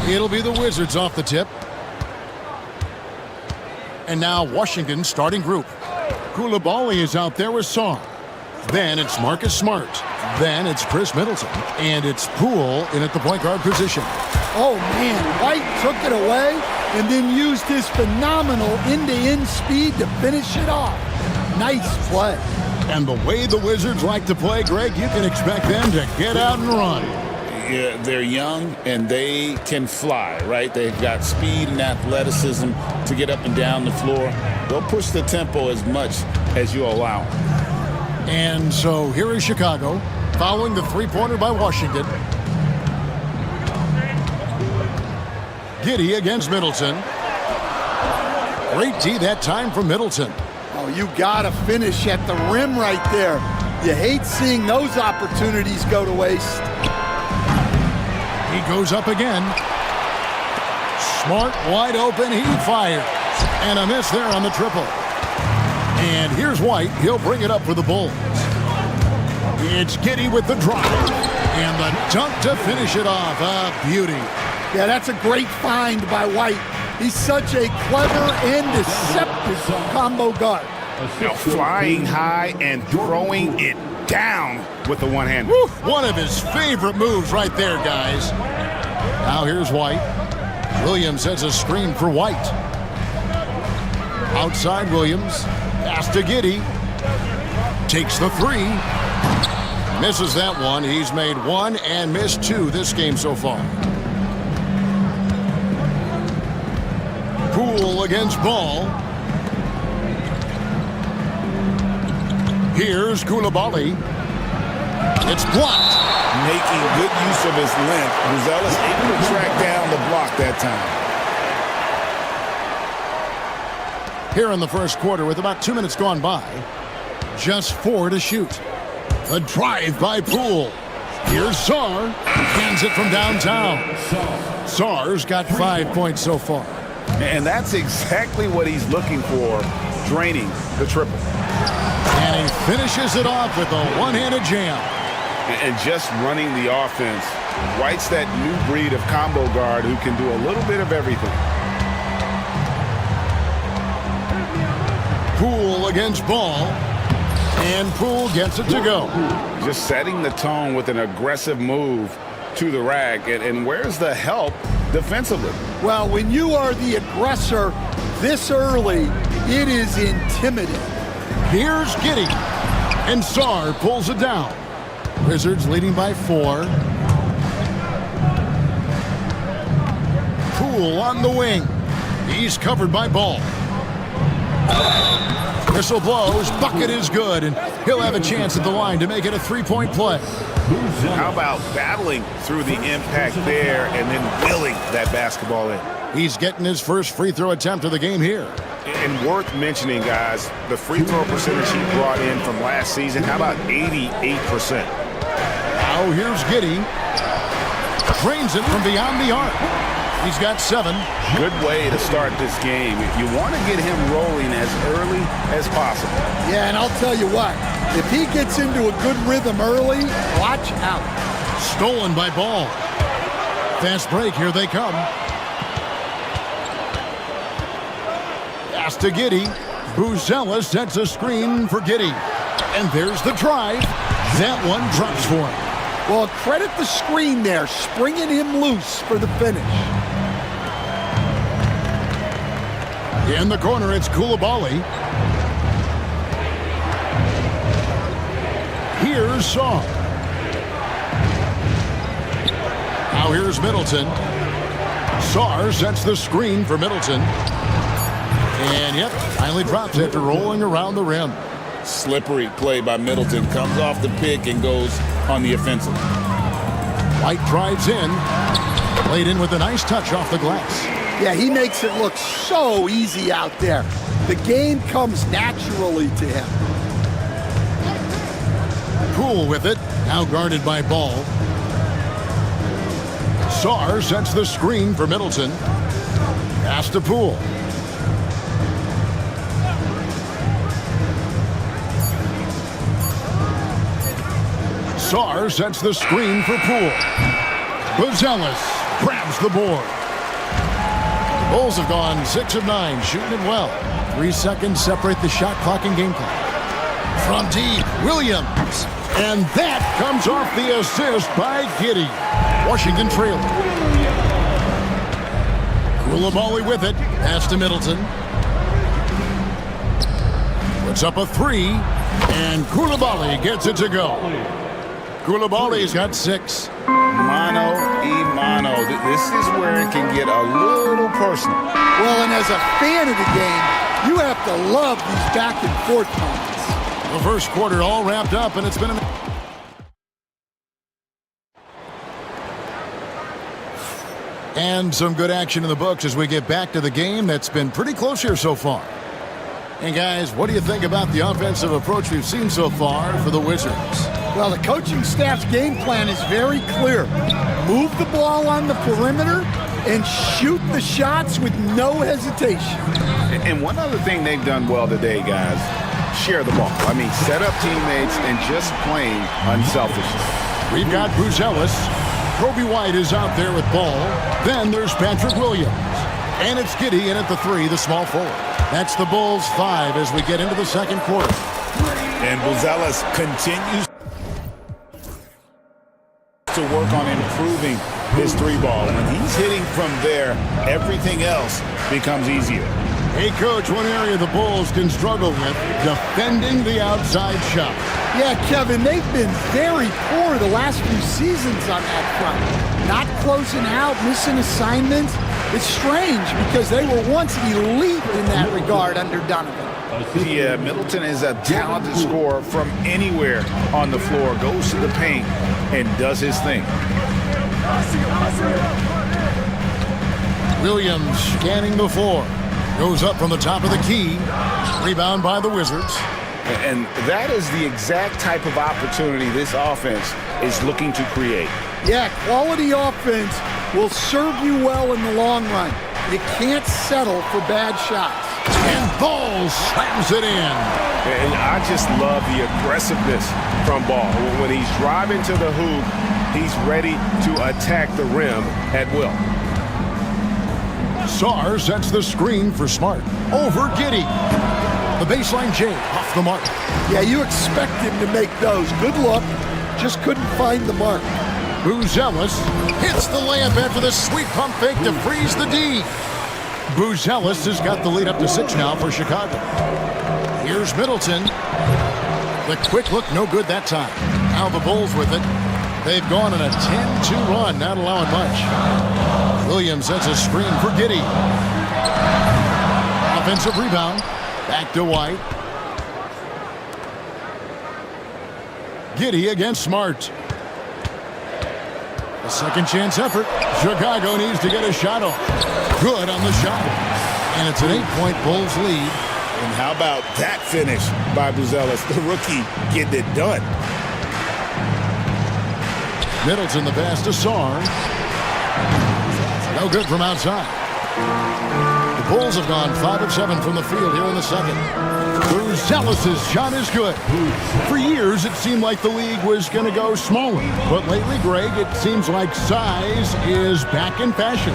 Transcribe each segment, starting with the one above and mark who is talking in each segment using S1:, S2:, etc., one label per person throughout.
S1: It'll be the Wizards off the tip. And now Washington starting group. Koulibaly is out there with Saar. Then it's Marcus Smart. Then it's Chris Middleton. And it's Poole in at the point guard position.
S2: Oh, man, White took it away and then used his phenomenal end-to-end speed to finish it off. Nice play.
S1: And the way the Wizards like to play, Greg, you can expect them to get out and run.
S3: Yeah, they're young and they can fly, right? They've got speed and athleticism to get up and down the floor. They'll push the tempo as much as you allow.
S1: And so here is Chicago, following the three-pointer by Washington. Giddey against Middleton. Great D that time from Middleton.
S2: Oh, you gotta finish at the rim right there. You hate seeing those opportunities go to waste.
S1: He goes up again. Smart, wide open, he fires. And a miss there on the triple. And here's White. He'll bring it up for the Bulls. It's Giddey with the drive. And the dunk to finish it off. A beauty.
S2: Yeah, that's a great find by White. He's such a clever and deceptive combo guard.
S3: You know, flying high and throwing it down with the one hand.
S1: Woo, one of his favorite moves right there, guys. Now here's White. Williams sets a screen for White. Outside Williams. Pass to Giddey. Takes the three. Misses that one. He's made one and missed two this game so far. Poole against Ball. Here's Koulibaly. It's blocked.
S3: Making good use of his length. Buzelis able to track down the block that time.
S1: Here in the first quarter with about 2 minutes gone by. Just 4 to shoot. A drive by Poole. Here's Saar. Hands it from downtown. Saar's got 5 points so far.
S3: And that's exactly what he's looking for, draining the triple.
S1: And he finishes it off with a one-handed jam.
S3: And just running the offense. White's that new breed of combo guard who can do a little bit of everything.
S1: Poole against Ball. And Poole gets it to go.
S3: Just setting the tone with an aggressive move to the rack. And where's the help defensively?
S2: Well, when you are the aggressor this early, it is intimidating.
S1: Here's Giddey. And Saar pulls it down. Wizards leading by 4. Poole on the wing. He's covered by Ball. Whistle blows. Bucket is good. And he'll have a chance at the line to make it a 3-point play.
S3: How about battling through the impact there and then willing that basketball in?
S1: He's getting his first free throw attempt of the game here.
S3: And worth mentioning, guys, the free throw percentage he brought in from last season, how about 88%?
S1: Now here's Giddey. Trains it from beyond the arc. He's got 7.
S3: Good way to start this game. You want to get him rolling as early as possible.
S2: Yeah, and I'll tell you what, if he gets into a good rhythm early, watch out.
S1: Stolen by Ball. Fast break, here they come. Pass to Giddey. Buzelis sets a screen for Giddey. And there's the drive. That one drops for him.
S2: Well, credit the screen there, springing him loose for the finish.
S1: In the corner, it's Koulibaly. Here's Saar. Now here's Middleton. Saar sets the screen for Middleton. And yep, finally drops after rolling around the rim.
S3: Slippery play by Middleton. Comes off the pick and goes on the offensive.
S1: White drives in. Played in with a nice touch off the glass.
S2: Yeah, he makes it look so easy out there. The game comes naturally to him.
S1: Poole with it. Now guarded by Ball. Saar sets the screen for Middleton. Pass to Poole. Saar sets the screen for Poole. Buzelis grabs the board. The Bulls have gone 6 of 9, shooting it well. 3 seconds separate the shot clock and game clock. From deep, Williams. And that comes off the assist by Giddey. Washington trailing. Koulibaly with it. Pass to Middleton. Puts up a 3. And Koulibaly gets it to go. Koulibaly's got 6.
S3: Mano e mano. This is where it can get a little personal.
S2: Well, and as a fan of the game, you have to love these back and forth moments.
S1: The first quarter all wrapped up, and it's been a... And some good action in the books as we get back to the game that's been pretty close here so far. And guys, what do you think about the offensive approach we've seen so far for the Wizards?
S2: Well, the coaching staff's game plan is very clear. Move the ball on the perimeter and shoot the shots with no hesitation.
S3: And one other thing they've done well today, guys, share the ball. I mean, set up teammates and just plain unselfishness.
S1: We've got Bruce Ellis. Kobe White is out there with ball. Then there's Patrick Williams. And it's Giddey in at the 3, the small forward. That's the Bulls 5 as we get into the second quarter.
S3: And Buzelis continues to work on improving his 3-ball. When he's hitting from there, everything else becomes easier.
S1: Hey, Coach, one area the Bulls can struggle with, defending the outside shot.
S2: Yeah, Kevin, they've been very poor the last few seasons on that front. Not closing out, missing assignments. It's strange because they were once elite in that regard under Donovan.
S3: Yeah, Middleton is a talented scorer from anywhere on the floor, goes to the paint, and does his thing.
S1: Williams scanning the floor. Goes up from the top of the key. Rebound by the Wizards.
S3: And that is the exact type of opportunity this offense is looking to create.
S2: Yeah, quality offense will serve you well in the long run. You can't settle for bad shots.
S1: And Ball slams it in.
S4: And I just love the aggressiveness from Ball. When he's driving to the hoop, he's ready to attack the rim at will.
S1: Sarr sets the screen for Smart. Over Giddey. The baseline J off the mark.
S2: Yeah, you expect him to make those. Good luck. Just couldn't find the mark.
S1: Buzelis hits the layup after the sweet pump fake to freeze the D. Buzelis has got the lead up to 6 now for Chicago. Here's Middleton. The quick look, no good that time. Now the Bulls with it. They've gone on a 10-2 run, not allowing much. Williams sets a screen for Giddey. Offensive rebound. Back to White. Giddey against Smart. A second chance effort. Chicago needs to get a shot off. Good on the shot. And it's an 8-point Bulls lead.
S3: And how about that finish by Buzelis, the rookie, getting it done.
S1: Middleton the pass to Sarr. No good from outside. The Bulls have gone 5 of 7 from the field here in the second. Buzelis' shot is good. For years, it seemed like the league was going to go smaller. But lately, Greg, it seems like size is back in fashion.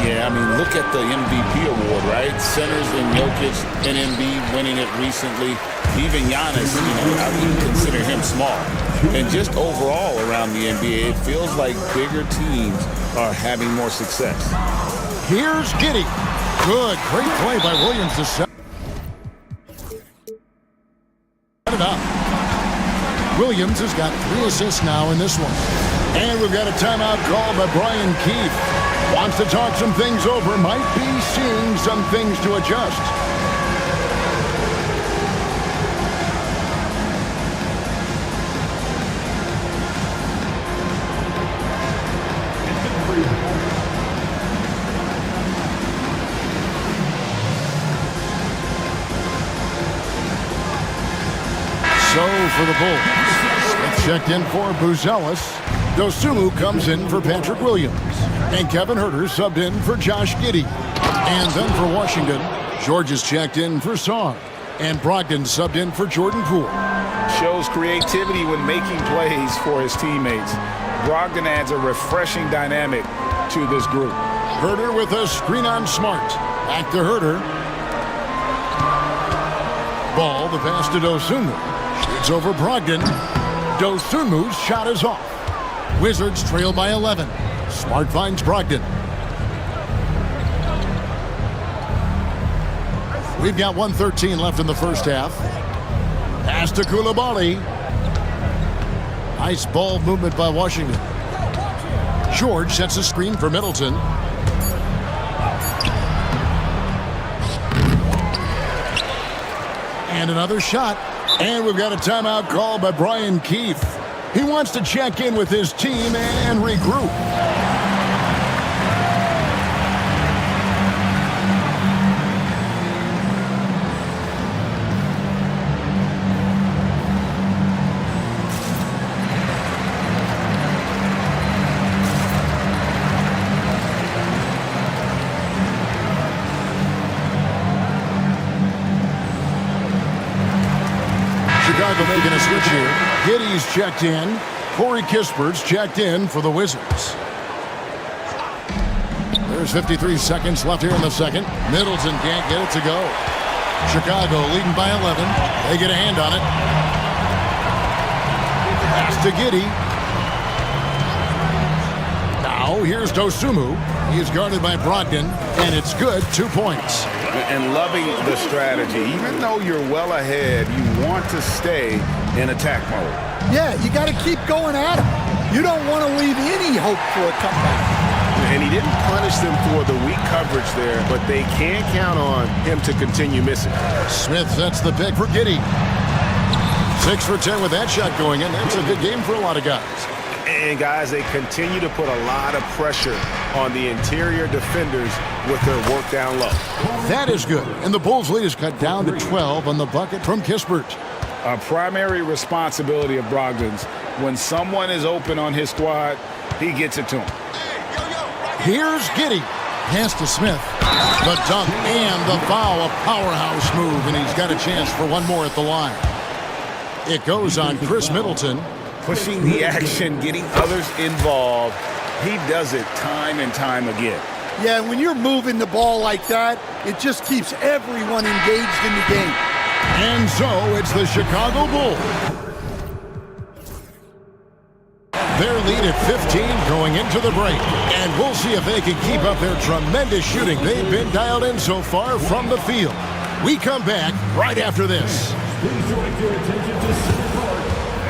S3: Yeah, I mean, look at the MVP award, right? Centers and Jokic and Embiid winning it recently. Even Giannis, I wouldn't consider him small. And just overall around the NBA, it feels like bigger teams are having more success.
S1: Here's Giddey. Good, great play by Williams to set it up. Williams has got 3 assists now in this one. And we've got a timeout called by Brian Keefe. Wants to talk some things over, might be seeing some things to adjust. So for the Bulls, Smith checked in for Buzelis. Dosunmu comes in for Patrick Williams. And Kevin Huerter subbed in for Josh Giddey. And then for Washington, George is checked in for Sarr. And Brogdon subbed in for Jordan Poole.
S3: Shows creativity when making plays for his teammates. Brogdon adds a refreshing dynamic
S4: to this group.
S1: Herder with a screen on Smart. Back to Herder. Ball, the pass to Dosunmu. It's over Brogdon. Dosunmu's shot is off. Wizards trail by 11. Smart finds Brogdon. We've got 1:13 left in the first half. Pass to Coulibaly. Nice ball movement by Washington. George sets a screen for Middleton. And another shot. And we've got a timeout called by Brian Keefe. He wants to check in with his team and regroup. Chicago making a switch here. Giddey's checked in. Corey Kispert's checked in for the Wizards. There's 53 seconds left here in the second. Middleton can't get it to go. Chicago leading by 11. They get a hand on it. Pass to Giddey. Now here's Dosunmu. He's guarded by Brogdon, and it's good. 2 points.
S4: And loving the strategy. Even though you're well ahead, you want to stay in attack mode.
S2: Yeah, you got to keep going at him. You don't want to leave any hope for a comeback.
S4: And he didn't punish them for the weak coverage there, but they can't count on him to continue missing.
S1: Smith sets the pick for Giddey. 6 for 10 with that shot going in. That's a good game for a lot of guys.
S4: And guys, they continue to put a lot of pressure on the interior defenders with their work down low.
S1: That is good. And the Bulls lead is cut down to 12 on the bucket from Kispert.
S5: A primary responsibility of Brogdon's. When someone is open on his squad, he gets it to him.
S1: Here's Giddey. Pass to Smith. The dunk and the foul. A powerhouse move, and he's got a chance for one more at the line. It goes on Chris Middleton.
S5: Pushing the action, getting others involved. He does it time and time again.
S2: Yeah, when you're moving the ball like that, it just keeps everyone engaged in the game.
S1: And so it's the Chicago Bulls. Their lead at 15 going into the break. And we'll see if they can keep up their tremendous shooting they've been dialed in so far from the field. We come back right after this.
S6: Please direct your attention to center court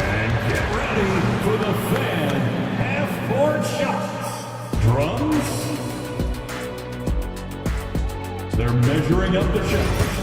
S6: and get ready for the fan half-court shots. Drums. They're measuring up the shots.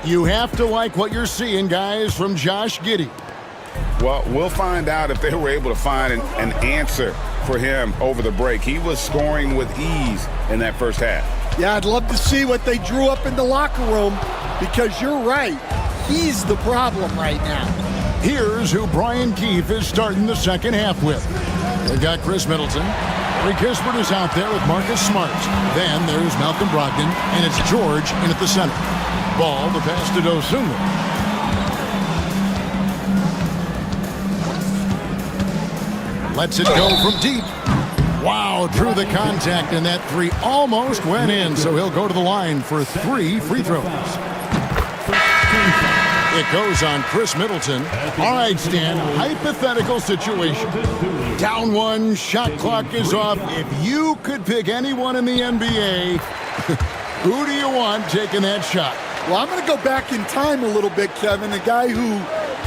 S1: You have to like what you're seeing, guys, from Josh Giddey.
S5: Well, we'll find out if they were able to find an answer for him over the break. He was scoring with ease in that first half.
S2: Yeah, I'd love to see what they drew up in the locker room, because you're right. He's the problem right now.
S1: Here's who Brian Keefe is starting the second half with. They've got Chris Middleton. Corey Kispert is out there with Marcus Smart. Then there's Malcolm Brogdon, and it's George in at the center. Ball, the pass to Dosunmu. Lets it go from deep. Wow, drew the contact, and that three almost went in, so he'll go to the line for 3 free throws. It goes on Chris Middleton. All right, Stan, hypothetical situation. Down one, shot clock is off. If you could pick anyone in the NBA, who do you want taking that shot?
S2: Well, I'm going to go back in time a little bit, Kevin. The guy who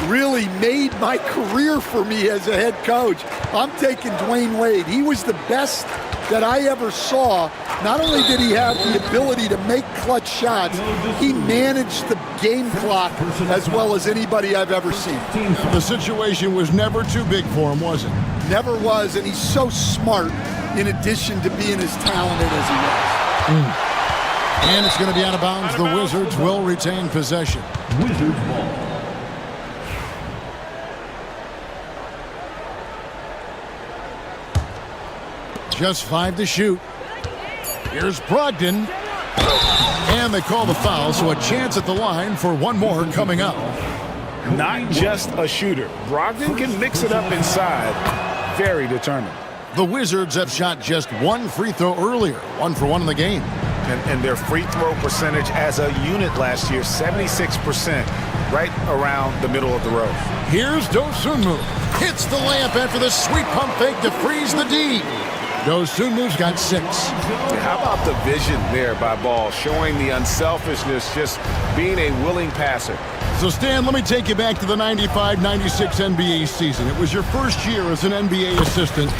S2: really made my career for me as a head coach. I'm taking Dwayne Wade. He was the best that I ever saw. Not only did he have the ability to make clutch shots, he managed the game clock as well as anybody I've ever seen.
S1: The situation was never too big for him, was it?
S2: Never was, and he's so smart in addition to being as talented as he was.
S1: And it's going to be out of bounds. The Wizards will retain possession.
S6: Wizards ball.
S1: Just 5 to shoot. Here's Brogdon. And they call the foul, so a chance at the line for one more coming up.
S4: Not just a shooter. Brogdon can mix it up inside. Very determined.
S1: The Wizards have shot just one free throw earlier, 1 for 1 in the game.
S4: And their free throw percentage as a unit last year, 76%, right around the middle of the road.
S1: Here's Dosunmu. Hits the layup after the sweet pump fake to freeze the D. Dosunmu's got 6.
S4: How about the vision there by Ball, showing the unselfishness, just being a willing passer.
S1: So, Stan, let me take you back to the 95-96 NBA season. It was your first year as an NBA assistant.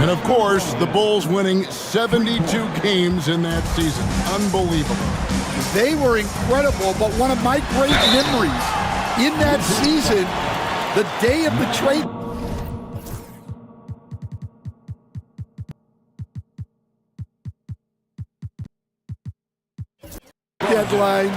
S1: And, of course, the Bulls winning 72 games in that season. Unbelievable.
S2: They were incredible, but one of my great memories in that season, the day of the trade deadline,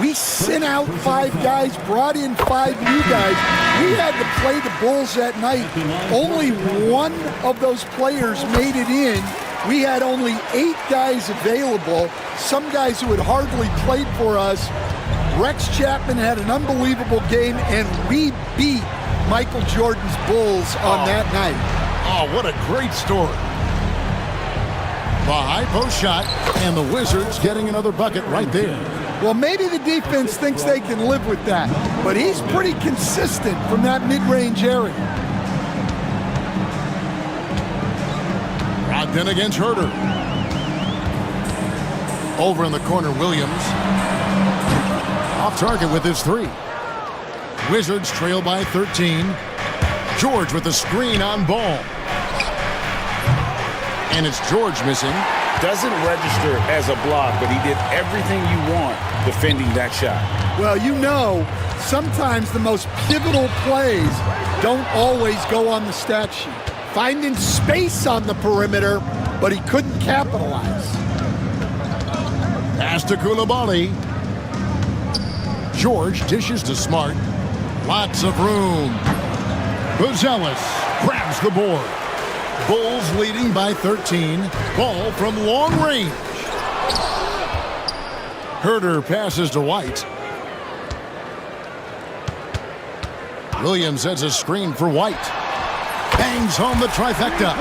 S2: we sent out 5 guys, brought in 5 new guys. We had to play the Bulls that night. Only one of those players made it in. We had only 8 guys available, some guys who had hardly played for us. Rex Chapman had an unbelievable game, and we beat Michael Jordan's Bulls on that night.
S1: Oh, what a great story. The high post shot, and the Wizards getting another bucket right there.
S2: Well, maybe the defense thinks they can live with that, but he's pretty consistent from that mid-range area.
S1: Brogdon against Herter. Over in the corner, Williams. Off target with his 3. Wizards trail by 13. George with the screen on Ball. And it's George missing.
S3: Doesn't register as a block, but he did everything you want defending that shot.
S2: Well, you know, sometimes the most pivotal plays don't always go on the stat sheet. Finding space on the perimeter, but he couldn't capitalize.
S1: Pass to Koulibaly. George dishes to Smart. Lots of room. Buzelis grabs the board. Bulls leading by 13. Ball from long range. Herter passes to White. Williams sets a screen for White. Bangs home the trifecta.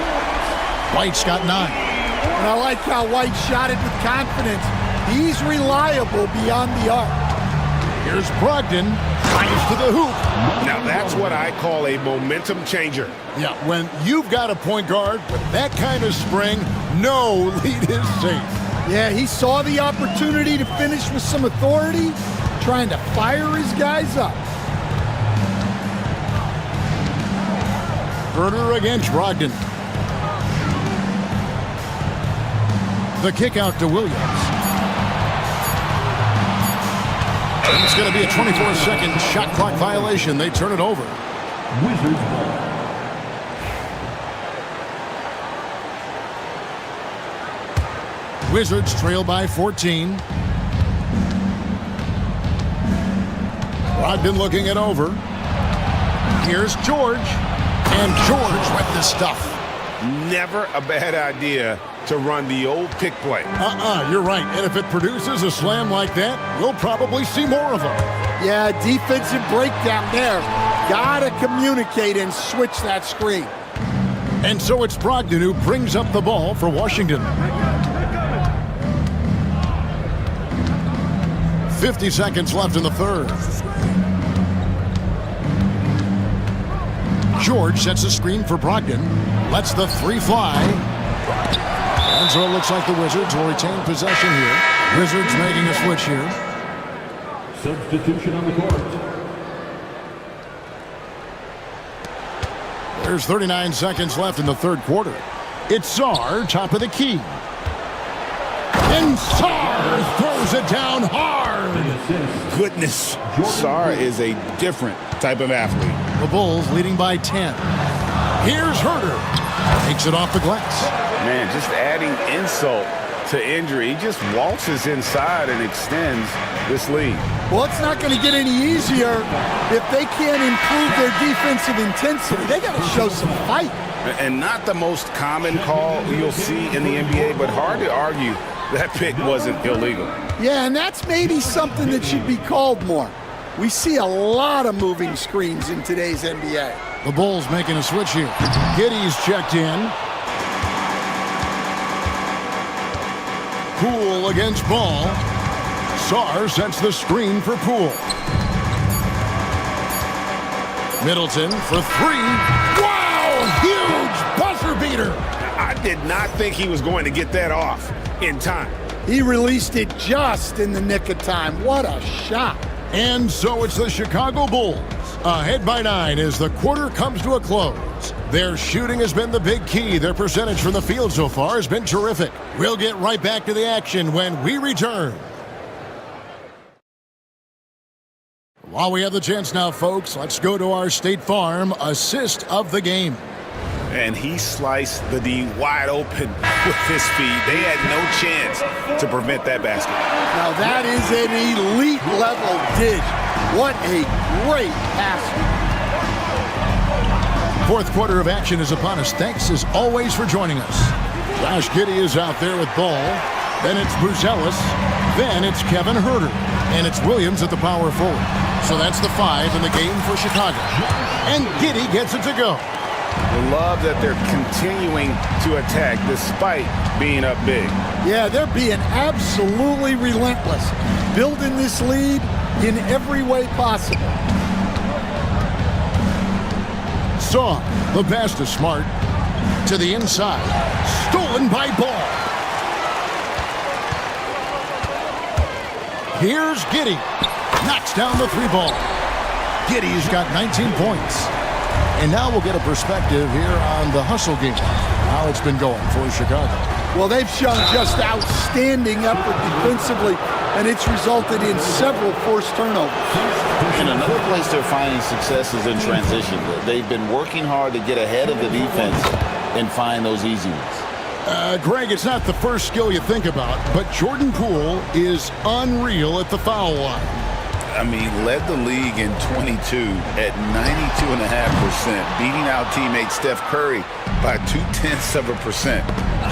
S1: White's got 9.
S2: And I like how White shot it with confidence. He's reliable beyond the arc.
S1: Here's Brogdon. Drives to the hoop.
S4: Now that's what I call a momentum changer.
S1: Yeah, when you've got a point guard with that kind of spring, no lead is safe.
S2: Yeah, he saw the opportunity to finish with some authority, trying to fire his guys up.
S1: Herter against Brogdon. The kick out to Williams. And it's going to be a 24-second shot clock violation. They turn it over.
S6: Wizards ball.
S1: Wizards trail by 14. Brogdon looking it over. Here's George. And George with the stuff.
S4: Never a bad idea to run the old pick play.
S1: You're right. And if it produces a slam like that, we'll probably see more of them.
S2: Yeah, defensive breakdown there. Gotta communicate and switch that screen.
S1: And so it's Brogdon who brings up the ball for Washington. 50 seconds left in the third. George sets a screen for Brogdon. Lets the three fly. And so it looks like the Wizards will retain possession here. Wizards making a switch here.
S6: Substitution on the court.
S1: There's 39 seconds left in the third quarter. It's Sarr, top of the key. And Sarr throws it down hard.
S5: Goodness, Sarr is a different type of athlete.
S1: The Bulls leading by 10. Here's Herter. Takes it off the glass.
S5: Man, just adding insult to injury. He just waltzes inside and extends this lead.
S2: Well, it's not going to get any easier if they can't improve their defensive intensity. They got to show some fight.
S5: And not the most common call you'll see in the NBA, but hard to argue that pick wasn't illegal.
S2: Yeah, and that's maybe something that should be called more. We see a lot of moving screens in today's NBA.
S1: The Bulls making a switch here. Giddey's checked in. Poole against Ball. Sarr sets the screen for Poole. Middleton for three. Wow! Huge buzzer beater.
S4: I did not think he was going to get that off in time.
S2: He released it just in the nick of time. What a shot.
S1: And so it's the Chicago Bulls, ahead by 9 as the quarter comes to a close. Their shooting has been the big key. Their percentage from the field so far has been terrific. We'll get right back to the action when we return. While we have the chance now, folks, let's go to our State Farm assist of the game.
S4: And he sliced the D wide open with his feet. They had no chance to prevent that basket.
S2: Now that is an elite level dish. What a great pass.
S1: Fourth quarter of action is upon us. Thanks as always for joining us. Josh Giddey is out there with ball. Then it's Bruzelis. Then it's Kevin Herter. And it's Williams at the power forward. So that's the 5 in the game for Chicago. And Giddey gets it to go.
S5: I love that they're continuing to attack despite being up big.
S2: Yeah, they're being absolutely relentless, building this lead in every way possible.
S1: Saw the pass to Smart to the inside, stolen by Ball. Here's Giddey, knocks down the three ball. Giddey's got 19 points. And now we'll get a perspective here on the hustle game, how it's been going for Chicago.
S2: Well, they've shown just outstanding effort defensively, and it's resulted in several forced turnovers.
S3: And another place they're finding success is in transition. They've been working hard to get ahead of the defense and find those easy ones.
S1: Greg, it's not the first skill you think about, but Jordan Poole is unreal at the foul line.
S5: I mean, led the league in 22 at 92.5%, beating out teammate Steph Curry by 0.2%.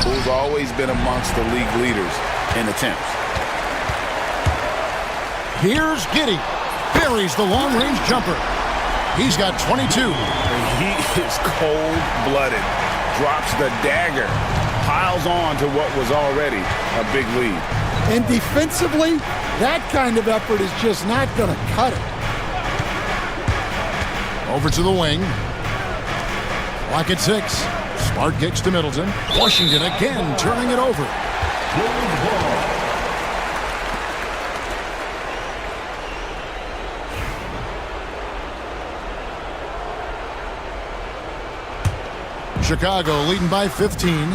S5: Who's always been amongst the league leaders in attempts.
S1: Here's Giddey, buries the long-range jumper. He's got 22.
S4: He is cold-blooded, drops the dagger, piles on to what was already a big lead.
S2: And defensively, that kind of effort is just not going to cut it.
S1: Over to the wing. Clock at 6. Smart kicks to Middleton. Washington again turning it over. Chicago leading by 15.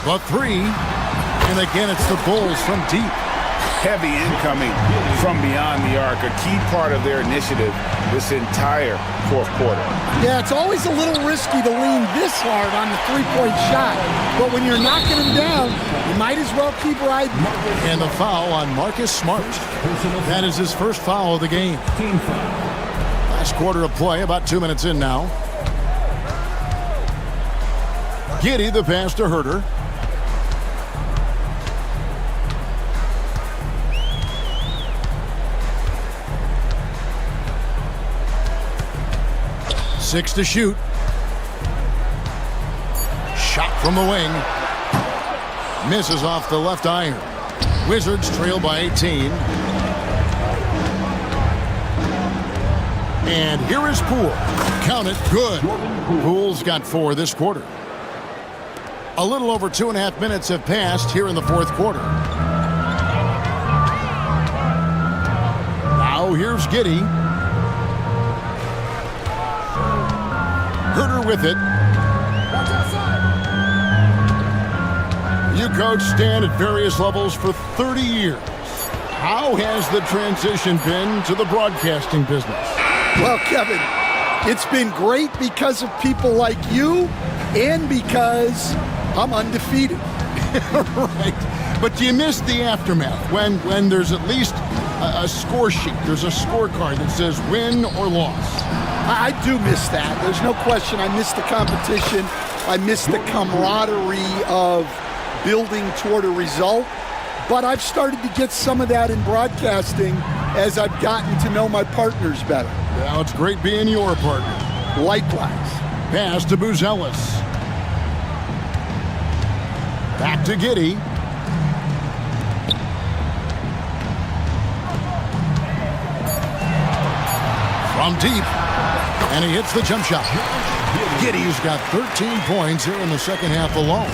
S1: The 3. And again, it's the Bulls from deep.
S5: Heavy incoming from beyond the arc, a key part of their initiative this entire fourth quarter.
S2: Yeah, it's always a little risky to lean this hard on the three-point shot. But when you're knocking him down, you might as well keep riding.
S1: And the foul on Marcus Smart. That is his first foul of the game. Last quarter of play, about 2 minutes in now. Giddey, the pass to Herter. Six to shoot. Shot from the wing. Misses off the left iron. Wizards trail by 18. And here is Poole. Count it, good. Poole's got 4 this quarter. A little over 2.5 minutes have passed here in the fourth quarter. Now here's Giddey. Herter with it. You coach Stan at various levels for 30 years. How has the transition been to the broadcasting business?
S2: Well, Kevin, it's been great because of people like you and because I'm undefeated.
S1: Right. But do you miss the aftermath when there's at least a score sheet? There's a scorecard that says win or loss.
S2: I do miss that. There's no question. I miss the competition. I miss the camaraderie of building toward a result. But I've started to get some of that in broadcasting as I've gotten to know my partners better.
S1: Well, it's great being your partner.
S2: Likewise.
S1: Pass to Buzelis. Back to Giddey. From deep. And he hits the jump shot. Giddey's got 13 points here in the second half alone.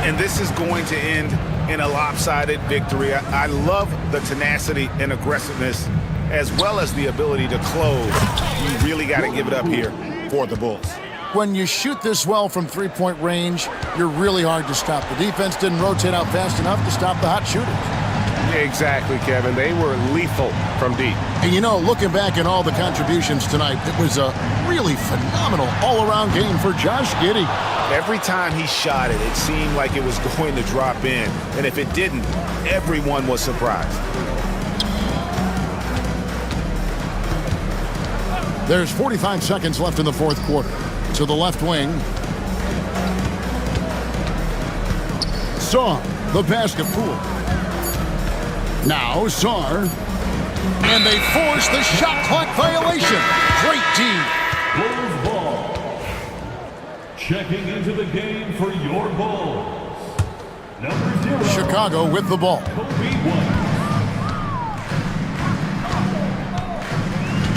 S4: And this is going to end in a lopsided victory. I love the tenacity and aggressiveness as well as the ability to close. You really got to give it up here for the Bulls.
S1: When you shoot this well from three-point range, you're really hard to stop. The defense didn't rotate out fast enough to stop the hot shooters.
S4: Exactly, Kevin. They were lethal from deep.
S1: And you know, looking back at all the contributions tonight, it was a really phenomenal all-around game for Josh Giddey.
S4: Every time he shot it, it seemed like it was going to drop in. And if it didn't, everyone was surprised.
S1: There's 45 seconds left in the fourth quarter. To the left wing. Saar, the basket Poole. Now Saar. And they force the shot clock violation. Great D.
S6: Bulls ball. Checking into the game for your Bulls. Number 0.
S1: Chicago with the ball.
S6: Kobe White.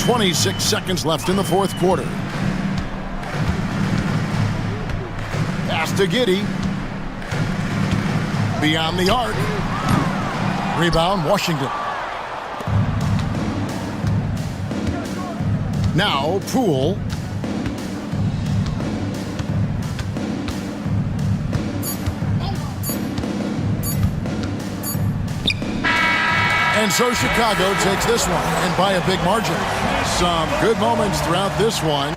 S1: 26 seconds left in the fourth quarter. Pass to Giddey. Beyond the arc. Rebound, Washington. Now, Poole. And so Chicago takes this one, and by a big margin. Some good moments throughout this one.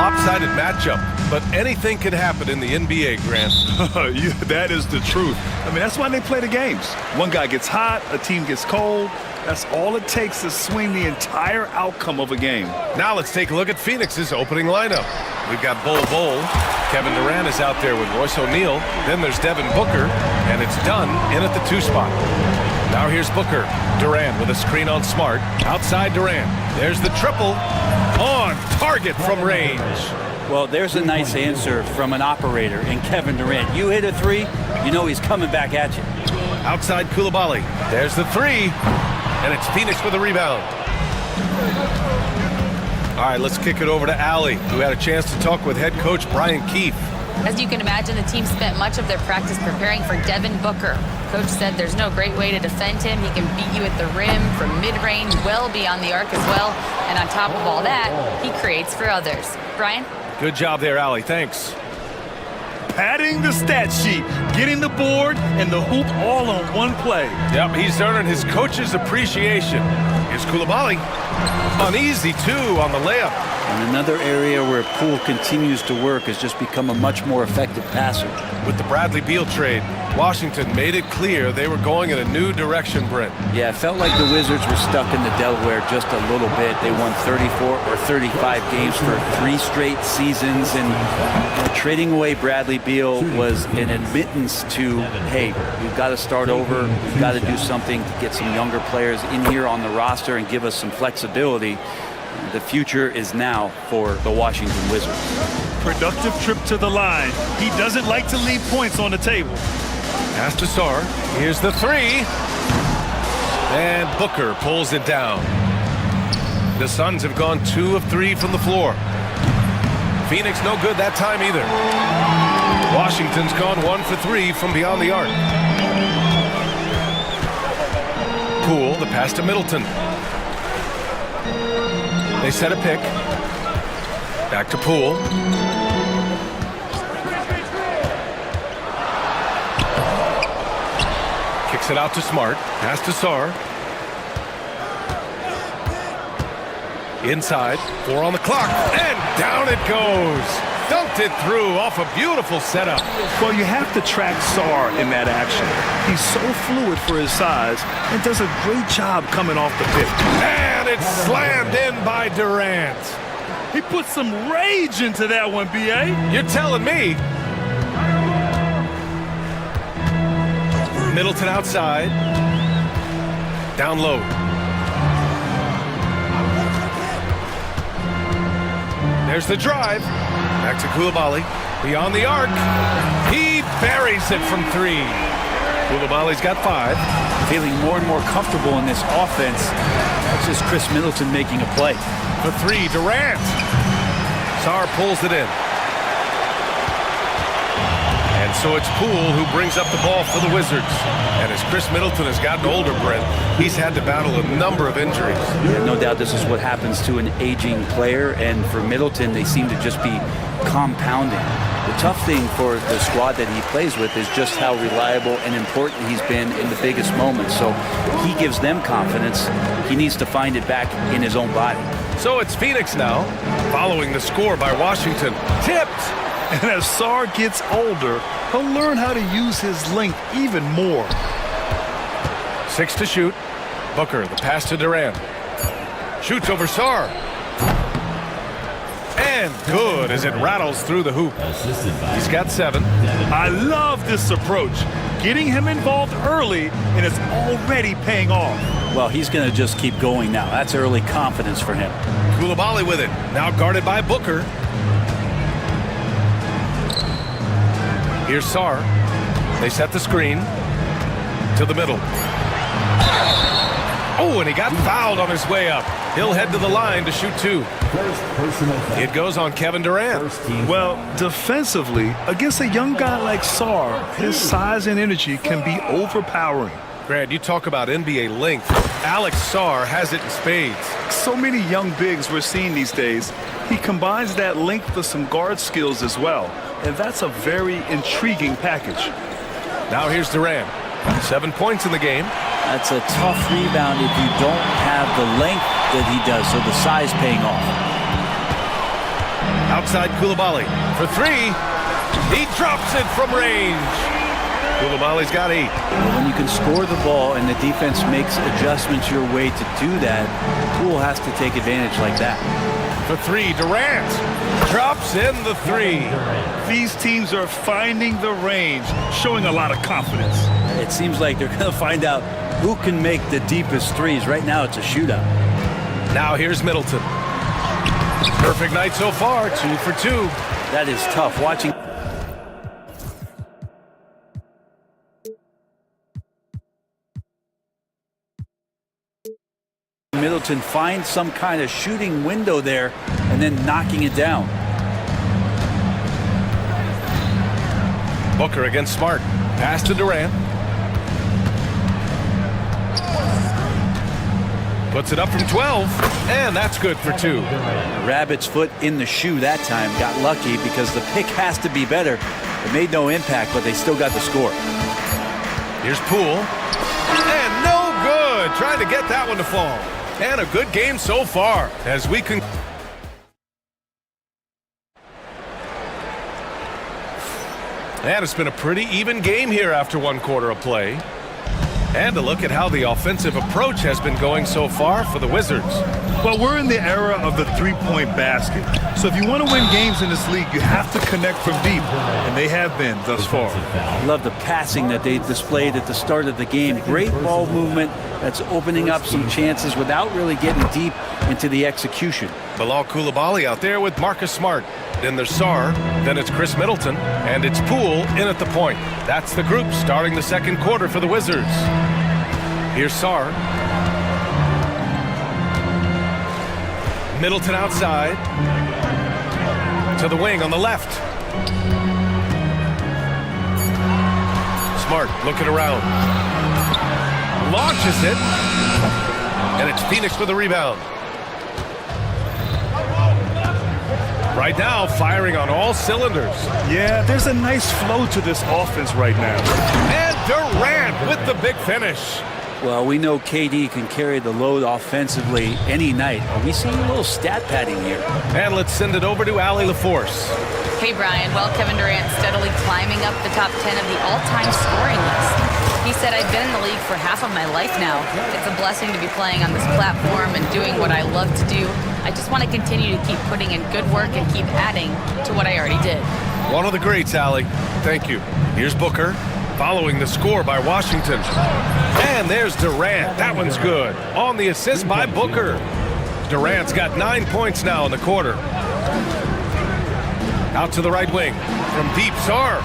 S7: lopsided matchup, but anything can happen in the NBA, Grant.
S8: That is the truth. I mean, that's why they play the games. One guy gets hot, a team gets cold. That's all it takes to swing the entire outcome of a game.
S7: Now let's take a look at Phoenix's opening lineup. We've got Bol. Kevin Durant is out there with Royce O'Neal. Then there's Devin Booker, and it's Dunn in at the 2 spot. Now here's Booker. Durant with a screen on Smart. Outside Durant. There's the triple. On target from range.
S9: Well, there's a nice answer from an operator in Kevin Durant. You hit a 3, you know he's coming back at you.
S7: Outside Koulibaly. There's the 3. And it's Phoenix with a rebound. All right, let's kick it over to Allie, who had a chance to talk with head coach Brian Keefe.
S10: As you can imagine, the team spent much of their practice preparing for Devin Booker. Coach said there's no great way to defend him. He can beat you at the rim, from mid-range, well beyond the arc as well. And on top of all that, he creates for others. Brian?
S7: Good job there, Allie. Thanks.
S8: Padding the stat sheet, getting the board and the hoop all on one play.
S7: Yep, he's earning his coach's appreciation. Here's Koulibaly. Uneasy, too, on the layup.
S9: And another area where Poole continues to work has just become a much more effective passer.
S7: With the Bradley Beal trade, Washington made it clear they were going in a new direction, Brent.
S9: Yeah, it felt like the Wizards were stuck in the Delaware just a little bit. They won 34 or 35 games for 3 straight seasons, and trading away Bradley Beal was an admittance to, hey, we've got to start over, we've got to do something to get some younger players in here on the roster and give us some flexibility. The future is now for the Washington Wizards.
S8: Productive trip to the line. He doesn't like to leave points on the table.
S7: Pass to Sarr. Here's the 3. And Booker pulls it down. The Suns have gone 2 of 3 from the floor. Phoenix no good that time either. Washington's gone 1 for 3 from beyond the arc. Poole, the pass to Middleton. They set a pick. Back to Poole. Kicks it out to Smart. Pass to Sarr. Inside. 4 on the clock. And down it goes. Dunked it through off a beautiful setup.
S8: Well, you have to track Sarr in that action. He's so fluid for his size and does a great job coming off the pick.
S7: And it's slammed in by Durant.
S8: He put some rage into that one, B.A.
S7: You're telling me. Middleton outside. Down low. There's the drive. Back to Koulibaly. Beyond the arc. He buries it from 3. Koulibaly's got 5.
S9: Feeling more and more comfortable in this offense. That's just Chris Middleton making a play.
S7: The 3, Durant. Sarr pulls it in. And so it's Poole who brings up the ball for the Wizards. And as Chris Middleton has gotten older, Brent, he's had to battle a number of injuries.
S9: Yeah, no doubt this is what happens to an aging player, and for Middleton, they seem to just be compounding. The tough thing for the squad that he plays with is just how reliable and important he's been in the biggest moments. So he gives them confidence. He needs to find it back in his own body.
S7: So it's Phoenix now, following the score by Washington. Tipped!
S8: And as Sarr gets older, he'll learn how to use his length even more.
S7: 6 to shoot. Booker, the pass to Durant. Shoots over Sarr. And good as it rattles through the hoop. He's got 7.
S8: I love this approach. Getting him involved early, and it's already paying off.
S9: Well, he's going to just keep going now. That's early confidence for him.
S7: Koulibaly with it. Now guarded by Booker. Here's Sarr. They set the screen to the middle. Oh, and he got fouled on his way up. He'll head to the line to shoot 2. It goes on Kevin Durant.
S8: Well, defensively, against a young guy like Sarr, his size and energy can be overpowering.
S7: Grant, you talk about NBA length. Alex Sarr has it in spades.
S8: So many young bigs we're seeing these days. He combines that length with some guard skills as well. And that's a very intriguing package.
S7: Now here's Durant. 7 points in the game.
S9: That's a tough rebound if you don't have the length that he does, so the size paying off.
S7: side, Koulibaly for three. He drops it from range. Koulibaly's got 8.
S9: When you can score the ball and the defense makes adjustments your way to do that, Poole has to take advantage like that.
S7: For three, Durant drops in the 3.
S8: These teams are finding the range, showing a lot of confidence.
S9: It seems like they're going to find out who can make the deepest threes. Right now, it's a shootout.
S7: Now here's Middleton. Perfect night so far, 2 for 2.
S9: That is tough. Watching Middleton find some kind of shooting window there and then knocking it down.
S7: Booker against Smart. Pass to Durant. Puts it up from 12, and that's good for 2.
S9: Rabbit's foot in the shoe that time. Got lucky because the pick has to be better. It made no impact, but they still got the score.
S7: Here's Poole. And no good. Trying to get that one to fall. And a good game so far as we can. And it's been a pretty even game here after 1 quarter of play. And a look at how the offensive approach has been going so far for the Wizards.
S8: Well, we're in the era of the three-point basket. So if you want to win games in this league, you have to connect from deep. And they have been thus far.
S9: Love the passing that they displayed at the start of the game. Great ball movement that's opening up some chances without really getting deep into the execution.
S7: Bilal Koulibaly out there with Marcus Smart. Then there's Sarr, then it's Chris Middleton, and it's Poole in at the point. That's the group starting the second quarter for the Wizards. Here's Sarr. Middleton outside. To the wing on the left. Smart looking around. Launches it. And it's Phoenix with the rebound. Right now, firing on all cylinders.
S8: Yeah, there's a nice flow to this offense right now.
S7: And Durant with the big finish.
S9: Well, we know KD can carry the load offensively any night. Are we seeing a little stat padding here?
S7: And let's send it over to Allie LaForce.
S10: Hey, Brian. Well, Kevin Durant steadily climbing up the top 10 of the all-time scoring list. He said, I've been in the league for half of my life now. It's a blessing to be playing on this platform and doing what I love to do. I just want to continue to keep putting in good work and keep adding to what I already did.
S7: One of the greats, Allie. Thank you. Here's Booker, following the score by Washington. And there's Durant. That one's good. On the assist by Booker. Durant's got 9 points now in the quarter. Out to the right wing. From deep, Sarr.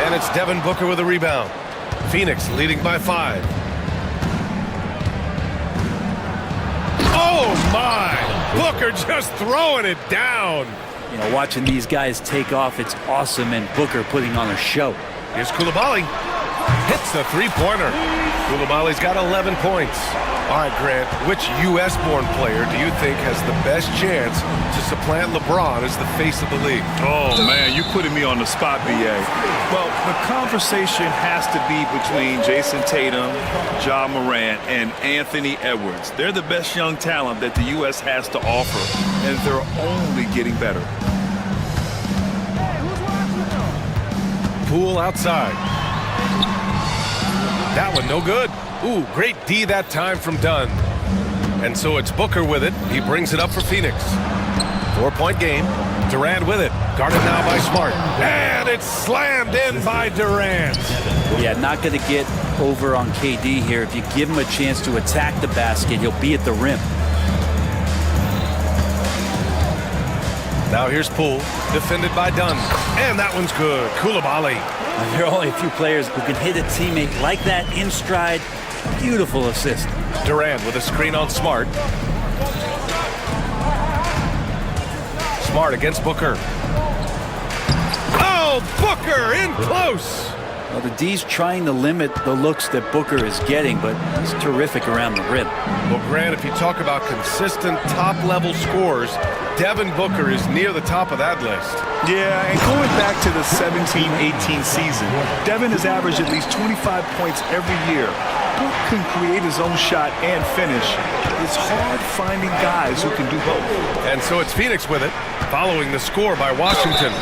S7: And it's Devin Booker with a rebound. Phoenix leading by 5. Oh, my! Booker just throwing it down.
S9: You know, watching these guys take off, it's awesome, and Booker putting on a show.
S7: Here's Koulibaly. Hits the three-pointer. Koulibaly's got 11 points. All right, Grant, which U.S.-born player do you think has the best chance to supplant LeBron as the face of the league?
S8: Oh, man, you're putting me on the spot, B.A. Well, the conversation has to be between Jason Tatum, Ja Morant, and Anthony Edwards. They're the best young talent that the U.S. has to offer, and they're only getting better.
S7: Poole outside. That one no good. Ooh, great D that time from Dunn. And so it's Booker with it. He brings it up for Phoenix. 4-point game. Durant with it. Guarded now by Smart. And it's slammed in by Durant.
S9: Yeah, not going to get over on KD here. If you give him a chance to attack the basket, he'll be at the rim.
S7: Now here's Poole, defended by Dunn. And that one's good. Koulibaly.
S9: There are only a few players who can hit a teammate like that in stride. Beautiful assist.
S7: Durant with a screen on Smart. Smart against Booker. Oh, Booker in close.
S9: Well, the D's trying to limit the looks that Booker is getting, but he's terrific around the rim.
S7: Well, Grant, if you talk about consistent top-level scores, Devin Booker is near the top of that list.
S8: Yeah, and going back to the 17-18 season, Devin has averaged at least 25 points every year. Book can create his own shot and finish. It's hard finding guys who can do both.
S7: And so it's Phoenix with it, following the score by Washington.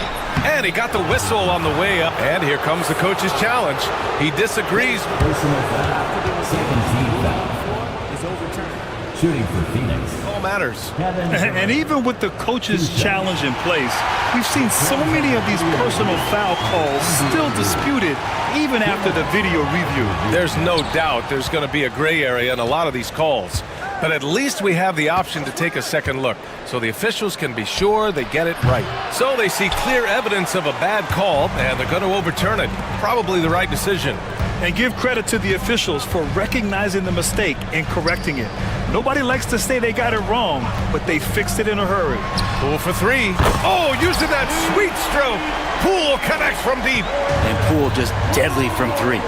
S7: And he got the whistle on the way up. And here comes the coach's challenge. He disagrees.
S6: Personal foul. Second team foul. Is overturned. Shooting for Phoenix.
S7: All matters.
S8: And even with the coach's challenge in place, we've seen so many of these personal foul calls still disputed even after the video review.
S7: There's no doubt there's going to be a gray area in a lot of these calls. But at least we have the option to take a second look, so the officials can be sure they get it right. So they see clear evidence of a bad call, and they're going to overturn it. Probably the right decision.
S8: And give credit to the officials for recognizing the mistake and correcting it. Nobody likes to say they got it wrong, but they fixed it in a hurry.
S7: Poole for three. Oh, using that sweet stroke. Poole connects from deep.
S9: And Poole just deadly from three.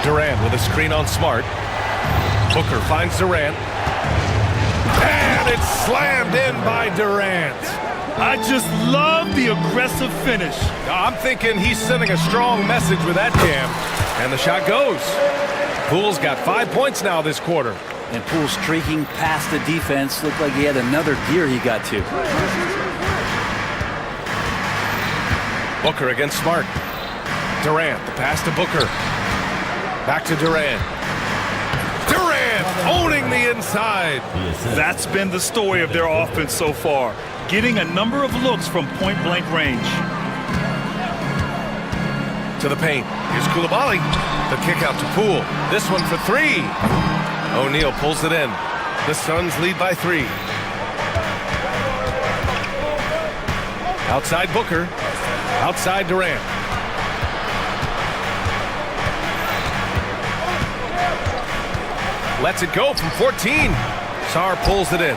S7: Durant with a screen on Smart. Booker finds Durant. And it's slammed in by Durant.
S8: I just love the aggressive finish.
S7: I'm thinking he's sending a strong message with that jam. And the shot goes. Poole's got 5 points now this quarter.
S9: And Poole streaking past the defense. Looked like he had another gear he got to.
S7: Booker against Smart. Durant, the pass to Booker. Back to Durant. Durant owning the inside.
S8: That's been the story of their offense so far, getting a number of looks from point-blank range.
S7: To the paint. Here's Koulibaly. The kick out to Poole. This one for three. O'Neal pulls it in. The Suns lead by 3. Outside Booker. Outside Durant. Lets it go from 14. Sarr pulls it in.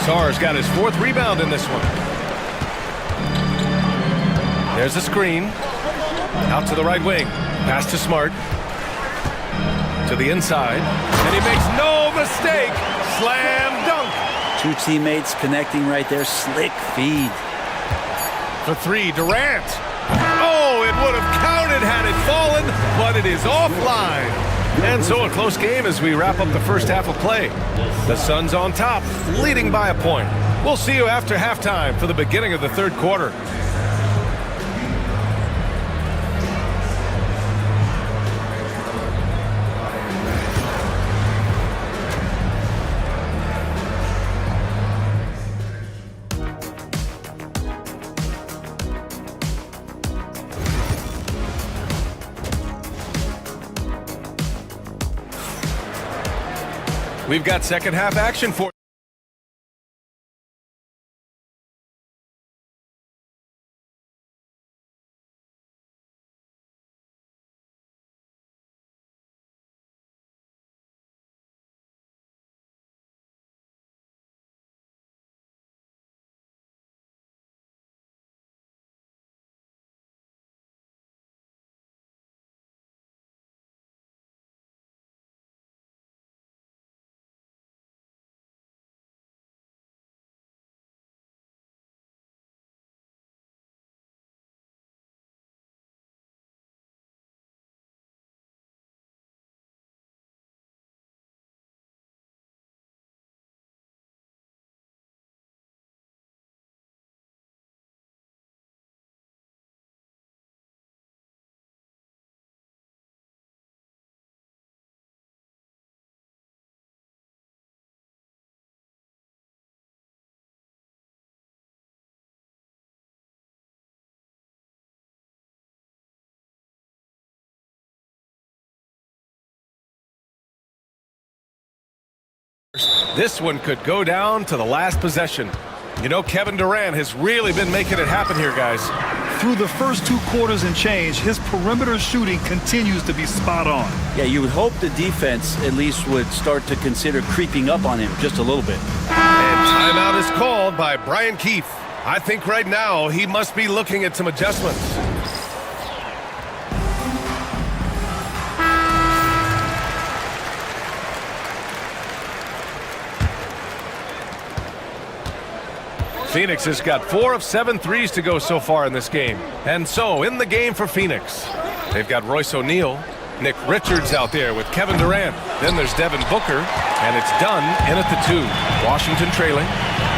S7: Sarr's got his 4th rebound in this one. There's a screen. Out to the right wing. Pass to Smart. To the inside. And he makes no mistake. Slam dunk.
S9: 2 teammates connecting right there. Slick feed.
S7: For 3, Durant. Oh, it would have counted had it fallen, but it is offline. And so a close game as we wrap up the first half of play. The Suns on top, leading by a point. We'll see you after halftime for the beginning of the third quarter. We've got second half action for this one could go down to the last possession. You know, Kevin Durant has really been making it happen here, guys.
S8: Through the first 2 quarters and change, his perimeter shooting continues to be spot on.
S9: Yeah, you would hope the defense at least would start to consider creeping up on him just a little bit.
S7: And timeout is called by Brian Keefe. I think right now he must be looking at some adjustments. Phoenix has got 4 of 7 threes to go so far in this game. And so, in the game for Phoenix, they've got Royce O'Neal, Nick Richards out there with Kevin Durant. Then there's Devin Booker, and it's done in at the 2. Washington trailing.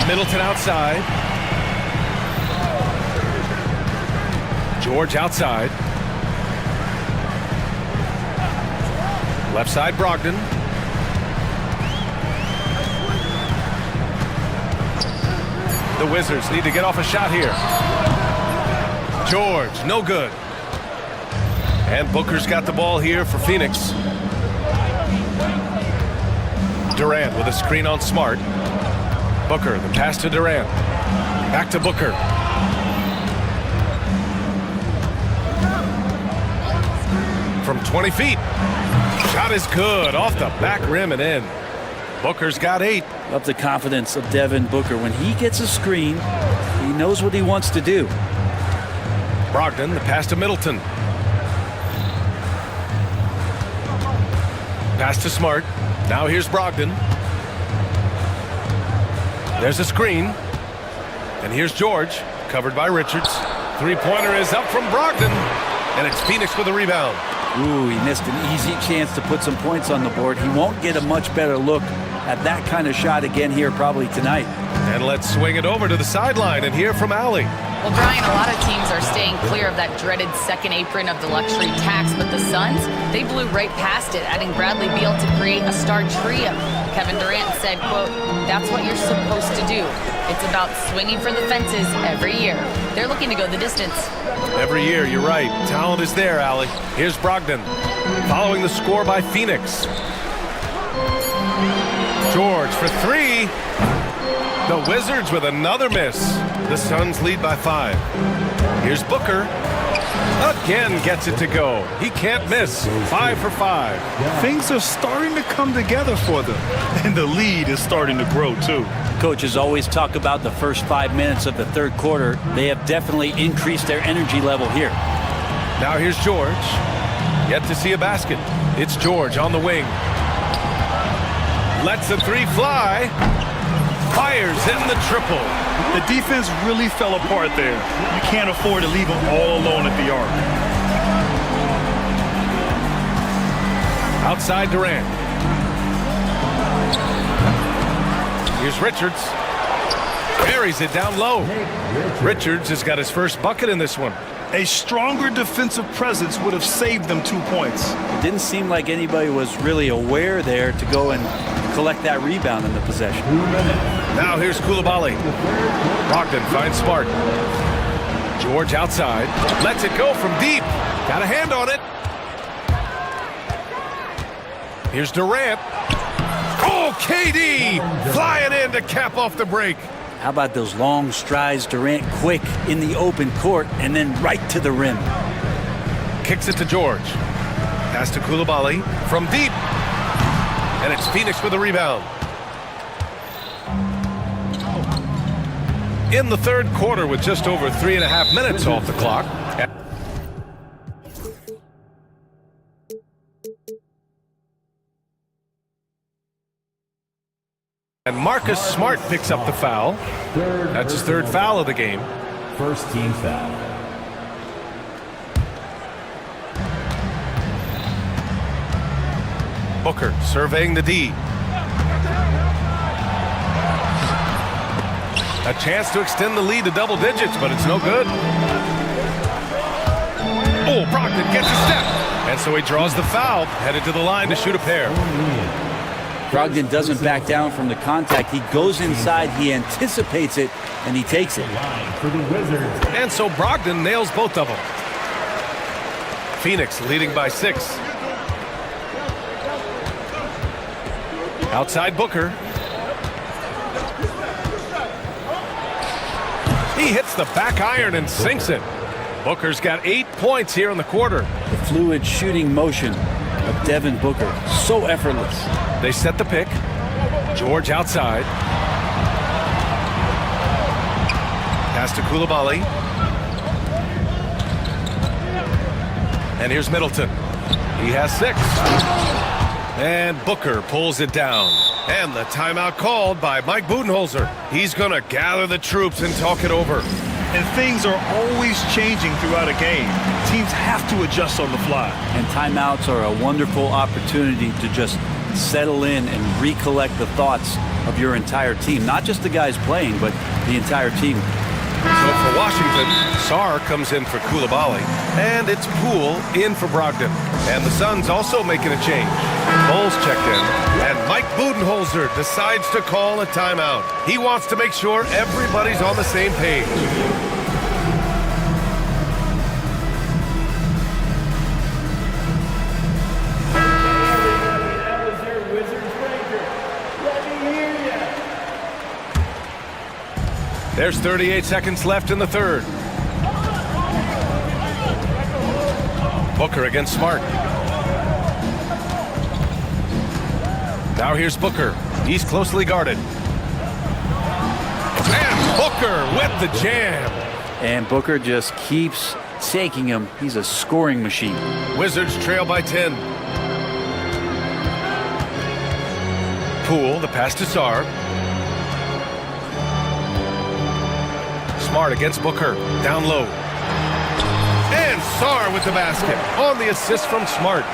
S7: Middleton outside. George outside. Left side, Brogdon. The Wizards need to get off a shot here. George, no good. And Booker's got the ball here for Phoenix. Durant with a screen on Smart. Booker, the pass to Durant. Back to Booker. From 20 feet. Shot is good. Off the back rim and in. Booker's got 8.
S9: Love the confidence of Devin Booker. When he gets a screen, he knows what he wants to do.
S7: Brogdon, the pass to Middleton. Pass to Smart. Now here's Brogdon. There's a screen. And here's George, covered by Richards. Three-pointer is up from Brogdon. And it's Phoenix with a rebound.
S9: Ooh, he missed an easy chance to put some points on the board. He won't get a much better look at that kind of shot again here probably tonight.
S7: And let's swing it over to the sideline and hear from Allie.
S10: Well, Brian, a lot of teams are staying clear of that dreaded second apron of the luxury tax, but the Suns, they blew right past it, adding Bradley Beal to create a star trio. Kevin Durant said, quote, "That's what you're supposed to do. It's about swinging for the fences every year." They're looking to go the distance.
S7: Every year, you're right. Talent is there, Allie. Here's Brogdon, following the score by Phoenix. George for 3. The Wizards with another miss. The Suns lead by 5. Here's Booker. Again gets it to go. He can't miss. 5 for 5.
S8: Things are starting to come together for them. And the lead is starting to grow, too.
S9: Coaches always talk about the first 5 minutes of the third quarter. They have definitely increased their energy level here.
S7: Now here's George. Yet to see a basket. It's George on the wing. Lets the 3 fly. Fires in the triple.
S8: The defense really fell apart there. You can't afford to leave them all alone at the arc.
S7: Outside Durant. Here's Richards. Buries it down low. Richards has got his first bucket in this one.
S8: A stronger defensive presence would have saved them 2 points.
S9: It didn't seem like anybody was really aware there to go and collect that rebound in the possession.
S7: Now here's Koulibaly. Brogdon finds Smart. George outside. Lets it go from deep. Got a hand on it. Here's Durant. Oh, KD flying in to cap off the break.
S9: How about those long strides, Durant quick in the open court and then right to the rim.
S7: Kicks it to George. Pass to Koulibaly from deep. And it's Phoenix with a rebound. In the third quarter with just over 3.5 minutes off the clock. And Marcus Smart picks up the foul. That's his third foul of the game.
S6: First team foul.
S7: Booker surveying the D. A chance to extend the lead to double digits, but it's no good. Oh, Brogdon gets a step. And so he draws the foul, headed to the line to shoot a pair.
S9: Brogdon doesn't back down from the contact. He goes inside, he anticipates it, and he takes it.
S6: For the Wizards.
S7: And so Brogdon nails both of them. Phoenix leading by 6. Outside Booker. He hits the back iron and sinks it. Booker's got 8 points here in the quarter.
S9: The fluid shooting motion of Devin Booker, so effortless.
S7: They set the pick. George outside. Pass to Koulibaly. And here's Middleton. He has 6. And Booker pulls it down. And the timeout called by Mike Budenholzer. He's going to gather the troops and talk it over.
S8: And things are always changing throughout a game. Teams have to adjust on the fly.
S9: And timeouts are a wonderful opportunity to just settle in and recollect the thoughts of your entire team. Not just the guys playing, but the entire team.
S7: So for Washington, Sarr comes in for Koulibaly, and it's Poole in for Brogdon. And the Suns also making a change. Bowles checked in, and Mike Budenholzer decides to call a timeout. He wants to make sure everybody's on the same page. There's 38 seconds left in the third. Booker against Smart. Now here's Booker. He's closely guarded. And Booker with the jam.
S9: And Booker just keeps taking him. He's a scoring machine.
S7: Wizards trail by 10. Poole, the pass to Sarr. Smart against Booker, down low. And Sarr with the basket on the assist from Smart.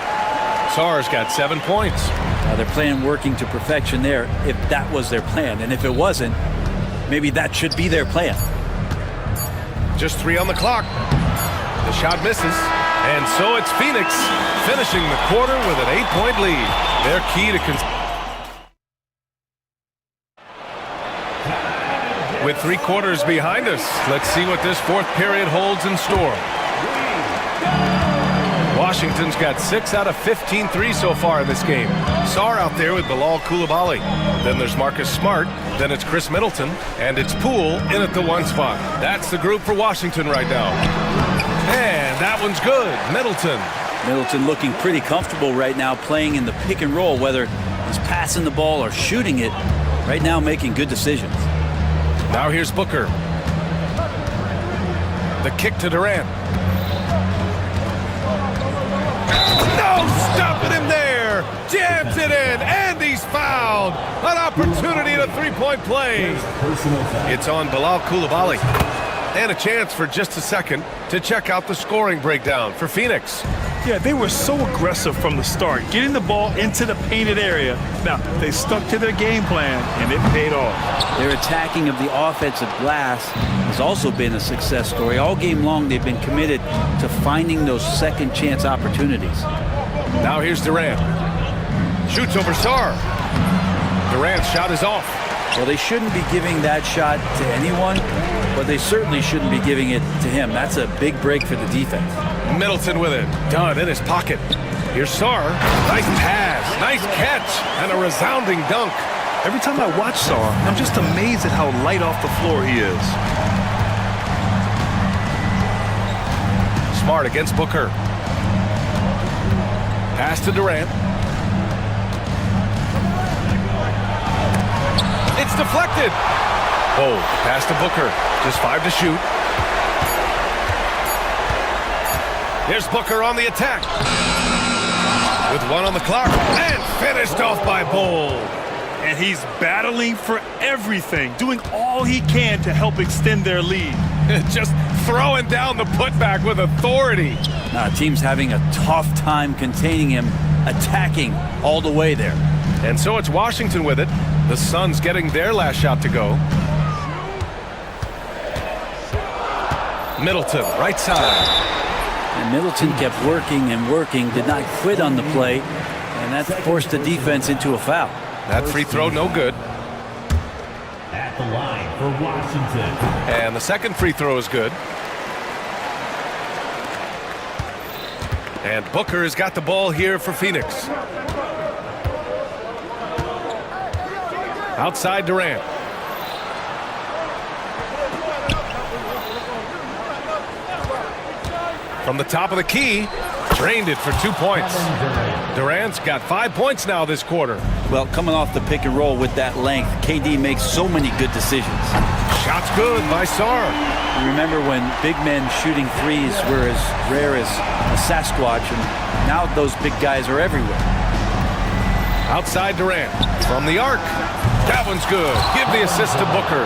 S7: Sarr's got 7 points.
S9: They're playing working to perfection there, if that was their plan. And if it wasn't, maybe that should be their plan.
S7: Just 3 on the clock. The shot misses. And so it's Phoenix finishing the quarter with an 8-point lead. Their key to With 3 quarters behind us, let's see what this fourth period holds in store. Washington's got 6 out of 15 threes so far in this game. Sarr out there with Bilal Koulibaly. Then there's Marcus Smart. Then it's Chris Middleton. And it's Poole in at the 1 spot. That's the group for Washington right now. And that one's good.
S9: Middleton looking pretty comfortable right now playing in the pick and roll, whether he's passing the ball or shooting it. Right now making good decisions.
S7: Now here's Booker. The kick to Durant. No stopping him there. Jams it in, and he's fouled. An opportunity at a 3-point play. It's on Bilal Koulibaly. And a chance for just a second to check out the scoring breakdown for Phoenix.
S8: Yeah, they were so aggressive from the start, getting the ball into the painted area. Now, they stuck to their game plan, and it paid off.
S9: Their attacking of the offensive glass has also been a success story. All game long, they've been committed to finding those second chance opportunities.
S7: Now here's Durant. Shoots over Sarr. Durant's shot is off.
S9: Well, they shouldn't be giving that shot to anyone, but they certainly shouldn't be giving it to him. That's a big break for the defense.
S7: Middleton with it. Done in his pocket. Here's Sarr. Nice pass. Nice catch. And a resounding dunk.
S8: Every time I watch Sarr, I'm just amazed at how light off the floor he is.
S7: Smart against Booker. Pass to Durant. It's deflected. Oh, pass to Booker. Just 5 to shoot. Here's Booker on the attack. With 1 on the clock. And finished off by Bowles.
S8: And he's battling for everything, doing all he can to help extend their lead.
S7: Just throwing down the putback with authority.
S9: Team's having a tough time containing him, attacking all the way there.
S7: And so it's Washington with it. The Suns getting their last shot to go. Middleton, right side.
S9: And Middleton kept working and working, did not quit on the play, and that forced the defense into a foul.
S7: That free throw, no good.
S6: At the line for Washington.
S7: And the second free throw is good. And Booker has got the ball here for Phoenix. Outside Durant. From the top of the key, drained it for 2 points. Durant's got 5 points now this quarter.
S9: Well, coming off the pick and roll with that length, KD makes so many good decisions.
S7: Shot's good by Sarr.
S9: You remember when big men shooting threes were as rare as a Sasquatch, and now those big guys are everywhere.
S7: Outside Durant, from the arc. That one's good. Give the assist to Booker.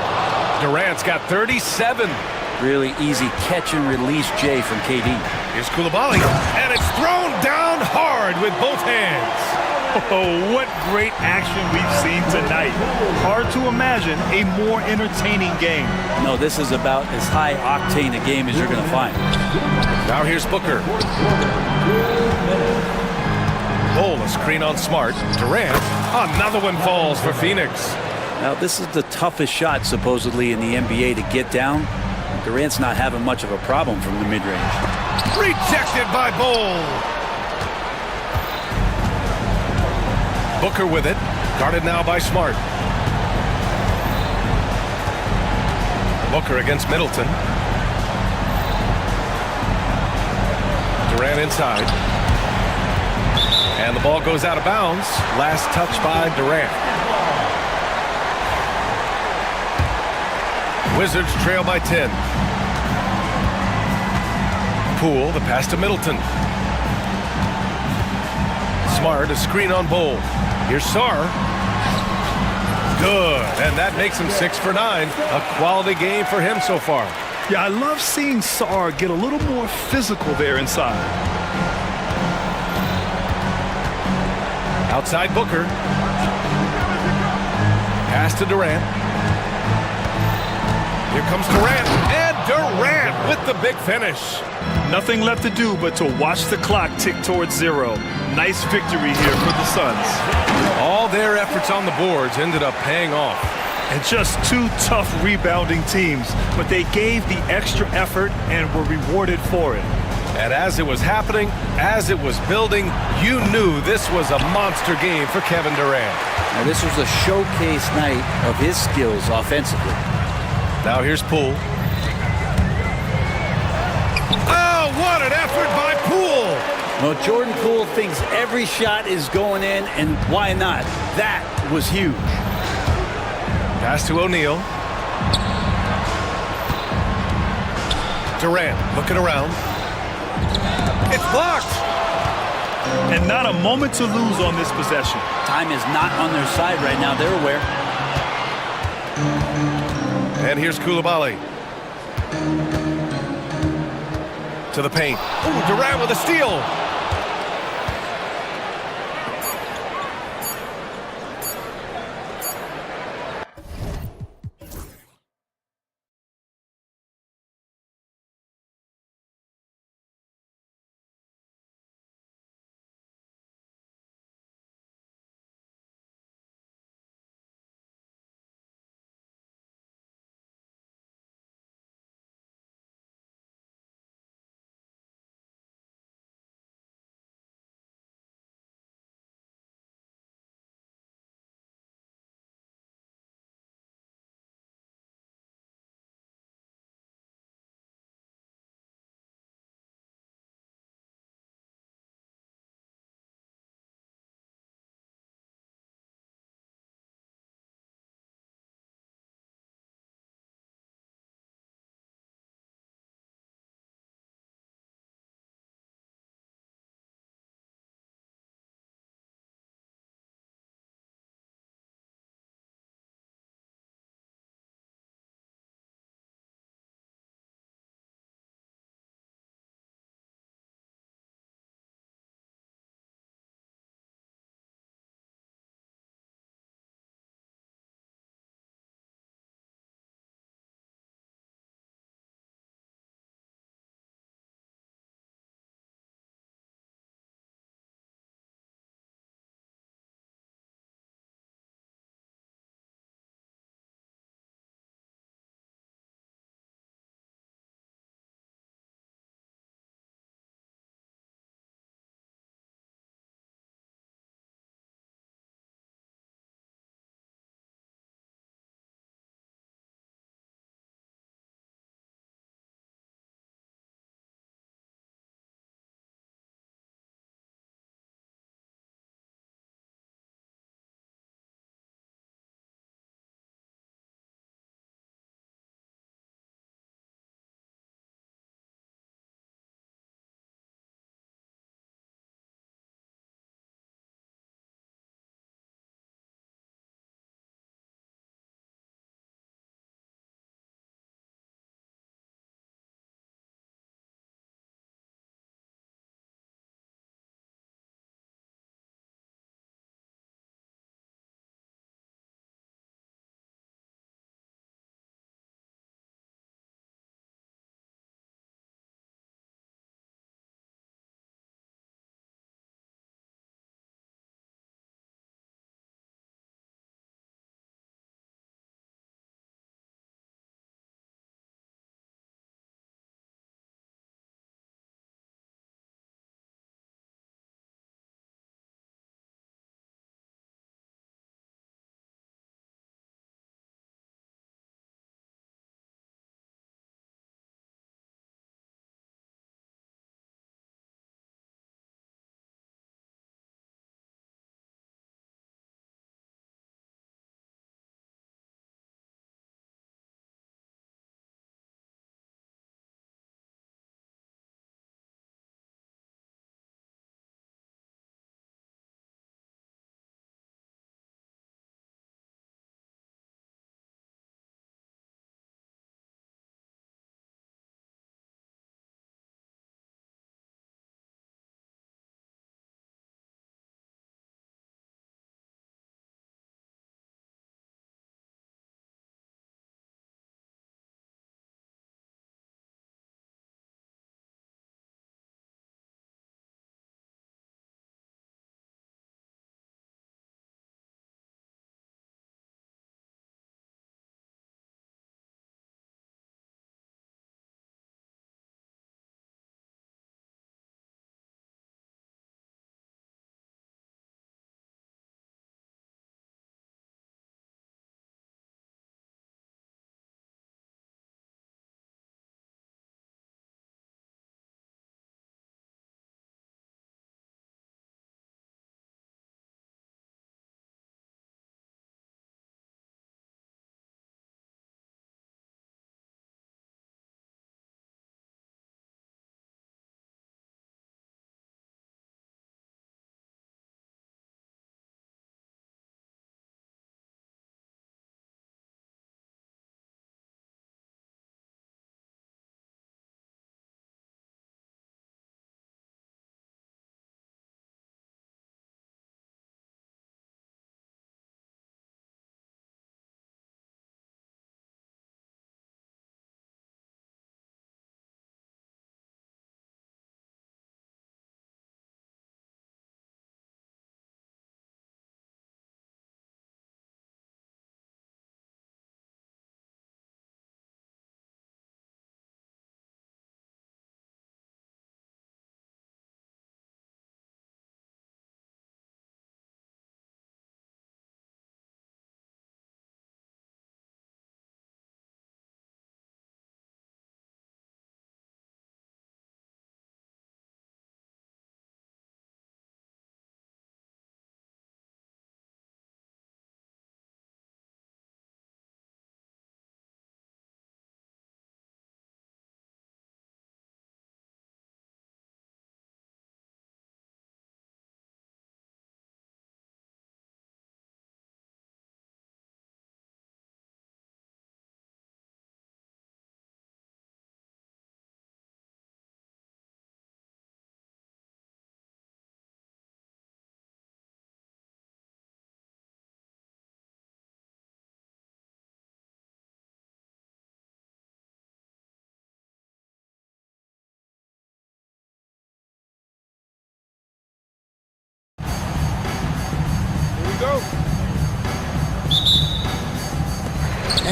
S7: Durant's got 37.
S9: Really easy catch and release J from KD.
S7: Here's Koulibaly, and it's thrown down hard with both hands.
S8: Oh, what great action we've seen tonight. Hard to imagine a more entertaining game.
S9: No, this is about as high octane a game as you're going to find.
S7: Now here's Booker. Ball, a screen on Smart. Durant, another one falls for Phoenix.
S9: Now, this is the toughest shot, supposedly, in the NBA to get down. Durant's not having much of a problem from the mid-range.
S7: Rejected by Ball. Booker with it. Guarded now by Smart. Booker against Middleton. Durant inside. And the ball goes out of bounds. Last touch by Durant. Wizards trail by 10. Poole, the pass to Middleton. Smart, a screen on Bol. Here's Sarr. Good, and that makes him 6 for 9. A quality game for him so far.
S8: Yeah, I love seeing Sarr get a little more physical there inside.
S7: Outside Booker. Pass to Durant. Here comes Durant, and Durant with the big finish.
S8: Nothing left to do but to watch the clock tick towards 0. Nice victory here for the Suns.
S7: All their efforts on the boards ended up paying off.
S8: And just two tough rebounding teams, but they gave the extra effort and were rewarded for it.
S7: And as it was happening, as it was building, you knew this was a monster game for Kevin Durant.
S9: Now, this was a showcase night of his skills offensively.
S7: Now here's Poole. Oh, what an effort by Poole!
S9: Well, Jordan Poole thinks every shot is going in, and why not? That was huge.
S7: Pass to O'Neal. Durant looking around. It's blocked!
S8: And not a moment to lose on this possession.
S9: Time is not on their side right now. They're aware.
S7: And here's Koulibaly. To the paint. Ooh, Durant with a steal.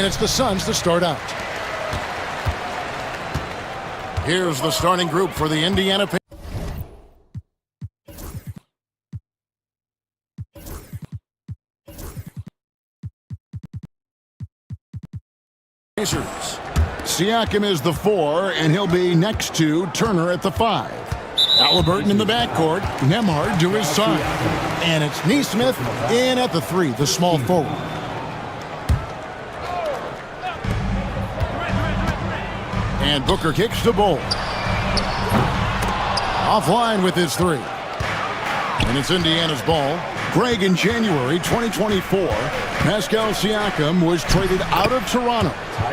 S1: it's the Suns to start out. Here's the starting group for the Indiana Pacers. Siakam is the 4, and he'll be next to Turner at the 5. Halliburton in the backcourt, Nembhard to his side. And it's Nesmith in at the 3, the small forward. And Booker kicks to Bol. Offline with his 3. And it's Indiana's ball. Greg, in January 2024, Pascal Siakam was traded out of Toronto.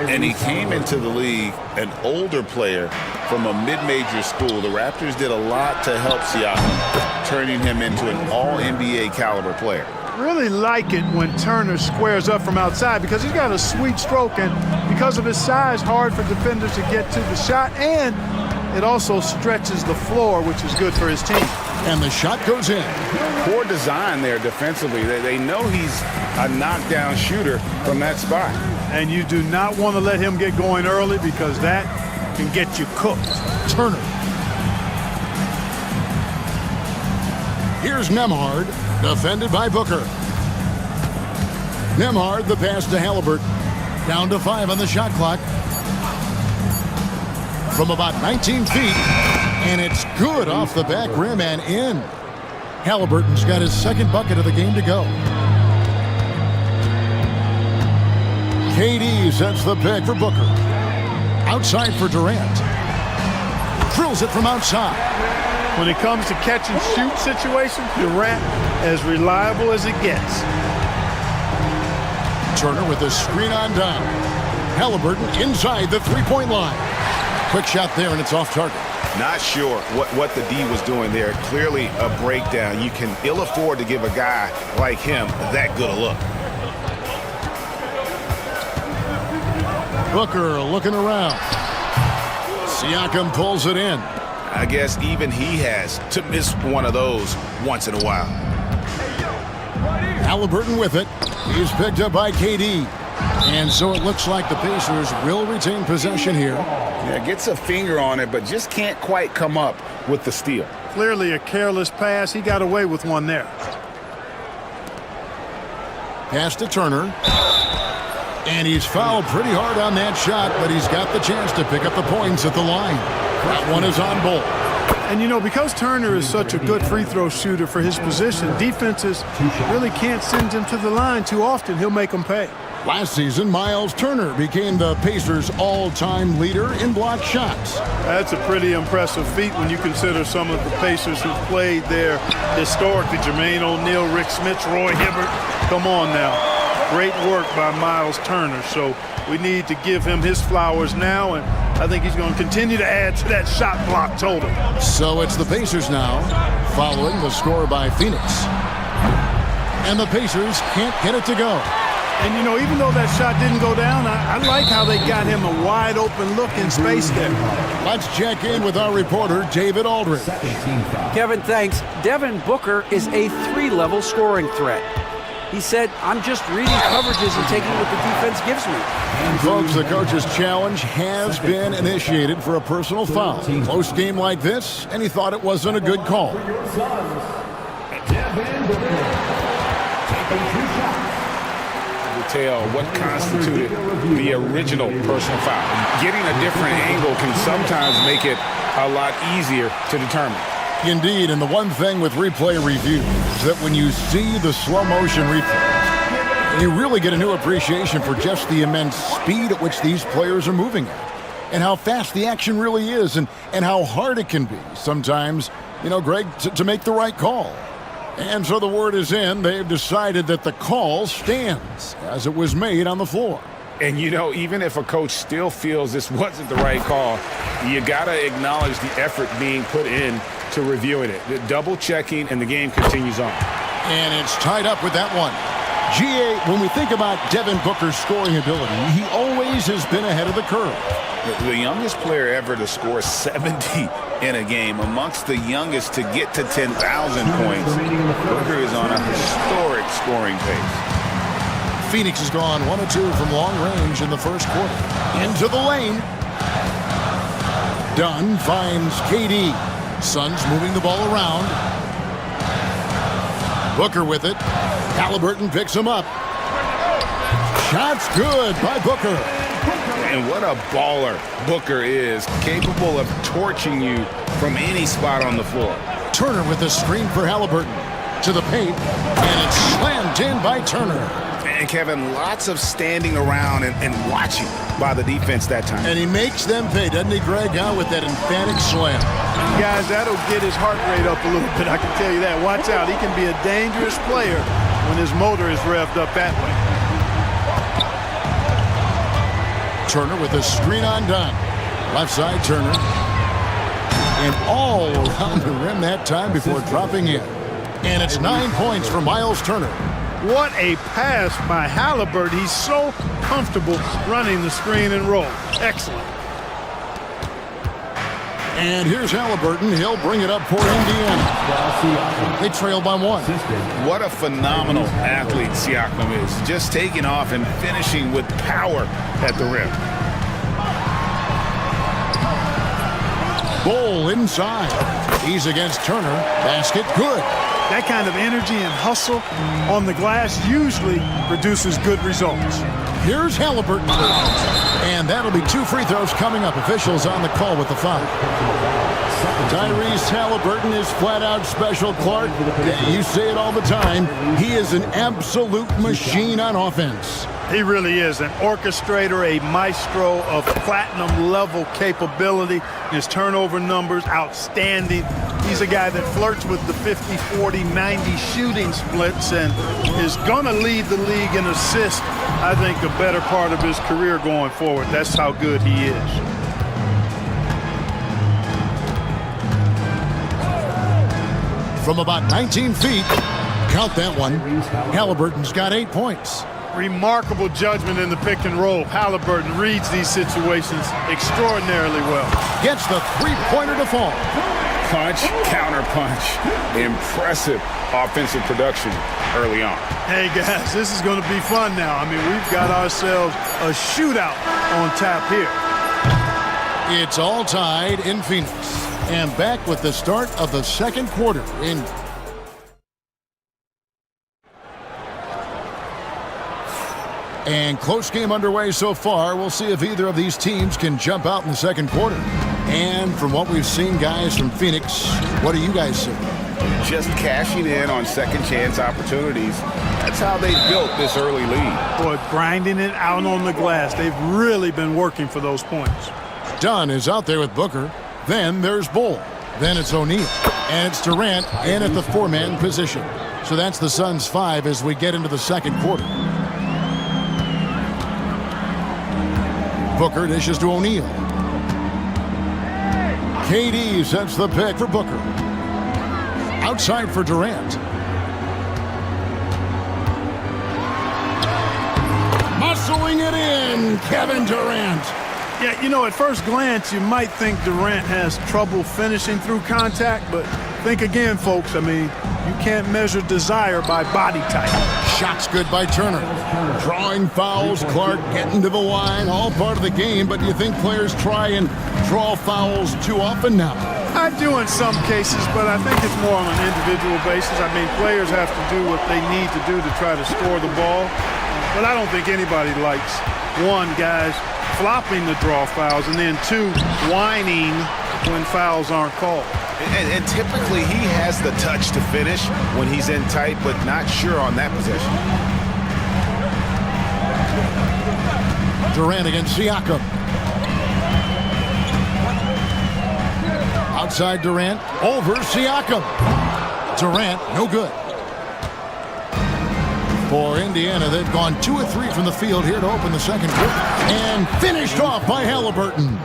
S5: And he came into the league an older player from a mid-major school. The Raptors did a lot to help Siakam, turning him into an all-NBA caliber player.
S11: Really like it when Turner squares up from outside because he's got a sweet stroke, and because of his size, hard for defenders to get to the shot, and it also stretches the floor, which is good for his team.
S1: And the shot goes in.
S5: Poor design there defensively. They know he's a knockdown shooter from that spot.
S11: And you do not want to let him get going early because that can get you cooked.
S1: Turner. Here's Nembhard, defended by Booker. Nembhard, the pass to Halliburton. Down to 5 on the shot clock. From about 19 feet, and it's good off the back rim and in. Halliburton's got his second bucket of the game to go. KD sets the pick for Booker. Outside for Durant. Drills it from outside.
S11: When it comes to catch and shoot situations, Durant as reliable as it gets.
S1: Turner with a screen on down. Halliburton inside the three-point line. Quick shot there, and it's off target.
S4: Not sure what the D was doing there. Clearly a breakdown. You can ill afford to give a guy like him that good a look.
S1: Booker looking around. Siakam pulls it in.
S4: I guess even he has to miss one of those once in a while.
S1: Halliburton with it. He's picked up by KD. And so it looks like the Pacers will retain possession here.
S5: Yeah, gets a finger on it, but just can't quite come up with the steal.
S11: Clearly a careless pass. He got away with one there.
S1: Pass to Turner. And he's fouled pretty hard on that shot, but he's got the chance to pick up the points at the line. That one is on Bol.
S11: And, you know, because Turner is such a good free throw shooter for his position, defenses really can't send him to the line too often. He'll make them pay.
S1: Last season, Miles Turner became the Pacers' all-time leader in block shots.
S11: That's a pretty impressive feat when you consider some of the Pacers who've played there historically. Jermaine O'Neal, Rick Smits, Roy Hibbert. Come on now. Great work by Miles Turner. So we need to give him his flowers now, and I think he's going to continue to add to that shot block total.
S1: So it's the Pacers now, following the score by Phoenix. And the Pacers can't get it to go.
S11: And, you know, even though that shot didn't go down, I like how they got him a wide open look in space there.
S1: Let's check in with our reporter, David Aldridge.
S12: Kevin, thanks. Devin Booker is a 3-level scoring threat. He said, I'm just reading coverages and taking what the defense gives me.
S1: And folks, the coach's challenge has been initiated for a personal foul. Close game like this, and he thought it wasn't a good call.
S5: Tell what constituted the original personal foul. Getting a different angle can sometimes make it a lot easier to determine.
S1: Indeed, and the one thing with replay review is that when you see the slow motion replays, you really get a new appreciation for just the immense speed at which these players are moving at, and how fast the action really is, and how hard it can be sometimes, you know, Greg, to make the right call. And so the word is in. They've decided that the call stands as it was made on the floor.
S5: And, you know, even if a coach still feels this wasn't the right call, you got to acknowledge the effort being put in to reviewing it. The double checking, and the game continues on.
S1: And it's tied up with that one. GA, when we think about Devin Booker's scoring ability, he always has been ahead of the curve.
S5: The youngest player ever to score 70 in a game, amongst the youngest to get to 10,000 points. Booker is on a historic scoring pace.
S1: Phoenix has gone 1 of 2 from long range in the first quarter. Into the lane. Dunn finds KD. Suns moving the ball around. Booker with it. Halliburton picks him up. Shot's good by Booker.
S5: And what a baller Booker is, capable of torching you from any spot on the floor.
S1: Turner with the screen for Halliburton. To the paint, and it's slammed in by Turner.
S4: And Kevin, lots of standing around and watching by the defense that time.
S1: And he makes them pay, doesn't he, Greg, with that emphatic slam.
S11: Guys, that'll get his heart rate up a little bit, I can tell you that. Watch out, he can be a dangerous player when his motor is revved up that way.
S1: Turner with a screen on Dunn. Left side, Turner. And all around the rim that time before dropping in. And it's 9 points for Miles Turner.
S11: What a pass by Halliburton. He's so comfortable running the screen and roll. Excellent.
S1: And here's Halliburton. He'll bring it up for Indiana. They trail by 1.
S5: What a phenomenal athlete Siakam is. Just taking off and finishing with power at the rim.
S1: Bull inside. He's against Turner. Basket good.
S11: That kind of energy and hustle on the glass usually produces good results.
S1: Here's Halliburton. And that'll be 2 free throws coming up. Officials on the call with the foul. Tyrese Halliburton is flat out special, Clark. You say it all the time. He is an absolute machine on offense.
S11: He really is an orchestrator, a maestro of platinum-level capability. His turnover numbers, outstanding. He's a guy that flirts with the 50, 40, 90 shooting splits and is going to lead the league in assists, I think, the better part of his career going forward. That's how good he is.
S1: From about 19 feet, count that one, Halliburton's got 8 points.
S11: Remarkable judgment in the pick and roll. Halliburton reads these situations extraordinarily well.
S1: Gets the three-pointer to fall.
S5: Punch, counter punch. Impressive offensive production early on.
S11: Hey, guys, this is going to be fun now. I mean, we've got ourselves a shootout on tap here.
S1: It's all tied in Phoenix. And back with the start of the second quarter in and close game underway so far. We'll see if either of these teams can jump out in the second quarter. And from what we've seen, guys, from Phoenix, what do you guys see?
S5: Just cashing in on second chance opportunities. That's how they built this early lead.
S11: Boy, grinding it out on the glass. They've really been working for those points.
S1: Dunn is out there with Booker. Then there's Bull. Then it's O'Neal. And it's Durant in at the 4-man position. So that's the Suns' 5 as we get into the second quarter. Booker dishes to O'Neal. KD sets the pick for Booker. Outside for Durant. Muscling it in, Kevin Durant.
S11: Yeah, you know, at first glance, you might think Durant has trouble finishing through contact, but think again, folks. I mean, you can't measure desire by body type.
S1: Shots good by Turner. Drawing fouls, Clark getting to the line, all part of the game, but do you think players try and draw fouls too often now?
S11: I do in some cases, but I think it's more on an individual basis. I mean, players have to do what they need to do to try to score the ball, but I don't think anybody likes, one, guys flopping the draw fouls, and then 2, whining when fouls aren't called.
S4: And typically he has the touch to finish when he's in tight, but not sure on that possession.
S1: Durant against Siakam. Outside Durant, over Siakam. Durant, no good. For Indiana, they've gone 2 of 3 from the field here to open the second quarter. And finished off by Halliburton.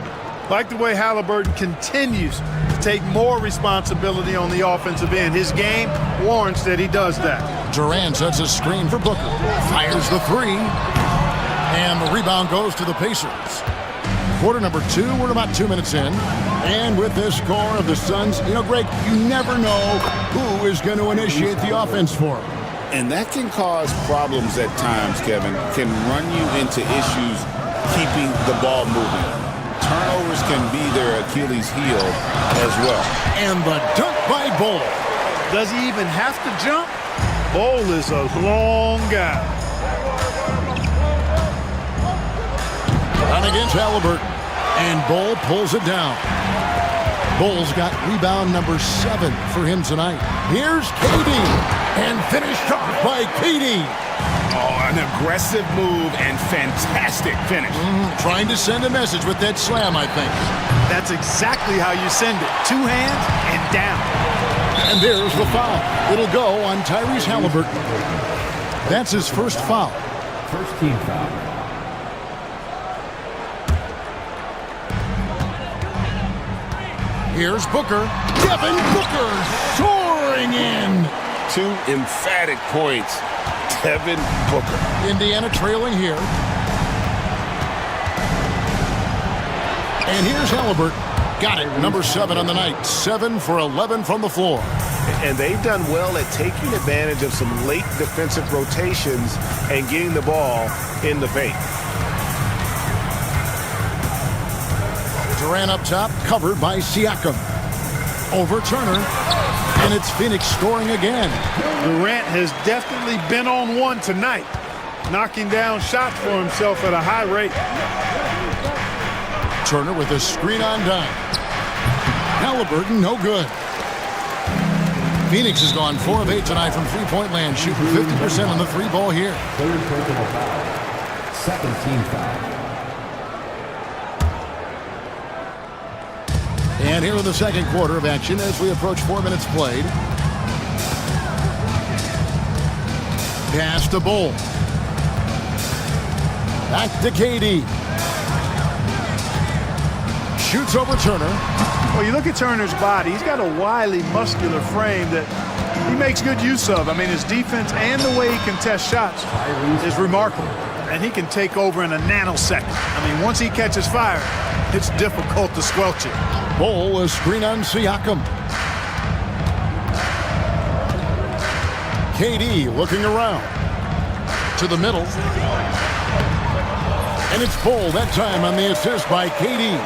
S11: Like the way Halliburton continues to take more responsibility on the offensive end. His game warrants that he does that.
S1: Durant sets a screen for Booker. Fires the 3. And the rebound goes to the Pacers. Quarter number 2, we're about 2 minutes in. And with this score of the Suns, you know, Greg, you never know who is going to initiate the offense for them.
S5: And that can cause problems at times, Kevin. Can run you into issues keeping the ball moving. Turnovers can be their Achilles heel as well.
S1: And the dunk by Bull.
S11: Does he even have to jump? Bull is a long guy.
S1: On against Halliburton. And Bull pulls it down. Bull's got rebound number 7 for him tonight. Here's KD. And finished off by KD.
S4: Oh, an aggressive move and fantastic finish.
S1: Trying to send a message with that slam, I think.
S11: That's exactly how you send it. 2 hands and down.
S1: And there's the foul. It'll go on Tyrese Halliburton. That's his first foul.
S6: First team foul.
S1: Here's Booker. Devin Booker soaring in.
S5: 2 emphatic points. Devin Booker.
S1: Indiana trailing here. And here's Halliburton. Got it. Number 7 on the night. 7 for 11 from the floor.
S4: And they've done well at taking advantage of some late defensive rotations and getting the ball in the paint.
S1: Durant up top, covered by Siakam. Over Turner. And it's Phoenix scoring again.
S11: Durant has definitely been on one tonight, knocking down shots for himself at a high rate.
S1: Turner with a screen on dime. Halliburton, no good. Phoenix has gone 4 of 8 tonight from three-point land, shooting 50% on the 3 ball here.
S6: Third personal foul. Second team foul.
S1: And here in the second quarter of action as we approach 4 minutes played. Pass to Bull. Back to KD. Shoots over Turner.
S11: Well, you look at Turner's body. He's got a wily, muscular frame that he makes good use of. I mean, his defense and the way he contests shots is remarkable. And he can take over in a nanosecond. I mean, once he catches fire, it's difficult to squelch it.
S1: Bull, a screen on Siakam. KD looking around. To the middle. And it's Bull that time on the assist by KD.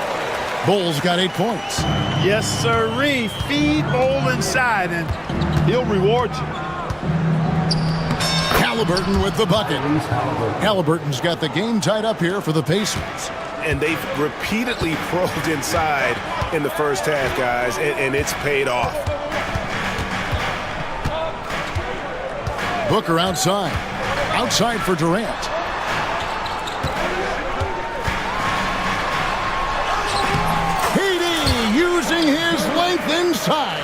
S1: Bull's got 8 points.
S11: Yes, sirree. Feed Bull inside, and he'll reward you.
S1: Halliburton with the bucket. Halliburton's got the game tied up here for the Pacers.
S4: And they've repeatedly probed inside in the first half, guys, and it's paid off.
S1: Booker outside. Outside for Durant. KD using his length inside.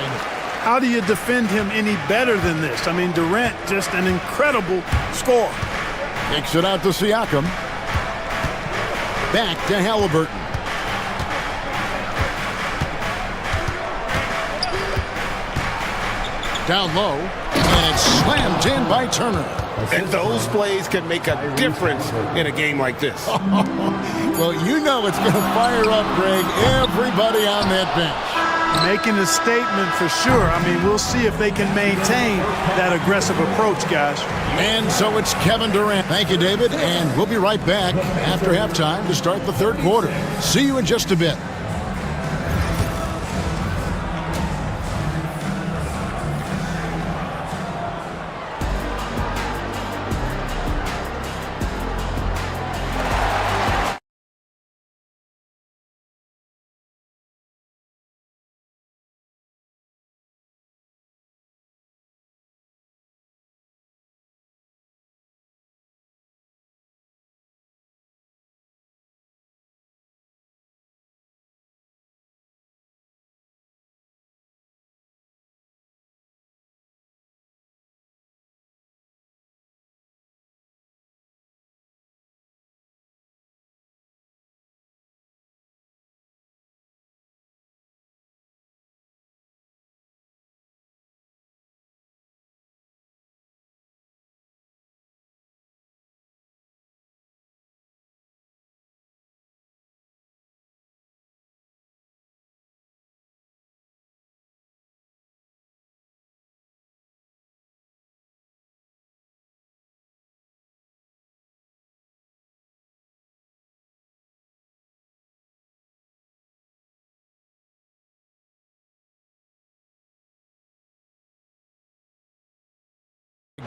S11: How do you defend him any better than this? I mean, Durant, just an incredible scorer.
S1: Kicks it out to Siakam. Back to Halliburton. Down low, and it's slammed in by Turner.
S4: And those plays can make a difference in a game like this.
S1: Well, you know it's going to fire up, Greg, everybody on that bench.
S11: Making a statement for sure. I mean, we'll see if they can maintain that aggressive approach, guys.
S1: And so it's Kevin Durant. Thank you, David, and we'll be right back after halftime to start the third quarter. See you in just a bit.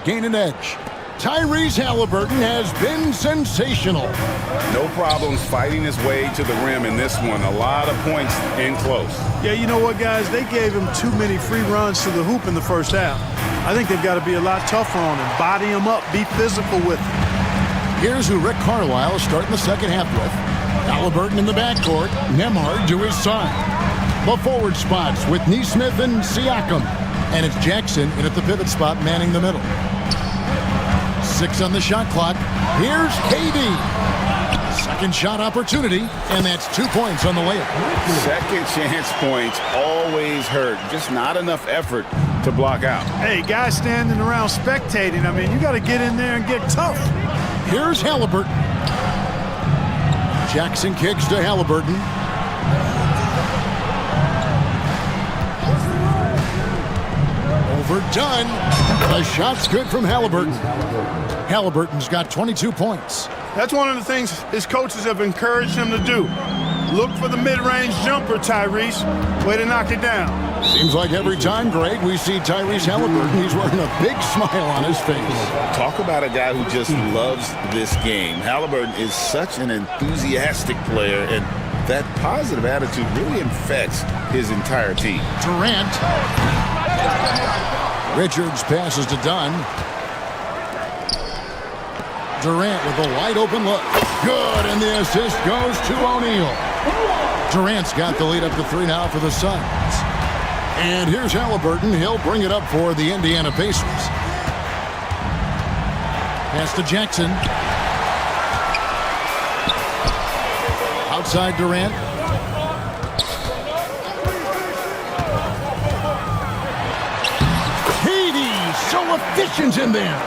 S1: gain an edge. Tyrese Halliburton has been sensational.
S5: No problems fighting his way to the rim in this one. A lot of points in close.
S11: Yeah, you know what, guys? They gave him too many free runs to the hoop in the first half. I think they've got to be a lot tougher on him. Body him up. Be physical with him.
S1: Here's who Rick Carlisle is starting the second half with. Halliburton in the backcourt. Nembhard to his side. The forward spots with Nesmith and Siakam. And it's Jackson in at the pivot spot manning the middle. 6 on the shot clock. Here's KD. Second shot opportunity, and that's 2 points on the layup.
S5: Second chance points always hurt. Just not enough effort to block out.
S11: Hey, guys standing around spectating, I mean, you got to get in there and get tough.
S1: Here's Halliburton. Jackson kicks to Halliburton. Overdone. The shot's good from Halliburton. Halliburton's got 22 points.
S11: That's one of the things his coaches have encouraged him to do. Look for the mid-range jumper, Tyrese. Way to knock it down.
S1: Seems like every time, Greg, we see Tyrese Halliburton, he's wearing a big smile on his face.
S5: Talk about a guy who just loves this game. Halliburton is such an enthusiastic player, and that positive attitude really infects his entire team.
S1: Durant. Richards passes to Dunn. Durant with a wide open look. Good, and the assist goes to O'Neal. Durant's got the lead up to 3 now for the Suns. And here's Halliburton. He'll bring it up for the Indiana Pacers. Pass to Jackson. Outside Durant. KD, so efficient in there.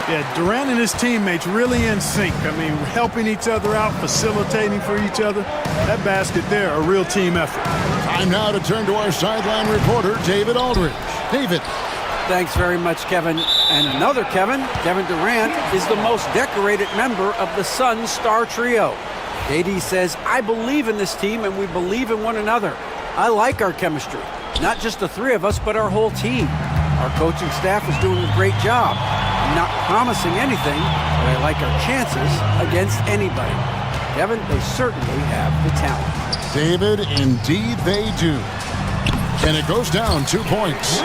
S11: Yeah, Durant and his teammates really in sync. I mean, helping each other out, facilitating for each other. That basket there, a real team effort.
S1: Time now to turn to our sideline reporter, David Aldridge. David.
S12: Thanks very much, Kevin. And another Kevin Durant, is the most decorated member of the Suns star trio. KD says, I believe in this team and we believe in one another. I like our chemistry. Not just the three of us, but our whole team. Our coaching staff is doing a great job. I'm not promising anything, but I like our chances against anybody. Kevin, they certainly have the talent.
S1: David, indeed they do. And it goes down 2 points.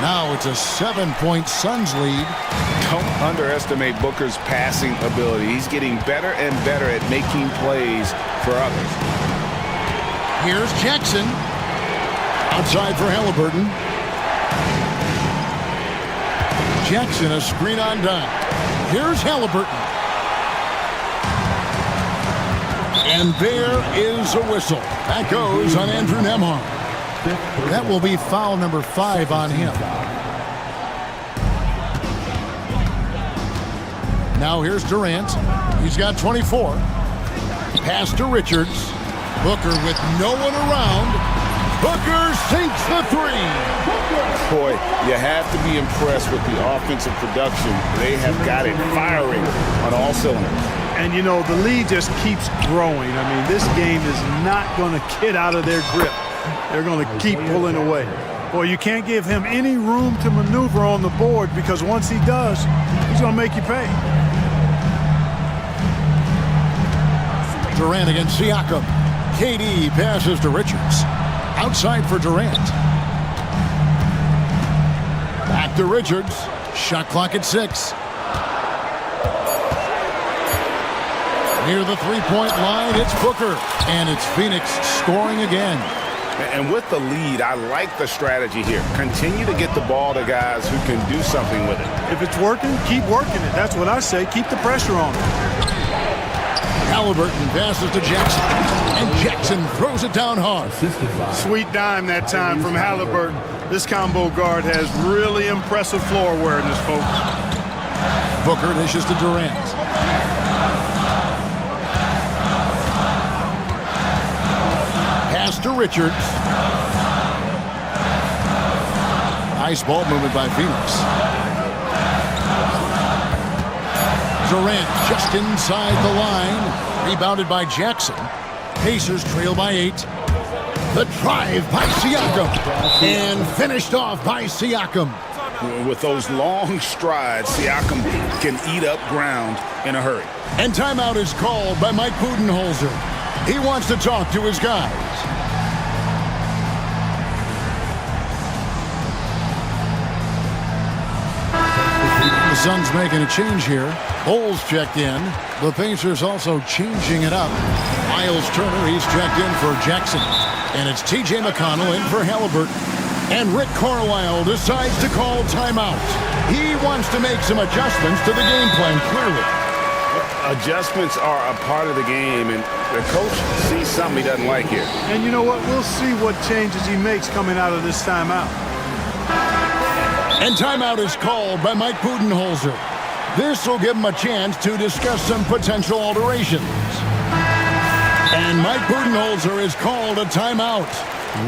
S1: Now it's a 7-point Suns lead.
S5: Don't underestimate Booker's passing ability. He's getting better and better at making plays for others.
S1: Here's Jackson. Outside for Halliburton. Jackson, a screen on Dunn. Here's Halliburton. And there is a whistle. That goes on Andrew Nembhard. That will be foul number 5 on him. Now here's Durant. He's got 24. Pass to Richards. Booker with no one around. Booker sinks the 3.
S5: Boy, you have to be impressed with the offensive production. They have got it firing on all cylinders.
S11: And, you know, the lead just keeps growing. I mean, this game is not going to get out of their grip. They're going to keep pulling away. Boy, you can't give him any room to maneuver on the board because once he does, he's going to make you pay.
S1: Durant against Siakam. KD passes to Richards. Outside for Durant. Back to Richards. Shot clock at 6. Near the three-point line, it's Booker. And it's Phoenix scoring again.
S5: And with the lead, I like the strategy here. Continue to get the ball to guys who can do something with it.
S11: If it's working, keep working it. That's what I say. Keep the pressure on him.
S1: Halliburton passes to Jackson. And Jackson throws it down hard.
S11: Sweet dime that time from Halliburton. This combo guard has really impressive floor awareness, folks.
S1: Booker dishes to Durant. Pass to Richards. Nice ball movement by Phoenix. Durant just inside the line. Rebounded by Jackson. Pacers trail by 8. The drive by Siakam. And finished off by Siakam.
S5: With those long strides, Siakam can eat up ground in a hurry.
S1: And timeout is called by Mike Budenholzer. He wants to talk to his guys. The Suns making a change here. Bulls checked in. The Pacers also changing it up. Miles Turner, he's checked in for Jackson. And it's T.J. McConnell in for Halliburton. And Rick Carlisle decides to call timeout. He wants to make some adjustments to the game plan, clearly.
S5: Adjustments are a part of the game, and the coach sees something he doesn't like here.
S11: And you know what? We'll see what changes he makes coming out of this timeout.
S1: And timeout is called by Mike Budenholzer. This will give him a chance to discuss some potential alterations. And Mike Budenholzer is called a timeout,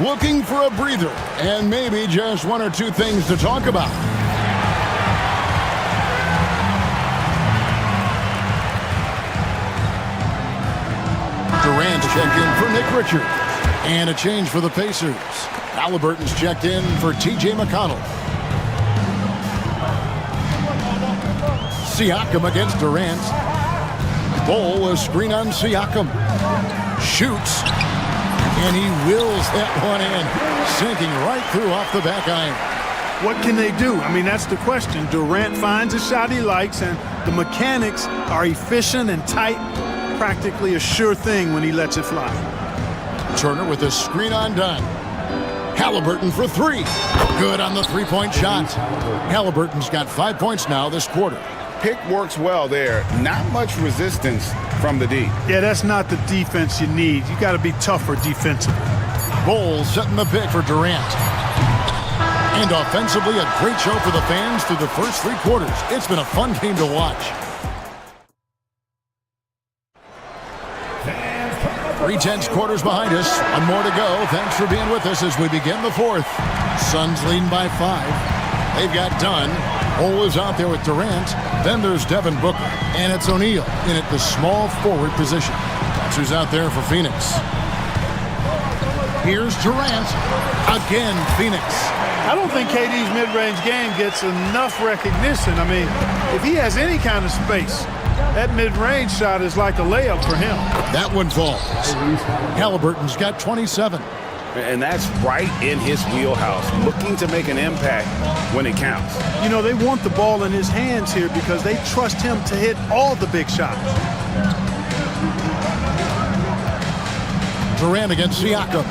S1: looking for a breather and maybe just one or two things to talk about. Durant's checked in for Nick Richards. And a change for the Pacers. Halliburton's checked in for T.J. McConnell. Siakam against Durant. Ball, a screen on Siakam. Shoots. And he wills that one in. Sinking right through off the back iron.
S11: What can they do? I mean, that's the question. Durant finds a shot he likes, and the mechanics are efficient and tight. Practically a sure thing when he lets it fly.
S1: Turner with a screen on done. Halliburton for three. Good on the three-point shot. Halliburton's got 5 points now this quarter.
S5: Pick works well there. Not much resistance from the D.
S11: Yeah, that's not the defense you need. You got to be tougher defensively.
S1: Bowles setting the pick for Durant. And offensively, a great show for the fans through the first three quarters. It's been a fun game to watch. 3/10 quarters behind us. One more to go. Thanks for being with us as we begin the fourth. Suns leading by 5. They've got Dunn. Cole is out there with Durant. Then there's Devin Booker. And it's O'Neal in at the small forward position. That's who's out there for Phoenix. Here's Durant. Again, Phoenix.
S11: I don't think KD's mid-range game gets enough recognition. I mean, if he has any kind of space, that mid-range shot is like a layup for him.
S1: That one falls. Halliburton's got 27.
S5: And that's right in his wheelhouse, looking to make an impact when it counts.
S11: You know, they want the ball in his hands here because they trust him to hit all the big shots.
S1: Durant against Siakam.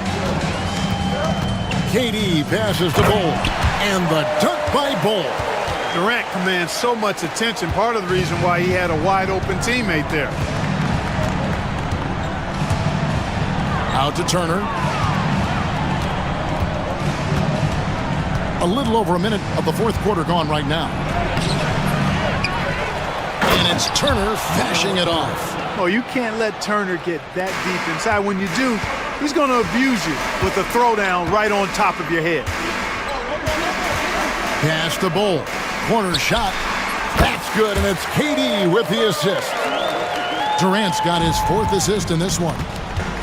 S1: KD passes the Ball. And the dunk by Ball.
S11: Durant commands so much attention, part of the reason why he had a wide-open teammate there.
S1: Out to Turner. A little over a minute of the fourth quarter gone right now. And it's Turner finishing it off.
S11: Oh, you can't let Turner get that deep inside. When you do, he's going to abuse you with a throwdown right on top of your head.
S1: Pass the Bull. Corner shot. That's good, and it's KD with the assist. Durant's got his 4th assist in this one.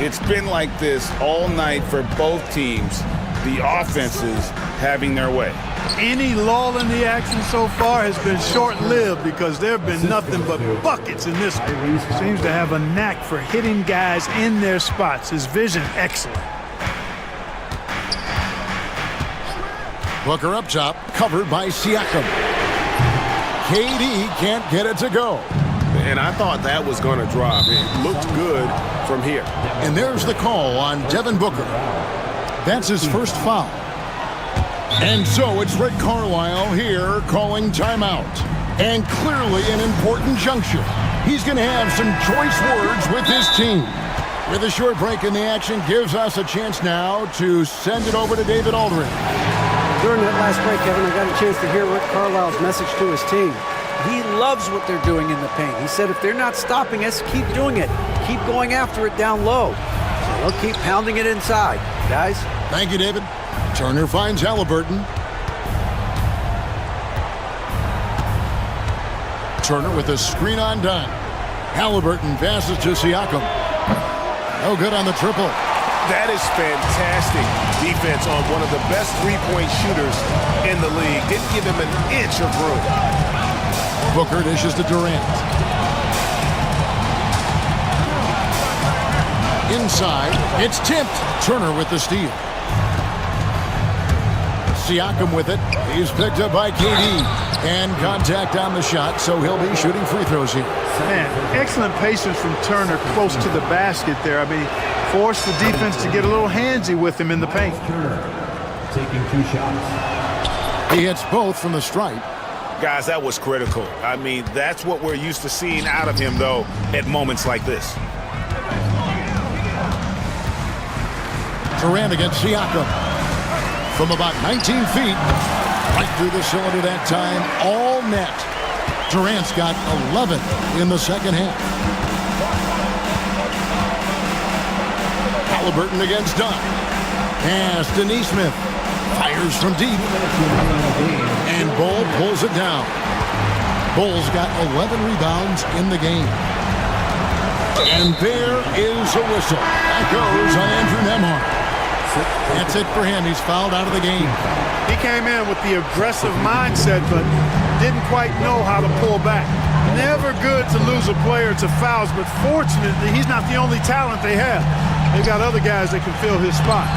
S5: It's been like this all night for both teams. The offenses having their way.
S11: Any lull in the action so far has been short-lived because there have been nothing but buckets in this one. Seems to have a knack for hitting guys in their spots. His vision, excellent.
S1: Booker up top, covered by Siakam. KD can't get it to go.
S5: And I thought that was going to drop. It looked good from here.
S1: And there's the call on Devin Booker. That's his first foul. And so it's Rick Carlisle here calling timeout. And clearly an important juncture. He's going to have some choice words with his team. With a short break in the action, gives us a chance now to send it over to David Aldridge.
S12: During that last break, Kevin, I got a chance to hear Rick Carlisle's message to his team. He loves what they're doing in the paint. He said if they're not stopping us, keep doing it. Keep going after it down low. So they'll keep pounding it inside, guys.
S1: Thank you, David. Turner finds Halliburton. Turner with a screen on Dunn. Halliburton passes to Siakam. No good on the triple.
S4: That is fantastic defense on one of the best three-point shooters in the league. Didn't give him an inch of room.
S1: Booker dishes to Durant. Inside, it's tipped. Turner with the steal. Siakam with it. He's picked up by KD. And contact on the shot, so he'll be shooting free throws here.
S11: Man, excellent patience from Turner close to the basket there. I mean, forced the defense to get a little handsy with him in the paint.
S6: Taking 2 shots.
S1: He hits both from the stripe.
S4: Guys, that was critical. I mean, that's what we're used to seeing out of him, though, at moments like this.
S1: Durant against Siakam. From about 19 feet, right through the cylinder that time, all net. Durant's got 11 in the second half. Halliburton against Dunn. Pass to Neesmith. Fires from deep. And Bull pulls it down. Bull's got 11 rebounds in the game. And there is a whistle. That goes on Andrew Nembhard. That's it for him. He's fouled out of the game.
S11: He came in with the aggressive mindset, but didn't quite know how to pull back. Never good to lose a player to fouls, but fortunately, he's not the only talent they have. They've got other guys that can fill his spot.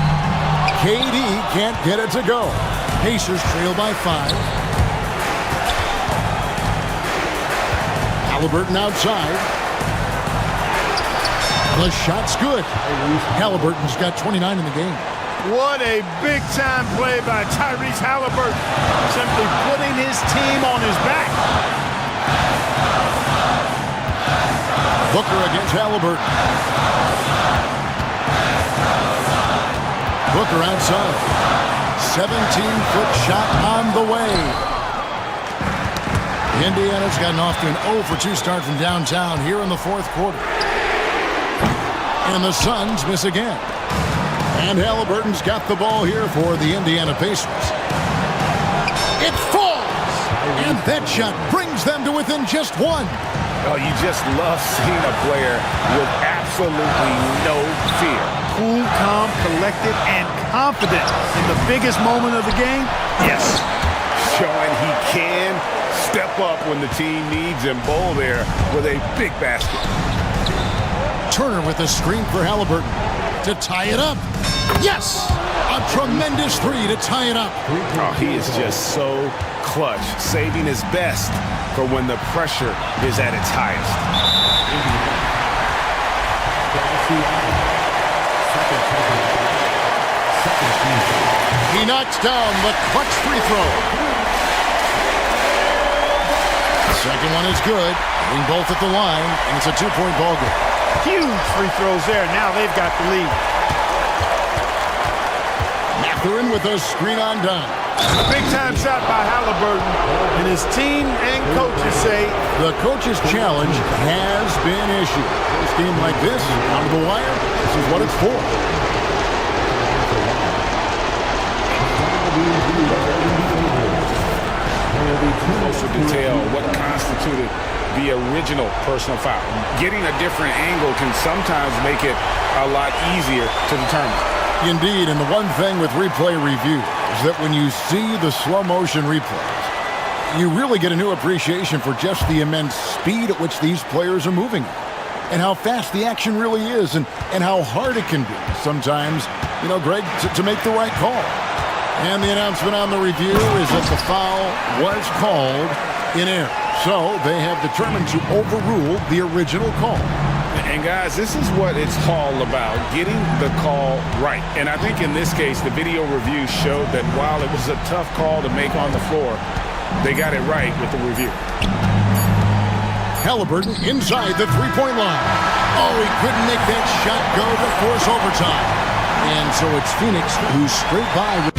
S1: KD can't get it to go. Pacers trail by 5. Halliburton outside. The shot's good. Halliburton's got 29 in the game.
S11: What a big-time play by Tyrese Halliburton. Simply putting his team on his back.
S1: Booker against Halliburton. Booker outside. 17-foot shot on the way. Indiana's gotten off to an 0-for-2 start from downtown here in the fourth quarter. And the Suns miss again. And Halliburton's got the ball here for the Indiana Pacers. It falls! And that shot brings them to within just 1.
S4: Oh, you just love seeing a player with absolutely no fear.
S11: Cool, calm, collected, and confident in the biggest moment of the game. Yes.
S4: Showing he can step up when the team needs him. Bull there with a big basket.
S1: Turner with a screen for Halliburton to tie it up. Yes! A tremendous 3 to tie it up.
S4: Oh, he is just so clutch, saving his best for when the pressure is at its highest.
S1: He knocks down the clutch free throw. The second one is good. Hitting both at the line, and it's a 2-point ball game.
S11: Huge free throws there. Now they've got the lead.
S1: Mathurin with a screen on Dunn.
S11: Big-time shot by Halliburton. And his team and coaches say
S1: the coach's challenge has been issued. This game like this, out of the wire, this is what it's for.
S4: Closer detail, what constituted the original personal foul. Getting a different angle can sometimes make it a lot easier to determine.
S1: Indeed, and the one thing with replay review is that when you see the slow motion replays, you really get a new appreciation for just the immense speed at which these players are moving and how fast the action really is and how hard it can be sometimes, Greg, to make the right call. And the announcement on the review is that the foul was called in error. So they have determined to overrule the original call.
S4: And guys, this is what it's all about, getting the call right. And I think in this case, the video review showed that while it was a tough call to make on the floor, they got it right with the review.
S1: Halliburton inside the three-point line. Oh, he couldn't make that shot go to force overtime. And so it's Phoenix who's straight by.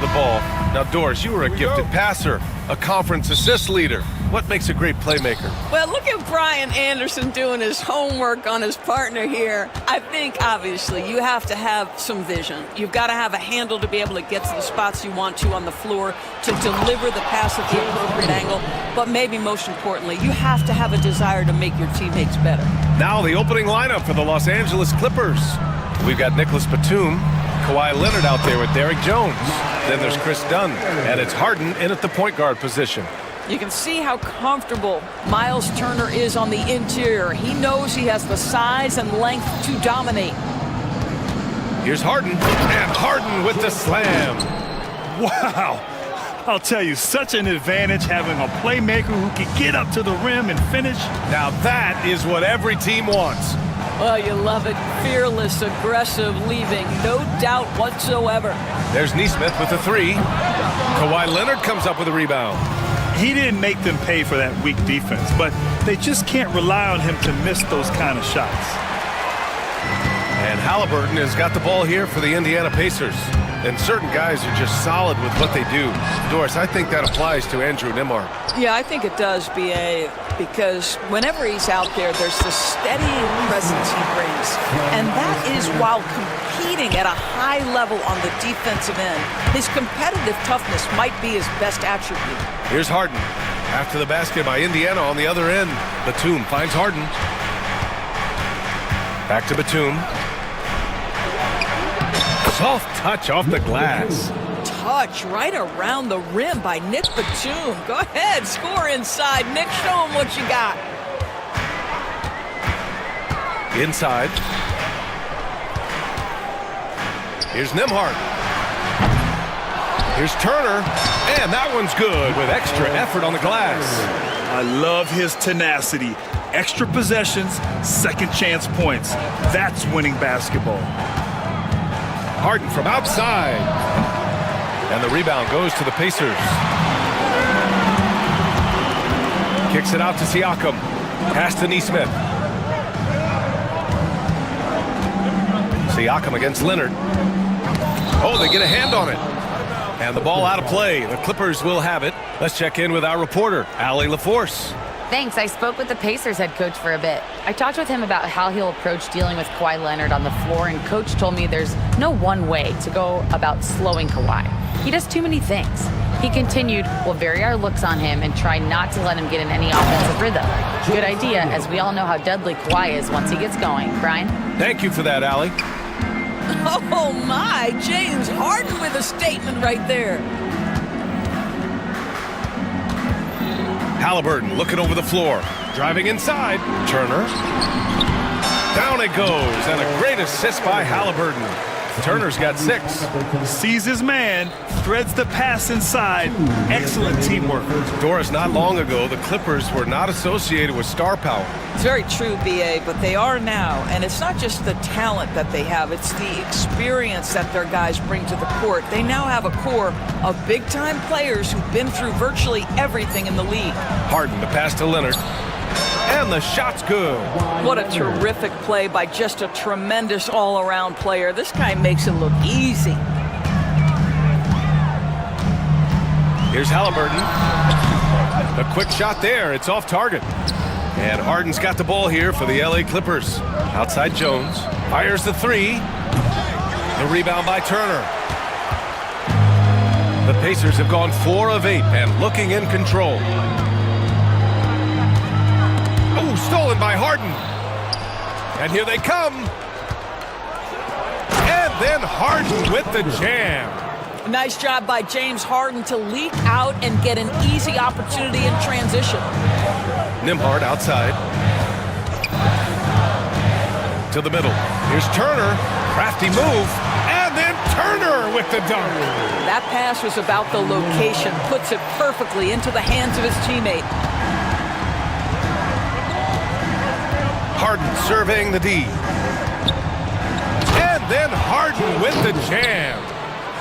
S7: the ball. Now, Doris, you were a gifted passer, a conference assist leader. What makes a great playmaker?
S13: Well, look at Brian Anderson doing his homework on his partner here. I think, obviously, you have to have some vision. You've got to have a handle to be able to get to the spots you want to on the floor, to deliver the pass at the appropriate angle. But maybe most importantly, you have to have a desire to make your teammates better.
S7: Now the opening lineup for the Los Angeles Clippers. We've got Nicholas Batum, Kawhi Leonard out there with Derrick Jones. Then there's Chris Dunn, and it's Harden in at the point guard position.
S13: You can see how comfortable Miles Turner is on the interior. He knows he has the size and length to dominate.
S7: Here's Harden, and Harden with the slam.
S11: Wow. I'll tell you, such an advantage having a playmaker who can get up to the rim and finish.
S7: Now that is what every team wants.
S13: Well, you love it. Fearless, aggressive, leaving. No doubt whatsoever.
S7: There's Neesmith with the three. Kawhi Leonard comes up with a rebound.
S11: He didn't make them pay for that weak defense, but they just can't rely on him to miss those kind of shots.
S7: And Halliburton has got the ball here for the Indiana Pacers. And certain guys are just solid with what they do. Doris, I think that applies to Andrew Nembhard.
S13: Yeah, I think it does, B.A., because whenever he's out there, there's the steady presence he brings. And that is while competing at a high level on the defensive end. His competitive toughness might be his best attribute.
S7: Here's Harden. After the basket by Indiana on the other end. Batum finds Harden. Back to Batum. Soft touch off the glass.
S13: Touch right around the rim by Nick Batum. Go ahead, score inside. Nick, show him what you got.
S7: Inside. Here's Nembhard. Here's Turner. And that one's good with extra effort on the glass.
S11: I love his tenacity. Extra possessions, second chance points. That's winning basketball.
S7: Harden from outside. And the rebound goes to the Pacers. Kicks it out to Siakam. Pass to Neesmith. Siakam against Leonard. Oh, they get a hand on it. And the ball out of play. The Clippers will have it. Let's check in with our reporter, Allie LaForce.
S10: Thanks. I spoke with the Pacers head coach for a bit. I talked with him about how he'll approach dealing with Kawhi Leonard on the floor, and coach told me there's no one way to go about slowing Kawhi. He does too many things. He continued, we'll vary our looks on him and try not to let him get in any offensive rhythm. Good idea, as we all know how deadly Kawhi is once he gets going. Brian?
S7: Thank you for that, Allie.
S13: Oh my, James Harden with a statement right there.
S7: Halliburton looking over the floor. Driving inside. Turner. Down it goes. And a great assist by Halliburton. Turner's got 6.
S11: Sees his man, threads the pass inside. Excellent teamwork.
S7: Doris, not long ago, the Clippers were not associated with star power.
S13: It's very true, B.A., but they are now. And it's not just the talent that they have, it's the experience that their guys bring to the court. They now have a core of big-time players who've been through virtually everything in the league.
S7: Harden, the pass to Leonard. And the shot's good.
S13: What a terrific play by just a tremendous all-around player. This guy makes it look easy.
S7: Here's Halliburton. A quick shot there. It's off target. And Harden's got the ball here for the LA Clippers. Outside Jones. Fires the 3. The rebound by Turner. The Pacers have gone 4 of 8 and looking in control. Oh, stolen by Harden. And here they come. And then Harden with the jam.
S13: Nice job by James Harden to leak out and get an easy opportunity in transition.
S7: Nembhard outside. To the middle. Here's Turner. Crafty move. And then Turner with the dunk.
S13: That pass was about the location. Puts it perfectly into the hands of his teammate.
S7: Harden surveying the D. And then Harden with the jam.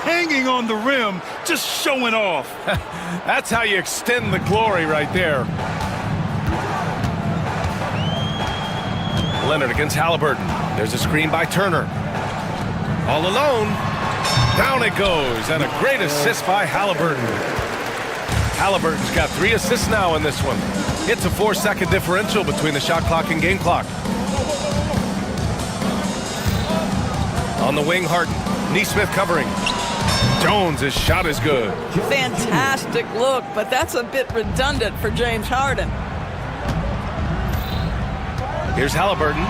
S11: Hanging on the rim, just showing off.
S7: That's how you extend the glory right there. Leonard against Halliburton. There's a screen by Turner. All alone. Down it goes, and a great assist by Halliburton. Halliburton's got 3 assists now in this one. It's a 4-second differential between the shot clock and game clock. On the wing, Harden. Neesmith covering. Jones' shot is good.
S13: Fantastic look, but that's a bit redundant for James Harden.
S7: Here's Halliburton.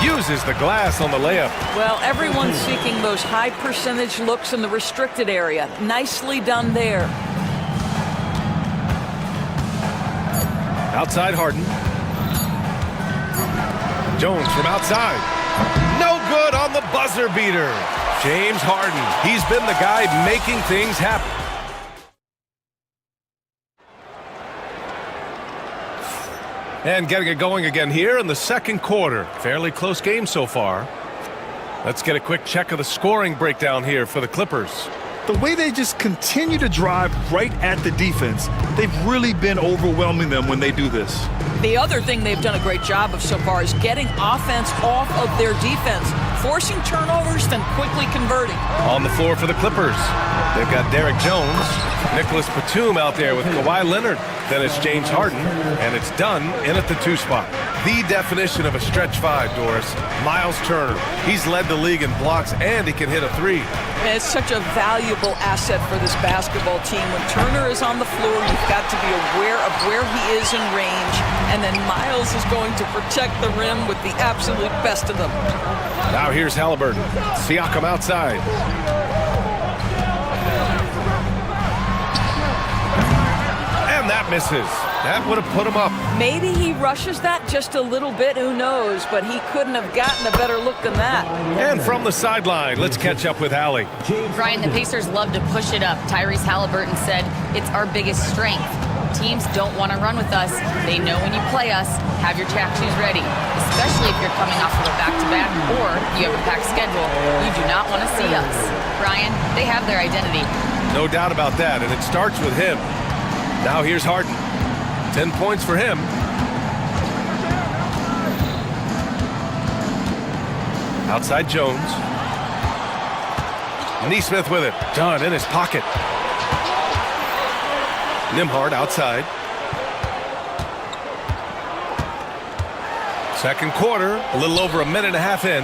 S7: Uses the glass on the layup.
S13: Well, everyone's seeking those high percentage looks in the restricted area. Nicely done there.
S7: Outside Harden. Jones from outside. No good on the buzzer beater. James Harden. He's been the guy making things happen. And getting it going again here in the second quarter. Fairly close game so far. Let's get a quick check of the scoring breakdown here for the Clippers.
S8: The way they just continue to drive right at the defense, they've really been overwhelming them when they do this.
S13: The other thing they've done a great job of so far is getting offense off of their defense, forcing turnovers, then quickly converting.
S7: On the floor for the Clippers, they've got Derek Jones, Nicholas Batum out there with Kawhi Leonard. Then it's James Harden, and it's done in at the 2 spot. The definition of a stretch 5, Doris. Miles Turner. He's led the league in blocks, and he can hit a 3.
S13: And it's such a valuable asset for this basketball team. When Turner is on the floor, you've got to be aware of where he is in range, and then Miles is going to protect the rim with the absolute best of them.
S7: Now here's Halliburton. Siakam outside. And that misses. That would have put him up.
S13: Maybe he rushes that just a little bit, who knows, but he couldn't have gotten a better look than that.
S7: And from the sideline, let's catch up with Allie.
S10: Brian, the Pacers love to push it up. Tyrese Halliburton said it's our biggest strength. Teams don't want to run with us. They know when you play us, have your track shoes ready, especially if you're coming off of a back-to-back or you have a packed schedule. You do not want to see us. Brian, they have their identity.
S7: No doubt about that, and it starts with him. Now here's Harden. 10 points for him. Outside Jones. Neesmith with it. Done in his pocket. Nembhard outside. Second quarter, a little over a minute and a half in.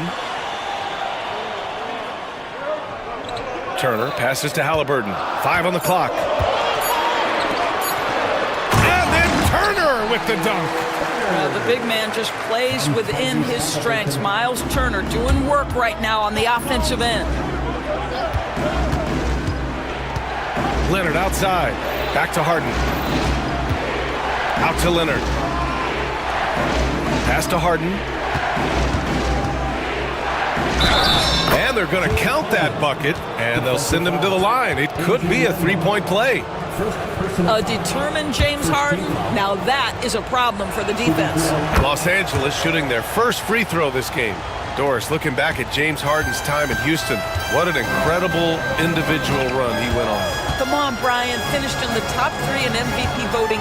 S7: Turner passes to Halliburton. 5 on the clock. With the dunk.
S13: The big man just plays within his strengths. Miles Turner doing work right now on the offensive end.
S7: Leonard outside. Back to Harden. Out to Leonard. Pass to Harden. And they're going to count that bucket, and they'll send him to the line. It could be a 3-point play.
S13: A determined James Harden. Now that is a problem for the defense.
S7: Los Angeles shooting their first free throw this game. Doris, looking back at James Harden's time in Houston, what an incredible individual run he went on.
S13: Come on, Brian. Finished in the top 3 in MVP voting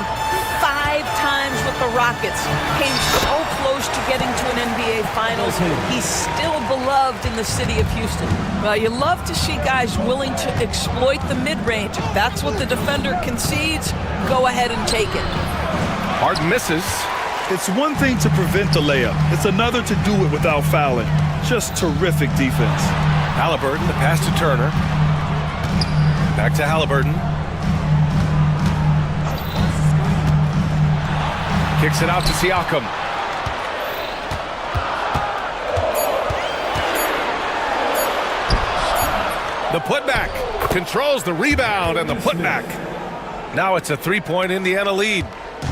S13: 5 times with the Rockets. Came so close to getting to an NBA Finals. He's still beloved in the city of Houston. Well, you love to see guys willing to exploit the mid-range. If that's what the defender concedes, go ahead and take it.
S7: Harden misses.
S8: It's one thing to prevent the layup. It's another to do it without fouling. Just terrific defense.
S7: Halliburton, the pass to Turner. Back to Halliburton. Kicks it out to Siakam. The putback. Controls the rebound and the putback. Now it's a 3-point Indiana lead.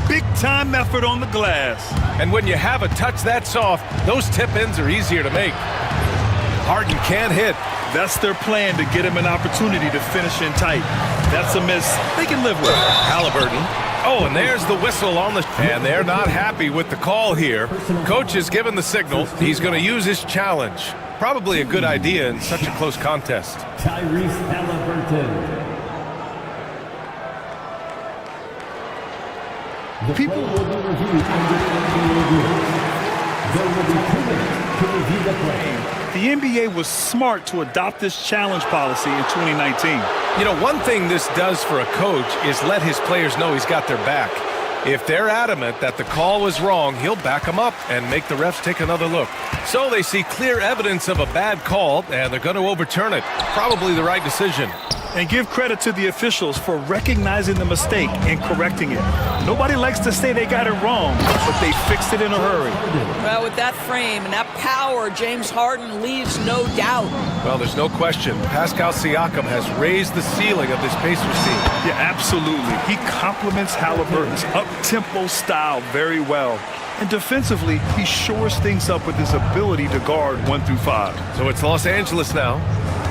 S8: Big time effort on the glass.
S7: And when you have a touch that soft, those tip-ins are easier to make. Harden can't hit.
S8: That's their plan, to get him an opportunity to finish in tight. That's a miss they can live with.
S7: Halliburton. Oh, and there's the whistle on the... And they're not happy with the call here. Coach has given the signal. He's going to use his challenge. Probably a good idea in such a close contest.
S6: Tyrese Halliburton. People will be reviewed under the NBA rules. There will be 2 minutes to review the play.
S8: The NBA was smart to adopt this challenge policy in 2019.
S7: You know, one thing this does for a coach is let his players know he's got their back. If they're adamant that the call was wrong, he'll back them up and make the refs take another look. So they see clear evidence of a bad call, and they're going to overturn it. Probably the right decision.
S8: And give credit to the officials for recognizing the mistake and correcting it. Nobody likes to say they got it wrong, but they fixed it in a hurry.
S13: Well, with that frame and that power, James Harden leaves no doubt.
S7: Well, there's no question. Pascal Siakam has raised the ceiling of this Pacers team.
S8: Yeah, absolutely. He complements Halliburton's up-tempo style very well. And defensively, he shores things up with his ability to guard 1 through 5.
S7: So it's Los Angeles now.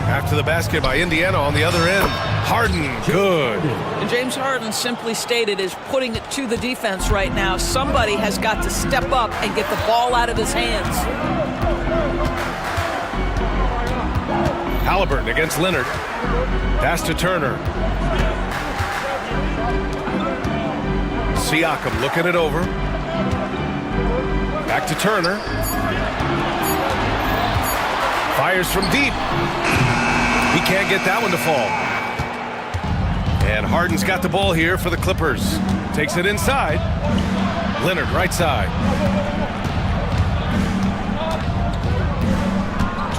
S7: After the basket by Indiana on the other end. Harden, good.
S13: And James Harden simply stated is putting it to the defense right now. Somebody has got to step up and get the ball out of his hands.
S7: Halliburton against Leonard. Pass to Turner. Siakam looking it over. Back to Turner. Fires from deep. He can't get that one to fall. And Harden's got the ball here for the Clippers. Takes it inside. Leonard, right side.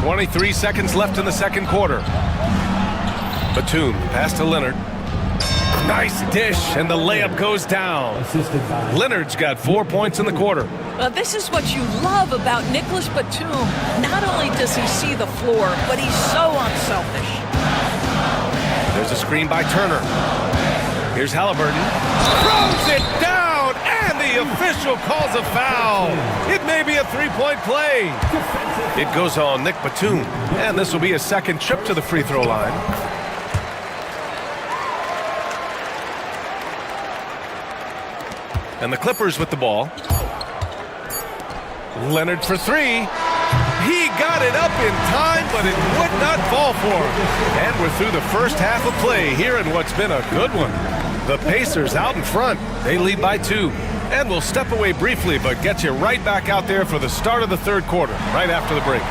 S7: 23 seconds left in the second quarter. Batum, pass to Leonard. Nice dish, and the layup goes down. Leonard's got 4 points in the quarter.
S13: Well, this is what you love about Nicholas Batum. Not only does he see the floor, but he's so unselfish.
S7: There's a screen by Turner. Here's Halliburton. Throws it down, and the official calls a foul. It may be a three-point play. It goes on Nick Batum, and this will be a second trip to the free throw line. And the Clippers with the ball. Leonard for three. He got it up in time, but it would not fall for him. And we're through the first half of play here in what's been a good one. The Pacers out in front. They lead by 2. And we'll step away briefly, but get you right back out there for the start of the third quarter, right after the break.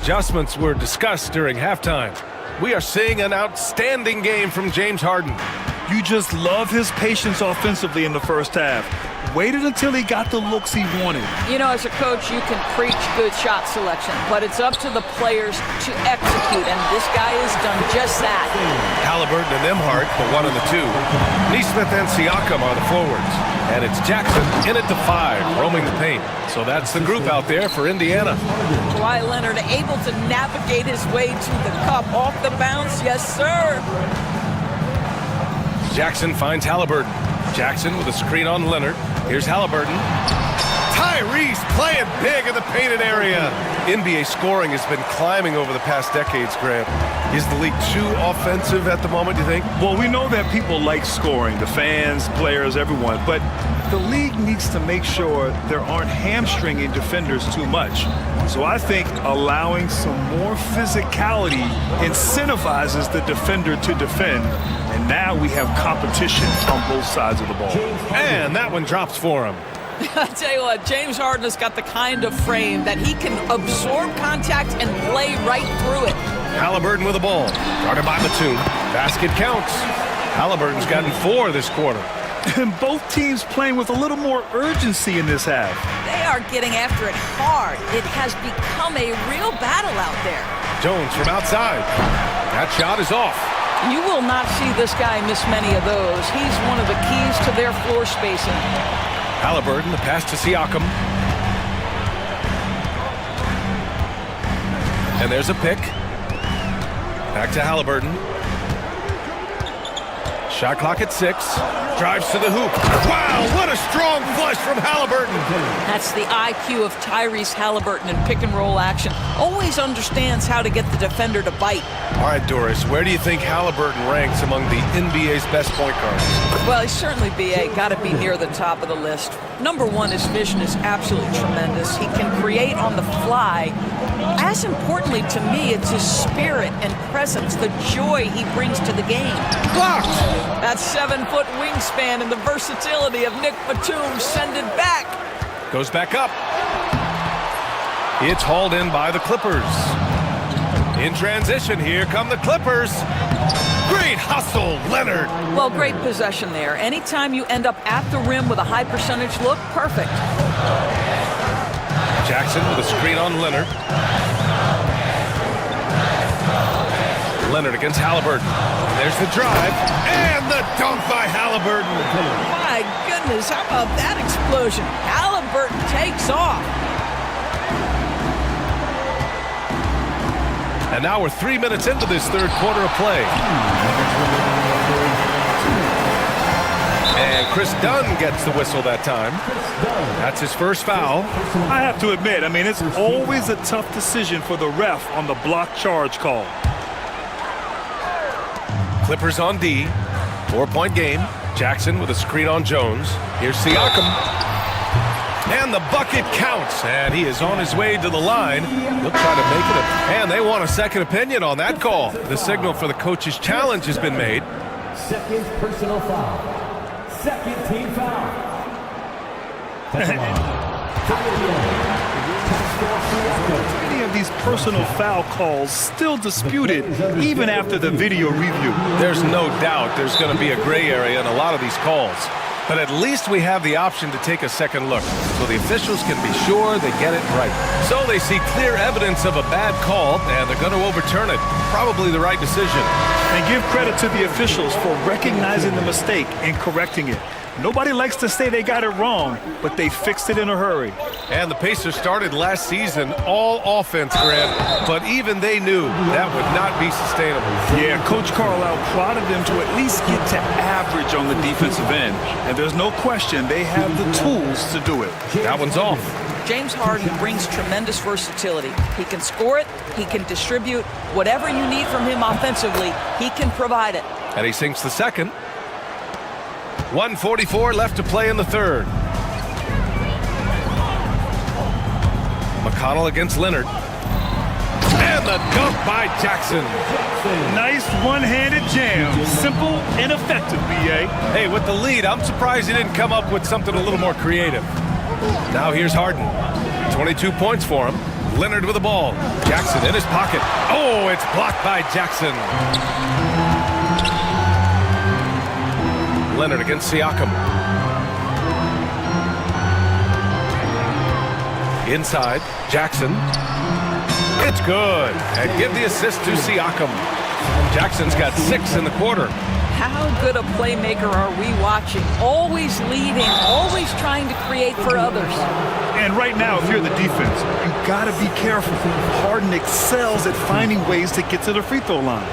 S7: Adjustments were discussed during halftime. We are seeing an outstanding game from James Harden.
S8: You just love his patience offensively in the first half. Waited until he got the looks he wanted.
S13: You know, as a coach, you can preach good shot selection, but it's up to the players to execute, and this guy has done just that.
S7: Halliburton and Emhart, the 1 and the 2. Neesmith and Siakam are the forwards. And it's Jackson in at the 5, roaming the paint. So that's the group out there for Indiana.
S13: Kawhi Leonard able to navigate his way to the cup off the bounce. Yes, sir.
S7: Jackson finds Halliburton. Jackson with a screen on Leonard. Here's Halliburton. Tyrese playing big in the painted area. NBA scoring has been climbing over the past decades, Grant. Is the league too offensive at the moment, do you think?
S8: Well, we know that people like scoring, the fans, players, everyone, but the league needs to make sure there aren't hamstringing defenders too much. So I think allowing some more physicality incentivizes the defender to defend. And now we have competition on both sides of the ball.
S7: And that one drops for him.
S13: I tell you what, James Harden has got the kind of frame that he can absorb contact and play right through it.
S7: Halliburton with the ball. Guarded by Batum. Basket counts. Halliburton's gotten 4 this quarter.
S8: And both teams playing with a little more urgency in this half.
S13: They are getting after it hard. It has become a real battle out there.
S7: Jones from outside. That shot is off.
S13: You will not see this guy miss many of those. He's one of the keys to their floor spacing.
S7: Halliburton, the pass to Siakam. And there's a pick. Back to Halliburton. Shot clock at 6. Drives to the hoop. Wow, what a strong flush from Halliburton.
S13: That's the IQ of Tyrese Halliburton in pick and roll action. Always understands how to get the defender to bite.
S7: All right, Doris, where do you think Halliburton ranks among the NBA's best point guards?
S13: Well, he's certainly, B.A., got to be near the top of the list. Number one, his vision is absolutely tremendous. He can create on the fly. As importantly to me, it's his spirit and presence, the joy he brings to the game.
S7: Blocked!
S13: That 7-foot wingspan and the versatility of Nick Batum send it back.
S7: Goes back up. It's hauled in by the Clippers. In transition, here come the Clippers. Great hustle, Leonard.
S13: Well, great possession there. Anytime you end up at the rim with a high percentage look, perfect.
S7: Jackson with a screen on Leonard. Leonard against Halliburton. There's the drive, and the dunk by Halliburton.
S13: My goodness, how about that explosion? Halliburton takes off.
S7: And now we're 3 minutes into this third quarter of play. And Chris Dunn gets the whistle that time. That's his first foul.
S8: I have to admit, I mean, it's always a tough decision for the ref on the block charge call.
S7: Clippers on D. 4-point game. Jackson with a screen on Jones. Here's Siakam. And the bucket counts. And he is on his way to the line. He'll try to make it. And they want a second opinion on that call. The signal for the coach's challenge has been made.
S6: Second personal foul. Second team foul.
S8: Many of these personal foul calls still disputed even after the video review.
S7: There's no doubt there's going to be a gray area in a lot of these calls. But at least we have the option to take a second look, so the officials can be sure they get it right. So they see clear evidence of a bad call, and they're going to overturn it. Probably the right decision.
S8: And give credit to the officials for recognizing the mistake and correcting it. Nobody likes to say they got it wrong, but they fixed it in a hurry.
S7: And the Pacers started last season all offense, Grant, but even they knew that would not be sustainable.
S8: Yeah, Coach Carlisle prodded them to at least get to average on the defensive end. And there's no question they have the tools to do it.
S7: That one's off.
S13: James Harden brings tremendous versatility. He can score it, he can distribute. Whatever you need from him offensively, he can provide it.
S7: And he sinks the second. 1:44 left to play in the third. McConnell against Leonard. And the dunk by Jackson.
S8: Nice one-handed jam. Simple and effective, B.A.
S7: Hey, with the lead, I'm surprised he didn't come up with something a little more creative. Now here's Harden. 22 points for him. Leonard with the ball. Jackson in his pocket. Oh, it's blocked by Jackson. Leonard against Siakam. Inside, Jackson. It's good. And give the assist to Siakam. Jackson's got 6 in the quarter.
S13: How good a playmaker are we watching? Always leading, always trying to create for others.
S8: And right now, if you're the defense, you gotta be careful. Harden excels at finding ways to get to the free throw line.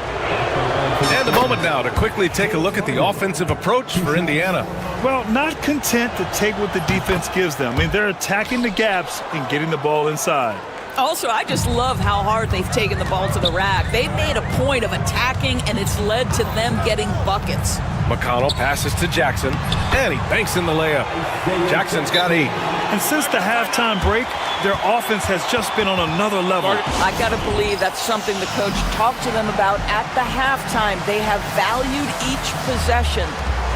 S7: And a moment now to quickly take a look at the offensive approach for Indiana.
S8: Well, not content to take what the defense gives them. I mean, they're attacking the gaps and getting the ball inside.
S13: Also, I just love how hard they've taken the ball to the rack. They've made a point of attacking, and it's led to them getting buckets.
S7: McConnell passes to Jackson, and he banks in the layup. Jackson's got 8.
S8: And since the halftime break, their offense has just been on another level.
S13: I got to believe that's something the coach talked to them about at the halftime. They have valued each possession.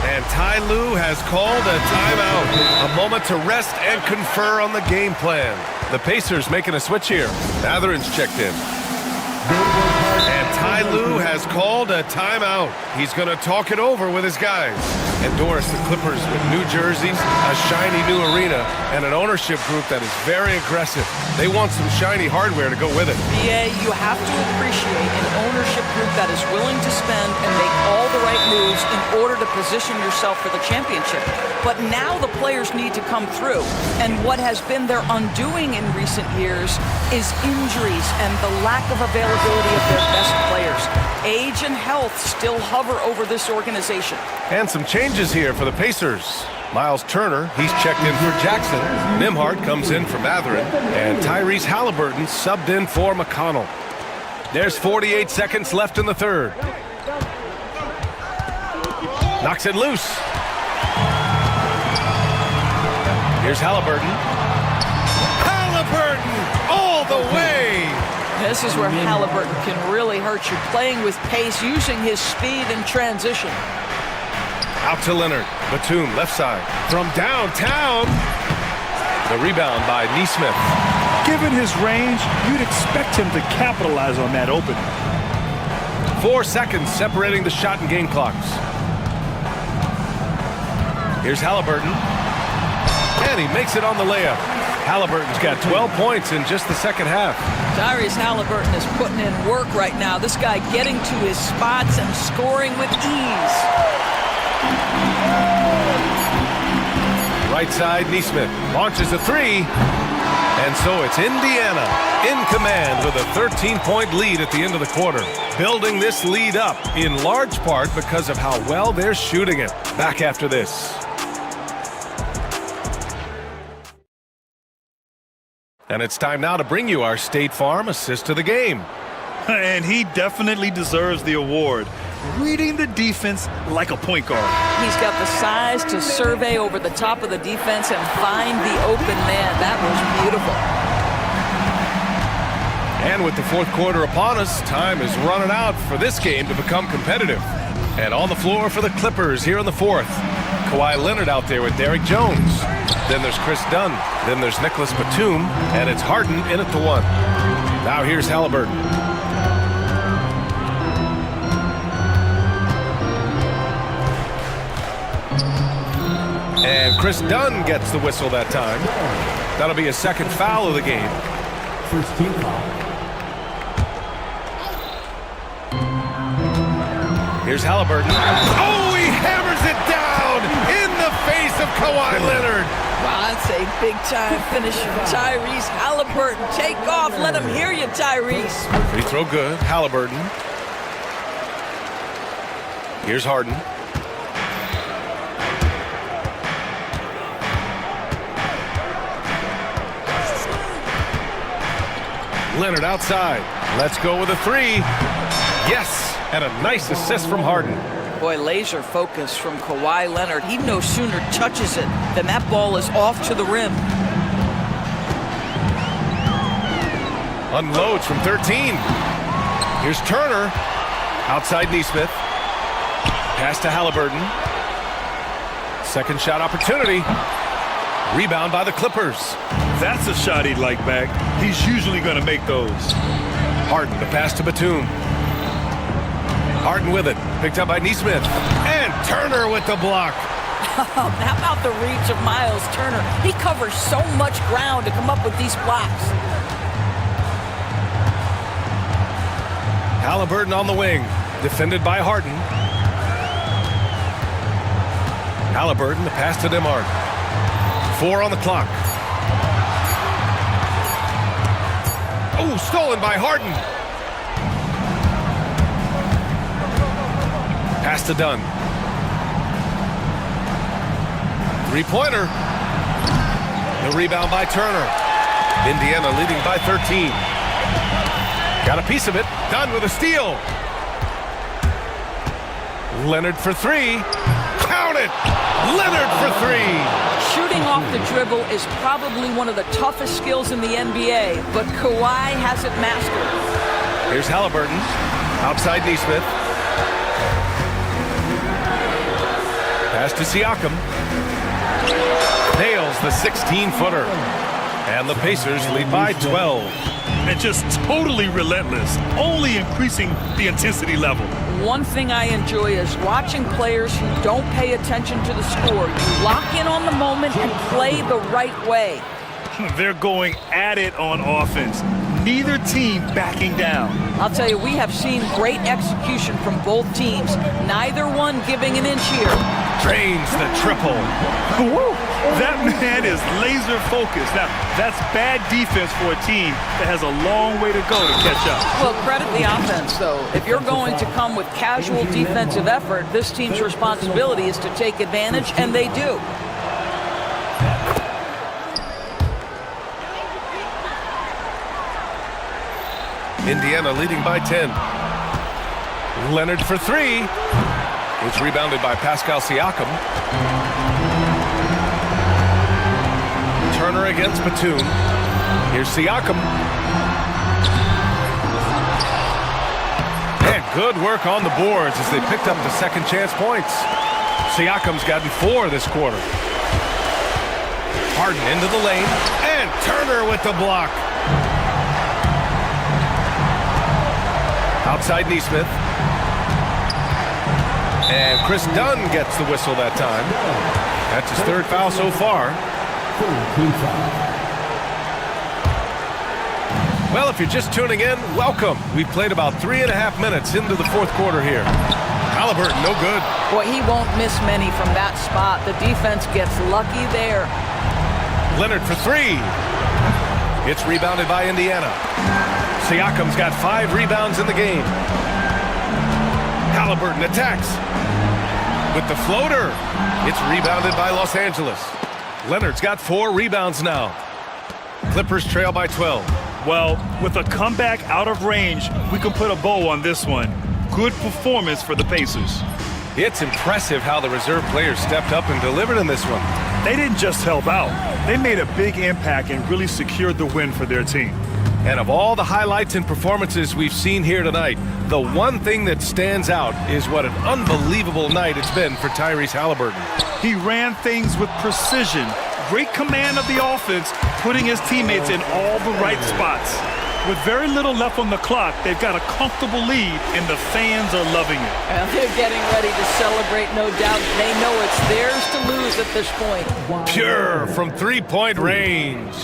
S7: And Ty Lue has called a timeout. A moment to rest and confer on the game plan. The Pacers making a switch here. Mathurin's checked in. And Ty Lue has has called a timeout. He's going to talk it over with his guys. And Doris, the Clippers with new jerseys, a shiny new arena, and an ownership group that is very aggressive. They want some shiny hardware to go with it.
S13: Yeah, you have to appreciate an ownership group that is willing to spend and make all the right moves in order to position yourself for the championship. But now the players need to come through. And what has been their undoing in recent years is injuries and the lack of availability of their best players. Age and health still hover over this organization.
S7: And some changes here for the Pacers. Miles Turner, he's checked in for Jackson. Nimhart comes in for Matherin. And Tyrese Halliburton subbed in for McConnell. There's 48 seconds left in the third. Knocks it loose. Here's Halliburton. Halliburton all the way!
S13: This is where Halliburton can really hurt you, playing with pace, using his speed in transition.
S7: Out to Leonard. Batum, left side. From downtown. The rebound by Neesmith.
S11: Given his range, you'd expect him to capitalize on that opening.
S7: 4 seconds separating the shot and game clocks. Here's Halliburton. And he makes it on the layup. Halliburton's got 12 points in just the second half.
S13: Tyrese Halliburton is putting in work right now. This guy getting to his spots and scoring with ease.
S7: Right side, Neesmith launches a three. And so it's Indiana in command with a 13-point lead at the end of the quarter. Building this lead up in large part because of how well they're shooting it. Back after this. And it's time now to bring you our State Farm assist of the game.
S11: And he definitely deserves the award. Reading the defense like a point guard.
S13: He's got the size to survey over the top of the defense and find the open man. That was beautiful.
S7: And with the fourth quarter upon us, time is running out for this game to become competitive. And on the floor for the Clippers here in the fourth. Kawhi Leonard out there with Derrick Jones. Then there's Chris Dunn. Then there's Nicholas Batum. And it's Harden in at the one. Now here's Halliburton. And Chris Dunn gets the whistle that time. That'll be his second foul of the game.
S6: First team foul.
S7: Here's Halliburton. Oh, he hammers it down in the face of Kawhi Leonard.
S13: Wow, that's a big-time finish from Tyrese Halliburton. Take off. Let him hear you, Tyrese.
S7: Free throw good. Halliburton. Here's Harden. Leonard outside. Let's go with a three. Yes, and a nice assist from Harden.
S13: Boy, laser focus from Kawhi Leonard. He no sooner touches it than that ball is off to the rim.
S7: Unloads from 13. Here's Turner. Outside Neesmith. Pass to Halliburton. Second shot opportunity. Rebound by the Clippers.
S11: That's a shot he'd like back. He's usually going to make those.
S7: Harden, the pass to Batum. Harden with it. Picked up by Neesmith. And Turner with the block.
S13: How about the reach of Miles Turner? He covers so much ground to come up with these blocks.
S7: Halliburton on the wing. Defended by Harden. Halliburton, the pass to DeMar. 4 on the clock. Oh, stolen by Harden. Pass to Dunn. Three-pointer. The rebound by Turner. Indiana leading by 13. Got a piece of it. Dunn with a steal. Leonard for three. Count it! Leonard for three.
S13: Shooting off the dribble is probably one of the toughest skills in the NBA, but Kawhi has it mastered.
S7: Here's Halliburton. Outside Neesmith. Pass to Siakam. Nails the 16-footer. And the Pacers lead by 12.
S8: and just totally relentless, only increasing the intensity level.
S13: One thing I enjoy is watching players who don't pay attention to the score. You lock in on the moment and play the right way.
S8: They're going at it on offense. Neither team backing down.
S13: I'll tell you, we have seen great execution from both teams. Neither one giving an inch here.
S7: Drains the triple.
S8: Woo! That man is laser focused. Now, that's bad defense for a team that has a long way to go to catch up.
S13: Well, credit the offense, though. If you're going to come with casual defensive effort, this team's responsibility is to take advantage, and they do.
S7: Indiana leading by 10. Leonard for three. It's rebounded by Pascal Siakam. Turner against Batum. Here's Siakam. And good work on the boards as they picked up the second chance points. Siakam's gotten 4 this quarter. Harden into the lane. And Turner with the block. Outside Neesmith. And Chris Dunn gets the whistle that time. That's his 3rd foul so far. Well, if you're just tuning in, welcome. We've played about 3.5 minutes into the 4th quarter here. Halliburton, no good.
S13: Boy, he won't miss many from that spot. The defense gets lucky there.
S7: Leonard for three. It's rebounded by Indiana. Siakam's got 5 rebounds in the game. Halliburton attacks. With the floater, it's rebounded by Los Angeles. Leonard's got 4 rebounds now. Clippers trail by 12.
S8: Well, with a comeback out of range, we can put a bow on this one. Good performance for the Pacers.
S7: It's impressive how the reserve players stepped up and delivered in this one.
S8: They didn't just help out. They made a big impact and really secured the win for their team.
S7: And of all the highlights and performances we've seen here tonight, the one thing that stands out is what an unbelievable night it's been for Tyrese Halliburton.
S8: He ran things with precision, great command of the offense, putting his teammates in all the right spots. With very little left on the clock, they've got a comfortable lead, and the fans are loving it.
S13: And they're getting ready to celebrate, no doubt. They know it's theirs to lose at this point.
S7: Pure from three-point range.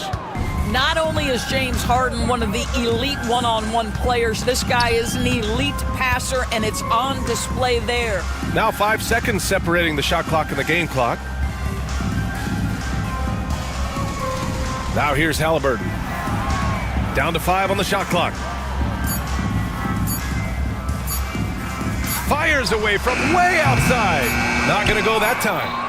S13: Not only is James Harden one of the elite one-on-one players, this guy is an elite passer, and it's on display there.
S7: Now 5 seconds separating the shot clock and the game clock. Now here's Halliburton. Down to 5 on the shot clock. Fires away from way outside. Not going to go that time.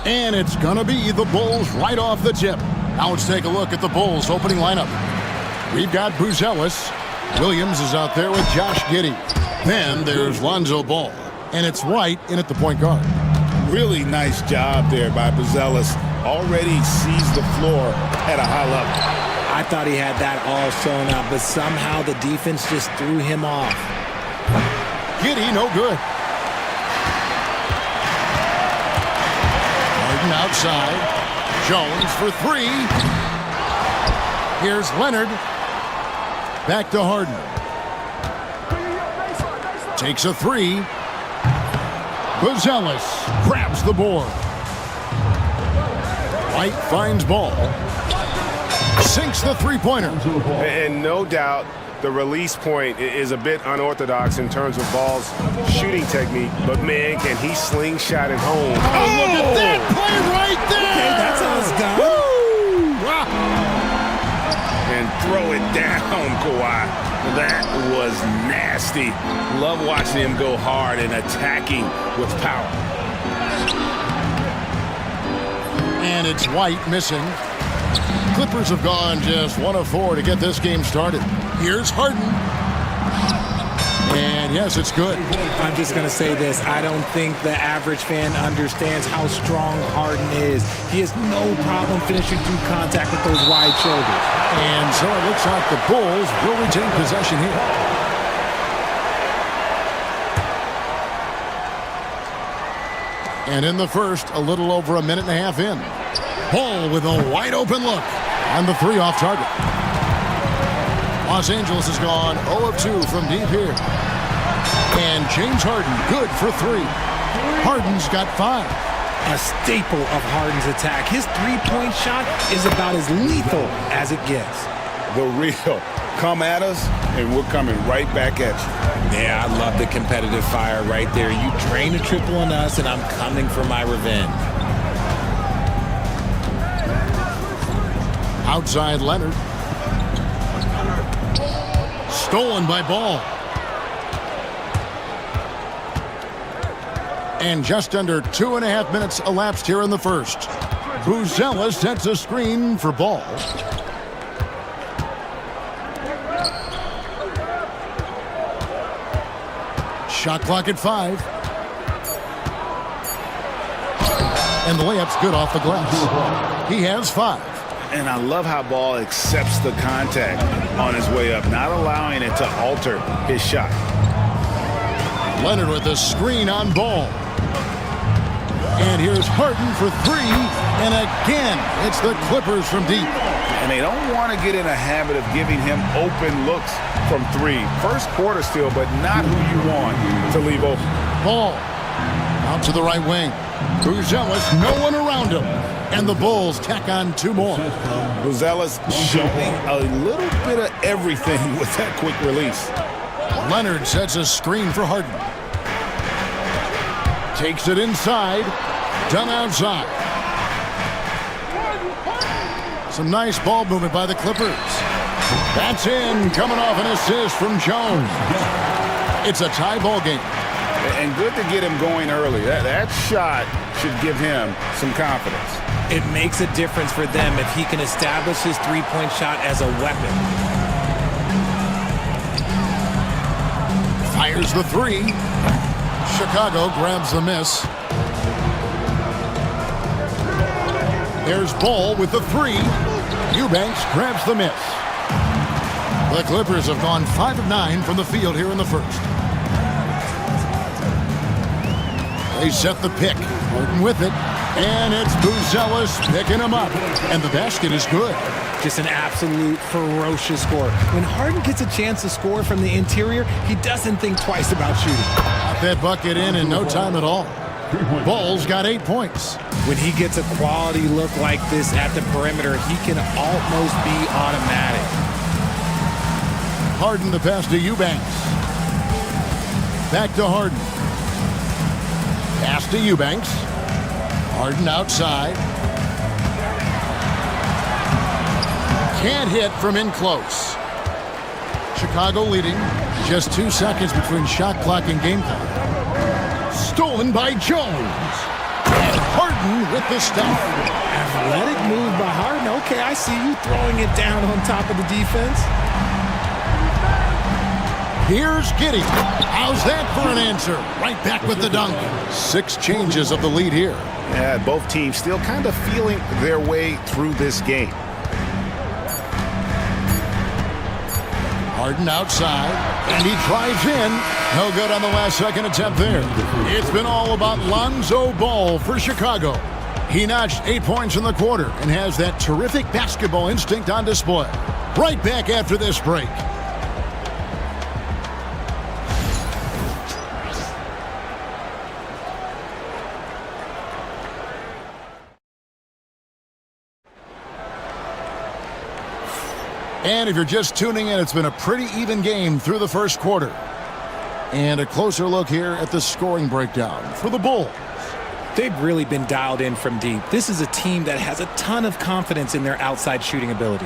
S1: And it's going to be the Bulls right off the tip. Now let's take a look at the Bulls opening lineup. We've got Buzelis. Williams is out there with Josh Giddey. Then there's Lonzo Ball. And it's White in at the point guard.
S3: Really nice job there by Buzelis. Already sees the floor at a high level.
S14: I thought he had that all sewn up, but somehow the defense just threw him off.
S1: Giddey, no good. Harden outside. Jones for three. Here's Leonard. Back to Harden. Takes a three. Buzelis grabs the board. White finds Ball. Sinks the three-pointer.
S15: And no doubt the release point is a bit unorthodox in terms of Ball's shooting technique, but man, can he slingshot it home.
S1: Oh, look at that play right there!
S14: Okay, that's how it's done.
S1: Woo! Wow.
S3: And throw it down, Kawhi. That was nasty. Love watching him go hard and attacking with power.
S1: And it's White missing. Clippers have gone just 1 of 4 to get this game started. Here's Harden. And yes, it's good.
S14: I'm just going to say this. I don't think the average fan understands how strong Harden is. He has no problem finishing through contact with those wide shoulders.
S1: And so it looks like the Bulls will retain possession here. And in the first, a little over a minute and a half in. Ball with a wide open look. And the three off target. Los Angeles has gone 0 of 2 from deep here. And James Harden good for three. Harden's got 5.
S14: A staple of Harden's attack. His three-point shot is about as lethal as it gets.
S3: The real. Come at us, and we're coming right back at you.
S14: Yeah, I love the competitive fire right there. You drain a triple on us, and I'm coming for my revenge.
S1: Outside Leonard. Stolen by Ball. And just under 2.5 minutes elapsed here in the first. Buzelis sets a screen for Ball. Shot clock at 5. And the layup's good off the glass. He has 5.
S3: And I love how Ball accepts the contact on his way up, not allowing it to alter his shot.
S1: Leonard with a screen on Ball. And here's Harden for three. And again, it's the Clippers from deep.
S3: And they don't want to get in a habit of giving him open looks from three. First quarter still, but not who you want to leave open.
S1: Ball out to the right wing. Buzelis, no one around him. And the Bulls tack on 2 more.
S3: Buzelis showing a little bit of everything with that quick release.
S1: Leonard sets a screen for Harden. Takes it inside. Done outside. Some nice ball movement by the Clippers. That's in, coming off an assist from Jones. It's a tie ball game.
S3: And good to get him going early. That shot should give him some confidence.
S14: It makes a difference for them if he can establish his three-point shot as a weapon.
S1: Fires the three. Chicago grabs the miss. There's Ball with the three. Eubanks grabs the miss. The Clippers have gone 5 of 9 from the field here in the first. They set the pick. Harden with it. And it's Buzelis picking him up. And the basket is good.
S14: Just an absolute ferocious score. When Harden gets a chance to score from the interior, he doesn't think twice about shooting.
S1: Got that bucket in no time at all. Ball's got 8 points.
S14: When he gets a quality look like this at the perimeter, he can almost be automatic.
S1: Harden the pass to Eubanks. Back to Harden. Pass to Eubanks. Harden outside. Can't hit from in close. Chicago leading. Just 2 seconds between shot clock and game clock. Stolen by Jones. And Harden Harden with the stuff.
S14: Athletic move by Harden. Okay, I see you throwing it down on top of the defense.
S1: Here's Giddey. How's that for an answer? Right back with the dunk. 6 changes of the lead here.
S4: Yeah, both teams still kind of feeling their way through this game.
S1: Harden outside, and he drives in. No good on the last second attempt there. It's been all about Lonzo Ball for Chicago. He notched 8 points in the quarter and has that terrific basketball instinct on display. Right back after this break. And if you're just tuning in, it's been a pretty even game through the first quarter. And a closer look here at the scoring breakdown for the Bulls.
S14: They've really been dialed in from deep. This is a team that has a ton of confidence in their outside shooting ability.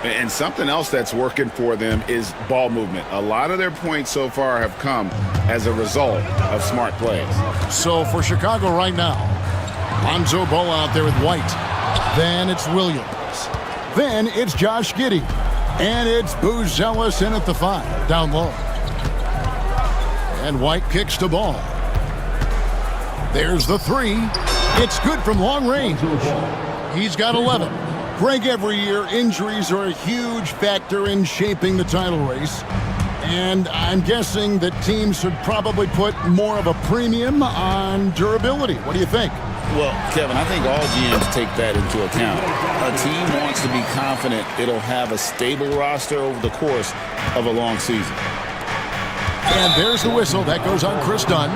S5: And something else that's working for them is ball movement. A lot of their points so far have come as a result of smart plays.
S1: So for Chicago right now, Lonzo Ball out there with White. Then it's Williams. Then it's Josh Giddey. And it's Buzelis in at the 5, down low. And White kicks the ball. There's the 3. It's good from long range. He's got 11. Greg, every year, injuries are a huge factor in shaping the title race. And I'm guessing that teams should probably put more of a premium on durability. What do you think?
S3: Well, Kevin, I think all GMs take that into account. A team wants to be confident it'll have a stable roster over the course of a long season.
S1: And there's the whistle. That goes on Chris Dunn.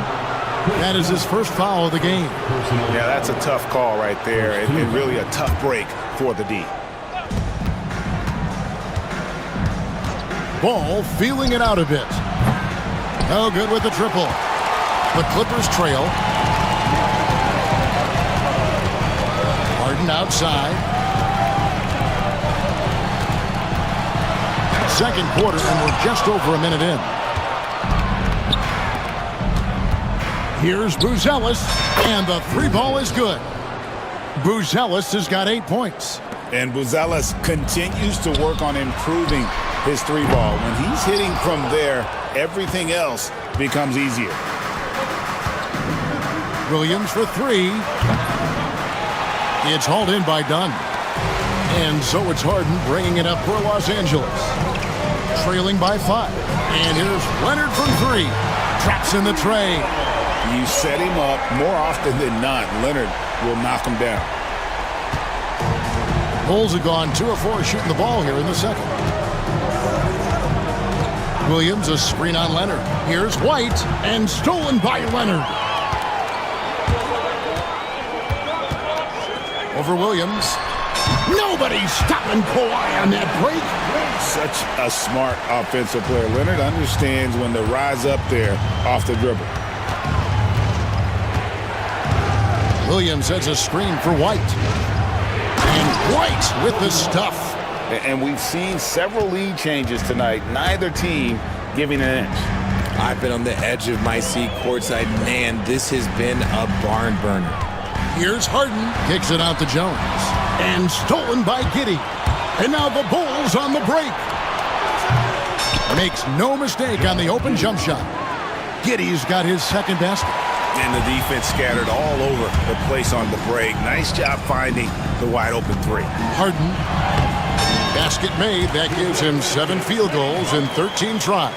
S1: That is his first foul of the game.
S4: Yeah, that's a tough call right there, and really a tough break for the D.
S1: Ball feeling it out a bit. No good with the triple. The Clippers trail. Harden outside. Second quarter, and we're just over a minute in. Here's Buzelis, and the 3 ball is good. Buzelis has got 8 points.
S5: And Buzelis continues to work on improving his 3 ball. When he's hitting from there, everything else becomes easier.
S1: Williams for 3. It's hauled in by Dunn. And so it's Harden bringing it up for Los Angeles. Trailing by 5. And here's Leonard from 3. Traps in the tray.
S5: You set him up more often than not. Leonard will knock him down.
S1: Bulls have gone 2 of 4 shooting the ball here in the second. Williams, a screen on Leonard. Here's White, and stolen by Leonard. Over Williams. Nobody's stopping Kawhi on that break.
S5: Such a smart offensive player. Leonard understands when to rise up there off the dribble.
S1: Williams has a screen for White. And White with the stuff.
S3: And we've seen several lead changes tonight. Neither team giving an inch.
S14: I've been on the edge of my seat courtside. Man, this has been a barn burner.
S1: Here's Harden. Kicks it out to Jones. And stolen by Giddey. And now the Bulls on the break. Makes no mistake on the open jump shot. Giddey's got his second basket.
S4: And the defense scattered all over the place on the break. Nice job finding the wide open 3.
S1: Harden. Basket made. That gives him 7 field goals in 13 tries.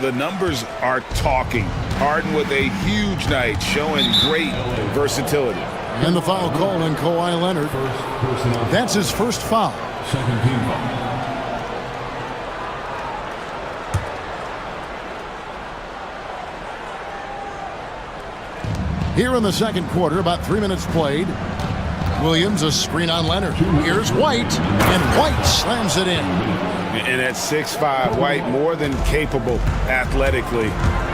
S5: The numbers are talking. Harden with a huge night, showing great versatility.
S1: And the foul call on Kawhi Leonard. That's his first foul.
S6: Second team foul.
S1: Here in the second quarter, about 3 minutes played. Williams, a screen on Leonard. Here's White, and White slams it in.
S5: And at 6'5", White more than capable athletically,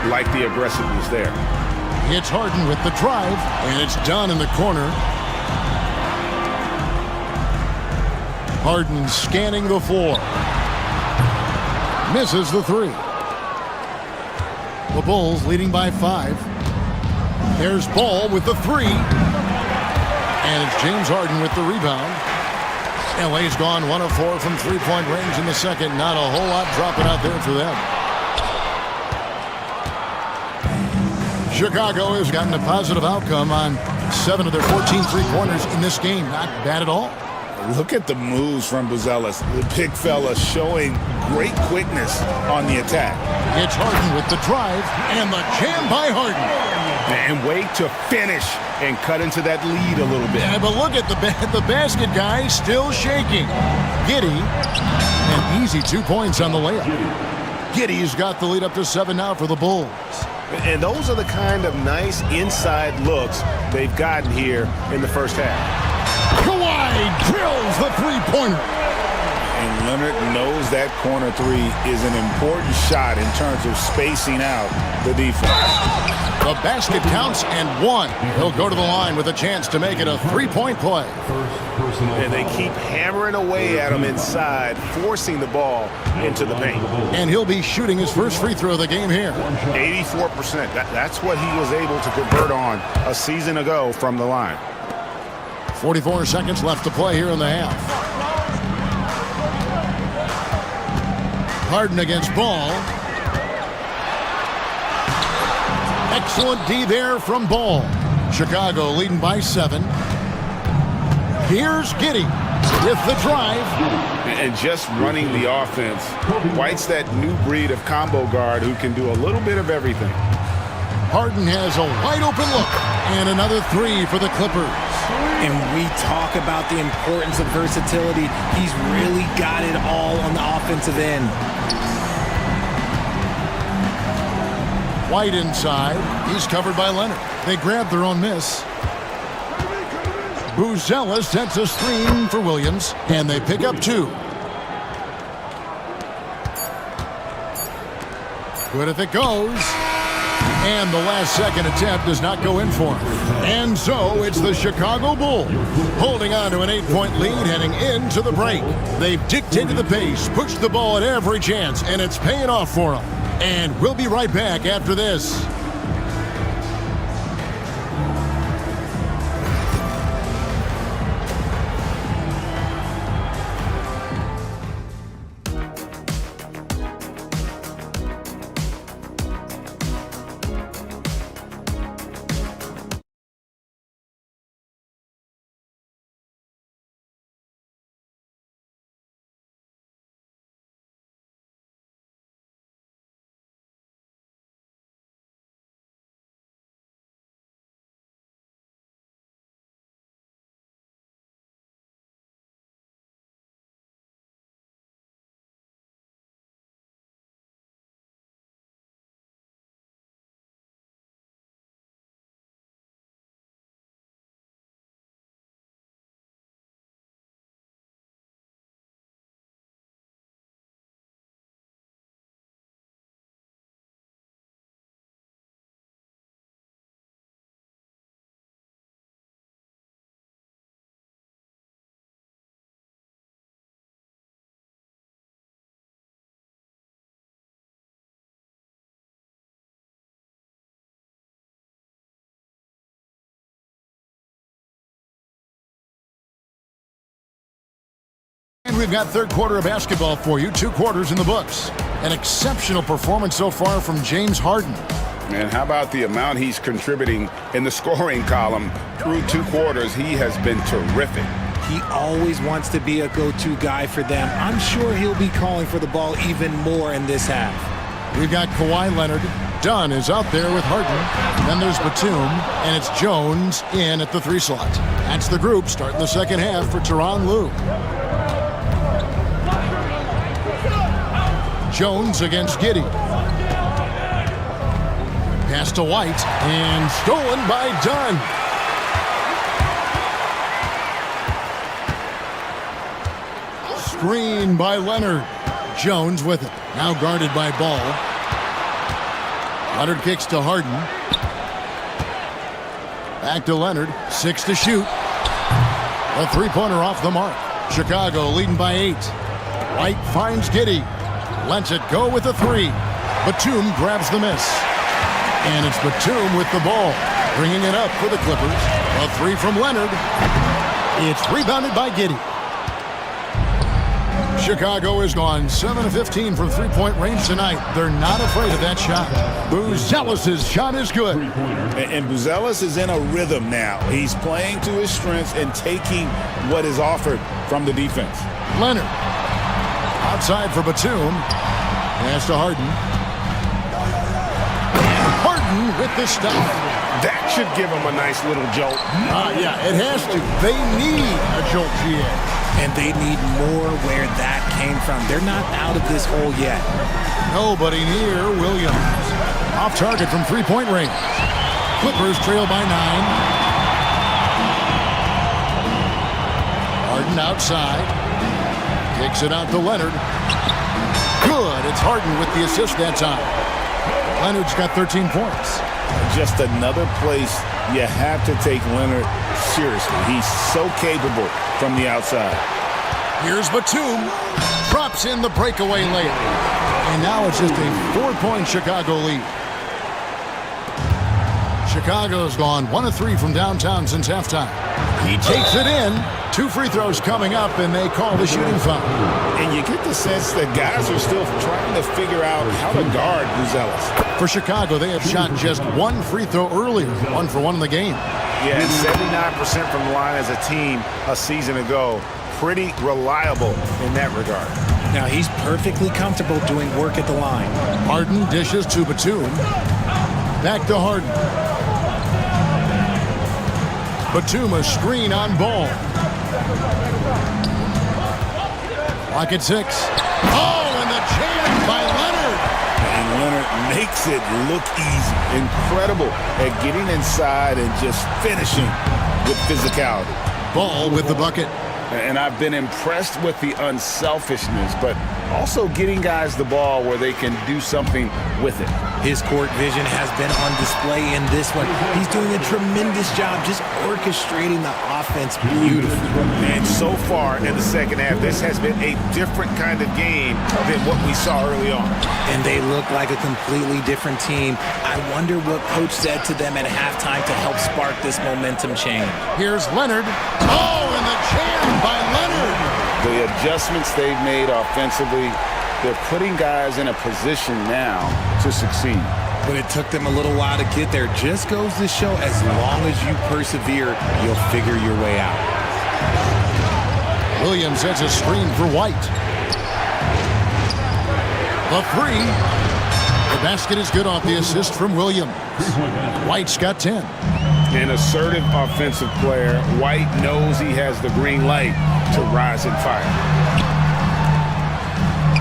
S5: like the aggressiveness there.
S1: It's Harden with the drive, and it's done in the corner. Harden scanning the floor. Misses the 3. The Bulls leading by 5. There's Ball with the 3. And it's James Harden with the rebound. LA's gone 1 of 4 from three-point range in the second. Not a whole lot dropping out there for them. Chicago has gotten a positive outcome on 7 of their 14 three-pointers in this game. Not bad at all.
S5: Look at the moves from Buzelis. The big fella showing great quickness on the attack.
S1: It's Harden with the drive and the jam by Harden.
S15: And wait to finish and cut into that lead a little bit.
S1: Yeah, but look at the basket guy still shaking. Giddey, an easy 2 points on the layup. Giddey's got the lead up to 7 now for the Bulls.
S15: And those are the kind of nice inside looks they've gotten here in the first half.
S1: Kawhi drills the three-pointer.
S5: And Leonard knows that corner three is an important shot in terms of spacing out the defense.
S1: The basket counts and 1. He'll go to the line with a chance to make it a three-point play.
S15: And they keep hammering away at him inside, forcing the ball into the paint.
S1: And he'll be shooting his first free throw of the game here.
S15: 84%. That's what he was able to convert on a season ago from the line.
S1: 44 seconds left to play here in the half. Harden against Ball. Excellent D there from Ball. Chicago leading by 7. Here's Giddey with the drive.
S5: And just running the offense. White's that new breed of combo guard who can do a little bit of everything.
S1: Harden has a wide open look. And another 3 for the Clippers.
S14: And we talk about the importance of versatility. He's really got it all on the offensive end.
S1: White inside. He's covered by Leonard. They grab their own miss. Buzelis sets a screen for Williams, and they pick up 2. Good if it goes. And the last-second attempt does not go in for him. And so it's the Chicago Bulls holding on to an 8-point lead heading into the break. They've dictated the pace, pushed the ball at every chance, and it's paying off for them. And we'll be right back after this. And we've got third quarter of basketball for you. 2 quarters in the books. An exceptional performance so far from James Harden.
S5: And how about the amount he's contributing in the scoring column through 2 quarters? He has been terrific.
S14: He always wants to be a go-to guy for them. I'm sure he'll be calling for the ball even more in this half.
S1: We've got Kawhi Leonard. Dunn is out there with Harden. Then there's Batum, and it's Jones in at the 3 slot. That's the group starting the second half for Tyronn Lue. Jones against Giddey. Pass to White, and stolen by Dunn. Screen by Leonard. Jones with it. Now guarded by Ball. Leonard kicks to Harden. Back to Leonard. 6 to shoot. A 3-pointer off the mark. Chicago leading by 8. White finds Giddey. Lets it go with a 3. Batum grabs the miss. And it's Batum with the ball. Bringing it up for the Clippers. A three from Leonard. It's rebounded by Giddey. Chicago has gone 7 of 15 from three-point range tonight. They're not afraid of that shot. Buzelis' shot is good.
S5: And Buzelis is in a rhythm now. He's playing to his strengths and taking what is offered from the defense.
S1: Leonard. Outside for Batum. Pass to Harden. And Harden with the stop.
S15: That should give him a nice little jolt.
S1: Yeah, it has to. They need a jolt, GA.
S14: And they need more where that came from. They're not out of this hole yet.
S1: Nobody near Williams. Off target from three-point range. Clippers trail by 9. Harden outside. Kicks it out to Leonard. Good. It's Harden with the assist that time. Leonard's got 13 points.
S5: Just another place you have to take Leonard seriously. He's so capable from the outside.
S1: Here's Batum. Drops in the breakaway layup. And now it's just a 4-point Chicago lead. Chicago's gone 1 of 3 from downtown since halftime. He takes it in. 2 free throws coming up, and they call the shooting foul.
S5: And you get the sense that guys are still trying to figure out how to guard Buzelis.
S1: For Chicago, they have shot just 1 free throw earlier, 1 for 1 in the game.
S4: Yeah, and 79% from the line as a team a season ago. Pretty reliable in that regard.
S14: Now, he's perfectly comfortable doing work at the line.
S1: Harden dishes to Batum. Back to Harden. Batum a screen on ball. Lock at 6. Oh, and the jam by Leonard.
S5: And Leonard makes it look easy. Incredible at getting inside and just finishing with physicality.
S1: Ball with the bucket.
S5: And I've been impressed with the unselfishness, but also getting guys the ball where they can do something with it.
S14: His court vision has been on display in this one. He's doing a tremendous job just orchestrating the offense beautifully.
S4: And so far in the second half, this has been a different kind of game than what we saw early on.
S14: And they look like a completely different team. I wonder what coach said to them at halftime to help spark this momentum change.
S1: Here's Leonard. Oh, and the jam by Leonard.
S5: The adjustments they've made offensively, they're putting guys in a position now to succeed.
S14: But it took them a little while to get there. Just goes to show as long as you persevere, you'll figure your way out.
S1: Williams sets a screen for White. The 3. The basket is good off the assist from Williams. White's got 10.
S15: An assertive offensive player. White knows he has the green light to rise and fire.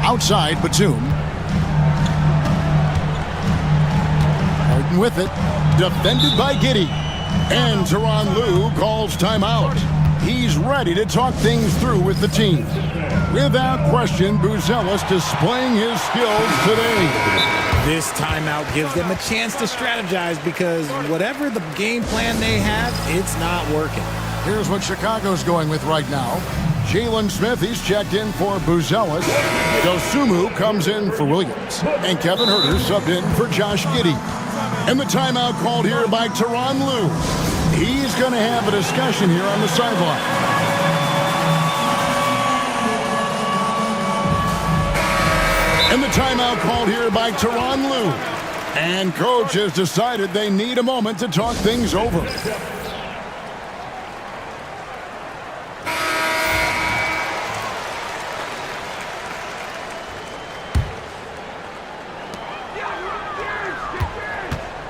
S1: Outside, Batum. Harden with it. Defended by Giddey. And Tyronn Lue calls timeout. He's ready to talk things through with the team. Without question, Buzelis displaying his skills today.
S14: This timeout gives them a chance to strategize because whatever the game plan they have, it's not working.
S1: Here's what Chicago's going with right now. Jalen Smith, he's checked in for Buzelis. Dosunmu comes in for Williams. And Kevin Huerter subbed in for Josh Giddey. And the timeout called here by Tyronn Lue. He's going to have a discussion here on the sideline. And the timeout called here by Tyronn Lue. And coach has decided they need a moment to talk things over.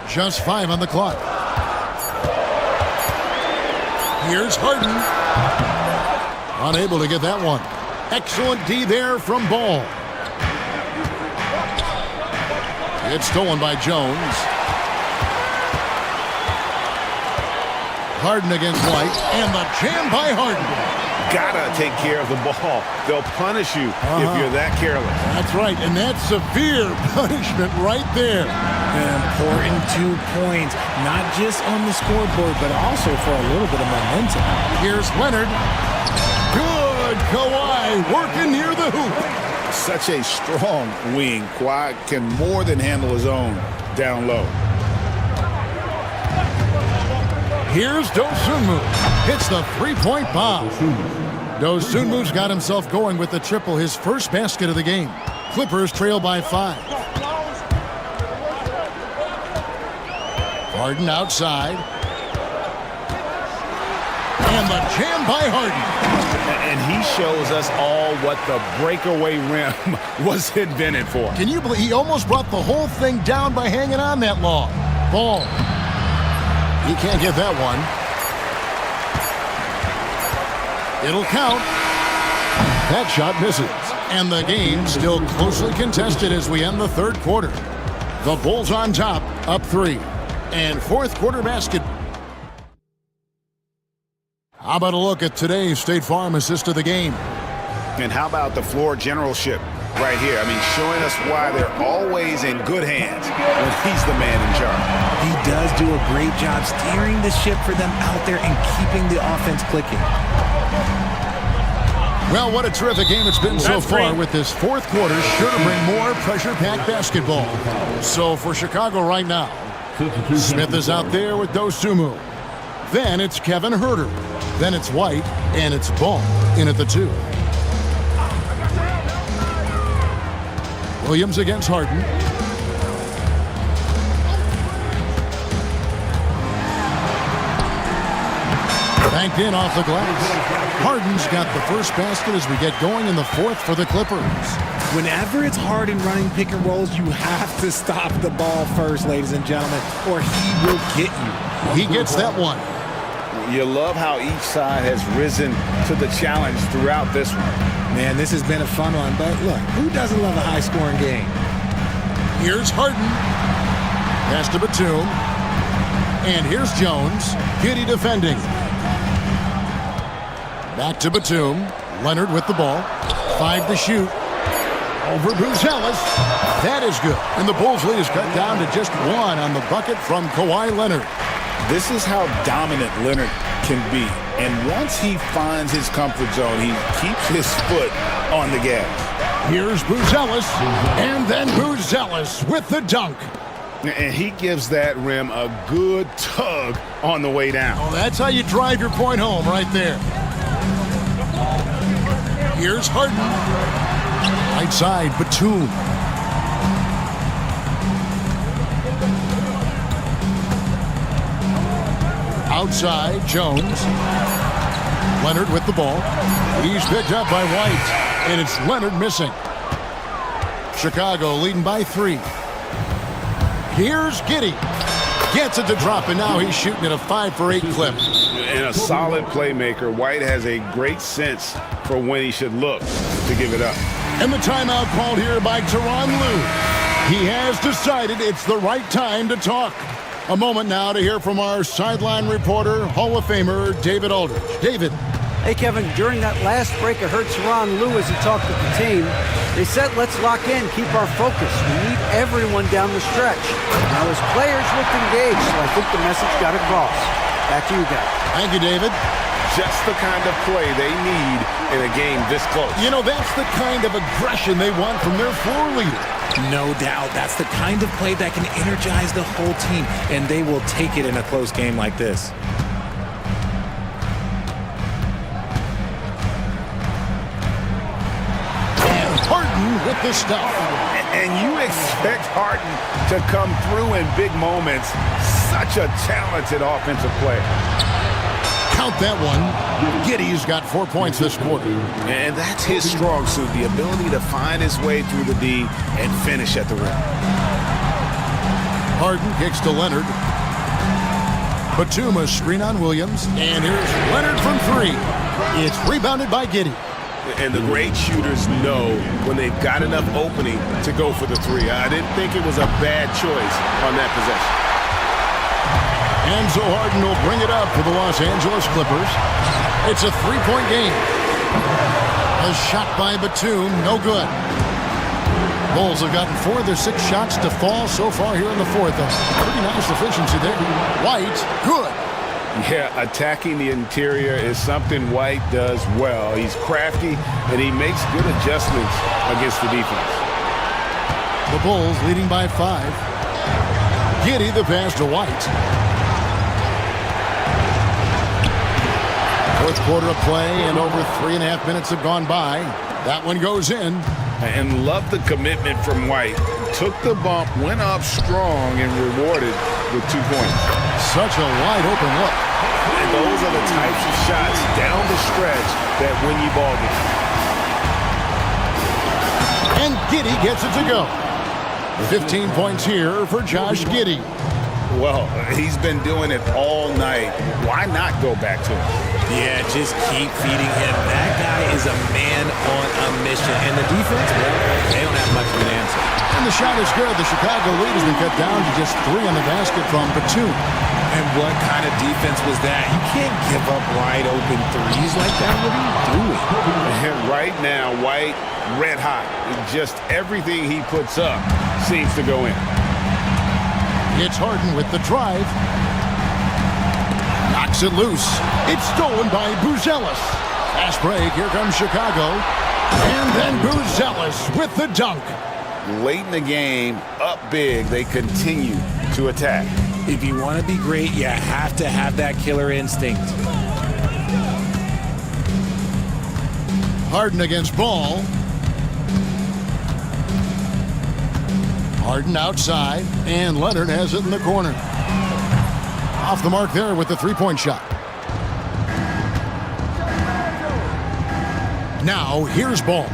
S1: Just 5 on the clock. Here's Harden. Unable to get that one. Excellent D there from Ball. It's stolen by Jones. Harden against White. And the jam by Harden.
S15: Gotta take care of the ball. They'll punish you if you're that careless.
S1: That's right, and that's severe punishment right there.
S14: An important 2 points, not just on the scoreboard, but also for a little bit of momentum.
S1: Here's Leonard. Good, Kawhi working near the hoop.
S5: Such a strong wing. Kawhi can more than handle his own down low.
S1: Here's Dosunmu. Hits the three-point bomb. Dosunmu's got himself going with the triple, his first basket of the game. Clippers trail by 5. Harden outside. And the jam by Harden.
S4: And he shows us all what the breakaway rim was invented for.
S1: Can you believe he almost brought the whole thing down by hanging on that long? Ball. He can't get that one. It'll count. That shot misses. And the game still closely contested as we end the third quarter. The Bulls on top, up 3. And fourth quarter basketball. How about a look at today's State Farm assist of the game?
S4: And how about the floor generalship right here? I mean, showing us why they're always in good hands when he's the man in charge.
S14: He does do a great job steering the ship for them out there and keeping the offense clicking.
S1: Well, what a terrific game it's been so far with this fourth quarter. Sure to bring more pressure-packed basketball. So for Chicago right now, Smith is out there with Dosunmu. Then it's Kevin Huerter. Then it's White, and it's Ball in at the 2. Williams against Harden. Banked in off the glass. Harden's got the first basket as we get going in the fourth for the Clippers.
S14: Whenever it's Harden running pick and rolls, you have to stop the ball first, ladies and gentlemen, or he will get you.
S1: He gets that one.
S4: You love how each side has risen to the challenge throughout this one.
S14: Man, this has been a fun one, but look, who doesn't love a high-scoring game?
S1: Here's Harden. Pass to Batum. And here's Jones. Giddey defending. Back to Batum. Leonard with the ball. 5 to shoot. Over Buzelis. That is good. And the Bulls lead is cut down to just 1 on the bucket from Kawhi Leonard.
S4: This is how dominant Leonard can be. And once he finds his comfort zone, he keeps his foot on the gas.
S1: Here's Buzelis. And then Buzelis with the dunk.
S4: And he gives that rim a good tug on the way down.
S1: Oh, that's how you drive your point home right there. Here's Harden. Right side, Batum. Outside, Jones. Leonard with the ball. He's picked up by White, and it's Leonard missing. Chicago leading by 3. Here's Giddey. Gets it to drop, and now he's shooting at a 5 for 8 clip.
S4: And a solid playmaker. White has a great sense for when he should look to give it up.
S1: And the timeout called here by Tyronn Lue. He has decided it's the right time to talk. A moment now to hear from our sideline reporter, Hall of Famer David Aldridge. David.
S12: Hey, Kevin, during that last break, I heard Tyronn Lue as he talked with the team. They said, let's lock in, keep our focus. We need everyone down the stretch. Now, his players looked engaged, so I think the message got across. Back to you guys.
S1: Thank you, David.
S4: Just the kind of play they need in a game this close.
S1: You know, that's the kind of aggression they want from their floor leader.
S14: No doubt. That's the kind of play that can energize the whole team, and they will take it in a close game like this.
S1: And Harden with the stuff.
S4: And you expect Harden to come through in big moments. Such a talented offensive player.
S1: Count that one. Giddey's got 4 points this quarter.
S4: And that's his strong suit, the ability to find his way through the D and finish at the rim.
S1: Harden kicks to Leonard. Batum a screen on Williams. And here's Leonard from 3. It's rebounded by Giddey.
S4: And the great shooters know when they've got enough opening to go for the 3. I didn't think it was a bad choice on that possession.
S1: And so Harden will bring it up for the Los Angeles Clippers. It's a 3-point game. A shot by Batum, no good. Bulls have gotten 4 of their 6 shots to fall so far here in the fourth. A pretty nice efficiency there. White, good.
S4: Yeah, attacking the interior is something White does well. He's crafty, and he makes good adjustments against the defense.
S1: The Bulls leading by 5. Giddey the pass to White. Fourth quarter of play, and over 3.5 minutes have gone by. That one goes in.
S4: And love the commitment from White. Took the bump, went up strong, and rewarded with 2 points.
S1: Such a wide open look.
S4: And those are the types of shots down the stretch that win you ball games.
S1: And Giddey gets it to go. 15 points here for Josh Giddey.
S4: Well, he's been doing it all night. Why not go back to him?
S14: Yeah, just keep feeding him. That guy is a man on a mission. And the defense, well, they don't have much of an answer.
S1: And the shot is good. The Chicago lead has been cut down to just 3 on the basket from Batum.
S14: And what kind of defense was that? You can't give up wide open threes like that. What are you doing?
S4: And right now, White, red hot. Just everything he puts up seems to go in.
S1: It's Harden with the drive. Knocks it loose. It's stolen by Buzelis. Fast break. Here comes Chicago. And then Buzelis with the dunk.
S4: Late in the game, up big, they continue to attack.
S14: If you want to be great, you have to have that killer instinct.
S1: Harden against Ball. Harden outside, and Leonard has it in the corner. Off the mark there with the three-point shot. Now, here's Ball.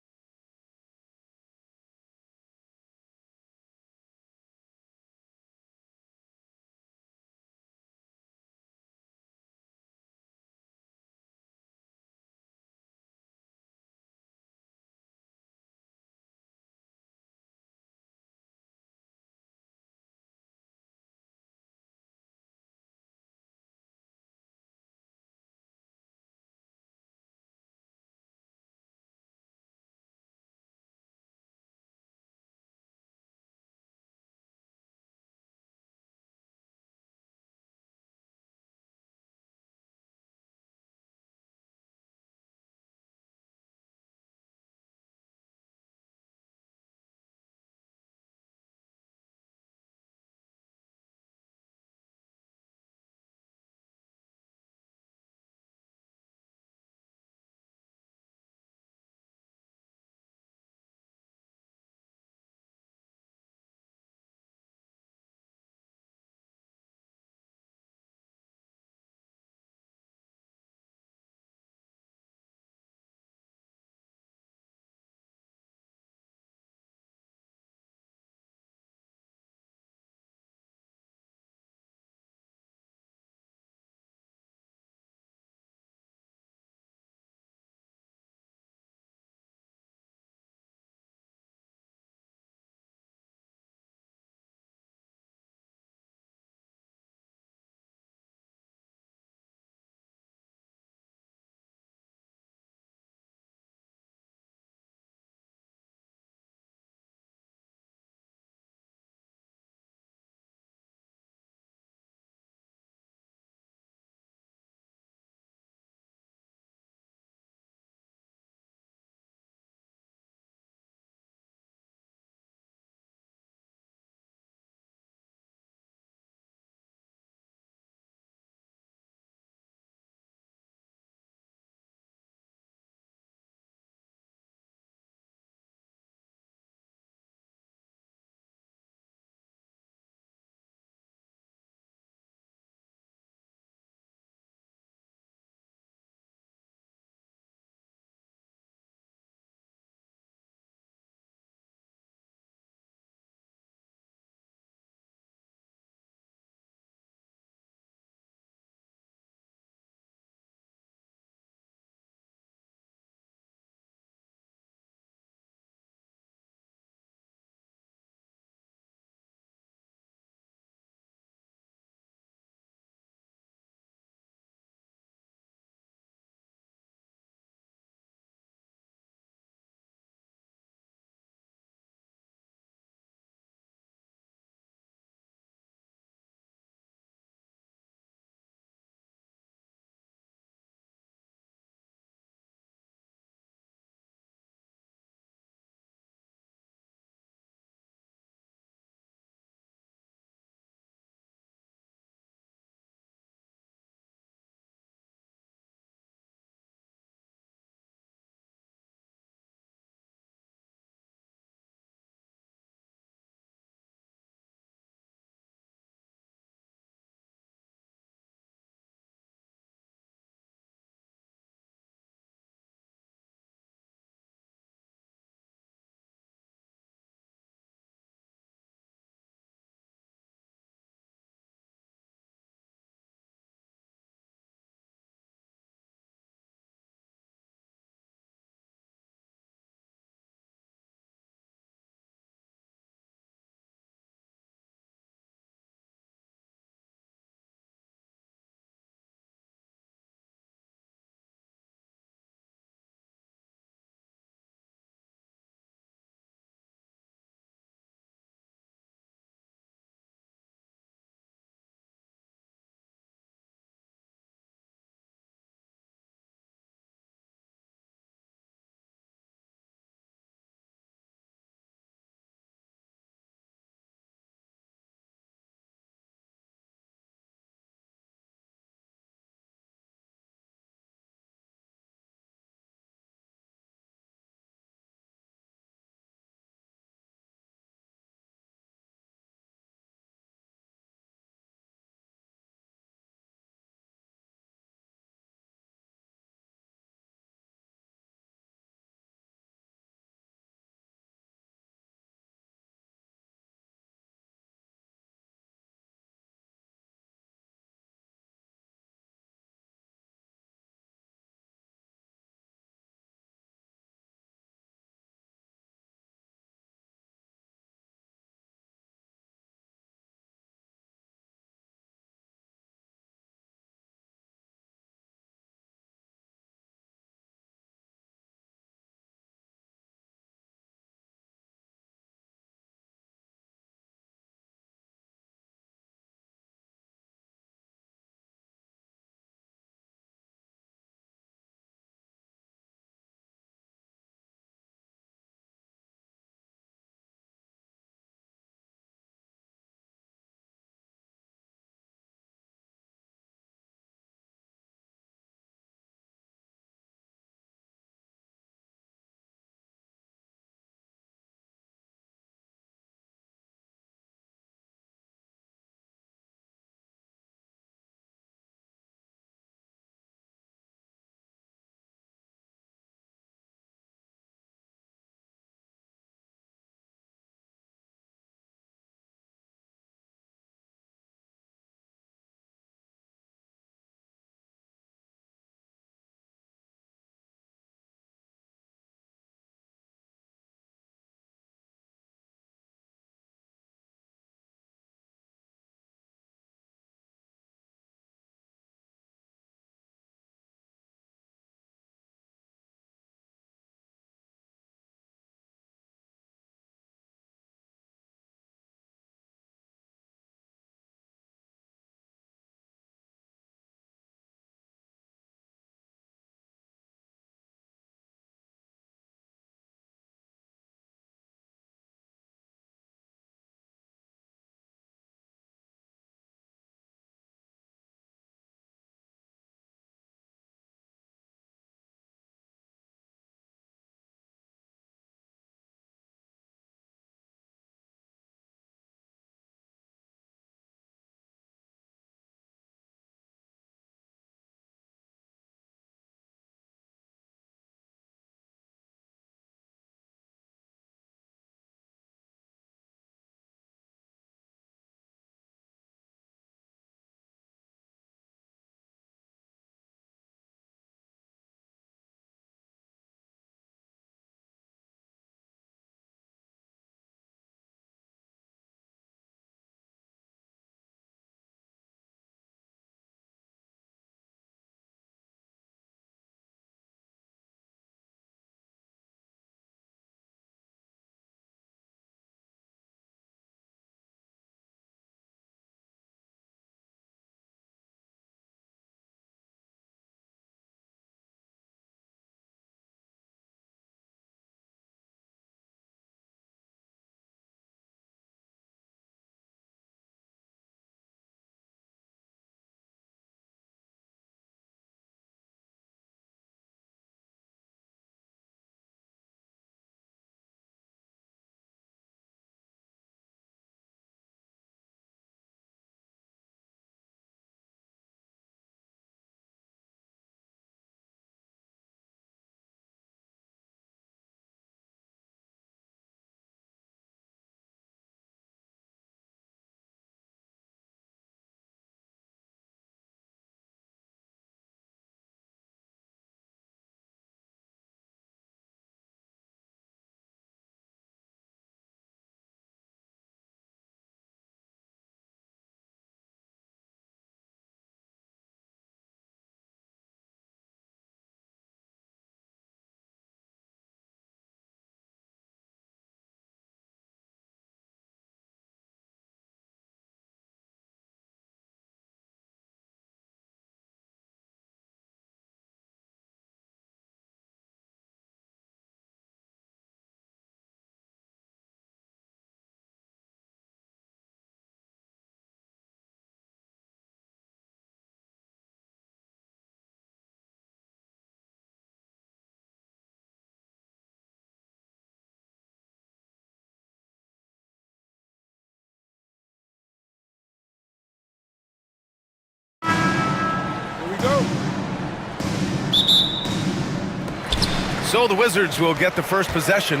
S7: So the Wizards will get the first possession.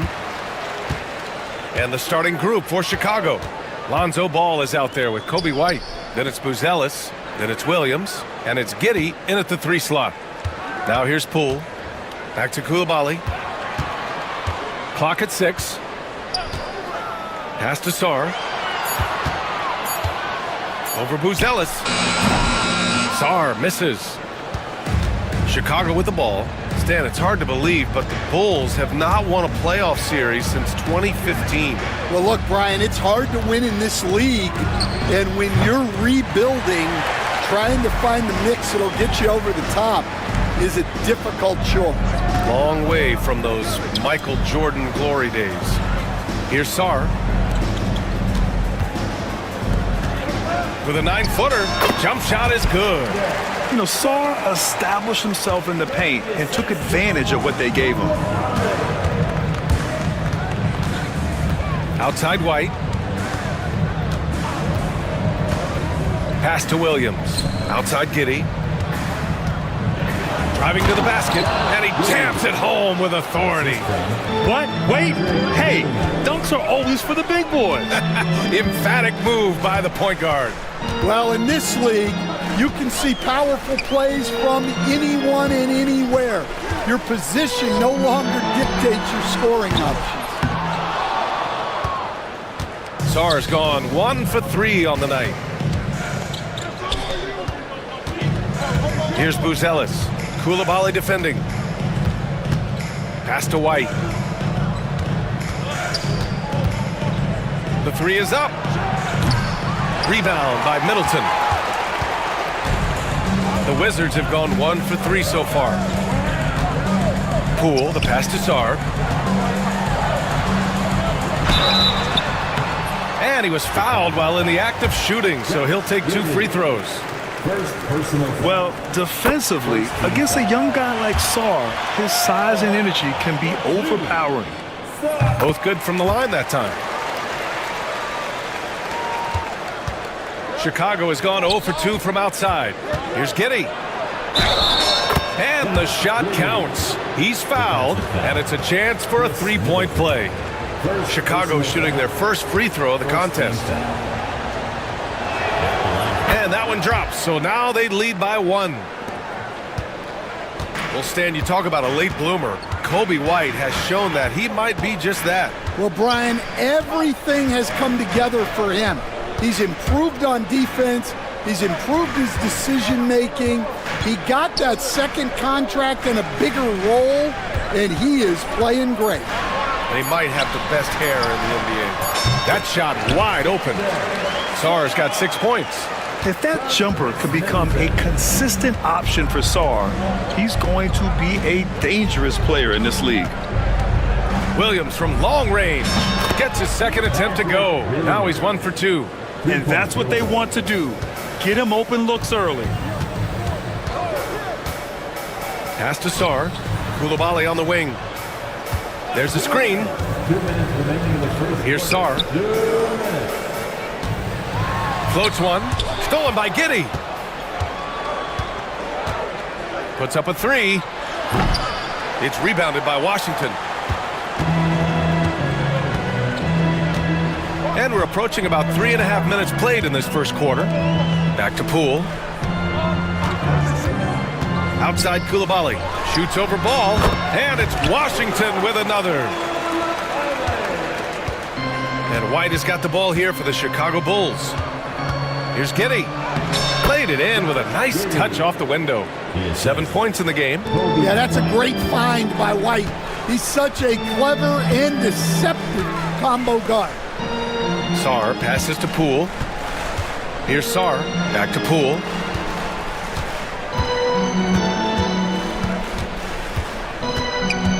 S7: And the starting group for Chicago. Lonzo Ball is out there with Kobe White. Then it's Buzelis. Then it's Williams. And it's Giddey in at the 3 slot. Now here's Poole. Back to Koulibaly. Clock at 6. Pass to Sarr. Over Buzelis. Sarr misses. Chicago with the ball. Stan, it's hard to believe, but the Bulls have not won a playoff series since 2015.
S2: Well, look, Brian, it's hard to win in this league. And when you're rebuilding, trying to find the mix that'll get you over the top is a difficult chore.
S7: Long way from those Michael Jordan glory days. Here's Sarr. With a 9-footer. Jump shot is good.
S8: You know, Sarr established himself in the paint and took advantage of what they gave him.
S7: Outside White. Pass to Williams. Outside Giddey. Driving to the basket, and he jams it home with authority.
S8: What? Wait. Hey, dunks are always for the big boys.
S7: Emphatic move by the point guard.
S2: Well, in this league, you can see powerful plays from anyone and anywhere. Your position no longer dictates your scoring options.
S7: Sarr's gone 1 for 3 on the night. Here's Buzelis. Koulibaly defending. Pass to White. The 3 is up. Rebound by Middleton. The Wizards have gone 1 for 3 so far. Poole, the pass to Sarr. And he was fouled while in the act of shooting, so he'll take 2 free throws.
S8: Well, defensively, against a young guy like Sarr, his size and energy can be overpowering.
S7: Both good from the line that time. Chicago has gone 0 for 2 from outside. Here's Giddey. And the shot counts. He's fouled, and it's a chance for a 3-point play. Chicago shooting their first free throw of the contest. And that one drops, so now they lead by 1. Well, Stan, you talk about a late bloomer. Kobe White has shown that he might be just that.
S2: Well, Brian, everything has come together for him. He's improved on defense. He's improved his decision-making. He got that second contract and a bigger role, and he is playing great.
S7: And he might have the best hair in the NBA. That shot wide open. Sarr's got 6 points.
S8: If that jumper could become a consistent option for Sarr, he's going to be a dangerous player in this league.
S7: Williams from long range gets his second attempt to go. Now he's 1 for 2.
S8: And that's what they want to do. Get him open looks early.
S7: Pass to Sarr. Koulibaly on the wing. There's the screen. Here's Sarr. Floats one. Stolen by Giddey. Puts up a 3. It's rebounded by Washington. And we're approaching about 3.5 minutes played in this first quarter. Back to Poole. Outside Koulibaly. Shoots over ball. And it's Washington with another. And White has got the ball here for the Chicago Bulls. Here's Giddey. Played it in with a nice touch off the window. 7 points in the game.
S2: Yeah, that's a great find by White. He's such a clever and deceptive combo guard.
S7: Sarr passes to Poole. Here's Sarr. Back to Poole.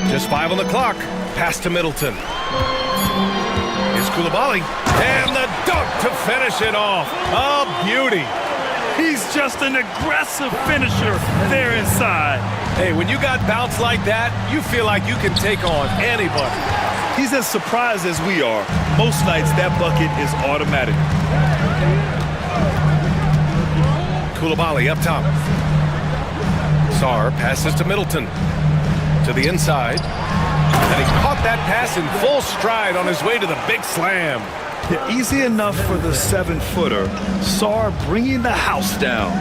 S7: Just 5 on the clock. Pass to Middleton. Here's Koulibaly. And the dunk to finish it off. A beauty.
S8: He's just an aggressive finisher there inside.
S7: Hey, when you got bounce like that, you feel like you can take on anybody.
S8: He's as surprised as we are. Most nights, that bucket is automatic.
S7: Koulibaly up top. Sarr passes to Middleton. To the inside. And he caught that pass in full stride on his way to the big slam.
S8: Yeah, easy enough for the 7-footer. Sarr bringing the house down.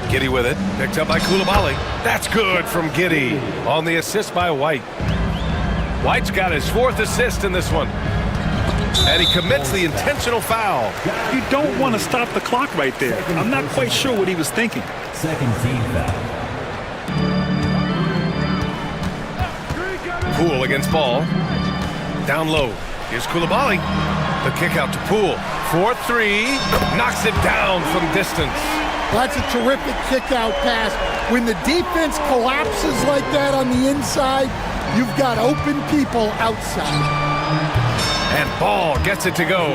S7: Giddey with it, picked up by Koulibaly. That's good from Giddey on the assist by White. White's got his 4th assist in this one. And he commits the intentional foul.
S8: You don't want to stop the clock right there. I'm not quite sure what he was thinking.
S6: Second team foul.
S7: Poole against ball. Down low. Here's Koulibaly. The kick out to Poole. 4-3. Knocks it down from distance.
S2: That's a terrific kick-out pass. When the defense collapses like that on the inside, you've got open people outside.
S7: And Ball gets it to go.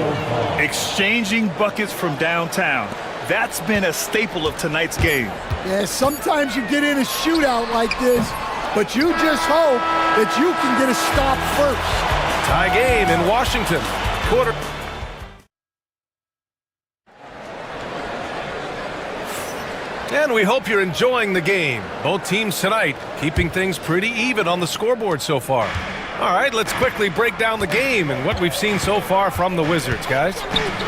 S8: Exchanging buckets from downtown. That's been a staple of tonight's game.
S2: Yeah, sometimes you get in a shootout like this, but you just hope that you can get a stop first.
S7: Tie game in Washington. Quarter. And we hope you're enjoying the game. Both teams tonight keeping things pretty even on the scoreboard so far. All right, let's quickly break down the game and what we've seen so far from the Wizards, guys.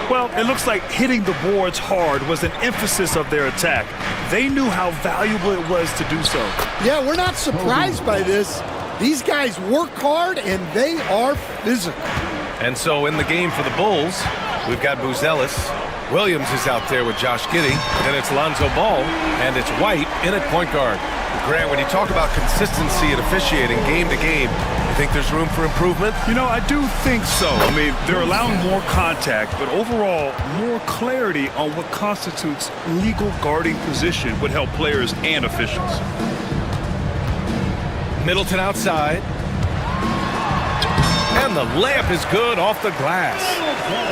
S8: Well, it looks like hitting the boards hard was an emphasis of their attack. They knew how valuable it was to do so.
S2: Yeah, we're not surprised by this. These guys work hard and they are physical.
S7: And so in the game for the Bulls, we've got Buzelis. Williams is out there with Josh Giddey. Then it's Lonzo Ball, and it's White in at point guard. Grant, when you talk about consistency and officiating game to game, you think there's room for improvement?
S8: You know, I do think so. I mean, they're allowing more contact, but overall, more clarity on what constitutes legal guarding position would help players and officials.
S7: Middleton outside. And the layup is good off the glass.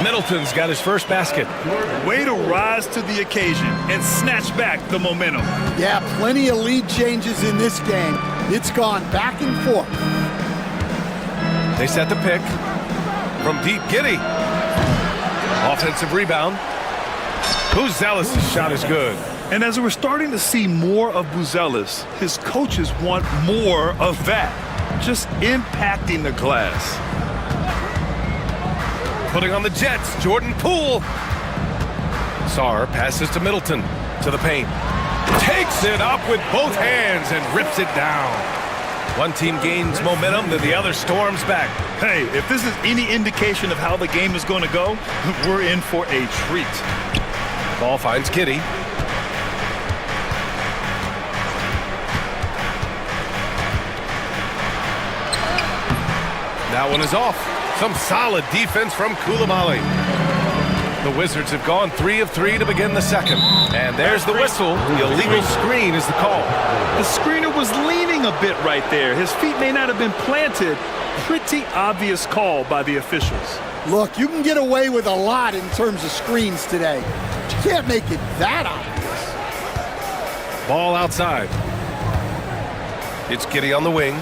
S7: Middleton's got his first basket.
S8: Way to rise to the occasion and snatch back the momentum.
S2: Yeah, plenty of lead changes in this game. It's gone back and forth.
S7: They set the pick from deep. Giddey. Offensive rebound. Buzelis' shot is good.
S8: And as we're starting to see more of Buzelis, his coaches want more of that. Just impacting the glass.
S7: Putting on the Jets, Jordan Poole. Sarr passes to Middleton, to the paint. Takes it up with both hands and rips it down. One team gains momentum, then the other storms back.
S8: Hey, if this is any indication of how the game is going to go, we're in for a treat.
S7: Ball finds Giddey. That one is off. Some solid defense from Koulibaly. The Wizards have gone 3 of 3 to begin the second. And there's the whistle. The illegal screen is the call.
S8: The screener was leaning a bit right there. His feet may not have been planted. Pretty obvious call by the officials.
S2: Look, you can get away with a lot in terms of screens today. But you can't make it that obvious.
S7: Ball outside. It's Giddey on the wing.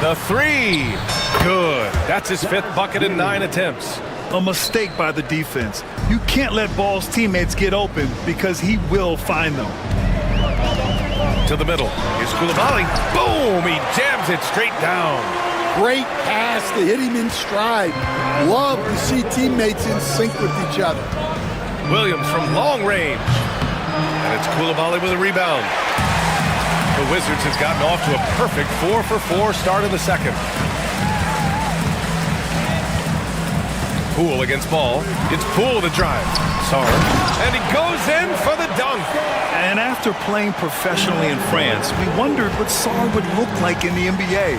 S7: The three. Good. That's his 5th bucket in 9 attempts.
S8: A mistake by the defense. You can't let Ball's teammates get open because he will find them.
S7: To the middle. Here's Koulibaly. Boom! He jams it straight down.
S2: Great pass to hit him in stride. Love to see teammates in sync with each other.
S7: Williams from long range. And it's Koulibaly with a rebound. The Wizards has gotten off to a perfect 4-for-4 start in the second. Poole against Ball. It's Poole to drive. Sarr. And he goes in for the dunk.
S8: And after playing professionally in France, we wondered what Sarr would look like in the NBA.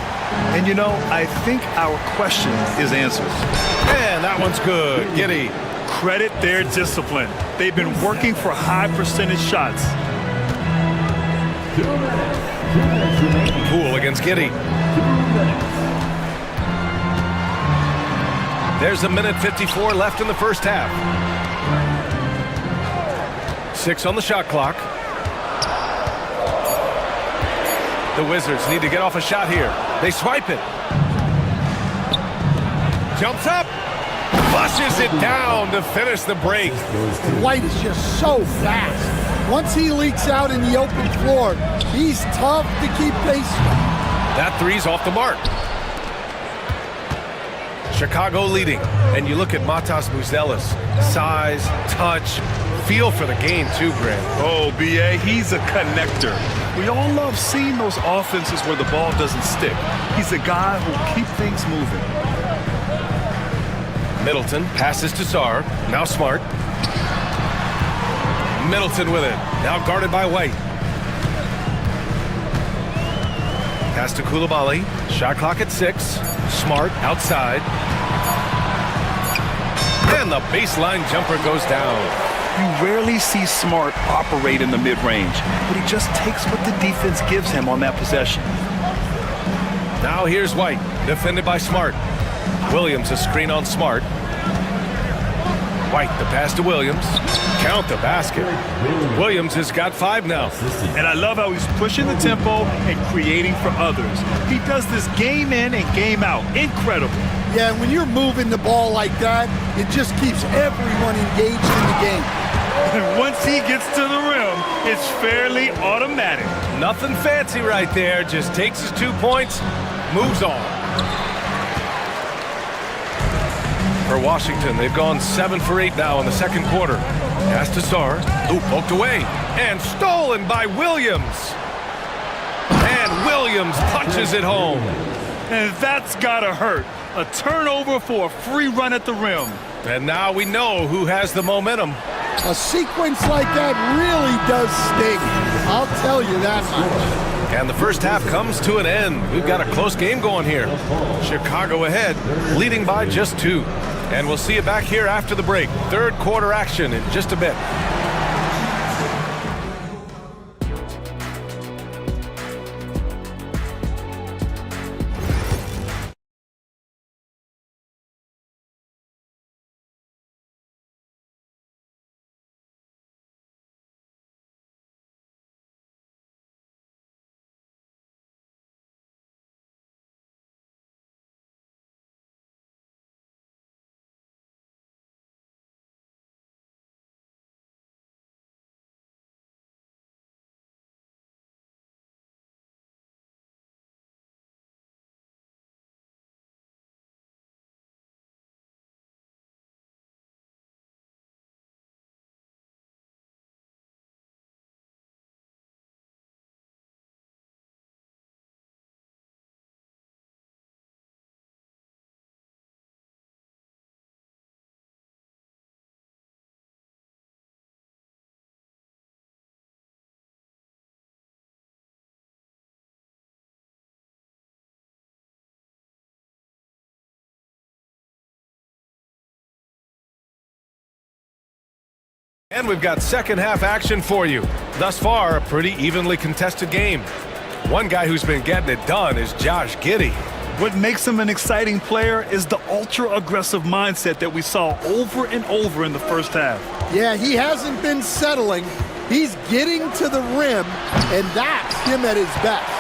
S8: And you know, I think our question is answered.
S7: And that one's good. Giddey.
S8: Credit their discipline. They've been working for high percentage shots.
S7: Poole against Giddey. There's a minute 54 left in the first half. 6 on the shot clock. The Wizards need to get off a shot here. They swipe it. Jumps up. Flushes it down to finish the break.
S2: White is just so fast. Once he leaks out in the open floor, he's tough to keep pace with.
S7: That three's off the mark. Chicago leading. And you look at Matas Buzelis. Size, touch, feel for the game too, Grant.
S8: Oh, B.A., he's a connector. We all love seeing those offenses where the ball doesn't stick. He's a guy who'll keep things moving.
S7: Middleton passes to Sarr. Now Smart. Middleton with it. Now guarded by White. Pass to Koulibaly. Shot clock at 6. Smart outside. And the baseline jumper goes down.
S8: You rarely see Smart operate in the mid-range, but he just takes what the defense gives him on that possession.
S7: Now here's White, defended by Smart. Williams a screen on Smart. White the pass to Williams. Count the basket. Williams has got 5 now.
S8: And I love how he's pushing the tempo and creating for others. He does this game in and game out. Incredible.
S2: Yeah, and when you're moving the ball like that, it just keeps everyone engaged in the game.
S8: And once he gets to the rim, it's fairly automatic.
S7: Nothing fancy right there. Just takes his 2 points, moves on. For Washington, they've gone 7 for 8 now in the second quarter. Pass to Sarr. Ooh, poked away. And stolen by Williams. And Williams punches it home.
S8: And that's gotta hurt. A turnover for a free run at the rim.
S7: And now we know who has the momentum.
S2: A sequence like that really does sting. I'll tell you that much.
S7: And the first half comes to an end. We've got a close game going here. Chicago ahead, leading by just 2. And we'll see you back here after the break. Third quarter action in just a bit. And we've got second half action for you. Thus far, a pretty evenly contested game. One guy who's been getting it done is Josh Giddey.
S8: What makes him an exciting player is the ultra-aggressive mindset that we saw over and over in the first half.
S2: Yeah, he hasn't been settling. He's getting to the rim, and that's him at his best.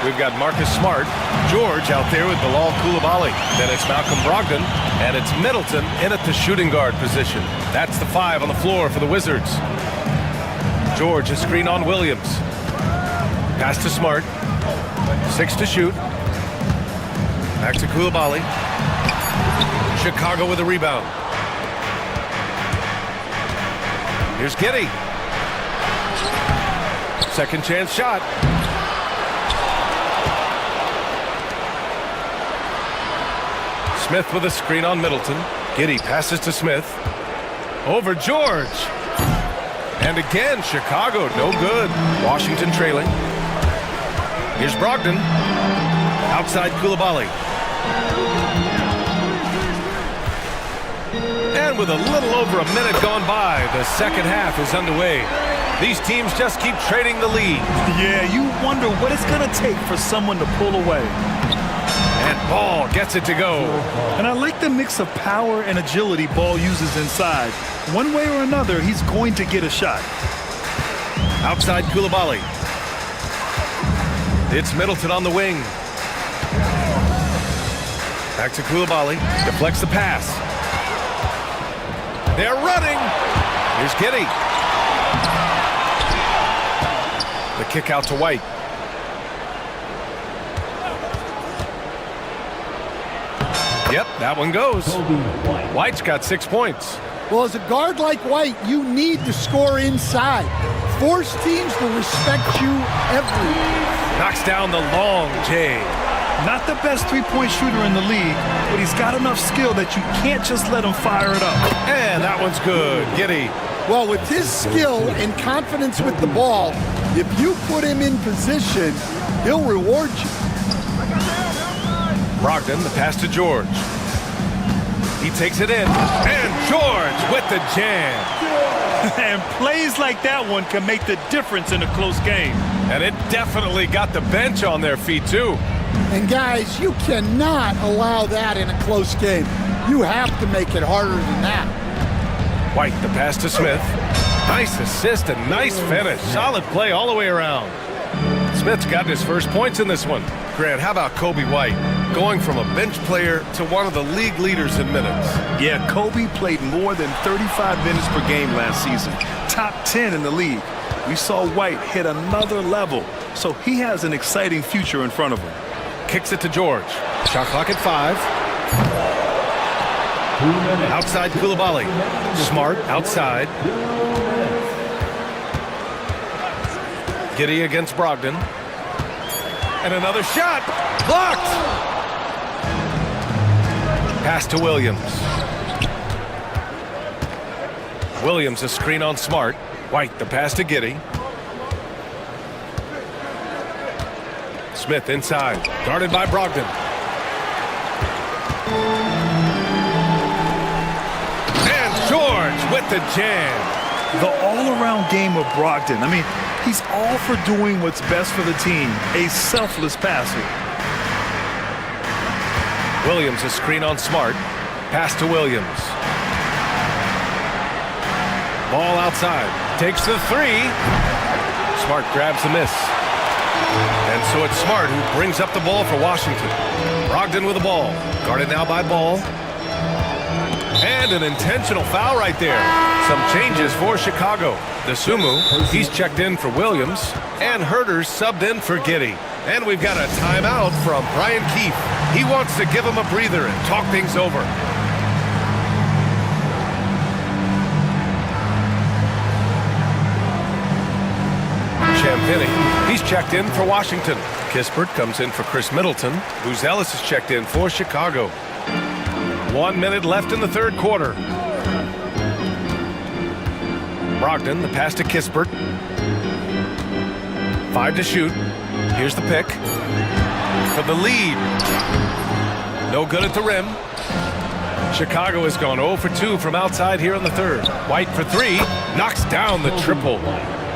S7: We've got Marcus Smart, George out there with Bilal Koulibaly. Then it's Malcolm Brogdon, and it's Middleton in at the shooting guard position. That's the 5 on the floor for the Wizards. George a screen on Williams. Pass to Smart. 6 to shoot. Back to Koulibaly. Chicago with a rebound. Here's Giddey. Second chance shot. Smith with a screen on Middleton. Giddey passes to Smith. Over George. And again, Chicago, no good. Washington trailing. Here's Brogdon. Outside Koulibaly. And with a little over a minute gone by, the second half is underway. These teams just keep trading the lead.
S8: Yeah, you wonder what it's going to take for someone to pull away.
S7: And Ball gets it to go.
S8: And I like the mix of power and agility Ball uses inside. One way or another, he's going to get a shot.
S7: Outside Koulibaly. It's Middleton on the wing. Back to Koulibaly. Deflects the pass. They're running. Here's Giddey. The kick out to White. Yep, that one goes. White's got 6 points.
S2: Well, as a guard like White, you need to score inside. Force teams to respect you everywhere.
S7: Knocks down the long J.
S8: Not the best three-point shooter in the league, but he's got enough skill that you can't just let him fire it up.
S7: And that one's good. Giddy.
S2: Well, with his skill and confidence with the ball, if you put him in position, he'll reward you.
S7: Brogdon, the pass to George. He takes it in, and George with the jam.
S8: And plays like that one can make the difference in a close game.
S7: And it definitely got the bench on their feet, too.
S2: And guys, you cannot allow that in a close game. You have to make it harder than that.
S7: White, the pass to Smith. Nice assist and nice finish. Solid play all the way around. Smith's gotten his first points in this one. Grant, how about Kobe White? Going from a bench player to one of the league leaders in minutes.
S8: Yeah, Kobe played more than 35 minutes per game last season. Top 10 in the league. We saw White hit another level, so he has an exciting future in front of him.
S7: Kicks it to George. Shot clock at 5. Outside Koulibaly. Smart outside. Giddy against Brogdon. And another shot. Blocked. Pass to Williams. Williams a screen on Smart. White the pass to Giddy. Smith inside. Guarded by Brogdon. And George with the jam.
S8: The all-around game of Brogdon. I mean, he's all for doing what's best for the team. A selfless passer.
S7: Williams a screen on Smart. Pass to Williams. Ball outside. Takes the 3. Smart grabs the miss. And so it's Smart who brings up the ball for Washington. Brogdon with the ball. Guarded now by Ball. And an intentional foul right there. Some changes for Chicago. The Sumu, he's checked in for Williams. And Herter's subbed in for Giddy. And we've got a timeout from Brian Keefe. He wants to give him a breather and talk things over. Champagny, he's checked in for Washington. Kispert comes in for Chris Middleton. Buzelis is checked in for Chicago. 1 minute left in the third quarter. Brogdon, the pass to Kispert. 5 to shoot. Here's the pick. For the lead. No good at the rim. Chicago has gone 0 for 2 from outside here in the third. White for 3. Knocks down the triple.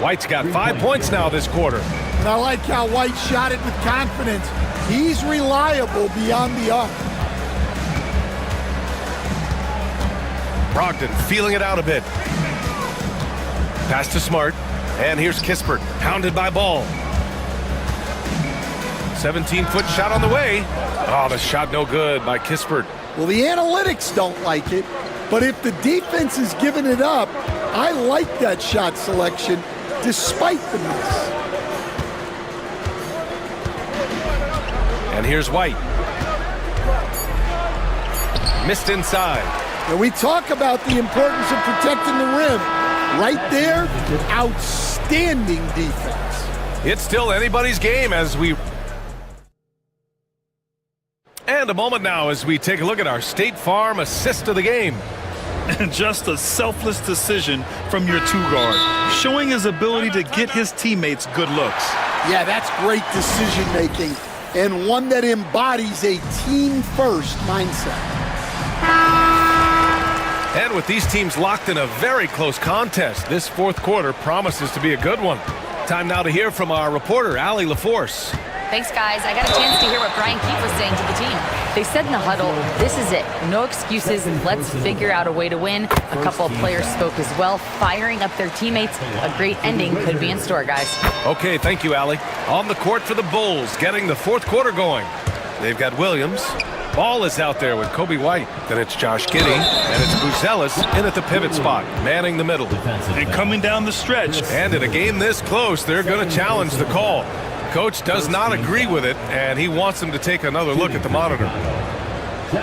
S7: White's got 5 points now this quarter.
S2: And I like how White shot it with confidence. He's reliable beyond the arc.
S7: Brogdon feeling it out a bit. Pass to Smart. And here's Kispert, pounded by Ball. 17-foot shot on the way. Oh, the shot no good by Kispert.
S2: Well, the analytics don't like it, but if the defense is giving it up, I like that shot selection despite the miss.
S7: And here's White. Missed inside.
S2: And we talk about the importance of protecting the rim. Right there, outstanding defense.
S7: It's still anybody's game as we... And a moment now as we take a look at our State Farm assist of the game.
S8: And just a selfless decision from your two-guard, showing his ability to get his teammates good looks.
S2: Yeah, that's great decision-making, and one that embodies a team-first mindset.
S7: And with these teams locked in a very close contest, this fourth quarter promises to be a good one. Time now to hear from our reporter, Allie LaForce.
S10: Thanks, guys. I got a chance to hear what Brian Keefe was saying to the team. They said in the huddle, this is it. No excuses. Let's figure out a way to win. A couple of players spoke as well, firing up their teammates. A great ending could be in store, guys.
S7: Okay, thank you, Allie. On the court for the Bulls, getting the fourth quarter going. They've got Williams. Ball is out there with Kobe White. Then it's Josh Giddey, and it's Buzelis in at the pivot spot, manning the middle.
S8: And coming down the stretch.
S7: And in a game this close, they're going to challenge the call. Coach does not agree with it, and he wants them to take another look at the monitor.
S6: The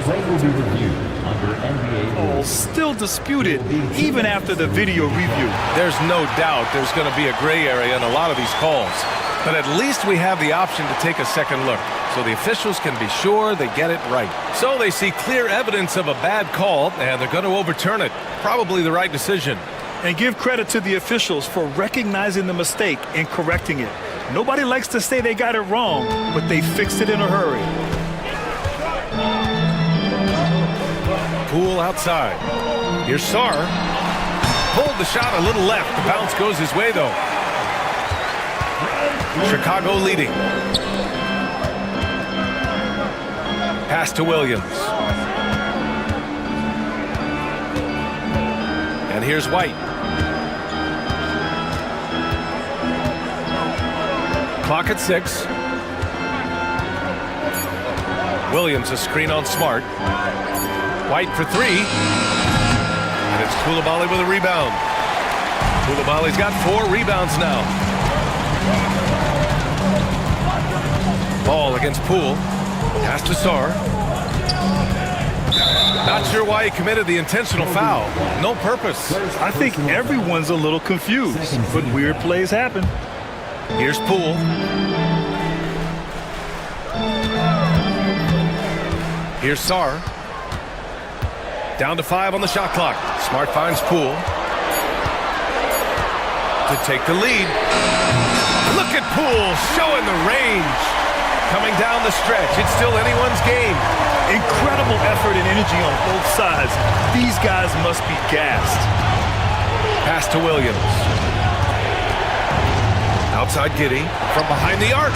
S6: play will be reviewed under NBA rules.
S8: Still disputed even after the video review.
S7: There's no doubt there's going to be a gray area in a lot of these calls. But at least we have the option to take a second look, so the officials can be sure they get it right. So they see clear evidence of a bad call, and they're going to overturn it. Probably the right decision.
S8: And give credit to the officials for recognizing the mistake and correcting it. Nobody likes to say they got it wrong, but they fixed it in a hurry.
S7: Poole outside. Here's Sarr. Pulled the shot a little left. The bounce goes his way, though. Chicago leading. Pass to Williams. And here's White. Clock at 6. Williams a screen on Smart. White for 3. And it's Coulibaly with a rebound. Coulibaly's got 4 rebounds now. Ball against Poole. Pass to Sarr. Not sure why he committed the intentional foul. No purpose.
S8: I think everyone's a little confused, but weird plays happen.
S7: Here's Poole. Here's Sarr. Down to 5 on the shot clock. Smart finds Poole to take the lead. Look at Poole showing the range. Coming down the stretch. It's still anyone's game.
S8: Incredible effort and energy on both sides. These guys must be gassed.
S7: Pass to Williams. Outside Giddey. From behind the arc.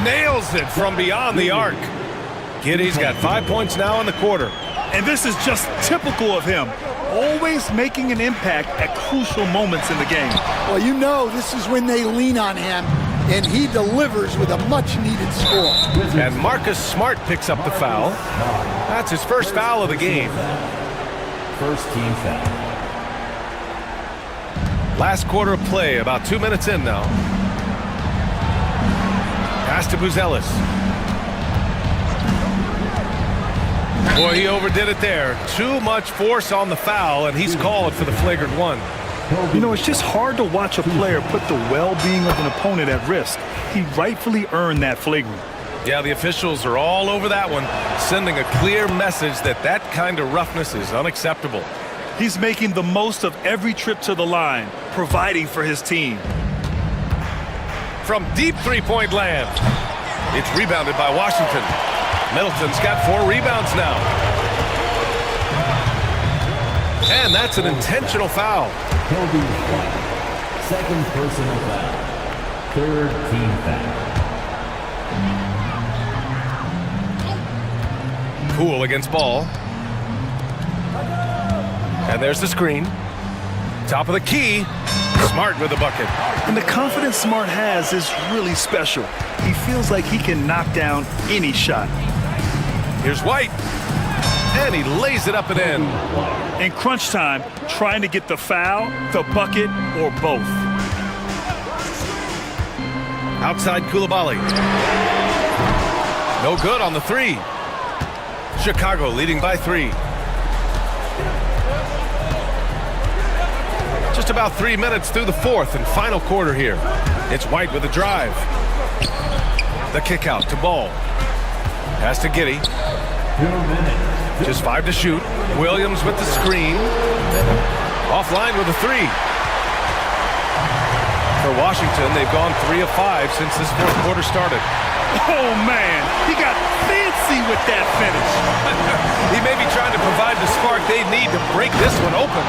S7: Nails it from beyond the arc. Giddey's got 5 points now in the quarter.
S8: And this is just typical of him. Always making an impact at crucial moments in the game.
S2: Well, you know this is when they lean on him, and he delivers with a much-needed score.
S7: And Marcus Smart picks up the foul. That's his first foul of the game.
S6: First team foul.
S7: Last quarter of play, about 2 minutes in now. Pass to Buzelis. Boy, he overdid it there. Too much force on the foul, and he's called for the flagrant one.
S8: You know, it's just hard to watch a player put the well-being of an opponent at risk. He rightfully earned that flagrant.
S7: Yeah, the officials are all over that one, sending a clear message that that kind of roughness is unacceptable.
S8: He's making the most of every trip to the line, providing for his team.
S7: From deep three-point land. It's rebounded by Washington. Middleton's got 4 rebounds now. And that's an intentional foul.
S6: Second personal foul. Third team foul.
S7: Poole against Ball. And there's the screen. Top of the key. Smart with the bucket.
S8: And the confidence Smart has is really special. He feels like he can knock down any shot.
S7: Here's White. And he lays it up and in.
S8: In crunch time, trying to get the foul, the bucket, or both.
S7: Outside Coulibaly. No good on the 3. Chicago leading by 3. Just about 3 minutes through the 4th and final quarter here. It's White with a drive. The kick out to Ball. Pass to Giddey. Just 5 to shoot. Williams with the screen. Offline with a 3. For Washington, they've gone 3 of 5 since this 4th quarter started.
S8: Oh, man. He got fancy with that finish.
S7: He may be trying to provide the spark they need to break this one open.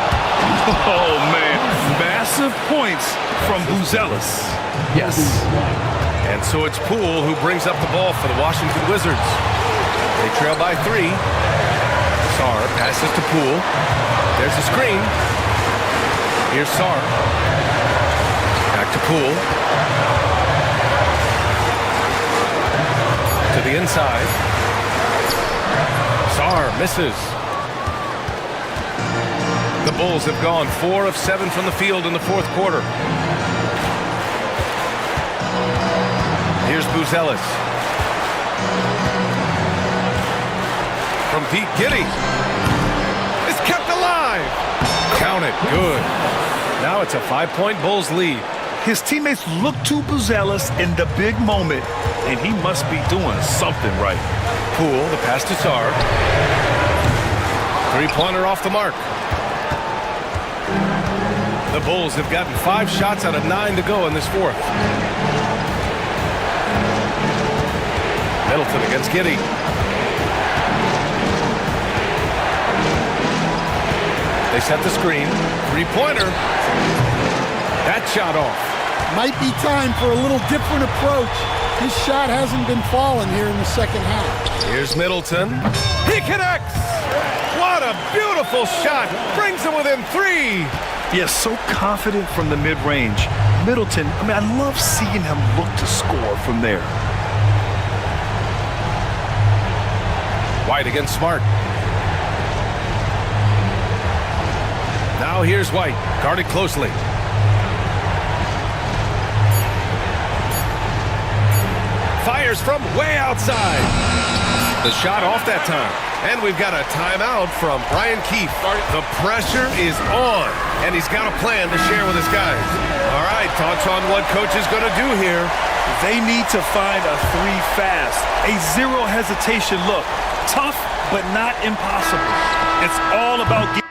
S8: Oh, man. Massive points from Buzelis.
S7: Yes. And so it's Poole who brings up the ball for the Washington Wizards. They trail by 3. Sarr passes to Poole. There's the screen. Here's Sarr. Back to Poole. To the inside. Sarr misses. The Bulls have gone 4 of 7 from the field in the 4th quarter. Here's Buzelis. From Pete Giddy. It's kept alive. Count it. Good. Now it's a 5-point Bulls lead.
S8: His teammates look to Buzelis in the big moment, and he must be doing something right.
S7: Poole, the pass to Sarr. Three-pointer off the mark. The Bulls have gotten 5 shots out of 9 to go in this fourth. Middleton against Giddy. They set the screen. Three-pointer. That shot off.
S2: Might be time for a little different approach. His shot hasn't been falling here in the second half.
S7: Here's Middleton. He connects! What a beautiful shot! Brings him within 3!
S8: Yeah, so confident from the mid-range. Middleton, I mean, I love seeing him look to score from there.
S7: White against Smart. Now here's White, guarded closely. Fires from way outside. The shot off that time. And we've got a timeout from Brian Keefe. The pressure is on, and he's got a plan to share with his guys. All right, thoughts on what coach is going to do here?
S8: They need to find a 3 fast, a zero hesitation look. Tough, but not impossible. It's all about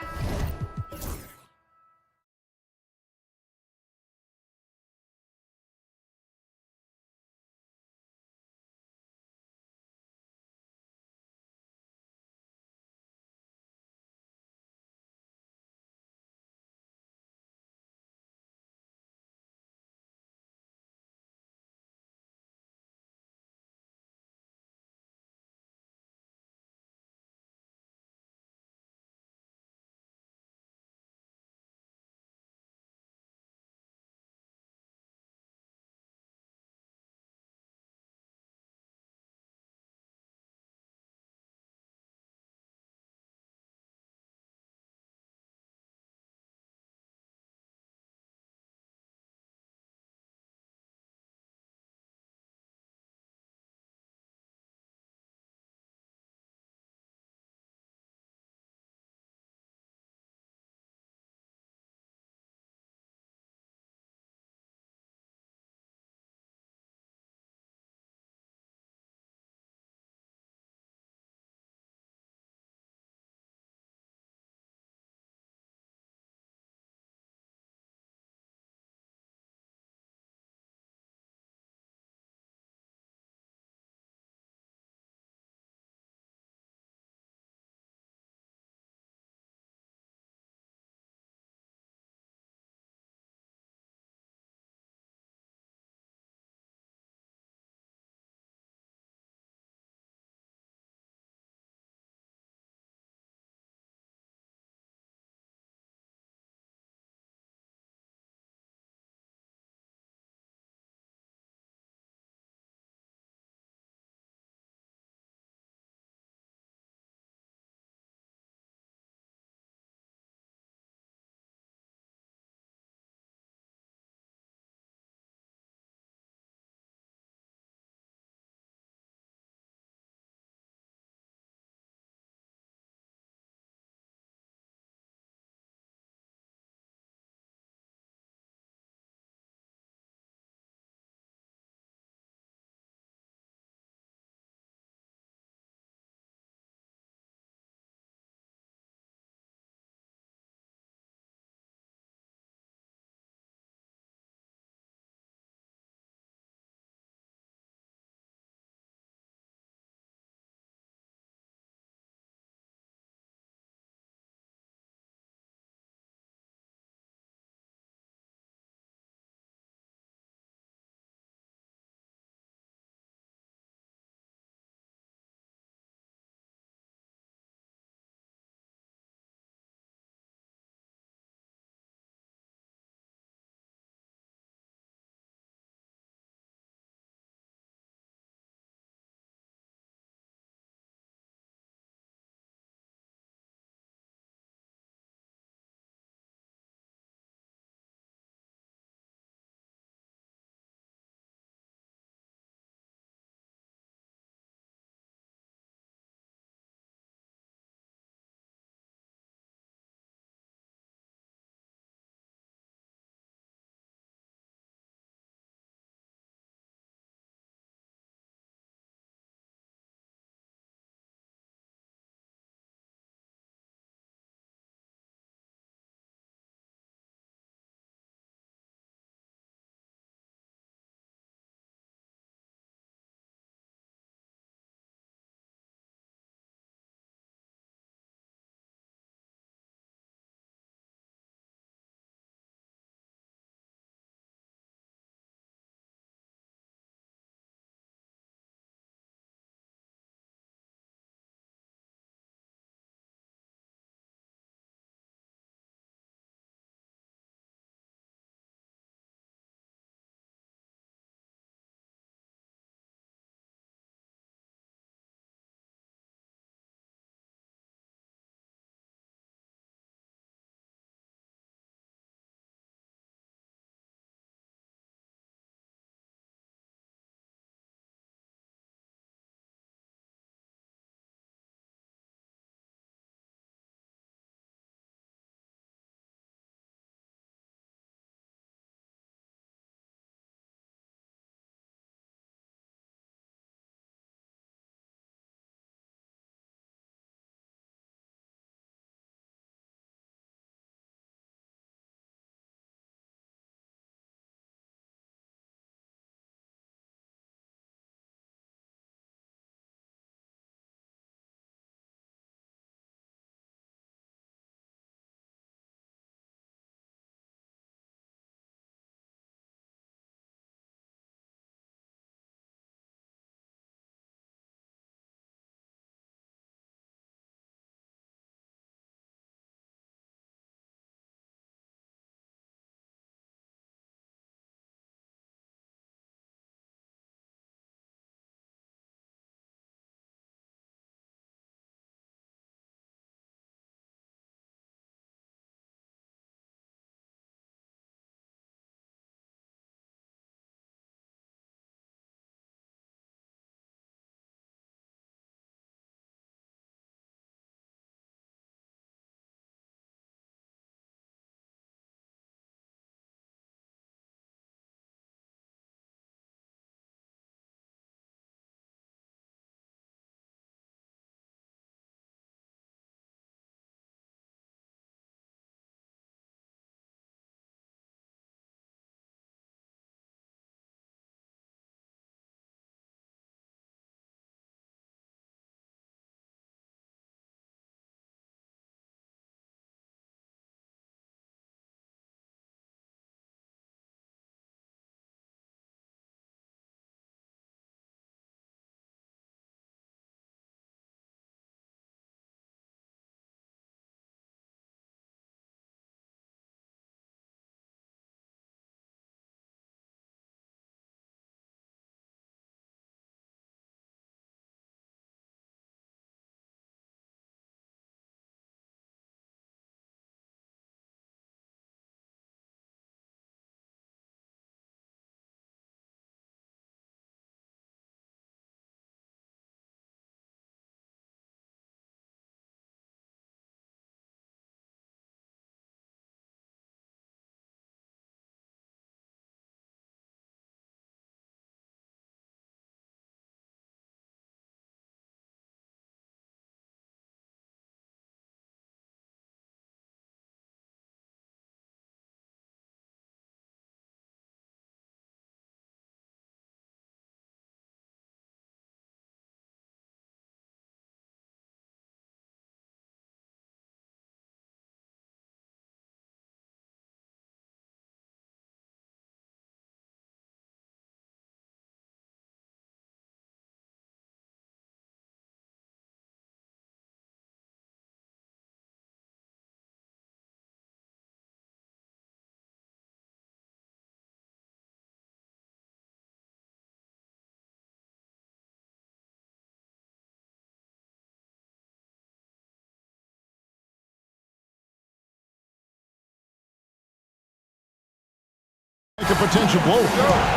S1: A potential blow,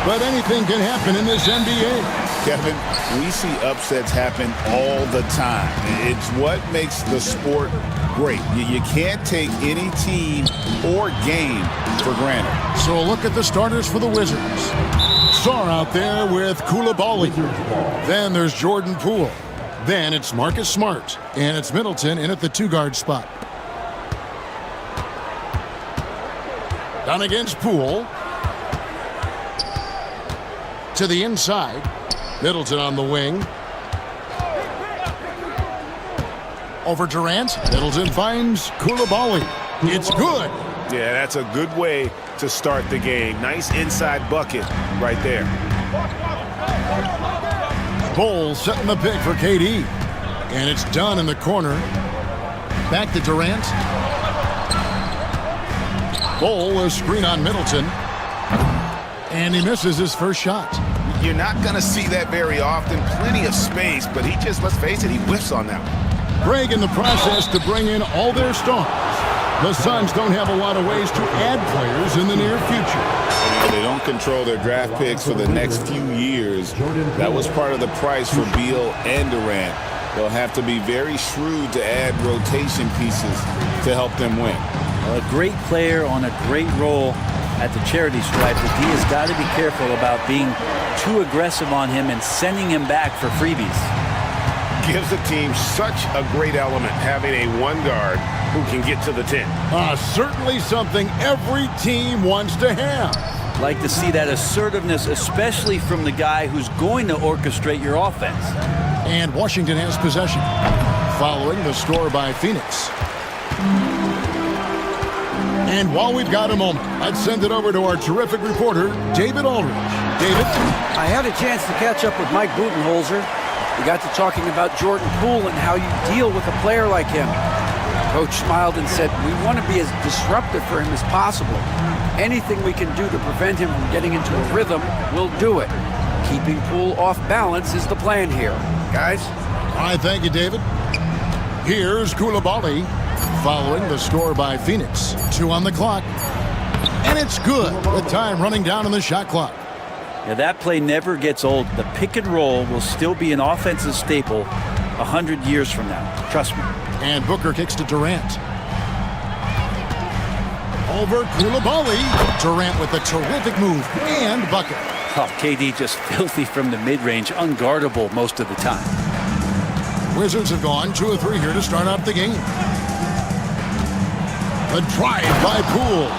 S1: but anything can happen in this NBA.
S5: Kevin, we see upsets happen all the time. It's what makes the sport great. You can't take any team or game for granted.
S1: So look at the starters for the Wizards. Sarr out there with Koulibaly. Then there's Jordan Poole. Then it's Marcus Smart. And it's Middleton in at the two-guard spot. Down against Poole. To the inside. Middleton on the wing. Over Durant. Middleton finds Koulibaly. It's good.
S15: Yeah, that's a good way to start the game. Nice inside bucket right there.
S1: Bol setting the pick for KD. And it's done in the corner. Back to Durant. Bol, a screen on Middleton. And he misses his first shot.
S4: You're not going to see that very often. Plenty of space, but he just, let's face it, he whiffs on that one.
S1: Greg in the process to bring in all their stars. The Suns don't have a lot of ways to add players in the near future.
S5: They don't control their draft picks for the next few years. That was part of the price for Beal and Durant. They'll have to be very shrewd to add rotation pieces to help them win.
S9: A great player on a great role at the charity stripe. The D has got to be careful about being too aggressive on him and sending him back for freebies.
S15: Gives the team such a great element having a one guard who can get to the 10.
S1: Certainly something every team wants to have.
S9: Like to see that assertiveness, especially from the guy who's going to orchestrate your offense.
S1: And Washington has possession. Following the score by Phoenix. And while we've got a moment, let's send it over to our terrific reporter, David Aldridge. David?
S12: I had a chance to catch up with Mike Budenholzer. We got to talking about Jordan Poole and how you deal with a player like him. Coach smiled and said, we want to be as disruptive for him as possible. Anything we can do to prevent him from getting into a rhythm, we'll do it. Keeping Poole off balance is the plan here. Guys?
S1: I thank you, David. Here's Koulibaly. Following the score by Phoenix. 2 on the clock. And it's good. The time running down on the shot clock.
S9: Yeah, that play never gets old. The pick and roll will still be an offensive staple 100 years from now. Trust me.
S1: And Booker kicks to Durant. Over Koulibaly. Durant with a terrific move and bucket.
S9: Oh, KD just filthy from the mid-range, unguardable most of the time.
S1: Wizards have gone 2 or 3 here to start out the game. The drive by Poole.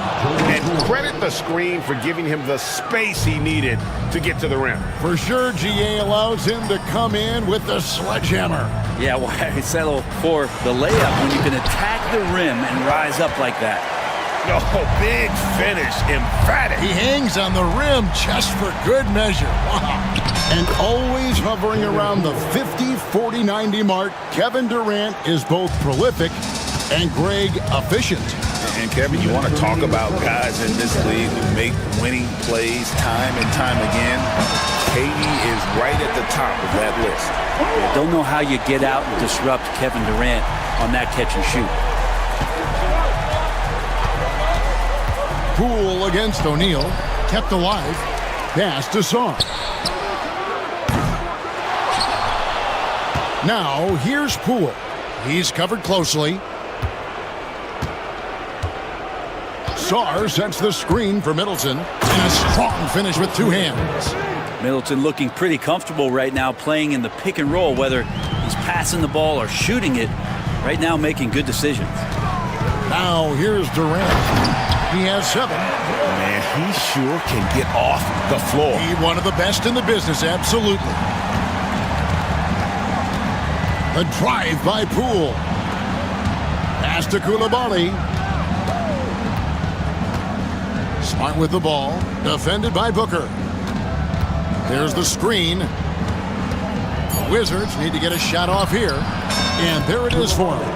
S15: And credit the screen for giving him the space he needed to get to the rim.
S1: For sure, GA allows him to come in with the sledgehammer.
S9: Yeah, why settle for the layup when you can attack the rim and rise up like that?
S15: No, big finish, emphatic.
S1: He hangs on the rim just for good measure. Wow. And always hovering around the 50, 40, 90 mark, Kevin Durant is both prolific and Greg efficient.
S5: And Kevin, you want to talk about guys in this league who make winning plays time and time again. KD is right at the top of that list.
S9: Yeah, don't know how you get out and disrupt Kevin Durant on that catch and shoot.
S1: Poole against O'Neal, kept alive, pass to Sarr. Now here's Poole. He's covered closely. Sarr sets the screen for Middleton, and a strong finish with 2 hands.
S9: Middleton looking pretty comfortable right now playing in the pick and roll, whether he's passing the ball or shooting it. Right now making good decisions.
S1: Now here's Durant. He has 7.
S15: Man, he sure can get off the floor.
S1: He one of the best in the business, absolutely. The drive by Poole. Pass to Koulibaly. Smart with the ball. Defended by Booker. There's the screen. The Wizards need to get a shot off here. And there it is for him.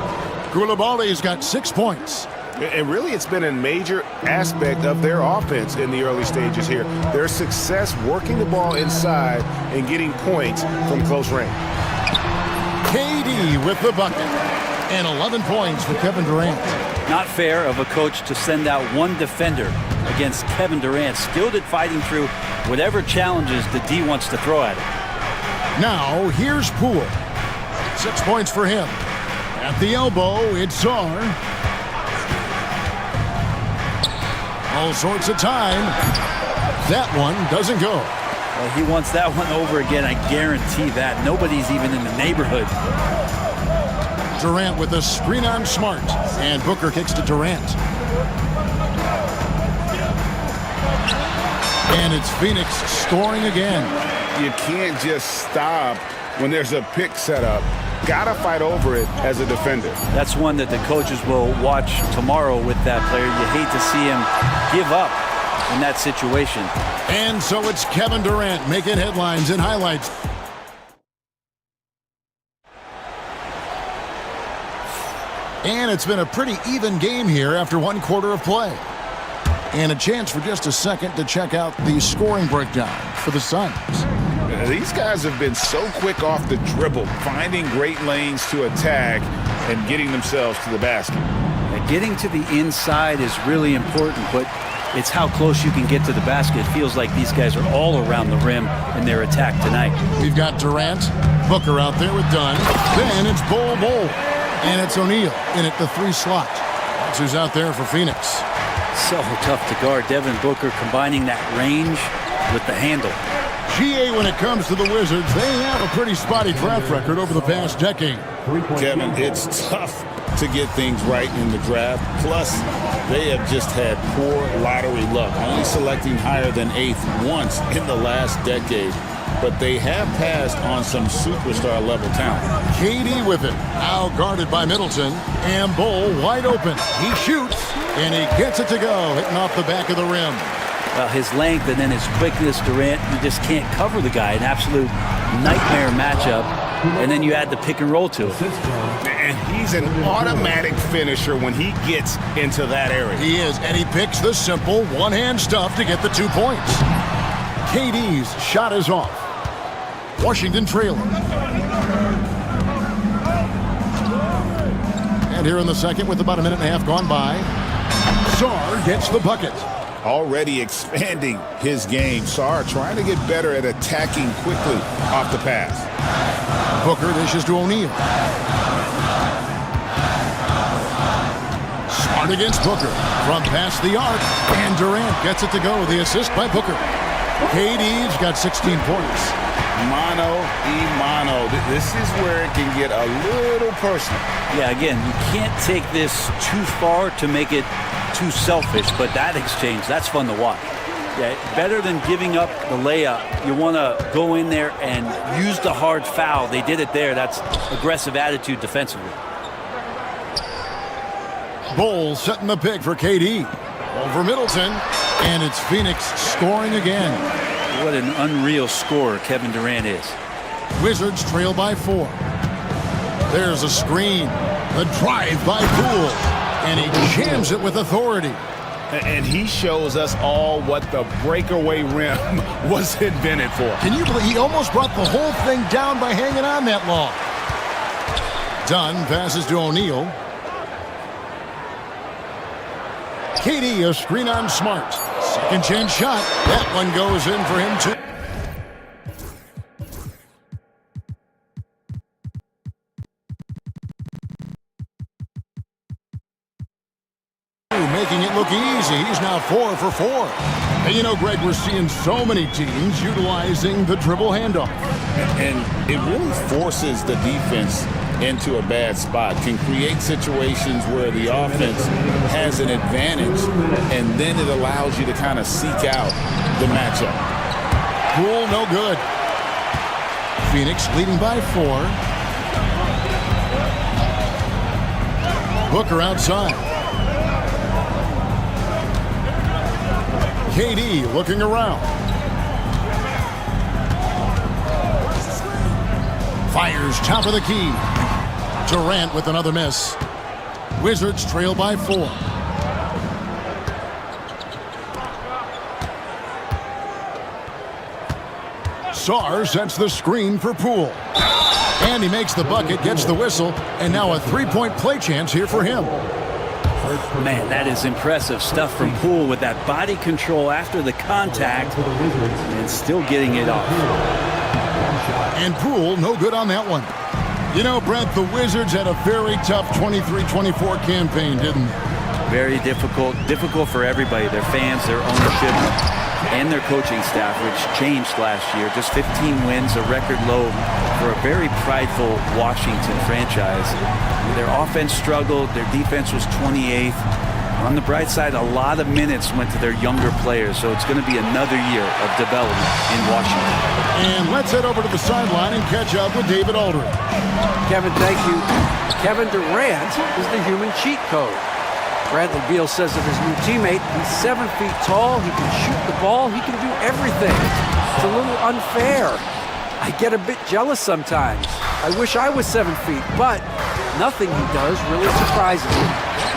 S1: Koulibaly's got 6 points.
S15: And really, it's been a major aspect of their offense in the early stages here. Their success working the ball inside and getting points from close range.
S1: KD with the bucket. And 11 points for Kevin Durant.
S9: Not fair of a coach to send out one defender against Kevin Durant, skilled at fighting through whatever challenges the D wants to throw at him.
S1: Now, here's Poole. 6 points for him. At the elbow, it's Sar. All sorts of time. That one doesn't go.
S9: Well, he wants that one over again, I guarantee that. Nobody's even in the neighborhood.
S1: Durant with a screen on Smart. And Booker kicks to Durant. And it's Phoenix scoring again.
S15: You can't just stop when there's a pick set up. Gotta fight over it as a defender.
S9: That's one that the coaches will watch tomorrow with that player. You hate to see him give up in that situation.
S1: And so it's Kevin Durant making headlines and highlights. And it's been a pretty even game here after 1 quarter of play. And a chance for just a second to check out the scoring breakdown for the Suns.
S15: These guys have been so quick off the dribble, finding great lanes to attack and getting themselves to the basket.
S9: Getting to the inside is really important, but it's how close you can get to the basket. It feels like these guys are all around the rim in their attack tonight.
S1: We've got Durant, Booker out there with Dunn. Then it's Bol. And it's O'Neal in at the 3 slot. That's who's out there for Phoenix.
S9: So tough to guard. Devin Booker combining that range with the handle.
S1: GA, when it comes to the Wizards, they have a pretty spotty draft record over the past decade.
S3: Kevin, it's tough to get things right in the draft. Plus, they have just had poor lottery luck, only selecting higher than 8th once in the last decade. But they have passed on some superstar-level talent.
S1: KD with it, now guarded by Middleton, and Bol wide open. He shoots, and he gets it to go, hitting off the back of the rim.
S9: Well, his length and then his quickness, Durant, you just can't cover the guy. An absolute nightmare matchup. And then you add the pick and roll to it.
S15: And he's an automatic finisher when he gets into that area.
S1: He is, and he picks the simple one-hand stuff to get the 2 points. KD's shot is off. Washington trailing. And here in the second, with about a minute and a half gone by, Sar gets the bucket.
S15: Already expanding his game. Sar trying to get better at attacking quickly off the pass.
S1: Booker dishes to O'Neal. Smart against Booker. From past the arc. And Durant gets it to go. The assist by Booker. KD's got 16 points.
S15: Mano y mano. This is where it can get a little personal.
S9: Yeah, again, you can't take this too far to make it too selfish, but that exchange, that's fun to watch. Yeah, better than giving up the layup. You want to go in there and use the hard foul. They did it there. That's aggressive attitude defensively.
S1: Bol setting the pick for KD. Over Middleton, and it's Phoenix scoring again.
S9: What an unreal scorer Kevin Durant is.
S1: Wizards trail by 4. There's a screen. The drive by Poole. And he jams it with authority.
S15: And he shows us all what the breakaway rim was invented for.
S1: Can you believe he almost brought the whole thing down by hanging on that long? Dunn passes to O'Neal. KD, a screen on Smart. Second chance shot. That one goes in for him too. Making it look easy. He's now 4 for 4. And you know, Greg, we're seeing so many teams utilizing the dribble handoff.
S3: And it really forces the defense into a bad spot, can create situations where the offense has an advantage, and then it allows you to kind of seek out the matchup.
S1: Poole, no good. Phoenix leading by 4. Booker outside. KD looking around. Fires top of the key. Durant with another miss. Wizards trail by 4. Sar sets the screen for Poole. And he makes the bucket, gets the whistle, and now a 3-point play chance here for him.
S9: Man, that is impressive stuff from Poole with that body control after the contact and still getting it off.
S1: And Poole, no good on that one. You know, Brent, the Wizards had a very tough 23-24 campaign, didn't they?
S9: Very difficult for everybody, their fans, their ownership, and their coaching staff, which changed last year. Just 15 wins, a record low for a very prideful Washington franchise. Their offense struggled, their defense was 28th. On the bright side, a lot of minutes went to their younger players, so it's going to be another year of development in Washington.
S1: And let's head over to the sideline and catch up with David Aldridge.
S12: Kevin, thank you. Kevin Durant is the human cheat code. Bradley Beal says of his new teammate, he's 7 feet tall, he can shoot the ball, he can do everything. It's a little unfair. I get a bit jealous sometimes. I wish I was 7 feet, but nothing he does really surprises me.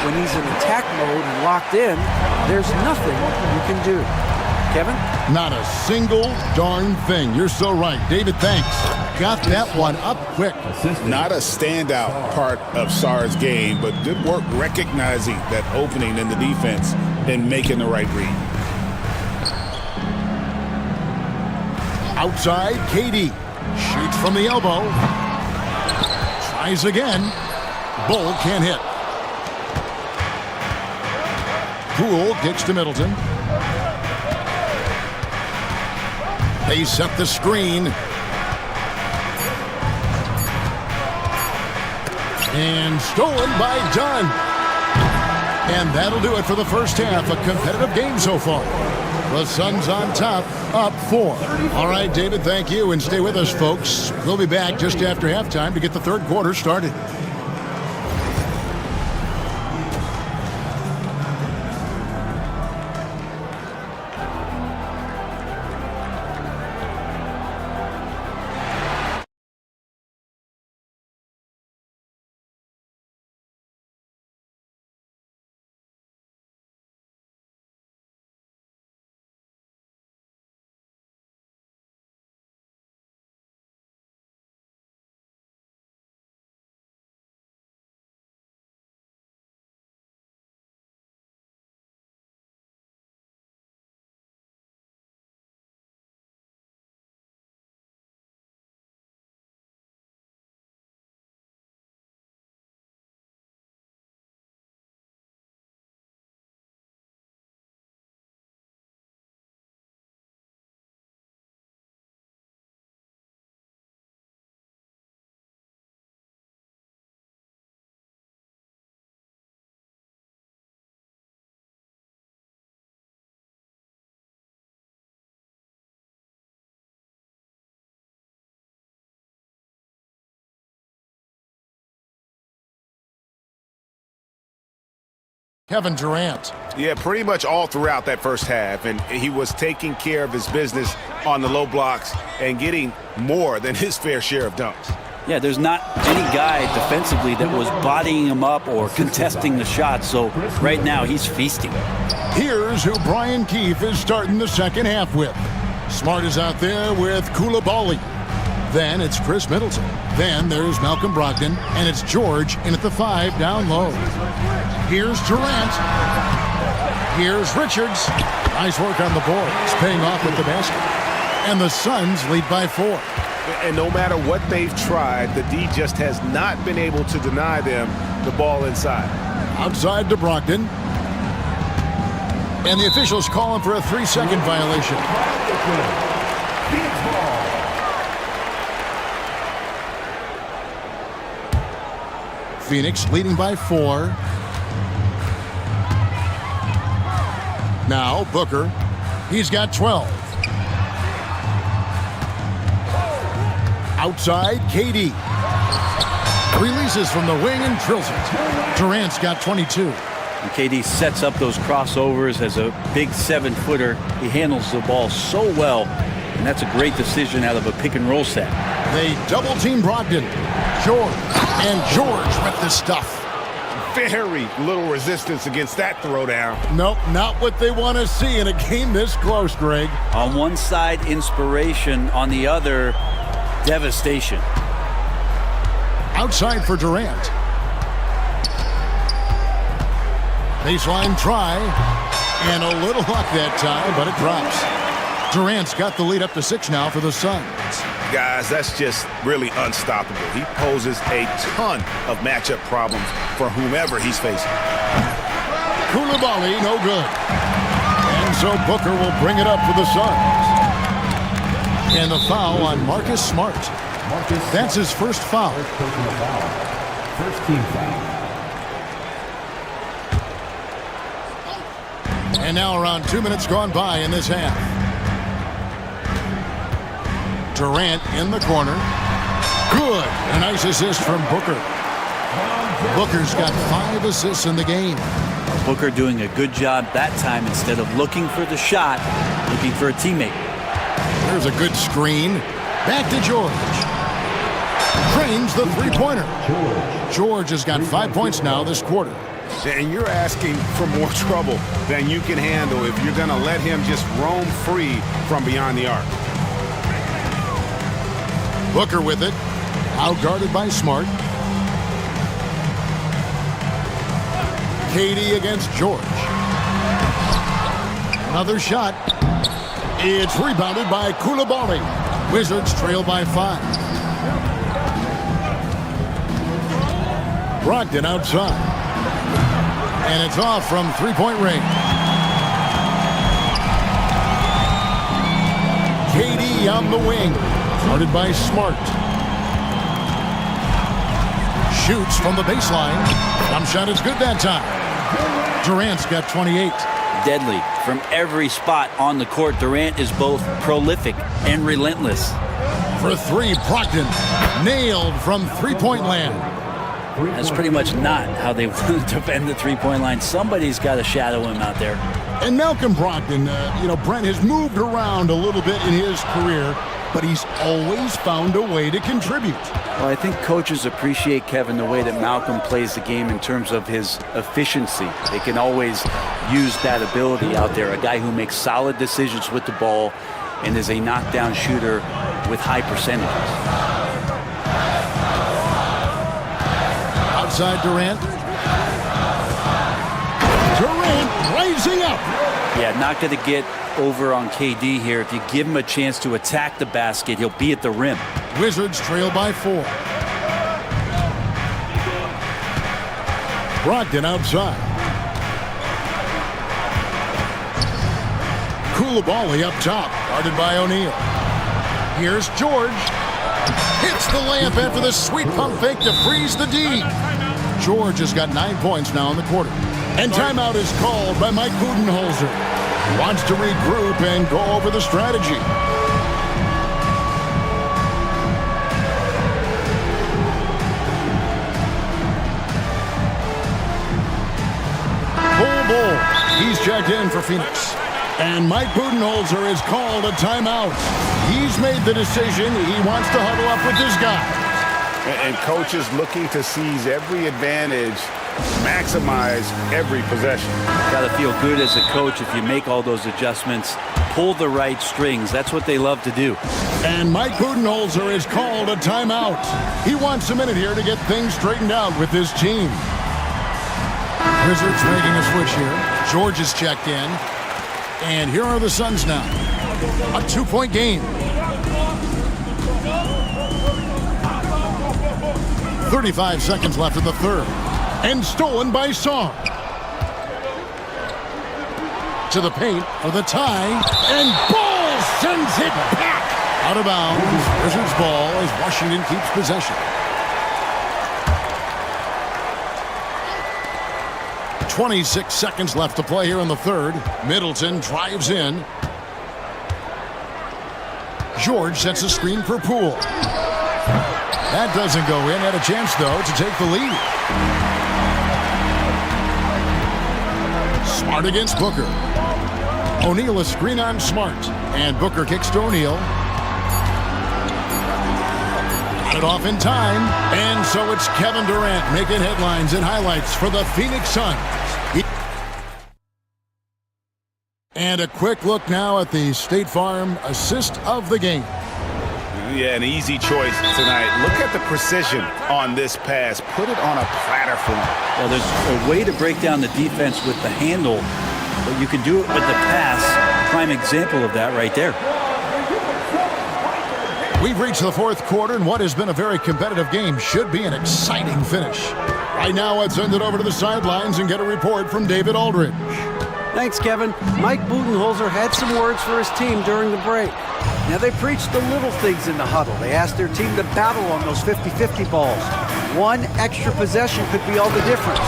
S12: When he's in attack mode and locked in, there's nothing you can do. Kevin?
S1: Not a single darn thing. You're so right. David, thanks. Got that one up quick.
S5: Not a standout part of Sarr's game, but good work recognizing that opening in the defense and making the right read.
S1: Outside, KD. Shoots from the elbow. Tries again. Bull can't hit. Poole gets to Middleton. They set the screen. And stolen by Dunn. And that'll do it for the first half. A competitive game so far. The Suns on top, up 4. All right, David, thank you. And stay with us, folks. We'll be back just after halftime to get the third quarter started. Kevin Durant.
S15: Yeah, pretty much all throughout that first half, and he was taking care of his business on the low blocks and getting more than his fair share of dunks.
S9: Yeah, there's not any guy defensively that was bodying him up or contesting the shot, so right now he's feasting.
S1: Here's who Brian Keefe is starting the second half with. Smart is out there with Koulibaly. Then it's Chris Middleton. Then there's Malcolm Brogdon, and it's George in at the 5 down low. Here's Durant. Here's Richards. Nice work on the boards, paying off with the basket. And the Suns lead by 4.
S15: And no matter what they've tried, the D just has not been able to deny them the ball inside.
S1: Outside to Brogdon. And the officials calling for a 3-second violation. Phoenix leading by 4. Now Booker. He's got 12. Outside, KD. Releases from the wing and drills it. Durant's got 22.
S9: And KD sets up those crossovers as a big 7-footer. He handles the ball so well, and that's a great decision out of a pick-and-roll set.
S1: They double-team Brogdon. George. And George with the stuff.
S15: Very little resistance against that throwdown.
S1: Nope, not what they want to see in a game this close, Greg.
S9: On one side, inspiration. On the other, devastation.
S1: Outside for Durant. Baseline try. And a little luck that time, but it drops. Durant's got the lead up to 6 now for the Suns.
S4: Guys, that's just really unstoppable. He poses a ton of matchup problems for whomever he's facing.
S1: Koulibaly, no good. And so Booker will bring it up for the Suns. And the foul on Marcus Smart. That's his first foul.
S6: First team foul.
S1: And now around 2 minutes gone by in this half. Durant in the corner. Good. A nice assist from Booker. Booker's got 5 assists in the game.
S9: Booker doing a good job that time instead of looking for the shot, looking for a teammate.
S1: There's a good screen. Back to George. Trains the three-pointer. George has got 5 points now this quarter.
S15: And you're asking for more trouble than you can handle if you're going to let him just roam free from beyond the arc.
S1: Booker with it. Out guarded by Smart. KD against George. Another shot. It's rebounded by Koulibaly. Wizards trail by 5. Brogdon outside. And it's off from three-point range. KD on the wing. Guarded by Smart. Shoots from the baseline. Jump shot is good that time. Durant's got 28.
S9: Deadly. From every spot on the court, Durant is both prolific and relentless.
S1: For 3, Brogdon. Nailed from three-point land.
S9: That's pretty much not how they want to defend the three-point line. Somebody's got to shadow him out there.
S1: And Malcolm Brogdon, Brent has moved around a little bit in his career, but he's always found a way to contribute.
S9: Well, I think coaches appreciate, Kevin, the way that Malcolm plays the game in terms of his efficiency. They can always use that ability out there. A guy who makes solid decisions with the ball and is a knockdown shooter with high percentages.
S1: Outside Durant. Durant rising up.
S9: Yeah, not going to get over on KD here. If you give him a chance to attack the basket, he'll be at the rim.
S1: Wizards trail by 4. Brogdon outside. Koulibaly up top, guarded by O'Neal. Here's George. Hits the layup after the sweet pump fake to freeze the D. George has got 9 points now in the quarter. And timeout is called by Mike Budenholzer. He wants to regroup and go over the strategy. Bull. He's checked in for Phoenix. And Mike Budenholzer has called a timeout. He's made the decision. He wants to huddle up with his guys.
S15: And coaches looking to seize every advantage, maximize every possession.
S9: Got to feel good as a coach if you make all those adjustments, pull the right strings. That's what they love to do.
S1: And Mike Budenholzer has called a timeout. He wants a minute here to get things straightened out with his team. Wizards making a switch here. George is checked in. And here are the Suns now. A 2-point game. 35 seconds left in the third. And stolen by Song. To the paint for the tie. And Ball sends it back. Out of bounds. Wizards ball as Washington keeps possession. 26 seconds left to play here in the third. Middleton drives in. George sets a screen for Poole. That doesn't go in. Had a chance, though, to take the lead. Smart against Booker. O'Neal a screen on Smart. And Booker kicks to O'Neal. Got it off in time. And so it's Kevin Durant making headlines and highlights for the Phoenix Suns. And a quick look now at the State Farm assist of the game.
S4: Yeah, an easy choice tonight. Look at the precision on this pass. Put it on a platter for him.
S9: Well, there's a way to break down the defense with the handle, but you can do it with the pass. Prime example of that right there.
S1: We've reached the fourth quarter, and what has been a very competitive game should be an exciting finish. Right now, let's send it over to the sidelines and get a report from David Aldridge.
S12: Thanks, Kevin. Mike Budenholzer had some words for his team during the break. Now, they preached the little things in the huddle. They asked their team to battle on those 50-50 balls. One extra possession could be all the difference.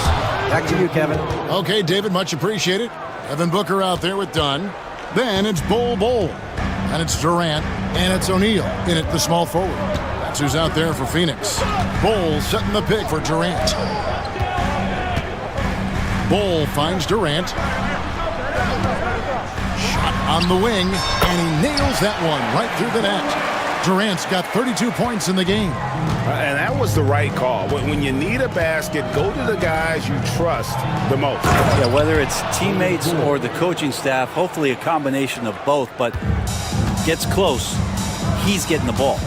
S12: Back to you, Kevin.
S1: Okay, David, much appreciated. Evan Booker out there with Dunn. Then it's Bol. And it's Durant. And it's O'Neal in at the small forward. That's who's out there for Phoenix. Bol setting the pick for Durant. Bol finds Durant. Shot on the wing, and he nails that one right through the net. Durant's got 32 points in the game.
S4: And that was the right call. When you need a basket, go to the guys you trust the most.
S9: Yeah, whether it's teammates or the coaching staff, hopefully a combination of both, but gets close, he's getting the ball.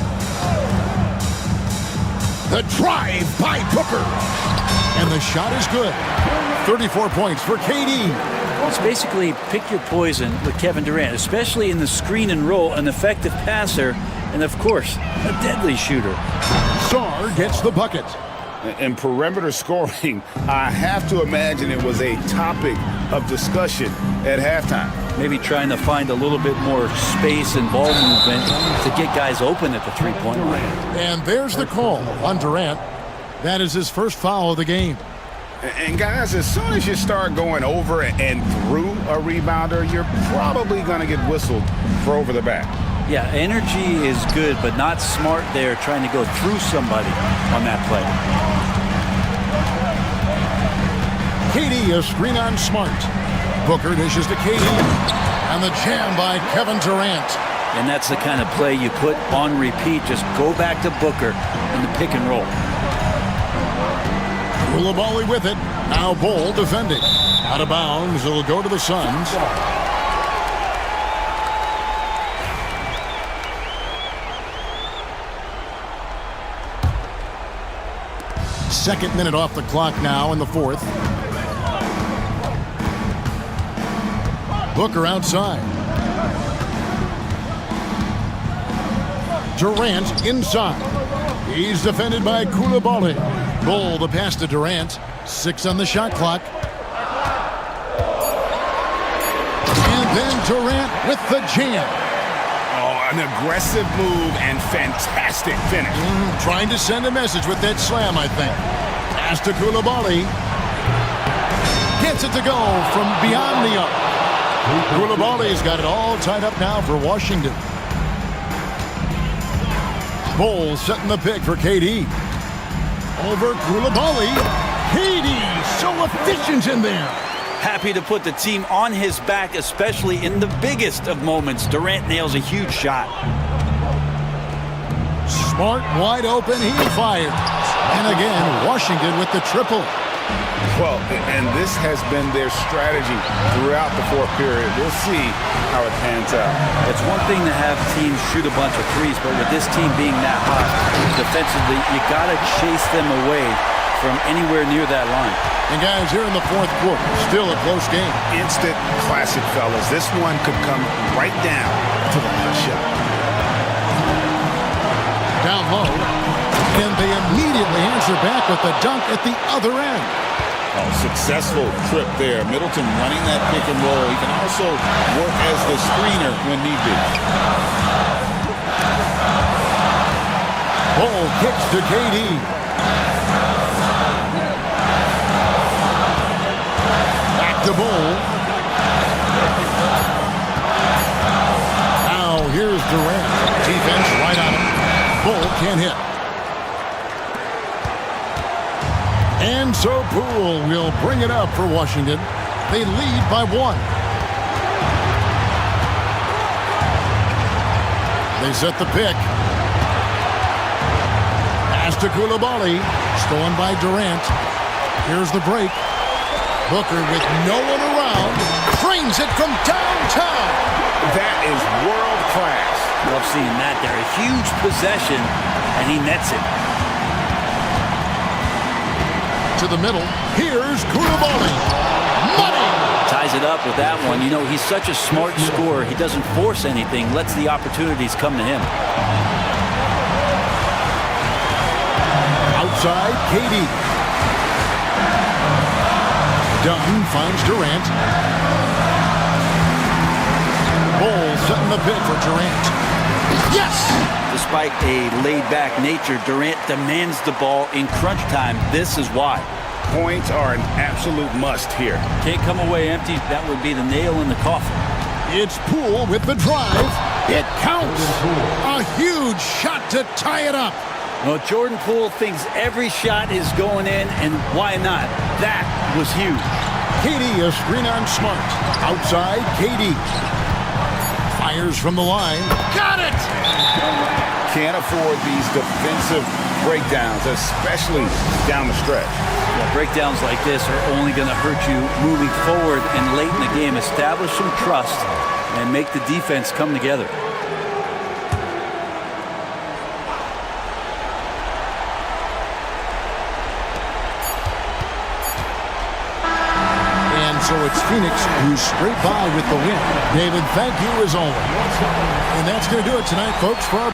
S1: The drive by Booker. And the shot is good. 34 points for KD.
S9: It's basically pick your poison with Kevin Durant, especially in the screen and roll, an effective passer, and of course, a deadly shooter.
S1: Sarr gets the bucket.
S4: And perimeter scoring, I have to imagine it was a topic of discussion at halftime.
S9: Maybe trying to find a little bit more space and ball movement to get guys open at the three-point line.
S1: And there's the call on Durant. That is his first foul of the game.
S4: And guys, as soon as you start going over and through a rebounder, you're probably going to get whistled for over the back.
S9: Yeah, energy is good, but not smart there trying to go through somebody on that play.
S1: KD, a screen on Smart. Booker dishes to KD. And the jam by Kevin Durant.
S9: And that's the kind of play you put on repeat. Just go back to Booker in the pick and roll.
S1: Koulibaly with it. Now Bol defending. Out of bounds. It'll go to the Suns. Second minute off the clock now in the fourth. Booker outside. Durant inside. He's defended by Koulibaly. Bol the pass to Durant. 6 on the shot clock. And then Durant with the jam.
S4: Oh, an aggressive move and fantastic finish.
S1: Trying to send a message with that slam, I think. Pass to Koulibaly. Gets it to go from beyond the arc. Koulibaly's got it all tied up now for Washington. Bol setting the pick for KD. Over Koulibaly. KD so efficient in there.
S9: Happy to put the team on his back, especially in the biggest of moments. Durant nails a huge shot.
S1: Smart wide open, he fires. And again, Washington with the triple.
S4: Well, and this has been their strategy throughout the fourth period. We'll see how it pans out.
S9: It's one thing to have teams shoot a bunch of threes, but with this team being that hot defensively, you got to chase them away from anywhere near that line.
S1: And guys, here in the fourth quarter, still a close game.
S4: Instant classic, fellas. This one could come right down to the last shot.
S1: Down low, and they immediately answer back with the dunk at the other end.
S3: Oh, successful trip there. Middleton running that pick and roll. He can also work as the screener when need be.
S1: Ball kicks to KD. Back to Bol. Now here's Durant. Defense right on him. Bol can't hit. And so Poole will bring it up for Washington. They lead by 1. They set the pick. Pass to Koulibaly. Stolen by Durant. Here's the break. Booker with no one around. Trains it from downtown.
S4: That is world class.
S9: Love seeing that there. A huge possession, and he nets it.
S1: To the middle. Here's Koulibaly. Money!
S9: Ties it up with that one. You know, he's such a smart scorer. He doesn't force anything, lets the opportunities come to him.
S1: Outside, KD. Dunn finds Durant. Bull setting the pick for Durant. Yes!
S9: Despite a laid-back nature, Durant demands the ball in crunch time. This is why.
S4: Points are an absolute must here.
S9: Can't come away empty. That would be the nail in the coffin.
S1: It's Poole with the drive. It counts. A huge shot to tie it up.
S9: Well, Jordan Poole thinks every shot is going in, and why not? That was huge.
S1: KD, a screen on Smart. Outside, KD. Fires from the line. Got it!
S4: Can't afford these defensive breakdowns, especially down the stretch.
S9: Yeah, breakdowns like this are only going to hurt you moving forward and late in the game. Establish some trust and make the defense come together.
S1: So it's Phoenix who scrape by with the win. David, thank you as always. And that's going to do it tonight, folks, for our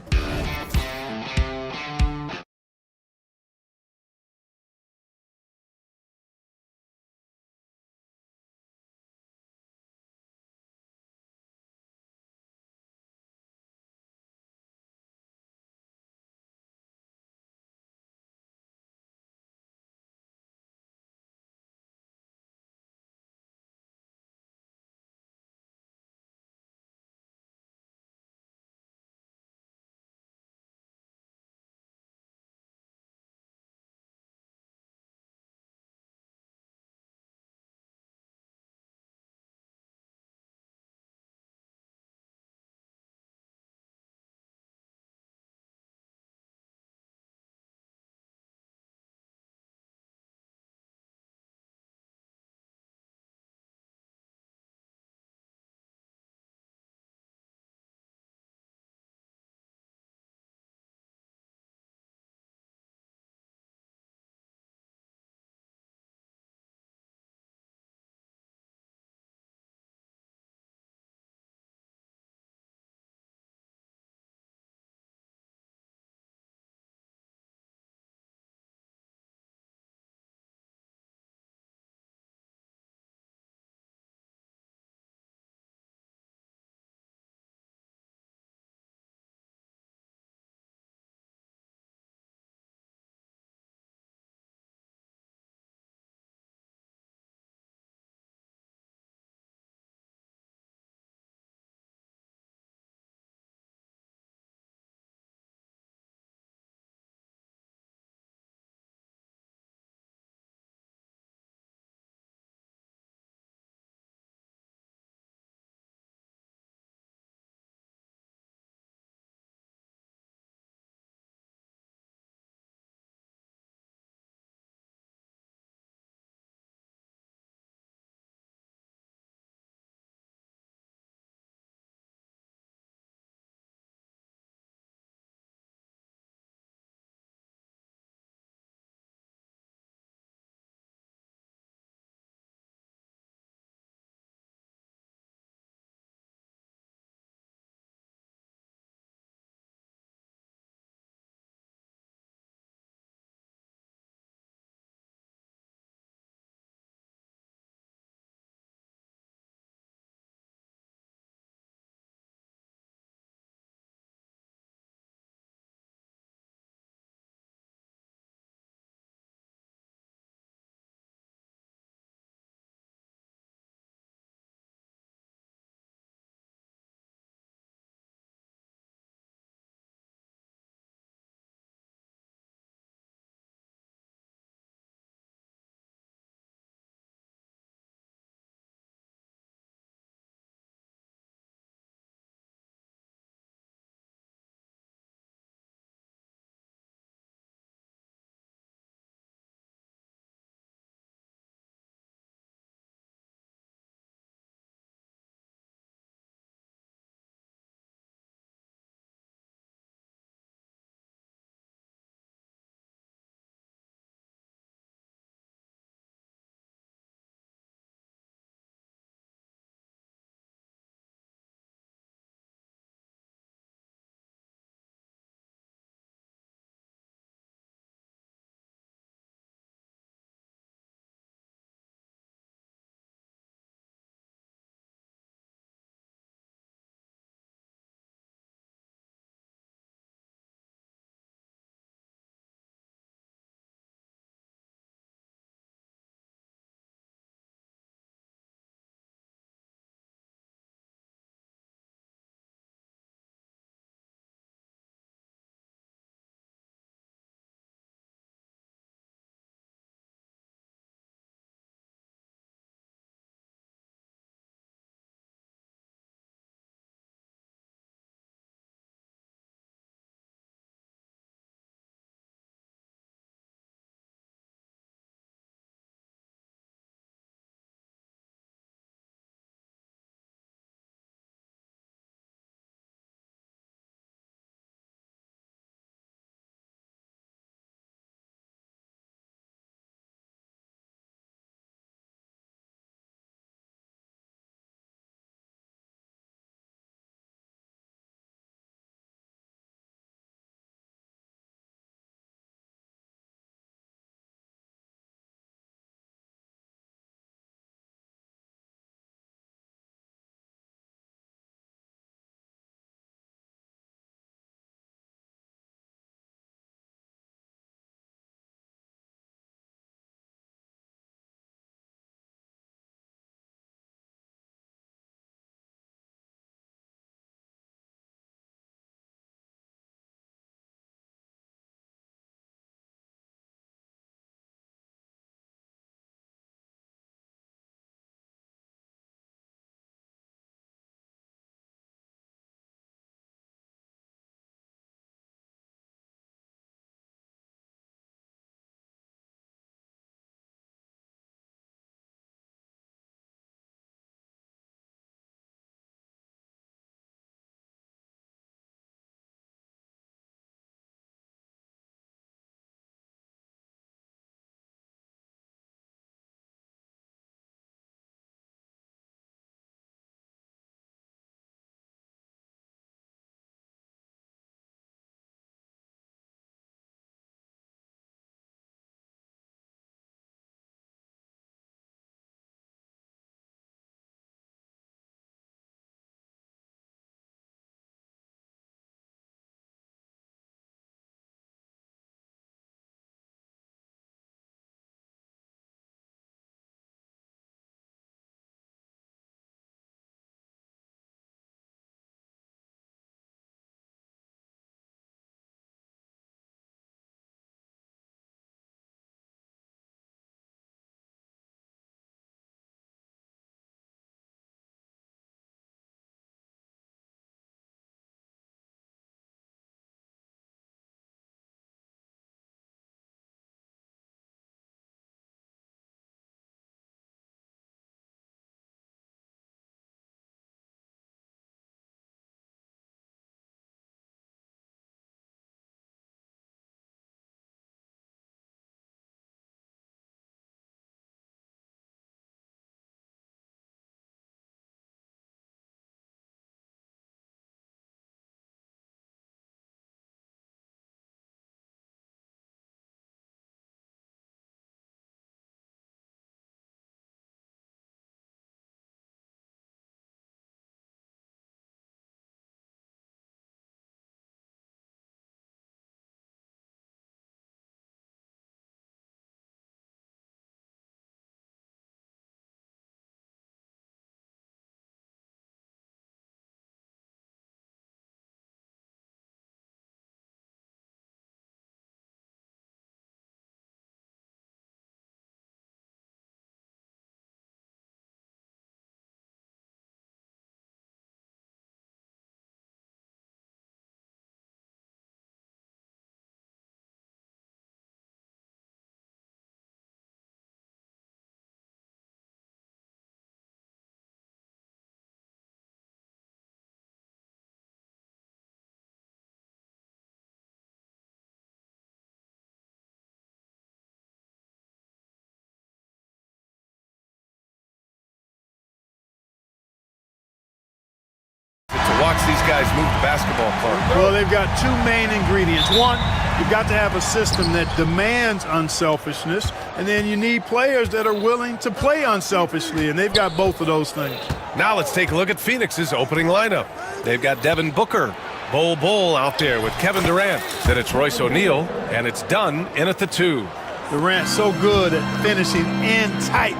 S7: watch these guys move the basketball, Clark?
S11: Well, they've got two main ingredients. One, you've got to have a system that demands unselfishness, and then you need players that are willing to play unselfishly, and they've got both of those things.
S7: Now let's take a look at Phoenix's opening lineup. They've got Devin Booker, Bol out there with Kevin Durant. Then it's Royce O'Neal, and it's Dunn in at the 2.
S11: Durant so good at finishing in tight.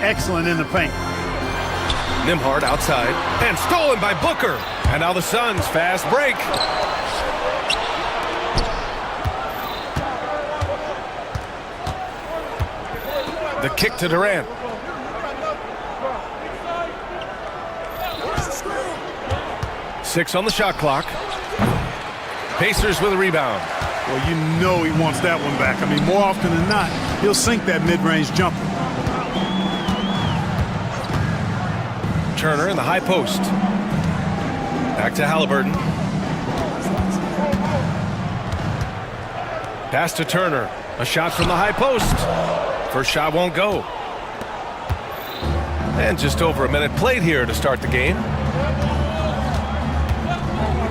S11: Excellent in the paint.
S7: Nembhard outside, and stolen by Booker. And now the Suns fast break. The kick to Durant. Six on the shot clock. Pacers with a rebound.
S11: Well, you know he wants that one back. I mean, more often than not, he'll sink that mid-range jumper.
S7: Turner in the high post. Back to Halliburton. Pass to Turner. A shot from the high post. First shot won't go. And just over a minute played here to start the game.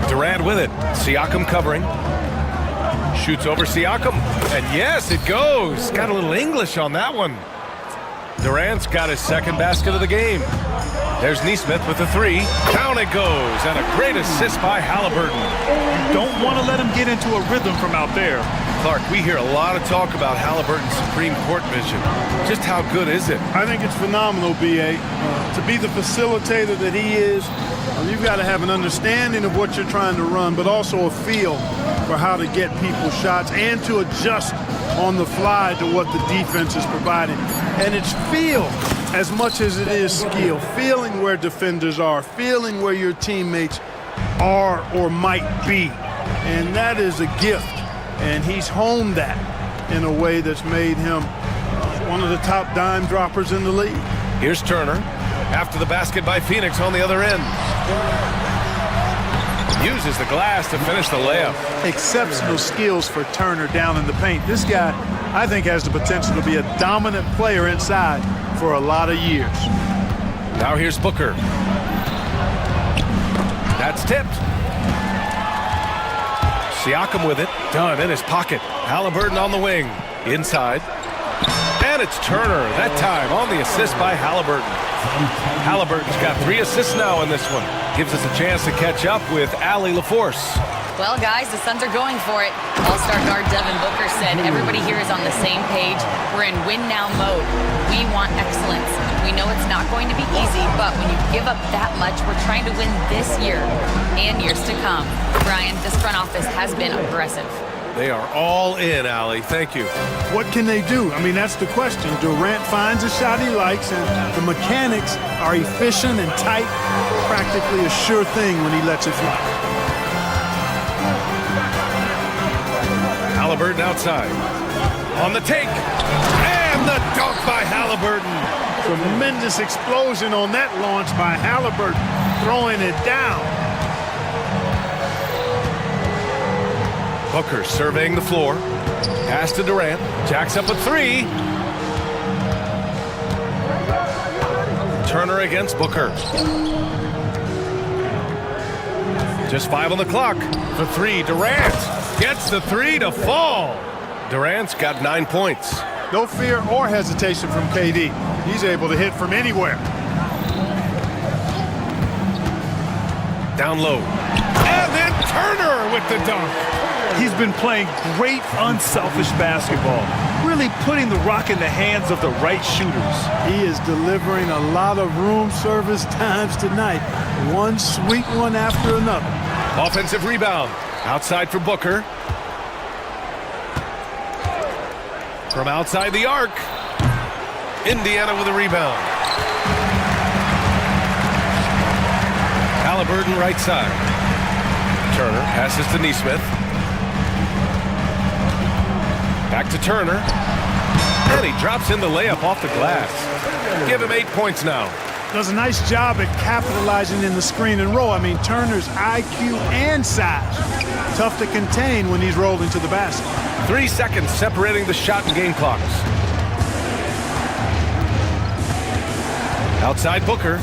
S7: Durant with it. Siakam covering. Shoots over Siakam. And yes, it goes. Got a little English on that one. Durant's got his second basket of the game. There's Nesmith with the 3. Down it goes. And a great assist by Halliburton.
S8: You don't want to let him get into a rhythm from out there.
S7: Clark, we hear a lot of talk about Halliburton's supreme court vision. Just how good is it?
S11: I think it's phenomenal, B.A. To be the facilitator that he is, you've got to have an understanding of what you're trying to run, but also a feel for how to get people shots and to adjust on the fly to what the defense is providing. And it's feel as much as it is skill. Feeling where defenders are, feeling where your teammates are or might be. And that is a gift. And he's honed that in a way that's made him one of the top dime droppers in the league.
S7: Here's Turner. After the basket by Phoenix on the other end. Uses the glass to finish the layup.
S11: Exceptional skills for Turner down in the paint. This guy, I think, has the potential to be a dominant player inside for a lot of years.
S7: Now here's Booker. That's tipped. Siakam with it. Dunn in his pocket. Halliburton on the wing. Inside. And it's Turner. That time on the assist by Halliburton. Halliburton's got 3 assists now in this one. Gives us a chance to catch up with Allie LaForce.
S10: Well, guys, the Suns are going for it. All-star guard Devin Booker said everybody here is on the same page. We're in win-now mode. We want excellence. We know it's not going to be easy, but when you give up that much, we're trying to win this year and years to come. Brian, this front office has been aggressive.
S7: They are all in, Allie. Thank you.
S11: What can they do? I mean, that's the question. Durant finds a shot he likes, and the mechanics are efficient and tight. Practically a sure thing when he lets it fly.
S7: Halliburton outside. On the take. And the dunk by Halliburton.
S11: Tremendous explosion on that launch by Halliburton, throwing it down.
S7: Booker surveying the floor. Pass to Durant. Jacks up a 3. Turner against Booker. Just 5 on the clock. For 3, Durant gets the 3 to fall. Durant's got 9 points.
S11: No fear or hesitation from KD. He's able to hit from anywhere.
S7: Down low. And then Turner with the dunk.
S8: He's been playing great unselfish basketball, really putting the rock in the hands of the right shooters.
S11: He is delivering a lot of room service times tonight. One sweet one after another.
S7: Offensive rebound. Outside for Booker. From outside the arc. Indiana with a rebound. Halliburton right side. Turner passes to Nesmith. Back to Turner. And he drops in the layup off the glass. Give him 8 points now.
S11: Does a nice job at capitalizing in the screen and roll. I mean, Turner's IQ and size. Tough to contain when he's rolled into the basket.
S7: 3 seconds separating the shot and game clocks. Outside Booker.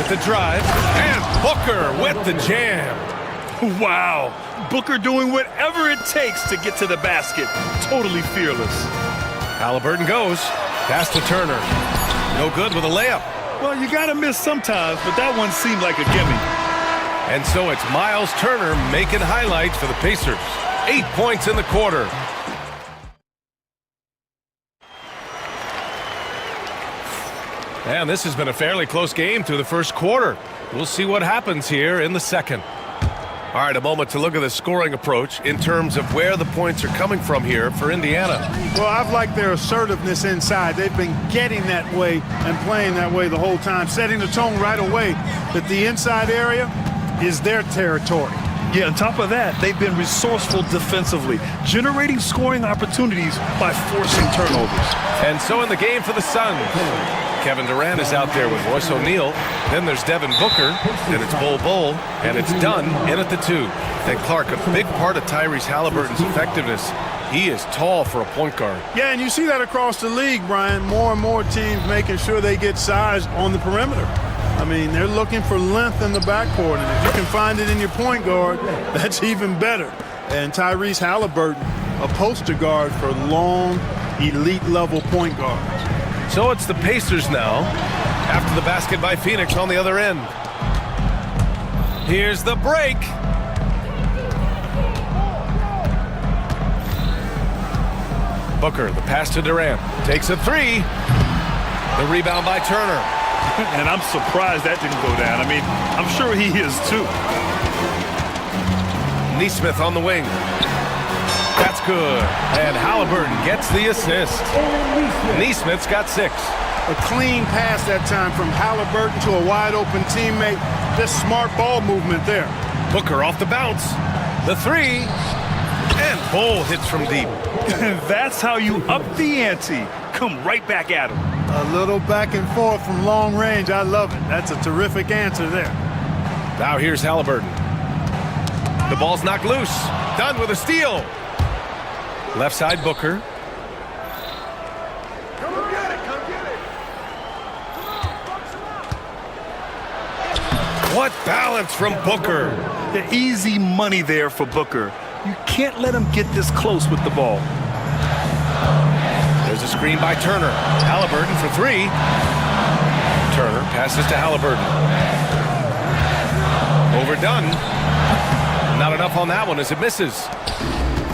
S7: with the drive. And Booker with the jam.
S8: Wow. Booker doing whatever it takes to get to the basket. Totally fearless.
S7: Halliburton goes. Pass to Turner. No good with a layup.
S8: Well, you got to miss sometimes, but that one seemed like a gimme.
S7: And so it's Miles Turner making highlights for the Pacers. 8 points in the quarter. And this has been a fairly close game through the first quarter. We'll see what happens here in the second. All right, a moment to look at the scoring approach in terms of where the points are coming from here for Indiana.
S11: Well, I've liked their assertiveness inside. They've been getting that way and playing that way the whole time, setting the tone right away that the inside area is their territory.
S8: Yeah, on top of that, they've been resourceful defensively, generating scoring opportunities by forcing turnovers.
S7: And so in the game for the Suns, Kevin Durant is out there with Royce O'Neal. Then there's Devin Booker. Then it's Bol, and it's Dunn in at the 2. And Clark, a big part of Tyrese Halliburton's effectiveness, he is tall for a point guard.
S11: Yeah, and you see that across the league, Brian. More and more teams making sure they get size on the perimeter. I mean, they're looking for length in the backcourt, and if you can find it in your point guard, that's even better. And Tyrese Halliburton, a poster guard for long, elite-level point guards.
S7: So it's the Pacers now, after the basket by Phoenix on the other end. Here's the break. Booker, the pass to Durant, takes a 3. The rebound by Turner.
S8: And I'm surprised that didn't go down. I mean, I'm sure he is too.
S7: Nesmith on the wing. That's good. And Halliburton gets the assist. Nesmith's got 6.
S11: A clean pass that time from Halliburton to a wide-open teammate. Just smart ball movement there.
S7: Booker off the bounce. The 3. And Bol hits from deep.
S8: That's how you up the ante. Come right back at him.
S11: A little back and forth from long range. I love it. That's a terrific answer there.
S7: Now here's Halliburton. The ball's knocked loose. Dunn with a steal. Left side Booker.
S11: Come get it, come get it.
S7: What balance from Booker.
S8: The easy money there for Booker. You can't let him get this close with the ball.
S7: There's a screen by Turner. Halliburton for 3. Turner passes to Halliburton. Overdone. Not enough on that one as it misses.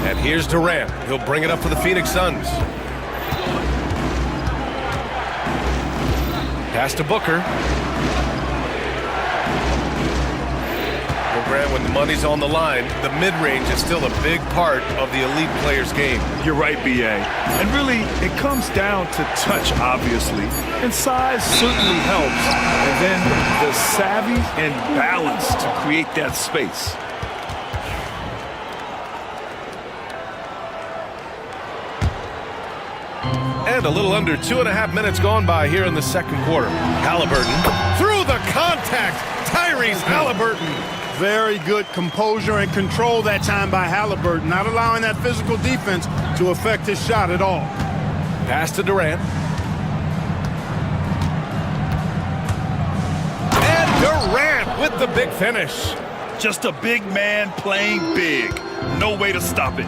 S7: And here's Durant. He'll bring it up for the Phoenix Suns. Pass to Booker. Grant, when the money's on the line, the mid-range is still a big part of the elite player's game.
S8: You're right, B.A. And really, it comes down to touch, obviously. And size certainly helps. And then the savvy and balance to create that space.
S7: And a little under 2.5 minutes gone by here in the second quarter. Halliburton through the contact. Tyrese Halliburton.
S11: Very good composure and control that time by Halliburton, not allowing that physical defense to affect his shot at all.
S7: Pass to Durant. And Durant with the big finish.
S8: Just a big man playing big. No way to stop it.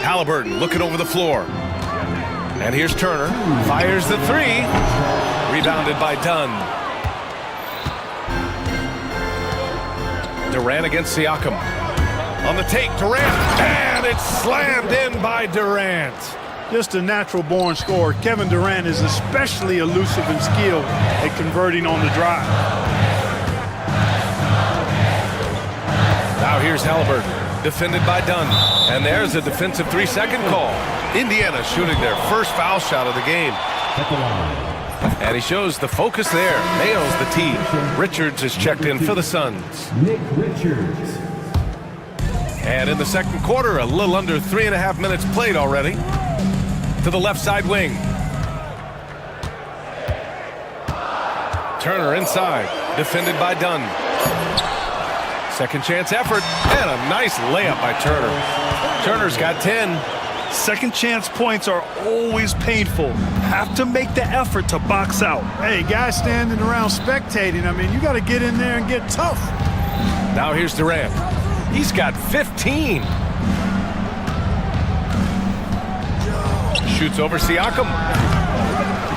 S7: Halliburton looking over the floor. And here's Turner. Fires the 3. Rebounded by Dunn. Durant against Siakam. On the take, Durant. And it's slammed in by Durant.
S11: Just a natural-born scorer. Kevin Durant is especially elusive and skilled at converting on the drive.
S7: Now here's Halliburton. Defended by Dunn. And there's a defensive 3-second call. Indiana shooting their first foul shot of the game. And he shows the focus there. Nails the tee. Richards is checked in for the Suns.
S6: Nick Richards.
S7: And in the second quarter, a little under 3.5 minutes played already. To the left side wing. Turner inside. Defended by Dunn. Second chance effort. And a nice layup by Turner. Turner's got 10.
S8: Second chance points are always painful. Have to make the effort to box out.
S11: Hey, guys standing around spectating, I mean, you got to get in there and get tough.
S7: Now here's Durant. He's got 15. Shoots over Siakam.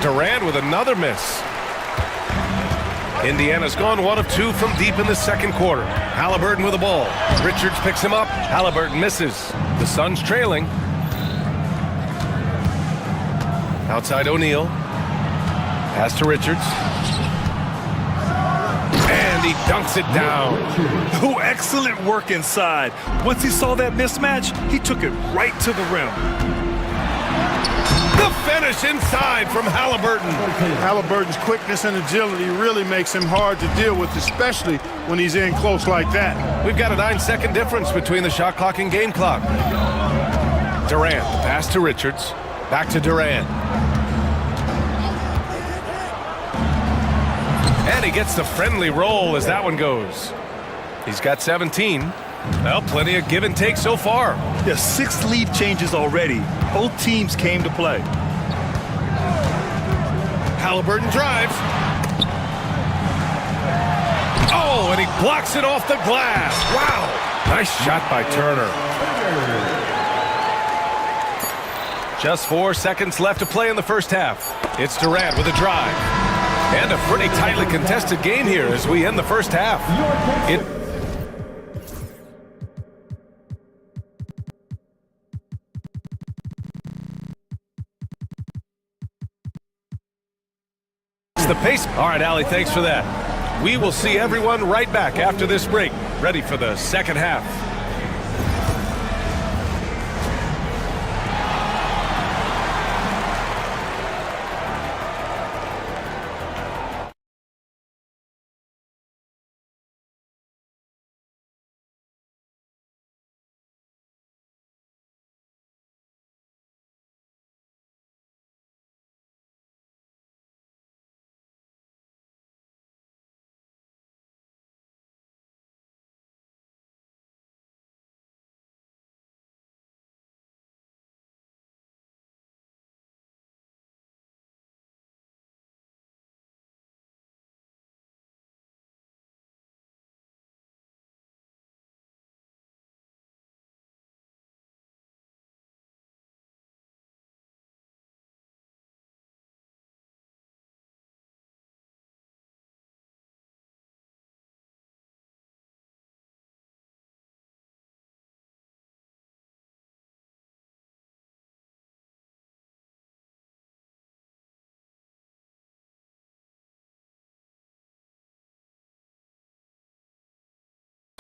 S7: Durant with another miss. Indiana's gone 1 of 2 from deep in the second quarter. Halliburton with the ball. Richards picks him up. Halliburton misses. The Suns trailing. Outside O'Neal. Pass to Richards. And he dunks it down.
S8: Oh, excellent work inside. Once he saw that mismatch, he took it right to the rim.
S7: The finish inside from Halliburton.
S11: Halliburton's quickness and agility really makes him hard to deal with, especially when he's in close like that.
S7: We've got a 9-second difference between the shot clock and game clock. Durant, pass to Richards. Back to Durant. And he gets the friendly roll as that one goes. He's got 17. Well, plenty of give and take so far.
S8: Yeah, 6 lead changes already. Both teams came to play.
S7: Halliburton drives. Oh, and he blocks it off the glass. Wow. Nice shot by Turner. Just 4 seconds left to play in the first half. It's Durant with a drive. And a pretty tightly contested game here as we end the first half. The pace. All right, Allie, thanks for that. We will see everyone right back after this break, ready for the second half.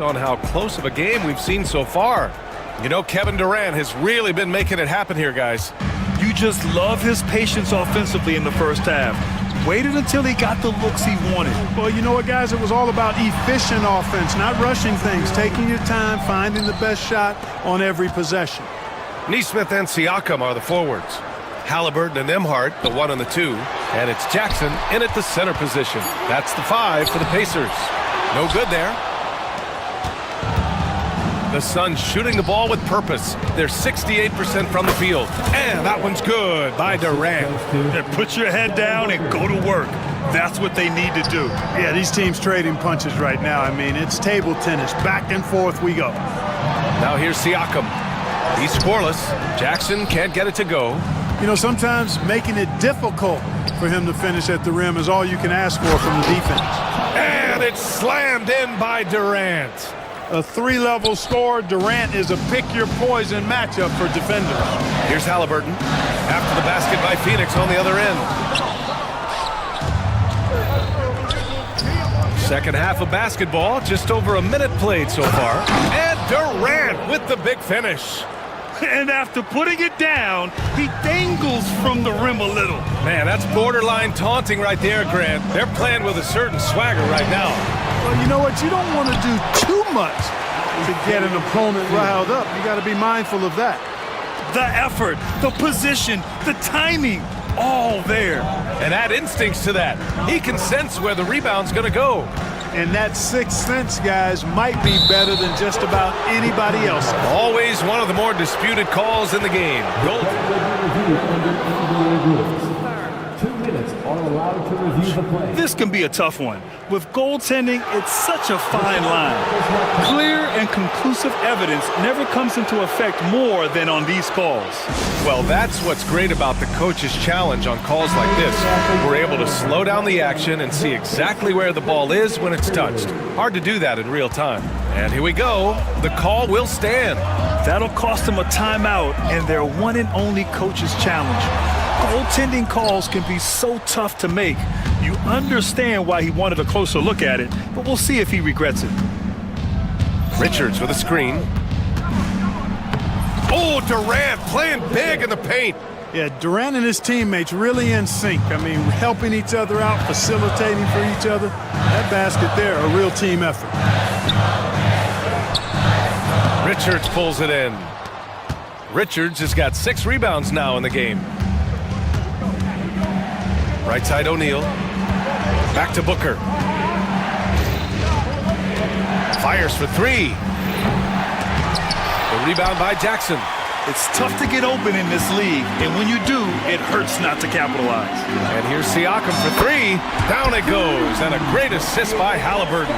S7: On how close of a game we've seen so far. You know, Kevin Durant has really been making it happen here, guys.
S8: You just love his patience offensively in the first half. Waited until he got the looks he wanted.
S11: Well, you know what, guys? It was all about efficient offense, not rushing things, taking your time, finding the best shot on every possession.
S7: Nesmith and Siakam are the forwards. Halliburton and Emhart, the 1 and the 2. And it's Jackson in at the center position. That's the 5 for the Pacers. No good there. The Suns shooting the ball with purpose. They're 68% from the field. And that one's good by Durant.
S8: Yeah, put your head down and go to work. That's what they need to do.
S11: Yeah, these teams trading punches right now. I mean, it's table tennis. Back and forth we go.
S7: Now here's Siakam. He's scoreless. Jackson can't get it to go.
S11: You know, sometimes making it difficult for him to finish at the rim is all you can ask for from the defense.
S7: And it's slammed in by Durant.
S11: A 3-level score. Durant is a pick-your-poison matchup for defenders.
S7: Here's Halliburton. After the basket by Phoenix on the other end. Second half of basketball, just over a minute played so far. And Durant with the big finish.
S8: And after putting it down, he dangles from the rim a little.
S7: Man, that's borderline taunting right there, Grant. They're playing with a certain swagger right now.
S11: Well, you know what? You don't want to do too much to get an opponent riled up. You got to be mindful of that.
S8: The effort, the position, the timing, all there.
S7: And add instincts to that. He can sense where the rebound's going to go.
S11: And that sixth sense, guys, might be better than just about anybody else.
S7: Always one of the more disputed calls in the game. Goal.
S6: 2 minutes are allowed to review the play.
S8: This can be a tough one. With goaltending, it's such a fine line. Clear and conclusive evidence never comes into effect more than on these calls.
S7: Well, that's what's great about the coach's challenge on calls like this. We're able to slow down the action and see exactly where the ball is when it's touched. Hard to do that in real time. And here we go. The call will stand.
S8: That'll cost them a timeout and their one and only coach's challenge. Goaltending calls can be so tough to make. You understand why he wanted a closer look at it, but we'll see if he regrets it.
S7: Richards with a screen. Oh, Durant playing big in the paint.
S11: Yeah, Durant and his teammates really in sync. I mean, helping each other out, facilitating for each other. That basket there, a real team effort.
S7: Richards pulls it in. Richards has got 6 rebounds now in the game. Right side O'Neal. Back to Booker. Fires for 3. The rebound by Jackson.
S8: It's tough to get open in this league, and when you do, it hurts not to capitalize.
S7: And here's Siakam for 3. Down it goes, and a great assist by Halliburton.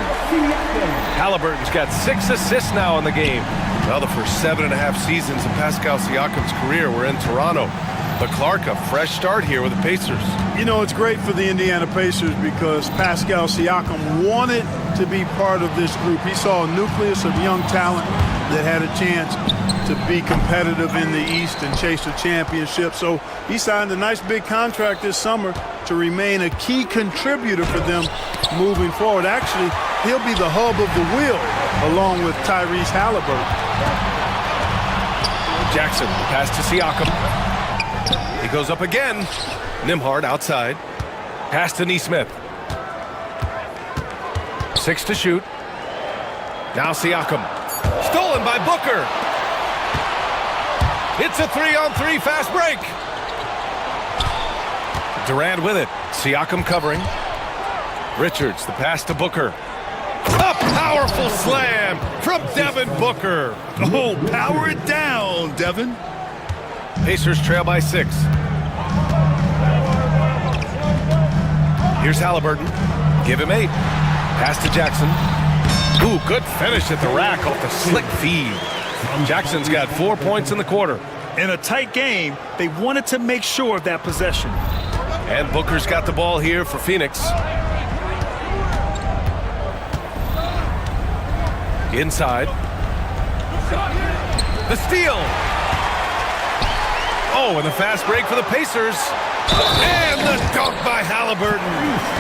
S7: Halliburton's got 6 assists now in the game. Well, the first 7.5 seasons of Pascal Siakam's career were in Toronto. But Clark, a fresh start here with the Pacers.
S11: You know, it's great for the Indiana Pacers because Pascal Siakam wanted to be part of this group. He saw a nucleus of young talent that had a chance to be competitive in the East and chase a championship. So he signed a nice big contract this summer to remain a key contributor for them moving forward. Actually, he'll be the hub of the wheel along with Tyrese Halliburton.
S7: Jackson, pass to Siakam. He goes up again. Nembhard outside. Pass to Nesmith. 6 to shoot. Now Siakam. Stolen by Booker. It's a 3-on-3 fast break. Durant with it. Siakam covering. Richards, the pass to Booker. A powerful slam from Devin Booker.
S8: Oh, power it down, Devin.
S7: Pacers trail by 6. Here's Halliburton. Give him 8. Pass to Jackson. Ooh, good finish at the rack off the slick feed. Jackson's got 4 points in the quarter.
S8: In a tight game, they wanted to make sure of that possession.
S7: And Booker's got the ball here for Phoenix. Inside. The steal. Oh, and the fast break for the Pacers. And the dunk by Halliburton.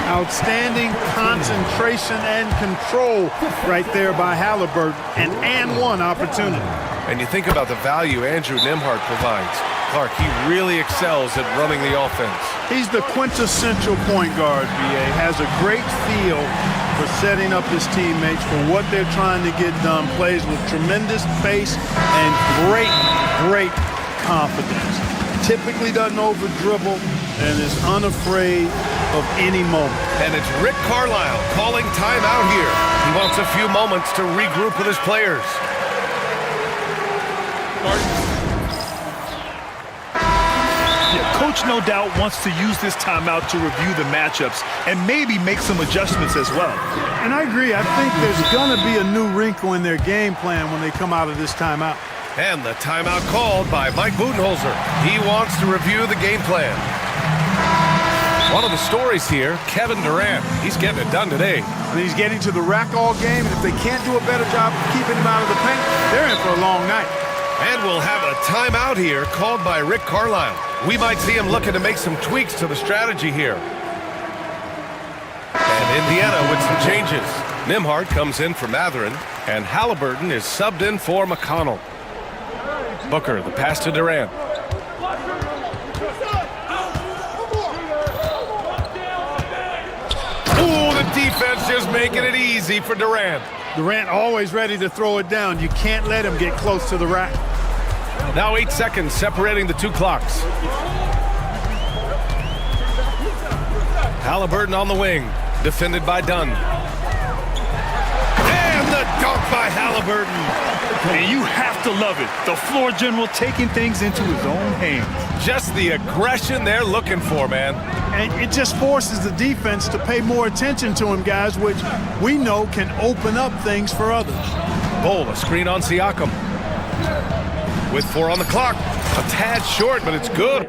S11: Outstanding concentration and control right there by Halliburton. And one opportunity.
S7: And you think about the value Andrew Nembhard provides. Clark, he really excels at running the offense.
S11: He's the quintessential point guard, BA. Has a great feel for setting up his teammates for what they're trying to get done. Plays with tremendous pace and great confidence. Typically doesn't over-dribble and is unafraid of any moment.
S7: And it's Rick Carlisle calling timeout here. He wants a few moments to regroup with his players.
S8: Yeah, Coach no doubt wants to use this timeout to review the matchups and maybe make some adjustments as well.
S11: And I agree. I think there's going to be a new wrinkle in their game plan when they come out of this timeout.
S7: And the timeout called by Mike Budenholzer. He wants to review the game plan. One of the stories here, Kevin Durant. He's getting it done today.
S11: And he's getting to the rack all game, and if they can't do a better job of keeping him out of the paint, they're in for a long night.
S7: And we'll have a timeout here called by Rick Carlisle. We might see him looking to make some tweaks to the strategy here. And Indiana with some changes. Nembhard comes in for Mathurin, and Halliburton is subbed in for McConnell. Booker, the pass to Durant. Ooh, the defense just making it easy for Durant.
S11: Durant always ready to throw it down. You can't let him get close to the rack.
S7: Now 8 seconds separating the 2 clocks. Halliburton on the wing, defended by Dunn.
S8: Halliburton. And you have to love it. The floor general taking things into his own hands.
S7: Just the aggression they're looking for, man.
S11: And it just forces the defense to pay more attention to him, guys, which we know can open up things for others.
S7: Bol, a screen on Siakam. With 4 on the clock. A tad short, but it's good.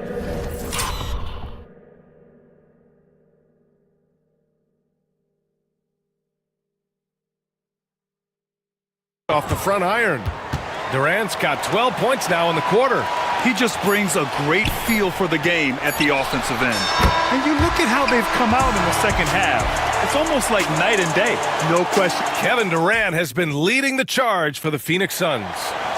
S7: Off the front iron. Durant's got 12 points now in the quarter.
S8: He just brings a great feel for the game at the offensive end. And you look at how they've come out in the second half. It's almost like night and day.
S11: No question.
S7: Kevin Durant has been leading the charge for the Phoenix Suns.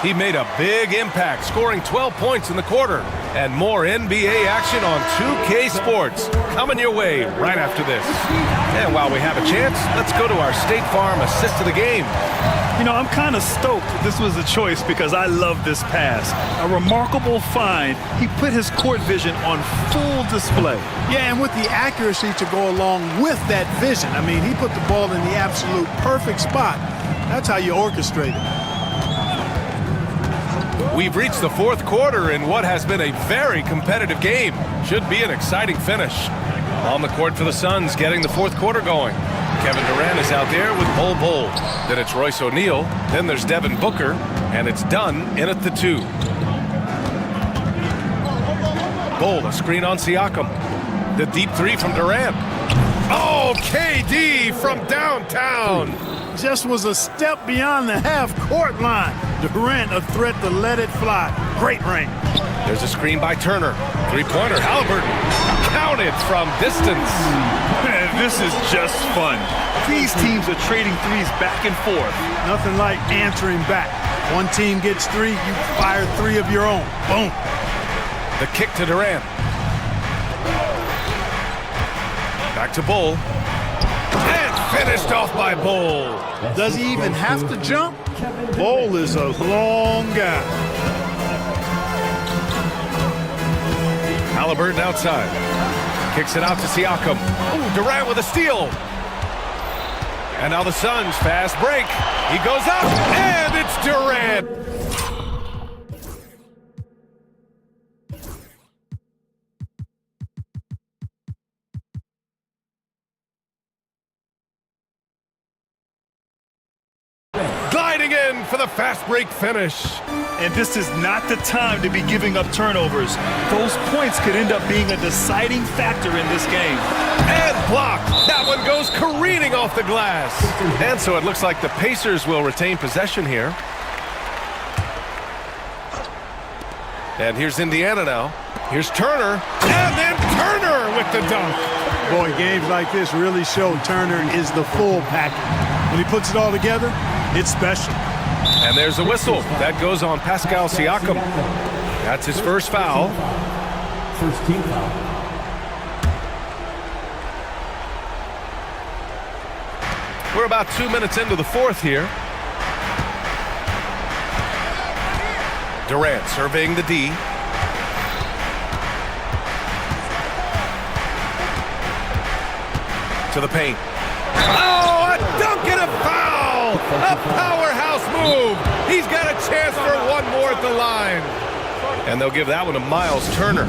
S7: He made a big impact, scoring 12 points in the quarter. And more NBA action on 2K Sports coming your way right after this. And while we have a chance, let's go to our State Farm assist of the game.
S8: You know, I'm kind of stoked this was a choice because I love this pass. A remarkable find. He put his court vision on full display.
S11: Yeah, and with the accuracy to go along with that vision. I mean, he put the ball in the absolute perfect spot. That's how you orchestrate it.
S7: We've reached the fourth quarter in what has been a very competitive game. Should be an exciting finish. On the court for the Suns, getting the fourth quarter going. Kevin Durant is out there with Bol. Then it's Royce O'Neal. Then there's Devin Booker. And it's done in at the 2. Bol, a screen on Siakam. The deep 3 from Durant. Oh, KD from downtown.
S11: Just was a step beyond the half-court line. Durant a threat to let it fly. Great range.
S7: There's a screen by Turner. 3-pointer, Halliburton. Counted from distance.
S8: Man, this is just fun. These teams are trading threes back and forth.
S11: Nothing like answering back. One team gets 3, you fire 3 of your own. Boom.
S7: The kick to Durant. Back to Bol. And finished off by Bol.
S11: Does he even have to jump? Bol is a long guy.
S7: Halliburton outside. Kicks it out to Siakam. Ooh, Durant with a steal. And now the Suns fast break. He goes up, and it's Durant. Gliding in for the fast break finish.
S8: And this is not the time to be giving up turnovers. Those points could end up being a deciding factor in this game.
S7: And blocked. That one goes careening off the glass. And so it looks like the Pacers will retain possession here. And here's Indiana now. Here's Turner. And then Turner with the dunk.
S11: Boy, games like this really show Turner is the full package. When he puts it all together, it's special.
S7: And there's a whistle. That goes on Pascal Siakam. That's his first foul.
S6: First team foul.
S7: We're about 2 minutes into the fourth here. Durant surveying the D. To the paint. Oh, a dunk and a foul! A powerhouse move! He's got a chance for one more at the line. And they'll give that one to Miles Turner.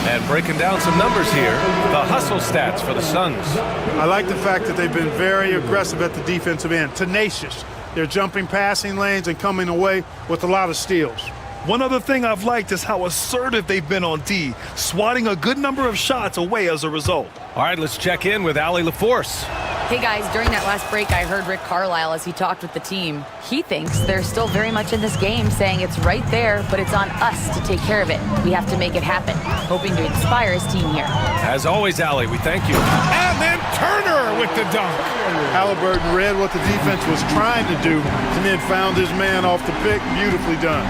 S7: And breaking down some numbers here, the hustle stats for the Suns.
S11: I like the fact that they've been very aggressive at the defensive end, tenacious. They're jumping passing lanes and coming away with a lot of steals.
S8: One other thing I've liked is how assertive they've been on D, swatting a good number of shots away as a result.
S7: All right, let's check in with Allie LaForce.
S10: Hey guys, during that last break, I heard Rick Carlisle as he talked with the team. He thinks they're still very much in this game, saying it's right there, but it's on us to take care of it. We have to make it happen. Hoping to inspire his team here.
S7: As always, Allie, we thank you. And then Turner with the dunk.
S11: Halliburton read what the defense was trying to do and then found his man off the pick. Beautifully done.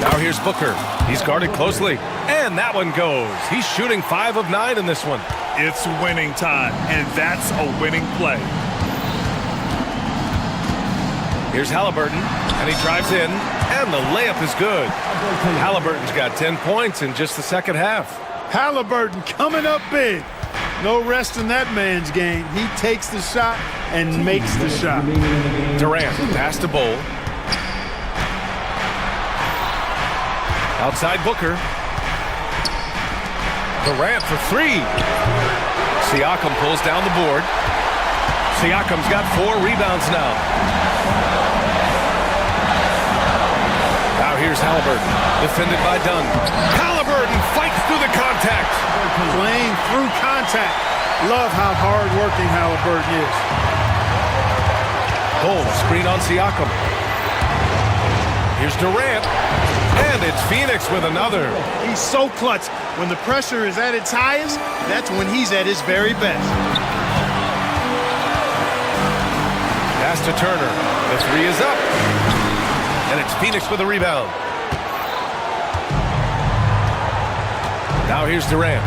S7: Now here's Booker. He's guarded closely. And that one goes. He's shooting 5 of 9 in this one.
S8: It's winning time, and that's a winning play.
S7: Here's Halliburton, and he drives in, and the layup is good. Halliburton's got 10 points in just the second half.
S11: Halliburton coming up big. No rest in that man's game. He takes the shot and makes the shot.
S7: Durant, pass to Bowl. Outside Booker. Durant for three. Siakam pulls down the board. Siakam's got 4 rebounds now. Now here's Halliburton, defended by Dunn. Halliburton fights through the contact.
S11: Playing through contact. Love how hard-working Halliburton is.
S7: Bold screen on Siakam. Here's Durant. And it's Phoenix with another.
S11: He's so clutch. When the pressure is at its highest, that's when he's at his very best.
S7: Pass to Turner. The three is up. And it's Phoenix with a rebound. Now here's Durant.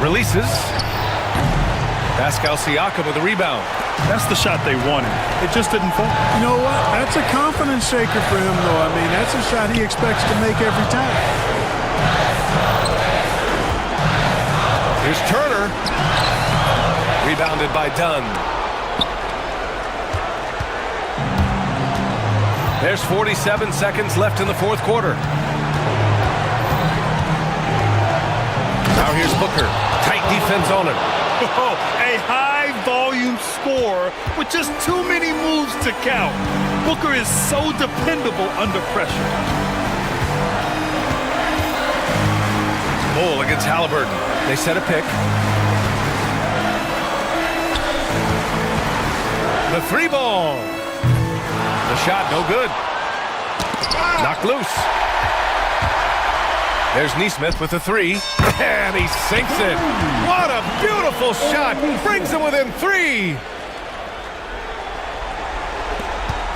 S7: Releases. Pascal Siakam with a rebound.
S11: That's the shot they wanted. It just didn't fall. You know what? That's a confidence shaker for him, though. I mean, that's a shot he expects to make every time.
S7: Here's Turner. Rebounded by Dunn. There's 47 seconds left in the fourth quarter. Now here's Booker. Tight defense on him.
S11: Oh, a high-volume score with just too many moves to count. Booker is so dependable under pressure.
S7: Bull against Halliburton. They set a pick. The three ball. The shot, no good. Knocked loose. There's Neesmith with the three. And he sinks it. What a beautiful shot. Brings him within 3.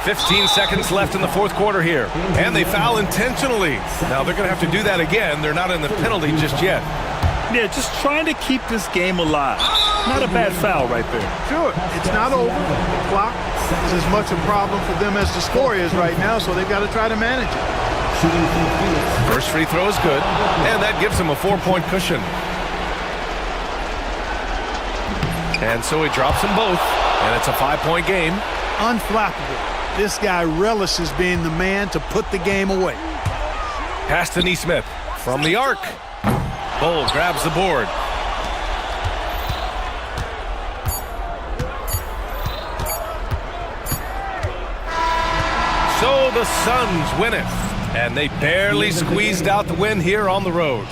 S7: 15 seconds left in the fourth quarter here. And they foul intentionally. Now they're going to have to do that again. They're not in the penalty just yet.
S11: Yeah, just trying to keep this game alive. Not a bad foul right there. Sure, it's not over. The clock is as much a problem for them as the score is right now, so they've got to try to manage it.
S7: First free throw is good, and that gives him a 4-point cushion. And so he drops them both, and it's a 5-point game.
S11: Unflappable. This guy relishes being the man to put the game away.
S7: Pass to Neesmith from the arc. Bull grabs the board. So the Suns win it, and they barely squeezed out the win here on the road.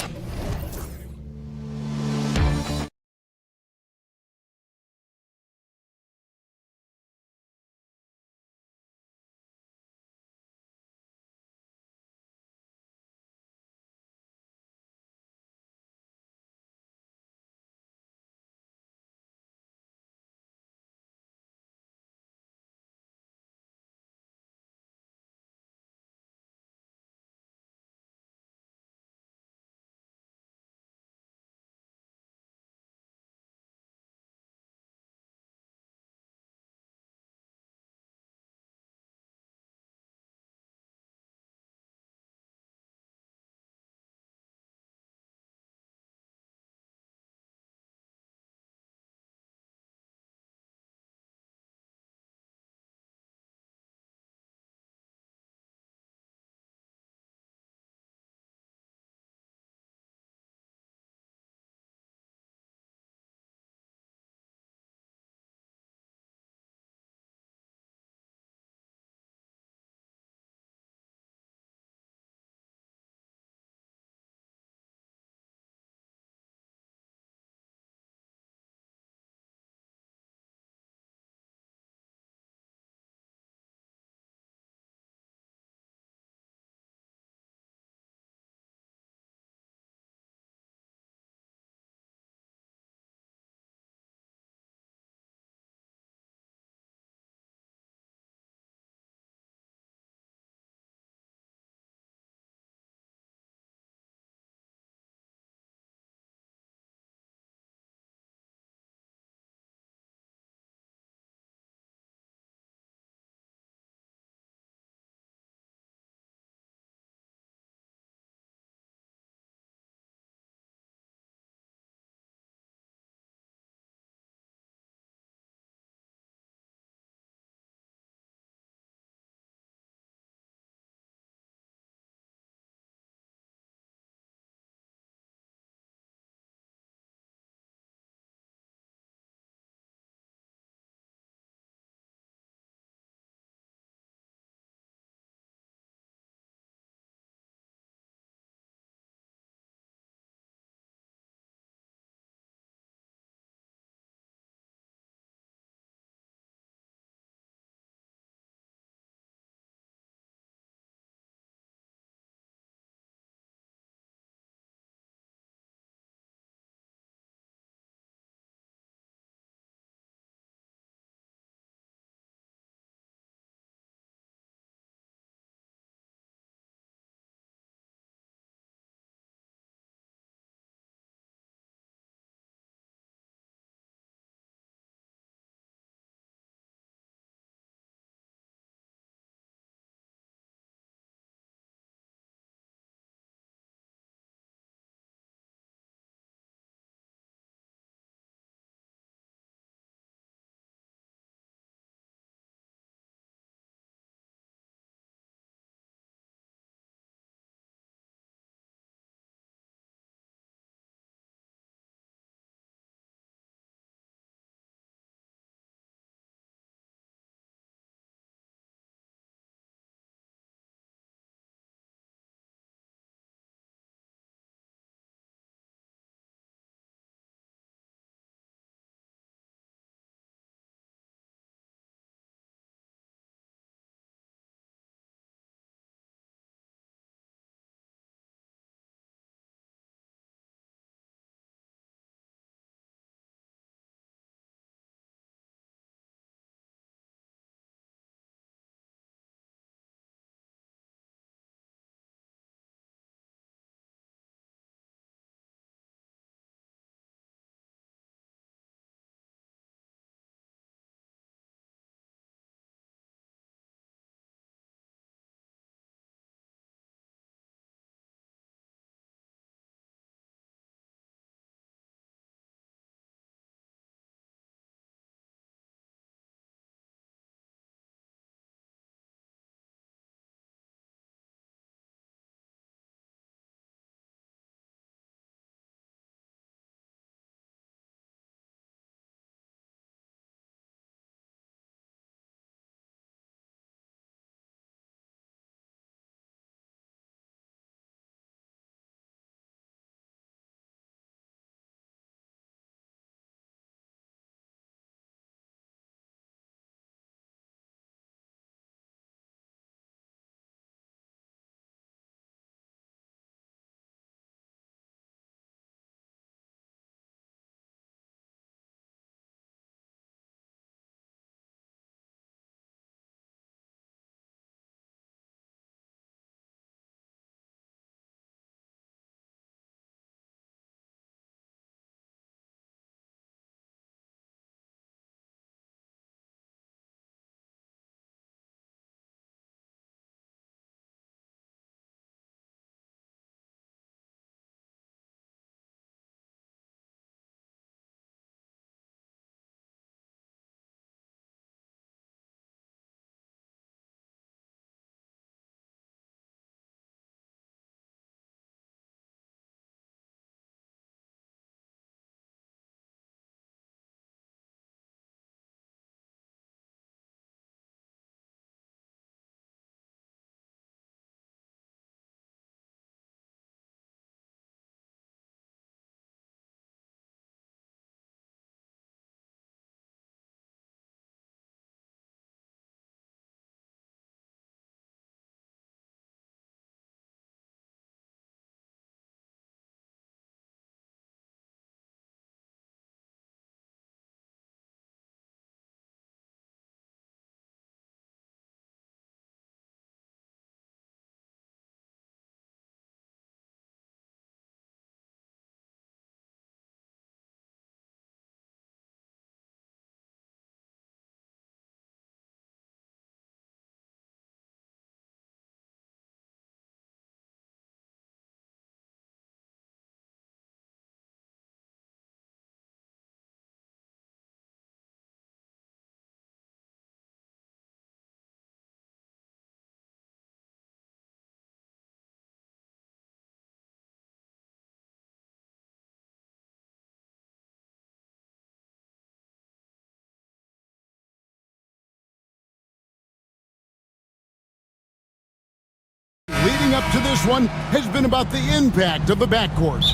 S1: leading up to this one has been about the impact of the backcourt.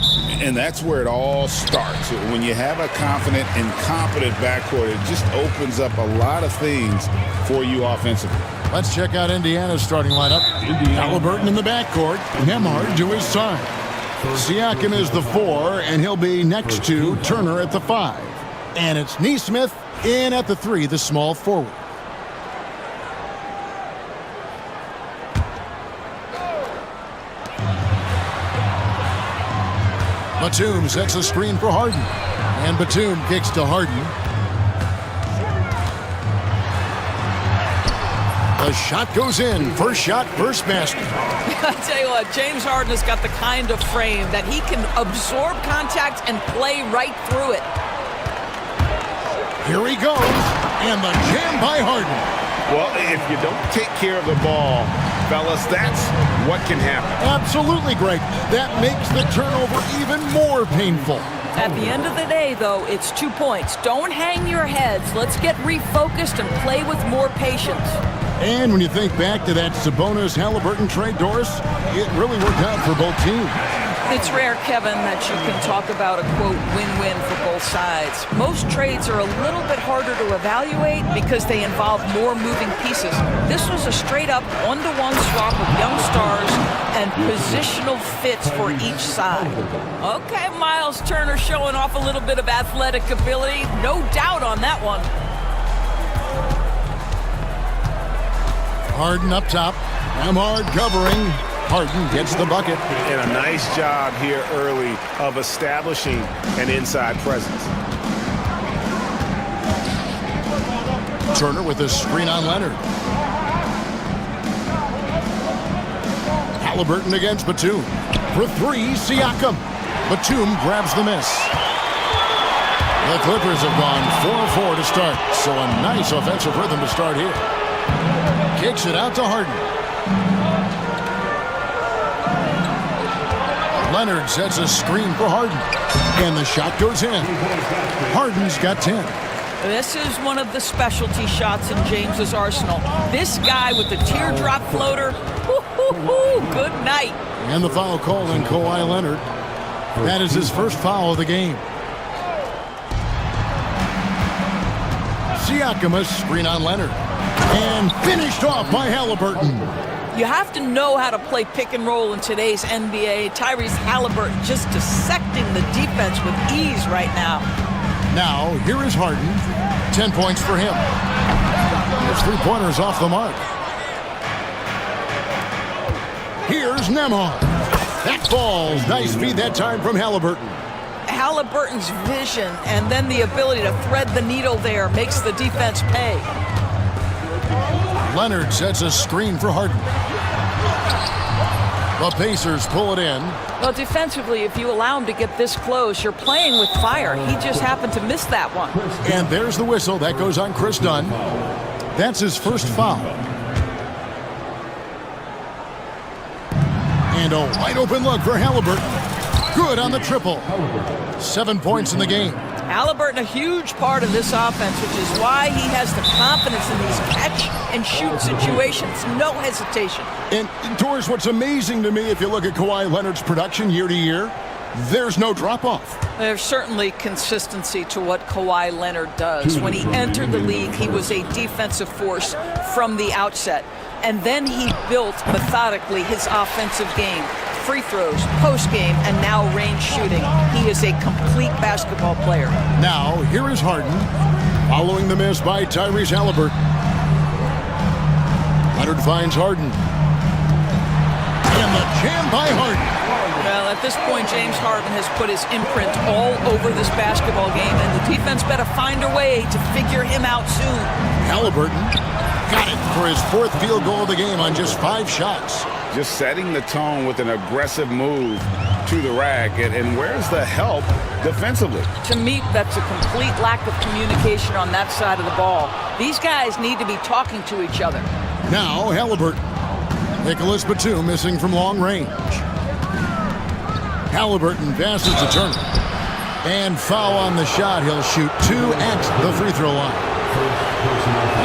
S5: And that's where it all starts. When you have a confident and competent backcourt, it just opens up a lot of things for you offensively.
S1: Let's check out Indiana's starting lineup. Halliburton in the backcourt. Nembhard to his side. Siakam is the 4, and he'll be next to Turner at the 5. And it's Nesmith in at the 3, the small forward. Batum sets a screen for Harden. And Batum kicks to Harden. The shot goes in. First shot, first basket.
S13: I tell you what, James Harden has got the kind of frame that he can absorb contact and play right through it.
S1: Here he goes. And the jam by Harden.
S15: Well, if you don't take care of the ball, fellas, that's what can happen.
S1: Absolutely, Greg. That makes the turnover even more painful.
S13: At the end of the day, though, it's 2 points. Don't hang your heads. Let's get refocused and play with more patience.
S1: And when you think back to that Sabonis-Halliburton trade, Doris, it really worked out for both teams.
S13: It's rare, Kevin, that you can talk about a, quote, win-win for both sides. Most trades are a little bit harder to evaluate because they involve more moving pieces. This was a straight-up one-to-one swap of young stars and positional fits for each side. Okay, Miles Turner showing off a little bit of athletic ability. No doubt on that one.
S1: Harden up top. Nembhard covering. Harden gets the bucket.
S15: And a nice job here early of establishing an inside presence.
S1: Turner with a screen on Leonard. Halliburton against Batum. For 3, Siakam. Batum grabs the miss. The Clippers have gone 4-4 to start, so a nice offensive rhythm to start here. Kicks it out to Harden. Leonard sets a screen for Harden. And the shot goes in. Harden's got 10.
S13: This is one of the specialty shots in James's arsenal. This guy with the teardrop floater, good night.
S1: And the foul call on Kawhi Leonard. That is his first foul of the game. Siakam, a screen on Leonard. And finished off by Halliburton.
S13: You have to know how to play pick and roll in today's NBA. Tyrese Halliburton just dissecting the defense with ease right now.
S1: Now, here is Harden. 10 points for him. His three-pointers off the mark. Here's Nembhard. That falls. Nice feed that time from Halliburton.
S13: Halliburton's vision and then the ability to thread the needle there makes the defense pay.
S1: Leonard sets a screen for Harden. The Pacers pull it in.
S13: Well, defensively, if you allow him to get this close, you're playing with fire. He just happened to miss that one.
S1: And there's the whistle. That goes on Chris Dunn. That's his first foul. And a wide open look for Halliburton. Good on the triple. 7 points in the game.
S13: Halliburton, a huge part of this offense, which is why he has the confidence in these catch-and-shoot situations. No hesitation.
S1: And, Doris, what's amazing to me, if you look at Kawhi Leonard's production year to year, there's no drop-off.
S13: There's certainly consistency to what Kawhi Leonard does. When he entered the league, he was a defensive force from the outset. And then he built, methodically, his offensive game. Free throws, post-game, and now range shooting. He is a complete basketball player.
S1: Now, here is Harden, following the miss by Tyrese Halliburton. Leonard finds Harden. And the jam by Harden.
S13: Well, at this point, James Harden has put his imprint all over this basketball game, and the defense better find a way to figure him out soon.
S1: Halliburton got it for his 4th field goal of the game on just 5 shots.
S5: Just setting the tone with an aggressive move to the rack. And where's the help defensively?
S13: To me, that's a complete lack of communication on that side of the ball. These guys need to be talking to each other.
S1: Now, Halliburton. Nicholas Batum missing from long range. Halliburton passes to Turner. And foul on the shot. He'll shoot 2 at the free throw line.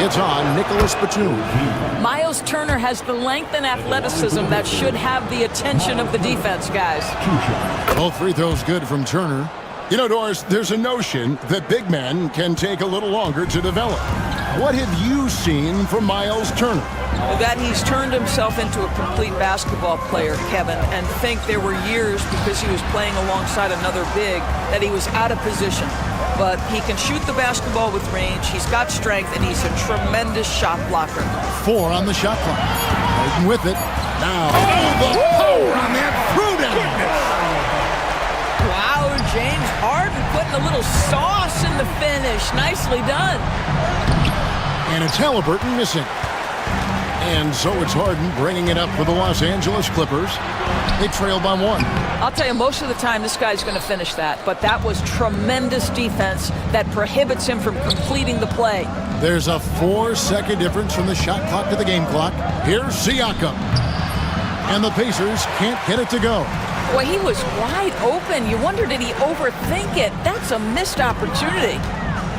S1: It's on Nicholas Batum.
S13: Miles Turner has the length and athleticism that should have the attention of the defense, guys.
S1: Both free throws good from Turner. You know, Doris, there's a notion that big men can take a little longer to develop. What have you seen from Miles Turner?
S13: That he's turned himself into a complete basketball player, Kevin, and think there were years because he was playing alongside another big that he was out of position. But he can shoot the basketball with range, he's got strength, and he's a tremendous shot blocker.
S1: 4 on the shot clock. Harden with it. Now, the power on that throwdown.
S13: Wow, James Harden putting a little sauce in the finish. Nicely done.
S1: And it's Halliburton missing. And so it's Harden bringing it up for the Los Angeles Clippers. They trail by 1.
S13: I'll tell you, most of the time this guy's going to finish that, but that was tremendous defense that prohibits him from completing the play.
S1: There's a 4-second difference from the shot clock to the game clock. Here's Siakam. And the Pacers can't get it to go.
S13: Boy, he was wide open. You wonder, did he overthink it? That's a missed opportunity.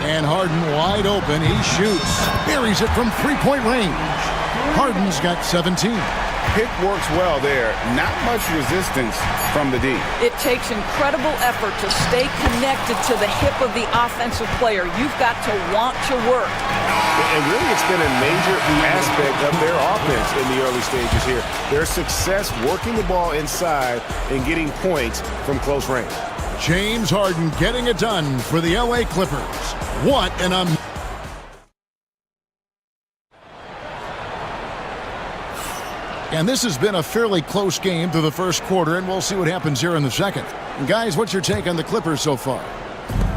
S1: And Harden wide open. He shoots. Buries it from three-point range. Harden's got 17.
S5: Pick works well there. Not much resistance from the D.
S13: It takes incredible effort to stay connected to the hip of the offensive player. You've got to want to work.
S15: And really, it's been a major aspect of their offense in the early stages here. Their success working the ball inside and getting points from close range.
S1: James Harden getting it done for the LA Clippers. What an amazing. And this has been a fairly close game through the first quarter, and we'll see what happens here in the second. And guys, what's your take on the Clippers so far?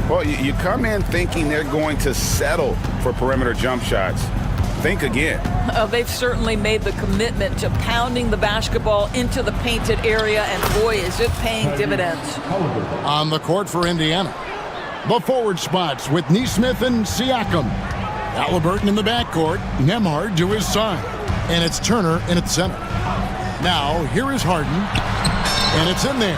S5: Well, you come in thinking they're going to settle for perimeter jump shots. Think again.
S13: They've certainly made the commitment to pounding the basketball into the painted area, and boy, is it paying dividends.
S1: On the court for Indiana, the forward spots with Nesmith and Siakam. Halliburton in the backcourt, Nembhard to his side. And it's Turner in at center. Now, here is Harden, and it's in there.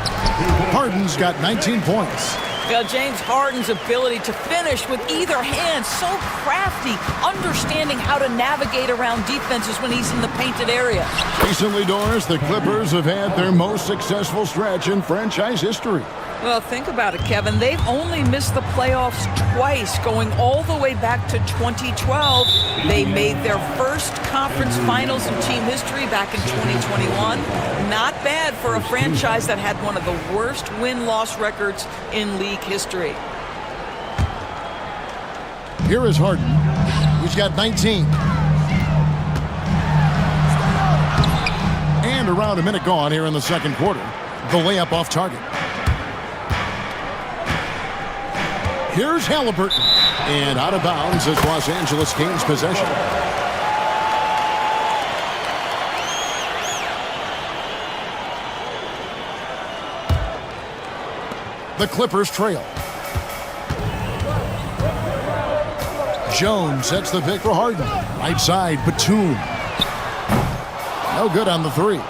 S1: Harden's got 19 points.
S13: Well, James Harden's ability to finish with either hand, so crafty, understanding how to navigate around defenses when he's in the painted area.
S1: Recently, Doris, the Clippers have had their most successful stretch in franchise history.
S13: Well, think about it, Kevin. They've only missed the playoffs twice, going all the way back to 2012. They made their first conference finals in team history back in 2021. Not bad for a franchise that had one of the worst win-loss records in league history.
S1: Here is Harden. He's got 19. And around a minute gone here in the second quarter. The layup off target. Here's Halliburton. And out of bounds as Los Angeles gains possession. The Clippers trail. Jones sets the pick for Harden. Right side, Batum. No good on the three.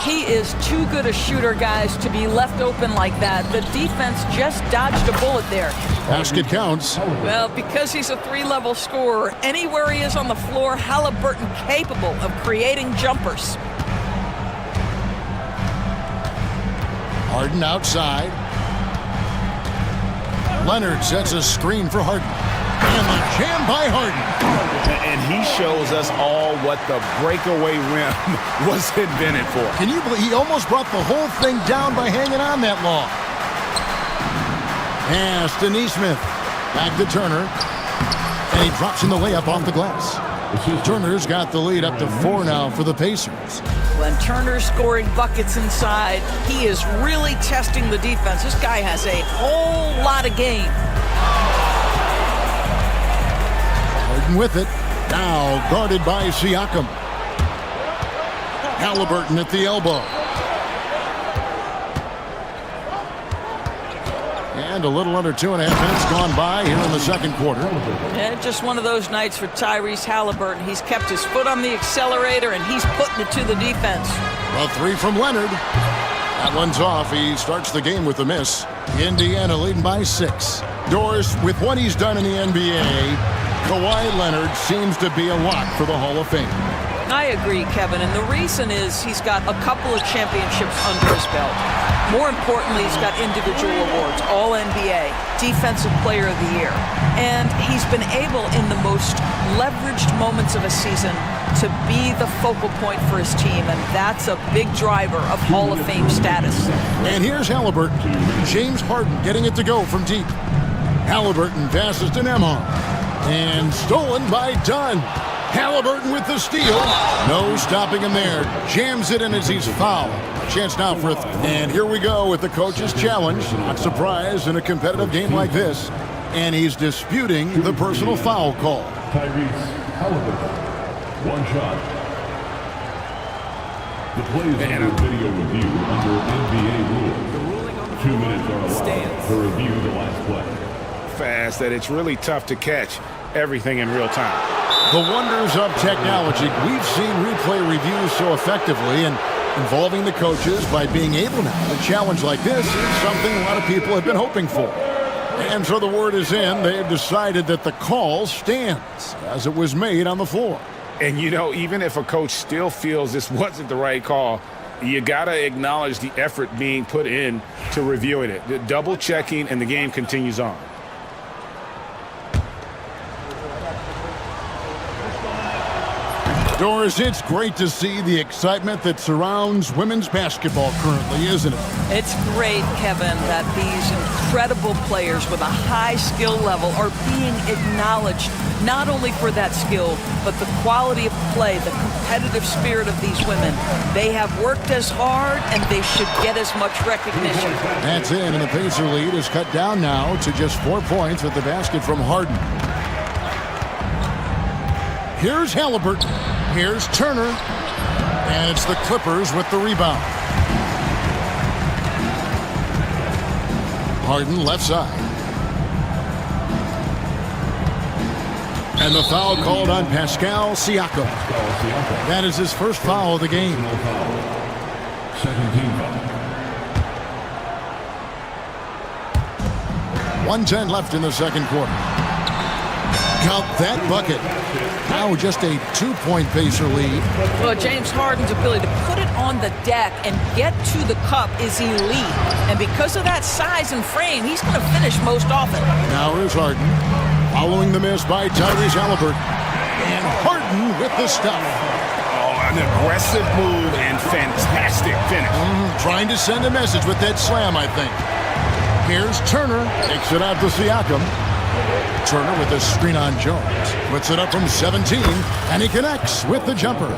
S13: He is too good a shooter, guys, to be left open like that. The defense just dodged a bullet there.
S1: Basket counts.
S13: Well, because he's a three-level scorer, anywhere he is on the floor, Halliburton capable of creating jumpers.
S1: Harden outside. Leonard sets a screen for Harden. And the jam by Harden.
S15: And he shows us all what the breakaway rim was invented for.
S1: Can you believe he almost brought the whole thing down by hanging on that long? Pass to Nesmith. Back to Turner. And he drops in the layup off the glass. Turner's got the lead up to 4 now for the Pacers.
S13: When Turner's scoring buckets inside, he is really testing the defense. This guy has a whole lot of game.
S1: Harden with it. Now guarded by Siakam. Halliburton at the elbow. And a little under 2.5 minutes gone by here in the second quarter.
S13: Yeah, just one of those nights for Tyrese Halliburton. He's kept his foot on the accelerator, and he's putting it to the defense.
S1: A three from Leonard. That one's off. He starts the game with a miss. Indiana leading by 6. Doris, with what he's done in the NBA, Kawhi Leonard seems to be a lock for the Hall of Fame.
S13: I agree, Kevin, and the reason is he's got a couple of championships under his belt. More importantly, he's got individual awards, All-NBA, Defensive Player of the Year, and he's been able in the most leveraged moments of a season to be the focal point for his team, and that's a big driver of Hall of Fame status.
S1: And here's Halliburton. James Harden getting it to go from deep. Halliburton passes to Nembhard, and stolen by Dunn. Halliburton with the steal. No stopping him there. Jams it in as he's fouled. Chance now for and here we go with the coach's challenge. Not surprised in a competitive game like this. And he's disputing the personal foul call.
S6: Tyrese Halliburton, one shot. The play is under video review under NBA rules. 2 minutes are allowed to review the last play.
S15: Fast that it's really tough to catch everything in real time.
S1: The wonders of technology. We've seen replay reviews so effectively, and involving the coaches by being able now to challenge like this is something a lot of people have been hoping for. And so the word is in. They've decided that the call stands as it was made on the floor.
S15: And, you know, even if a coach still feels this wasn't the right call, you got to acknowledge the effort being put in to reviewing it. The double checking, and the game continues on.
S1: Doris, it's great to see the excitement that surrounds women's basketball currently, isn't it?
S13: It's great, Kevin, that these incredible players with a high skill level are being acknowledged, not only for that skill, but the quality of play, the competitive spirit of these women. They have worked as hard, and they should get as much recognition.
S1: That's it, and the Pacer lead is cut down now to just 4 points with the basket from Harden. Here's Halliburton. Here's Turner. And it's the Clippers with the rebound. Harden left side. And the foul called on Pascal Siakam. That is his first foul of the game.
S6: Second team foul.
S1: 1:10 left in the second quarter. Count that bucket. Now just a 2-point Pacer lead.
S13: Well, James Harden's ability to put it on the deck and get to the cup is elite. And because of that size and frame, he's going to finish most often.
S1: Now here's Harden. Following the miss by Tyrese Halliburton. And Harden with the stuff.
S15: Oh, an aggressive move and fantastic finish.
S1: Trying to send a message with that slam, I think. Here's Turner. Takes it out to Siakam. Turner with a screen on Jones. Puts it up from 17, and he connects with the jumper.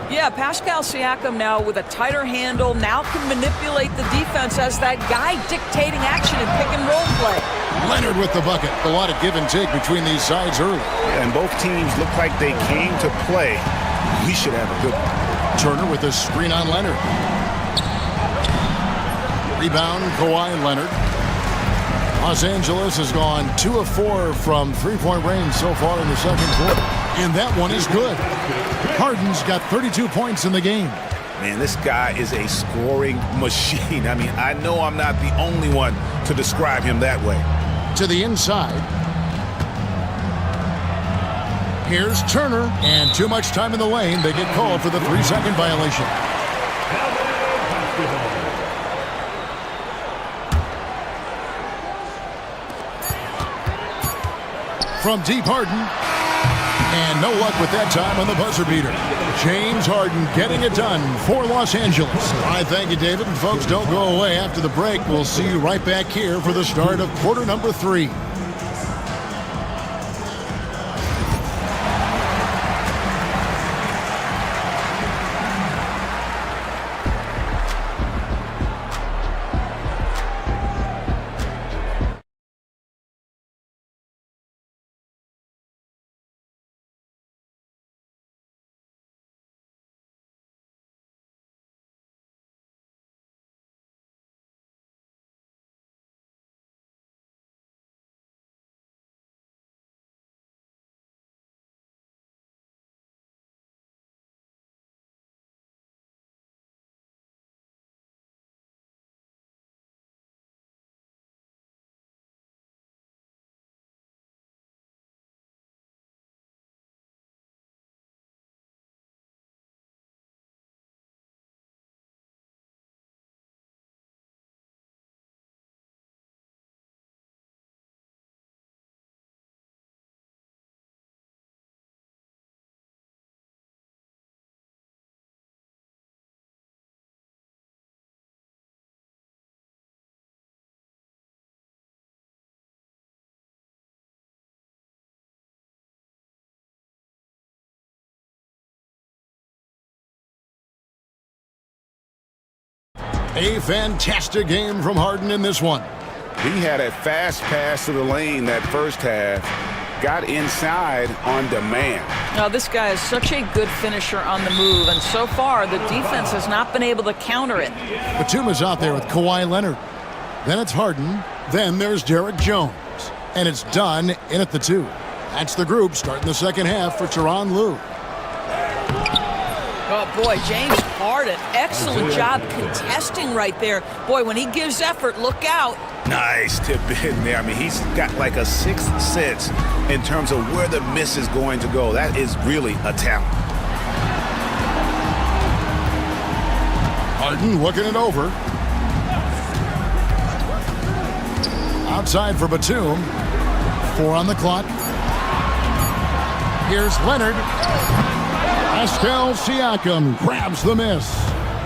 S13: Yeah, Pascal Siakam now with a tighter handle, now can manipulate the defense as that guy dictating action in pick and roll play.
S1: Leonard with the bucket. A lot of give and take between these sides early.
S15: And both teams look like they came to play. We should have a good one.
S1: Turner with a screen on Leonard. Rebound, Kawhi Leonard. Los Angeles has gone 2 of 4 from three-point range so far in the second quarter. And that one is good. Harden's got 32 points in the game.
S15: Man, this guy is a scoring machine. I mean, I know I'm not the only one to describe him that way.
S1: To the inside. Here's Turner. And too much time in the lane. They get called for the 3-second violation. From deep, Harden. And no luck with that time on the buzzer beater. James Harden getting it done for Los Angeles. I thank you, David. And folks, don't go away after the break. We'll see you right back here for the start of quarter number 3. A fantastic game from Harden in this one.
S5: He had a fast pass to the lane that first half. Got inside on demand.
S13: Now, this guy is such a good finisher on the move, and so far the defense has not been able to counter it.
S1: Batum is out there with Kawhi Leonard. Then it's Harden. Then there's Derek Jones. And it's done in at the 2. That's the group starting the second half for Tyronn Lue.
S13: Oh, boy, James Harden, excellent job contesting right there. Boy, when he gives effort, look out.
S4: Nice tip in there. I mean, he's got like a sixth sense in terms of where the miss is going to go. That is really a talent.
S1: Harden looking it over. Outside for Batum. 4 on the clock. Here's Leonard. Pascal Siakam grabs the miss.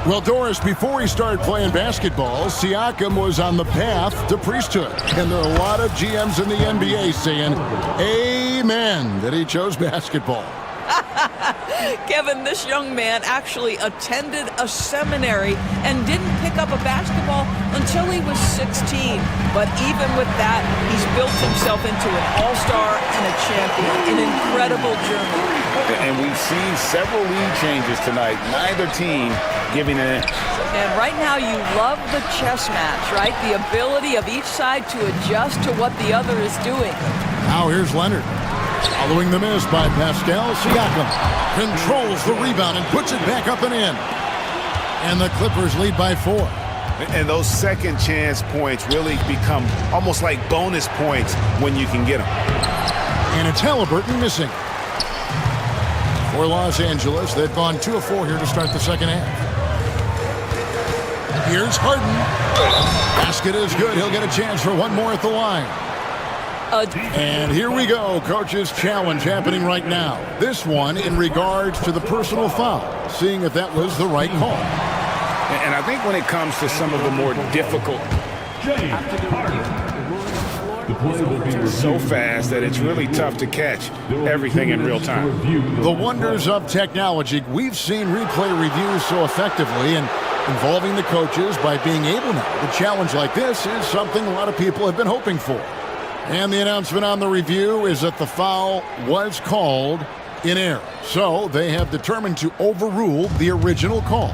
S1: Well, Doris, before he started playing basketball, Siakam was on the path to priesthood. And there are a lot of GMs in the NBA saying, amen, that he chose basketball.
S13: Kevin, this young man actually attended a seminary and didn't pick up a basketball until he was 16. But even with that, he's built himself into an all-star and a champion. An incredible journey.
S5: And we've seen several lead changes tonight. Neither team giving an inch.
S13: And right now you love the chess match, right? The ability of each side to adjust to what the other is doing.
S1: Now here's Leonard. Following the miss by Pascal Siakam. Controls the rebound and puts it back up and in. And the Clippers lead by 4.
S4: And those second chance points really become almost like bonus points when you can get them.
S1: And it's Halliburton missing. For Los Angeles, they've gone 2 of 4 here to start the second half. Here's Harden. Basket is good. He'll get a chance for one more at the line. And here we go. Coach's challenge happening right now. This one in regards to the personal foul. Seeing if that was the right call.
S15: And I think when it comes to some of the more difficult, so fast that it's really tough to catch everything in real time.
S1: The wonders of technology. We've seen replay reviews so effectively and involving the coaches by being able now to challenge like this is something a lot of people have been hoping for. And the announcement on the review is that the foul was called in error. So they have determined to overrule the original call.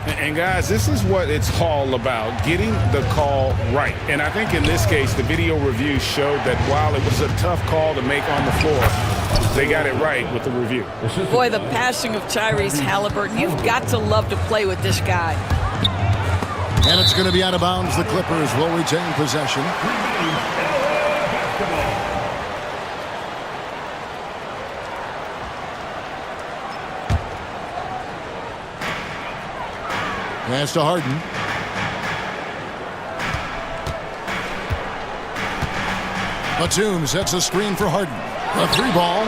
S15: And guys, this is what it's all about, getting the call right. And I think in this case, the video review showed that while it was a tough call to make on the floor, they got it right with the review.
S13: Boy, the passing of Tyrese Halliburton, you've got to love to play with this guy.
S1: And it's going to be out of bounds. The Clippers will retain possession. Pass to Harden. Batum sets a screen for Harden. A 3-ball.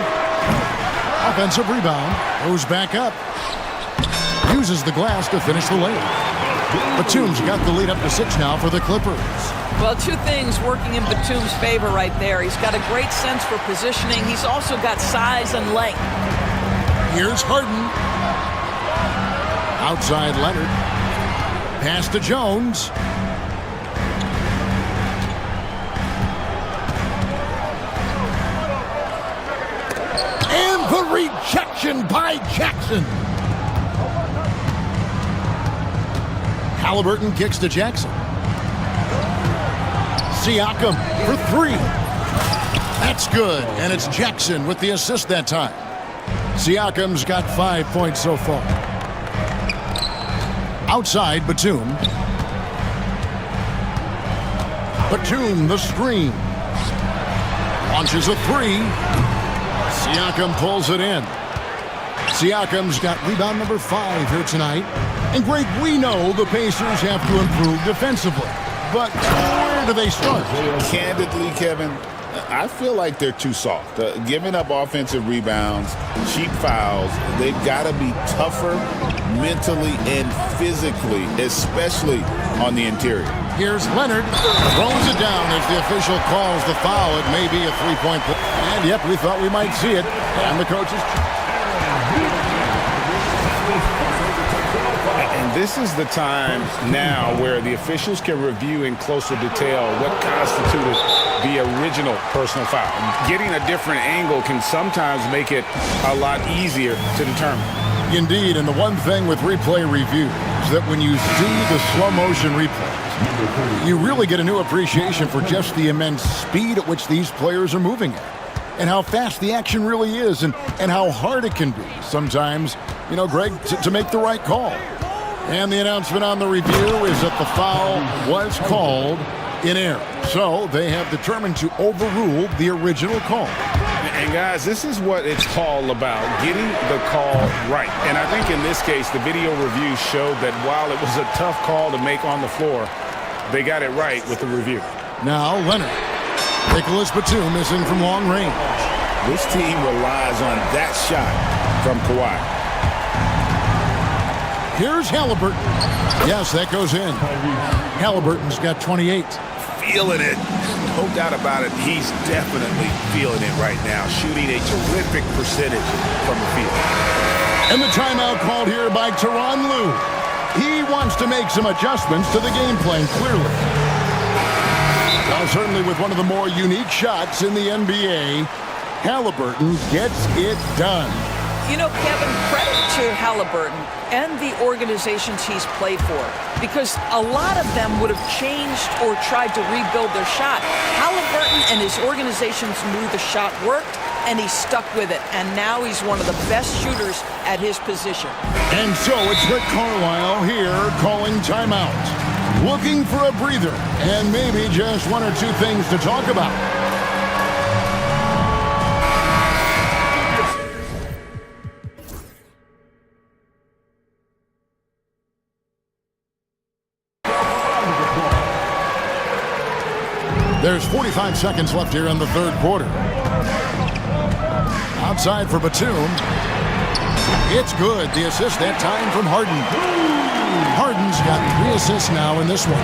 S1: Offensive rebound. Goes back up. Uses the glass to finish the layup. Batum's got the lead up to 6 now for the Clippers.
S13: Well, 2 things working in Batum's favor right there. He's got a great sense for positioning. He's also got size and length.
S1: Here's Harden. Outside Leonard. Pass to Jones. And the rejection by Jackson. Halliburton kicks to Jackson. Siakam for 3. That's good. And it's Jackson with the assist that time. Siakam's got 5 points so far. Outside, Batum. Batum, the screen. Launches a 3. Siakam pulls it in. Siakam's got rebound number 5 here tonight. And Greg, we know the Pacers have to improve defensively. But where do they start?
S5: Candidly, Kevin, I feel like they're too soft. Giving up offensive rebounds, cheap fouls, they've got to be tougher mentally and physically, especially on the interior.
S1: Here's Leonard. Throws it down as the official calls the foul. It may be a 3-point play. And yep, we thought we might see it. And the coaches.
S15: And this is the time now where the officials can review in closer detail what constituted the original personal foul. Getting a different angle can sometimes make it a lot easier to determine.
S1: Indeed, and the one thing with replay review is that when you see the slow motion replays, you really get a new appreciation for just the immense speed at which these players are moving at, and how fast the action really is, and how hard it can be sometimes, you know, Greg, to make the right call. And the announcement on the review is that the foul was called in error. So they have determined to overrule the original call.
S15: And guys, this is what it's all about, getting the call right. And I think in this case, the video review showed that while it was a tough call to make on the floor, they got it right with the review.
S1: Now Leonard. Nicholas Batum is in from long range.
S5: This team relies on that shot from Kawhi.
S1: Here's Halliburton. Yes, that goes in. Halliburton's got 28.
S4: Feeling it. No doubt about it. He's definitely feeling it right now. Shooting a terrific percentage from the field.
S1: And the timeout called here by Tyronn Lue. He wants to make some adjustments to the game plan, clearly. Now, certainly with one of the more unique shots in the NBA, Halliburton gets it done.
S13: You know, Kevin, credit to Halliburton and the organizations he's played for, because a lot of them would have changed or tried to rebuild their shot. Halliburton and his organizations knew the shot worked, and he stuck with it. And now he's one of the best shooters at his position.
S1: And so it's Rick Carlisle here calling timeout, looking for a breather, and maybe just one or two things to talk about. There's 45 seconds left here in the third quarter. Outside for Batum. It's good. The assist that time from Harden. Harden's got 3 assists now in this one.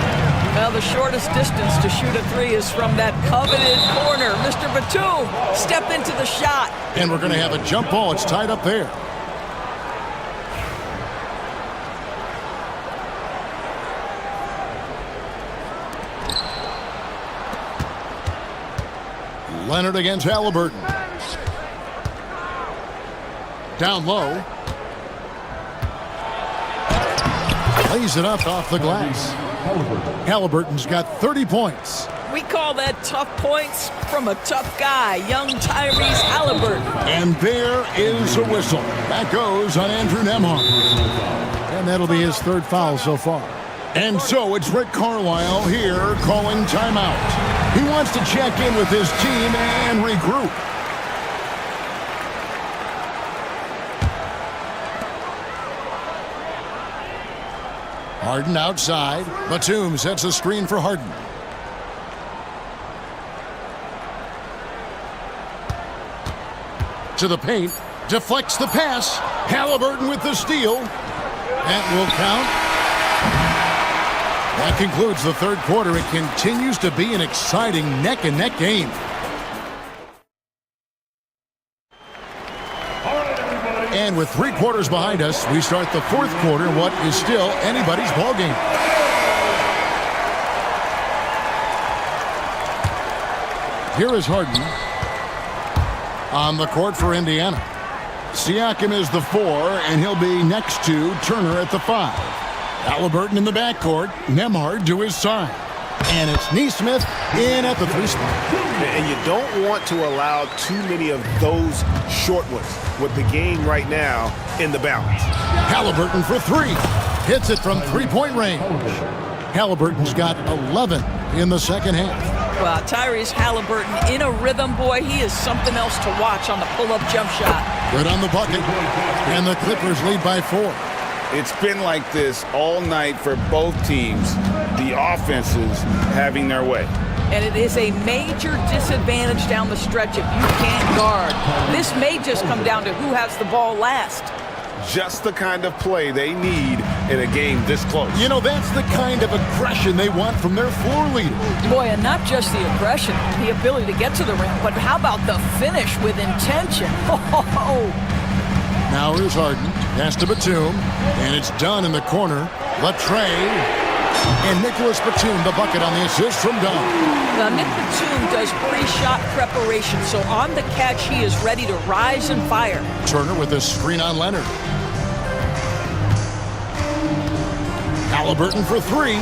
S13: Well, the shortest distance to shoot a three is from that coveted corner. Mr. Batum, step into the shot.
S1: And we're going to have a jump ball. It's tied up there. Leonard against Halliburton. Down low. Lays it up off the glass. Halliburton's got 30 points.
S13: We call that tough points from a tough guy, young Tyrese Halliburton.
S1: And there is a whistle. That goes on Andrew Nembhard. And that'll be his third foul so far. And so it's Rick Carlisle here calling timeout. He wants to check in with his team and regroup. Harden outside. Batum sets a screen for Harden. To the paint. Deflects the pass. Halliburton with the steal. That will count. That concludes the third quarter. It continues to be an exciting neck-and-neck game. And with 3 quarters behind us, we start the fourth quarter in what is still anybody's ball game. Here is Harden on the court for Indiana. Siakam is the 4, and he'll be next to Turner at the 5. Halliburton in the backcourt, Nembhard to his side. And it's Nesmith in at the 3 spot.
S4: And you don't want to allow too many of those short ones with the game right now in the balance.
S1: Halliburton for 3. Hits it from 3-point range. Halliburton's got 11 in the second half.
S13: Well, Tyrese Halliburton in a rhythm, boy. He is something else to watch on the pull-up jump shot.
S1: Good on the bucket. And the Clippers lead by 4.
S5: It's been like this all night for both teams, the offenses having their way.
S13: And it is a major disadvantage down the stretch if you can't guard. This may just come down to who has the ball last.
S5: Just the kind of play they need in a game this close.
S1: You know, that's the kind of aggression they want from their floor leader.
S13: Boy, and not just the aggression, the ability to get to the rim, but how about the finish with intention? Oh.
S1: Now here's Harden. Pass to Batum, and it's done in the corner. Latre, and Nicholas Batum, the bucket on the assist from Dunn.
S13: Now, Nick Batum does pre-shot preparation, so on the catch, he is ready to rise and fire.
S1: Turner with a screen on Leonard. Halliburton for three.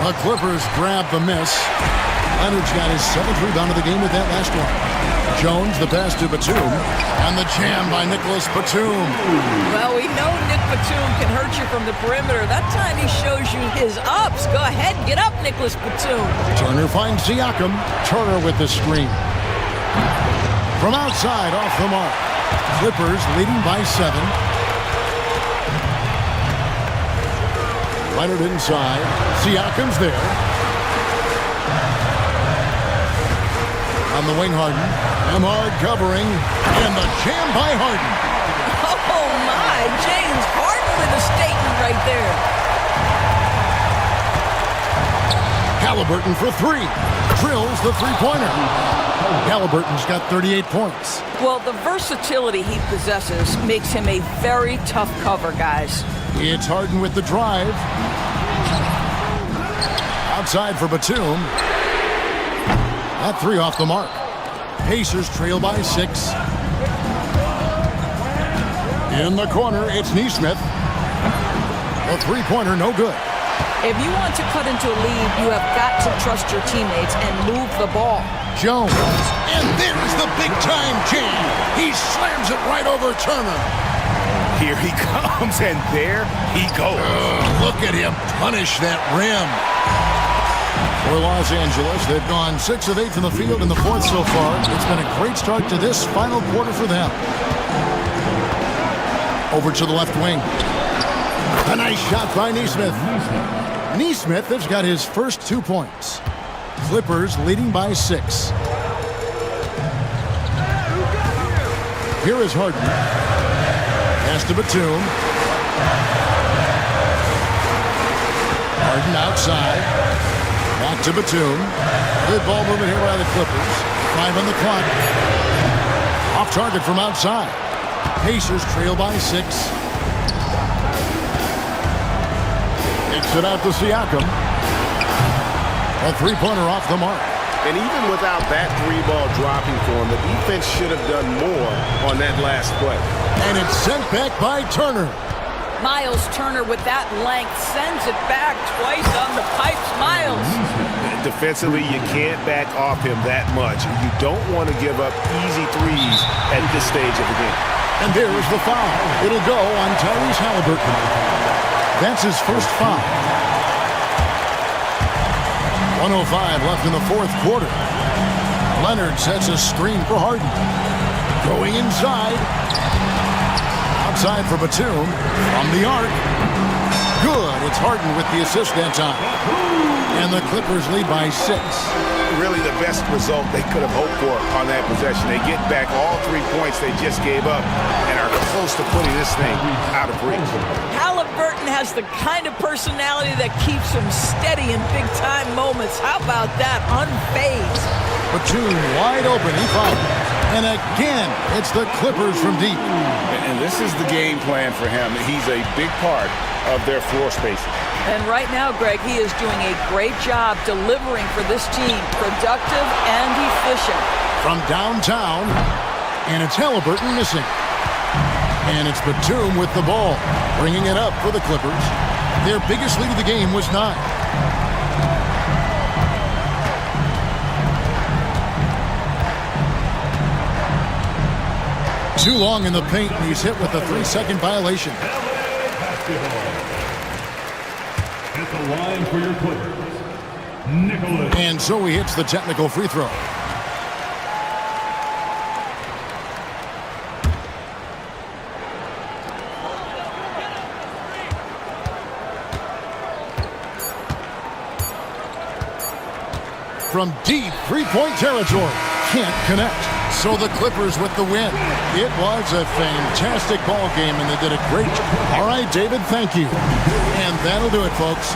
S1: The Clippers grab the miss. Leonard's got his 7th rebound of the game with that last one. Jones, the pass to Batum, and the jam by Nicholas Batum.
S13: Well, we know Nick Batum can hurt you from the perimeter. That time he shows you his ups. Go ahead, get up, Nicholas Batum.
S1: Turner finds Siakam. Turner with the screen. From outside, off the mark. Clippers leading by 7. Leonard inside. Siakam's there. On the wing, Harden. Ahmad covering. And the jam by Harden.
S13: Oh, my. James Harden with a statement right there.
S1: Halliburton for three. Drills the three-pointer. Halliburton's got 38 points.
S13: Well, the versatility he possesses makes him a very tough cover, guys.
S1: It's Harden with the drive. Outside for Batum. That three off the mark. Pacers trail by 6. In the corner, it's Neesmith. The three-pointer, no good.
S13: If you want to cut into a lead, you have got to trust your teammates and move the ball.
S1: Jones. And there's the big-time jam. He slams it right over Turner.
S4: Here he comes, and there he goes.
S1: Look at him punish that rim. For Los Angeles, they've gone 6 of 8 from the field in the 4th so far. It's been a great start to this final quarter for them. Over to the left wing. A nice shot by Neesmith. Neesmith has got his first 2 points. Clippers leading by 6. Here is Harden. Pass to Batum. Harden outside. Back to Batum. Good ball movement here by the Clippers. 5 on the clock. Off target from outside. Pacers trail by 6. Kicks it out to Siakam. A three-pointer off the mark.
S4: And even without that 3-ball dropping for him, the defense should have done more on that last play.
S1: And it's sent back by Turner.
S13: Miles Turner with that length sends it back twice on the pipes. Miles.
S4: Defensively, you can't back off him that much. You don't want to give up easy threes at this stage of the game.
S1: And there's the foul. It'll go on Tyrese Halliburton. That's his first foul. 1:05 left in the 4th quarter. Leonard sets a screen for Harden. Going inside. Outside for Batum. From the arc. Good. It's Harden with the assist that time. And the Clippers lead by 6.
S4: Really the best result they could have hoped for on that possession. They get back all 3 points they just gave up and are close to putting this thing out of reach.
S13: Halliburton has the kind of personality that keeps him steady in big-time moments. How about that? Unfazed.
S1: Batum wide open. He fouled. And again, it's the Clippers from deep.
S3: And this is the game plan for him. He's a big part of their floor spacing.
S13: And right now, Greg, he is doing a great job delivering for this team. Productive and efficient.
S1: From downtown, and it's Halliburton missing. And it's Batum with the ball, bringing it up for the Clippers. Their biggest lead of the game was 9. Too long in the paint, and he's hit with a 3-second violation.
S6: At the line for your Clippers, Nicholas.
S1: And so he hits the technical free throw. From deep three-point territory, can't connect. So the Clippers with the win. It was a fantastic ball game, and they did a great job. All right, David, thank you. And that'll do it, folks.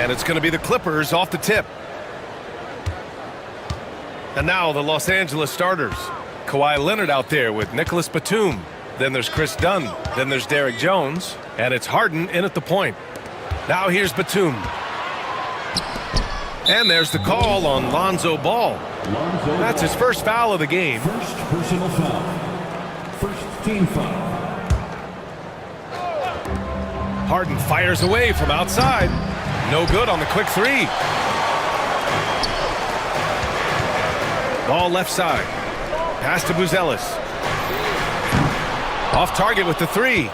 S7: And it's going to be the Clippers off the tip. And now the Los Angeles starters. Kawhi Leonard out there with Nicholas Batum. Then there's Chris Dunn. Then there's Derek Jones. And it's Harden in at the point. Now here's Batum. And there's the call on Lonzo Ball. That's his first foul of the game.
S6: First personal foul. First team foul.
S7: Harden fires away from outside. No good on the quick three. Ball left side. Pass to Buzelis. Off target with the three.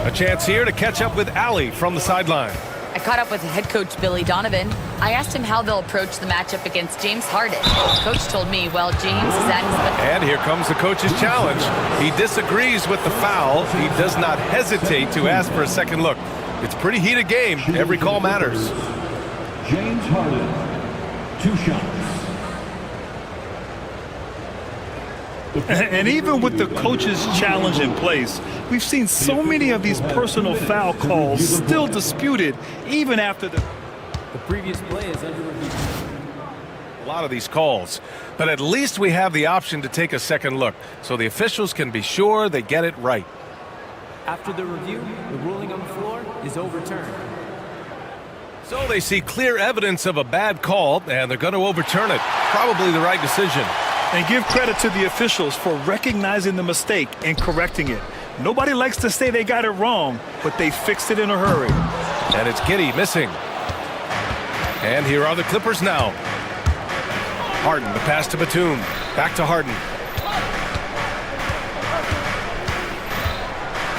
S7: A chance here to catch up with Allie from the sideline.
S10: I caught up with head coach Billy Donovan. I asked him how they'll approach the matchup against James Harden. Coach told me, well, James is at his...
S7: And here comes the coach's challenge. He disagrees with the foul. He does not hesitate to ask for a second look. It's a pretty heated game. Every call matters.
S6: James Harden, 2 shots.
S8: And even with the coach's challenge in place, we've seen so many of these personal foul calls still disputed even after the
S16: previous play is under review.
S7: A lot of these calls, but at least we have the option to take a second look so the officials can be sure they get it right.
S16: After the review, the ruling on the floor is overturned.
S7: So they see clear evidence of a bad call, and they're going to overturn it. Probably the right decision.
S8: And give credit to the officials for recognizing the mistake and correcting it. Nobody likes to say they got it wrong, but they fixed it in a hurry.
S7: And it's Giddey missing. And here are the Clippers now. Harden, the pass to Batum. Back to Harden.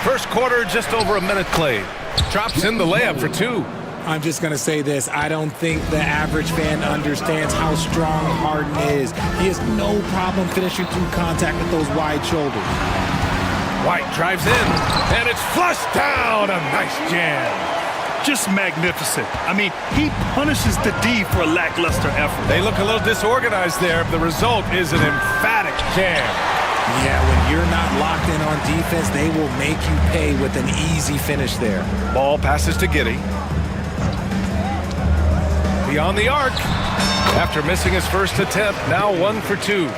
S7: First quarter, just over a minute played. Drops in the layup for 2.
S14: I'm just going to say this. I don't think the average fan understands how strong Harden is. He has no problem finishing through contact with those wide shoulders.
S7: White drives in, and it's flushed down. A nice jam.
S8: Just magnificent. I mean, he punishes the D for a lackluster effort.
S7: They look a little disorganized there. The result is an emphatic jam.
S14: Yeah, when you're not locked in on defense, they will make you pay with an easy finish there.
S7: Ball passes to Giddey. Beyond the arc. After missing his first attempt, now 1 for 2.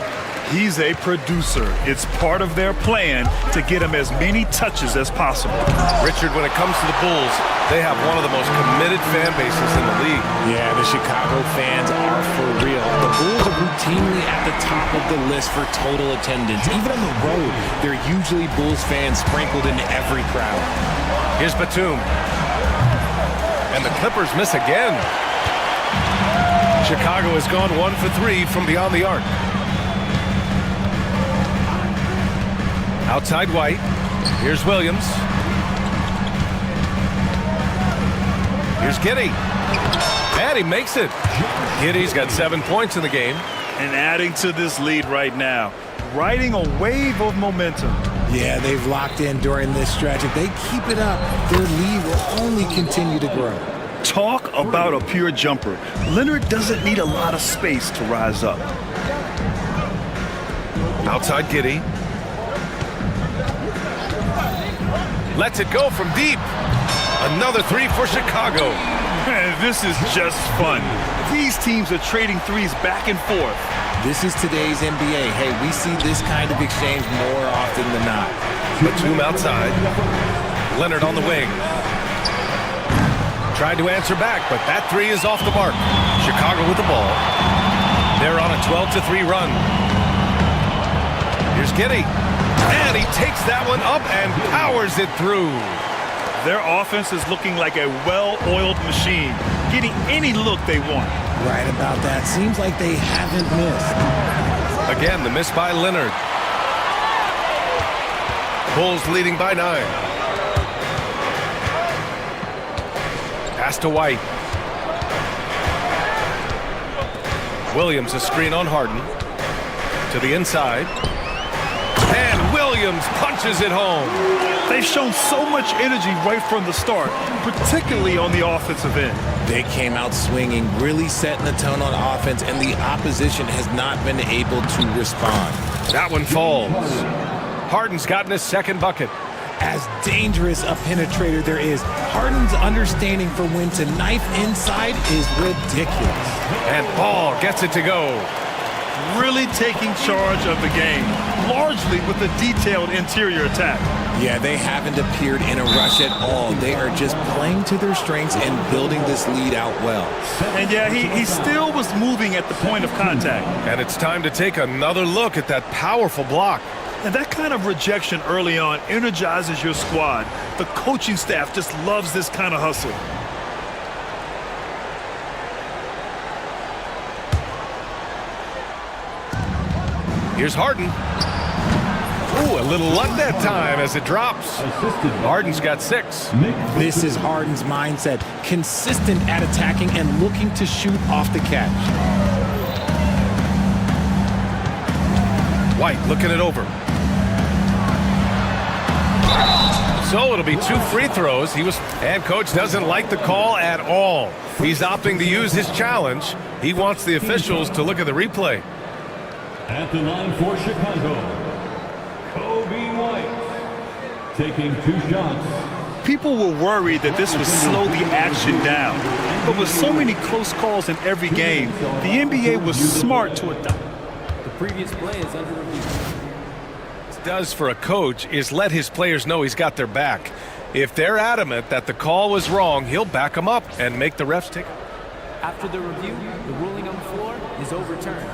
S8: He's a producer. It's part of their plan to get him as many touches as possible.
S7: Richard, when it comes to the Bulls, they have one of the most committed fan bases in the league.
S14: Yeah, the Chicago fans are for real. The Bulls are routinely at the top of the list for total attendance. Even on the road, there are usually Bulls fans sprinkled in every crowd.
S7: Here's Batum. And the Clippers miss again. Chicago has gone 1 for 3 from beyond the arc. Outside White. Here's Williams. Here's Giddey. And he makes it. Giddey's got 7 points in the game.
S8: And adding to this lead right now, riding a wave of momentum.
S14: Yeah, they've locked in during this stretch. If they keep it up, their lead will only continue to grow.
S8: Talk about a pure jumper. Leonard doesn't need a lot of space to rise up.
S7: Outside Giddey. Lets it go from deep. Another 3 for Chicago.
S8: Man, this is just fun. These teams are trading threes back and forth.
S14: This is today's NBA. Hey, we see this kind of exchange more often than not.
S7: Batum outside. Leonard on the wing. Tried to answer back, but that 3 is off the mark. Chicago with the ball. They're on a 12-3 run. Here's Giddey. And he takes that one up and powers it through.
S8: Their offense is looking like a well-oiled machine, getting any look they want.
S14: Right about that. Seems like they haven't missed.
S7: Again, the miss by Leonard. Bulls leading by 9. Pass to White. Williams a screen on Harden. To the inside. And Williams punches it home.
S8: They've shown so much energy right from the start, particularly on the offensive end.
S14: They came out swinging, really setting the tone on offense, and the opposition has not been able to respond.
S7: That one falls. Harden's gotten his second bucket.
S14: as dangerous a penetrator there is. Harden's understanding for when to knife inside is ridiculous.
S7: And Ball gets it to go.
S8: Really taking charge of the game, largely with a detailed interior attack.
S14: Yeah, they haven't appeared in a rush at all. They are just playing to their strengths and building this lead out well.
S8: And yeah, he still was moving at the point of contact.
S7: And it's time to take another look at that powerful block.
S8: And that kind of rejection early on energizes your squad. The coaching staff just loves this kind of hustle.
S7: Here's Harden. Ooh, a little luck that time as it drops. Harden's got 6.
S14: This is Harden's mindset. Consistent at attacking and looking to shoot off the catch.
S7: White looking it over. So it'll be 2 free throws. And coach doesn't like the call at all. He's opting to use his challenge. He wants the officials to look at the replay.
S6: At the line for Chicago, Kobe White, taking 2 shots.
S8: People were worried that this would slow the action down. But with so many close calls in every game, the NBA was smart to adopt.
S16: The previous play is under review.
S7: What it does for a coach is let his players know he's got their back. If they're adamant that the call was wrong, he'll back them up and make the refs take it.
S16: After the review, the ruling on the floor is overturned.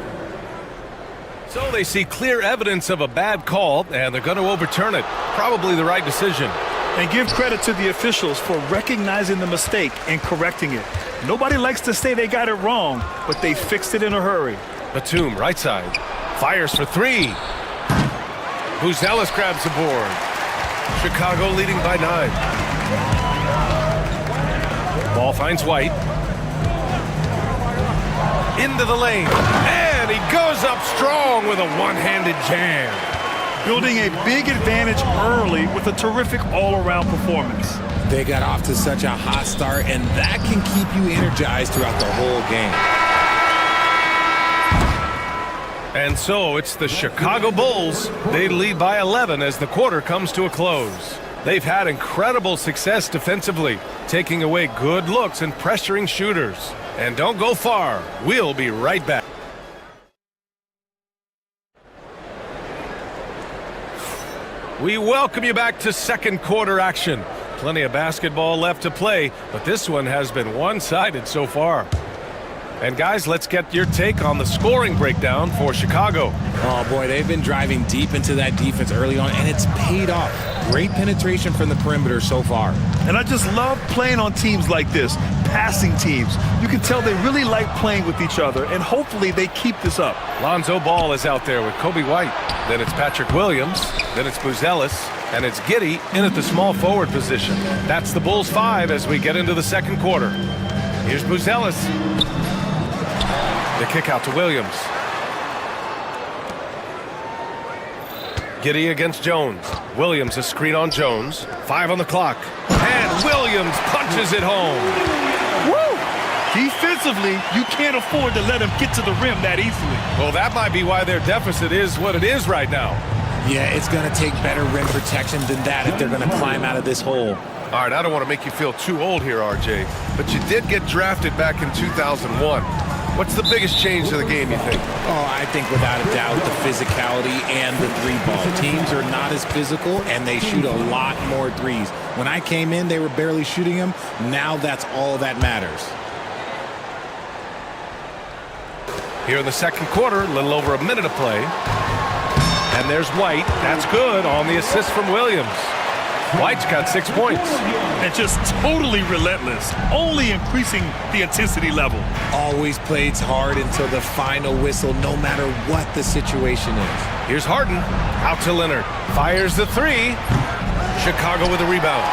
S7: So they see clear evidence of a bad call, and they're going to overturn it. Probably the right decision.
S8: And give credit to the officials for recognizing the mistake and correcting it. Nobody likes to say they got it wrong, but they fixed it in a hurry.
S7: Batum, right side. Fires for 3. Buzelis grabs the board. Chicago leading by 9. Ball finds White. Into the lane. And he goes up strong with a one-handed jam.
S8: Building a big advantage early with a terrific all-around performance.
S14: They got off to such a hot start, and that can keep you energized throughout the whole game.
S7: And so it's the Chicago Bulls. They lead by 11 as the quarter comes to a close. They've had incredible success defensively, taking away good looks and pressuring shooters. And don't go far. We'll be right back. We welcome you back to second quarter action. Plenty of basketball left to play, but this one has been one-sided so far. And guys, let's get your take on the scoring breakdown for Chicago.
S14: Oh boy, they've been driving deep into that defense early on, and it's paid off. Great penetration from the perimeter so far.
S8: And I just love playing on teams like this, passing teams. You can tell they really like playing with each other, and hopefully they keep this up.
S7: Lonzo Ball is out there with Kobe White. Then it's Patrick Williams. Then it's Buzelis. And it's Giddey in at the small forward position. That's the Bulls 5 as we get into the second quarter. Here's Buzelis. The kick out to Williams. Giddey against Jones. Williams a screen on Jones. 5 on the clock. And Williams punches it home.
S8: Woo! Defensively, you can't afford to let him get to the rim that easily.
S7: Well, that might be why their deficit is what it is right now.
S14: Yeah, it's going to take better rim protection than that if they're going to climb out of this hole.
S7: All right, I don't want to make you feel too old here, RJ, but you did get drafted back in 2001. What's the biggest change to the game, you think?
S14: Oh, I think without a doubt the physicality and the 3-ball. Teams are not as physical, and they shoot a lot more threes. When I came in, they were barely shooting them. Now that's all that matters.
S7: Here in the second quarter, a little over a minute of play. And there's White. That's good on the assist from Williams. White's got 6 points.
S8: And just totally relentless, only increasing the intensity level.
S14: Always plays hard until the final whistle, no matter what the situation is.
S7: Here's Harden. Out to Leonard. Fires the 3. Chicago with a rebound.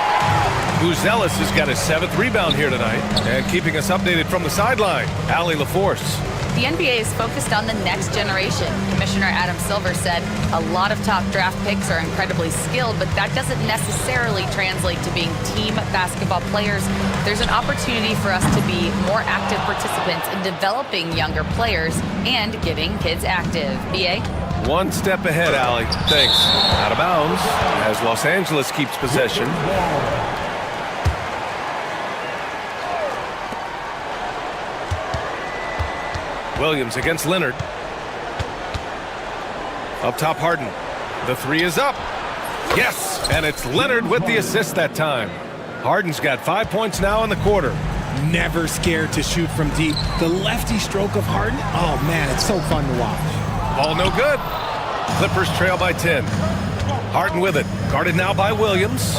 S7: Buzelis has got his 7th rebound here tonight. And keeping us updated from the sideline, Allie LaForce.
S10: The NBA is focused on the next generation. Commissioner Adam Silver said a lot of top draft picks are incredibly skilled, but that doesn't necessarily translate to being team basketball players. There's an opportunity for us to be more active participants in developing younger players and getting kids active. BA?
S7: One step ahead, Allie. Thanks. Out of bounds as Los Angeles keeps possession. Williams against Leonard. Up top, Harden. The three is up. Yes, and it's Leonard with the assist that time. Harden's got 5 points now in the quarter.
S14: Never scared to shoot from deep. The lefty stroke of Harden, oh man, it's so fun to watch.
S7: Ball no good. Clippers trail by 10. Harden with it. Guarded now by Williams.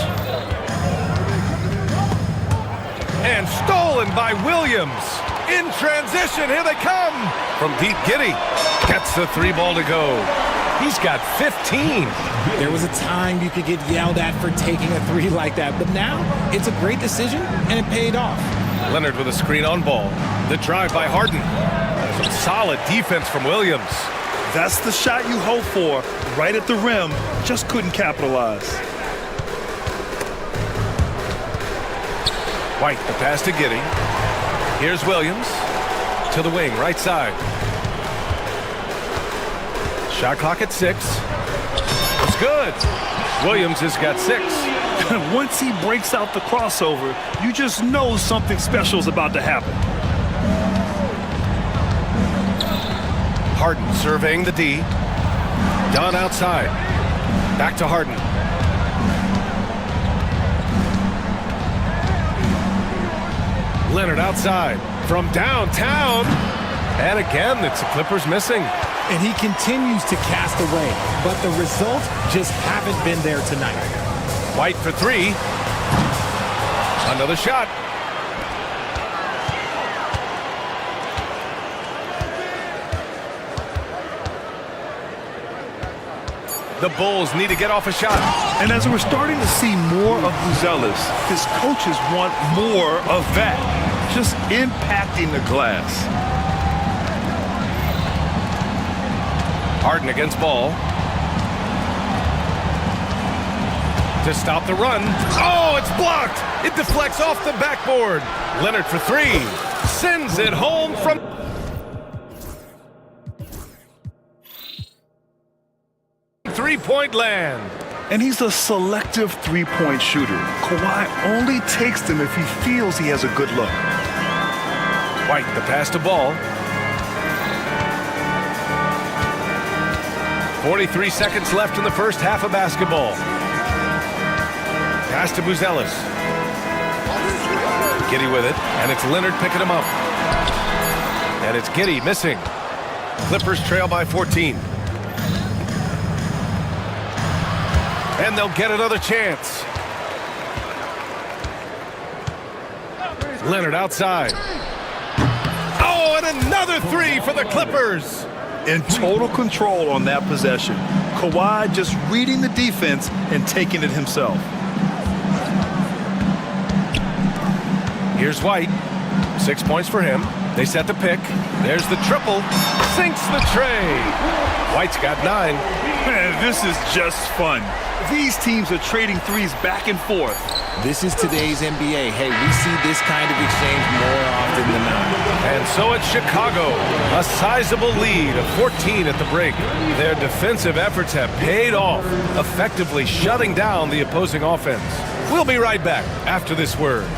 S7: And stolen by Williams. In transition, here they come. From deep, Giddey gets the three ball to go. He's got 15.
S14: There was a time you could get yelled at for taking a three like that, but now it's a great decision and it paid off.
S7: Leonard with a screen on ball. The drive by Harden. Some solid defense from Williams.
S11: That's the shot you hope for, right at the rim. Just couldn't capitalize.
S7: White, the pass to Giddey. Here's Williams to the wing, right side. Shot clock at 6. It's good. Williams has got 6.
S11: Once he breaks out the crossover, you just know something special is about to happen.
S7: Harden surveying the D. Dunn outside. Back to Harden. Leonard outside from downtown. And again, it's the Clippers missing.
S14: And he continues to cast away, but the results just haven't been there tonight.
S7: White for 3. Another shot. The Bulls need to get off a shot.
S11: And as we're starting to see more of Buzelis, his coaches want more of that. Just impacting the glass.
S7: Harden against ball. To stop the run. Oh, it's blocked. It deflects off the backboard. Leonard for 3. Sends it home from... three-point land.
S11: And he's a selective three-point shooter. Kawhi only takes them if he feels he has a good look.
S7: White, the pass to ball. 43 seconds left in the first half of basketball. Pass to Buzelis. Giddey with it, and it's Leonard picking him up. And it's Giddey missing. Clippers trail by 14. And they'll get another chance. Leonard outside. Oh, and another 3 for the Clippers.
S11: In total control on that possession. Kawhi just reading the defense and taking it himself.
S7: Here's White. 6 points for him. They set the pick. There's the triple. Sinks the tray. White's got 9.
S11: Man, this is just fun. These teams are trading threes back and forth.
S14: This is today's NBA. Hey, we see this kind of exchange more often than not.
S7: And so it's Chicago. A sizable lead of 14 at the break. Their defensive efforts have paid off, effectively shutting down the opposing offense. We'll be right back after this word.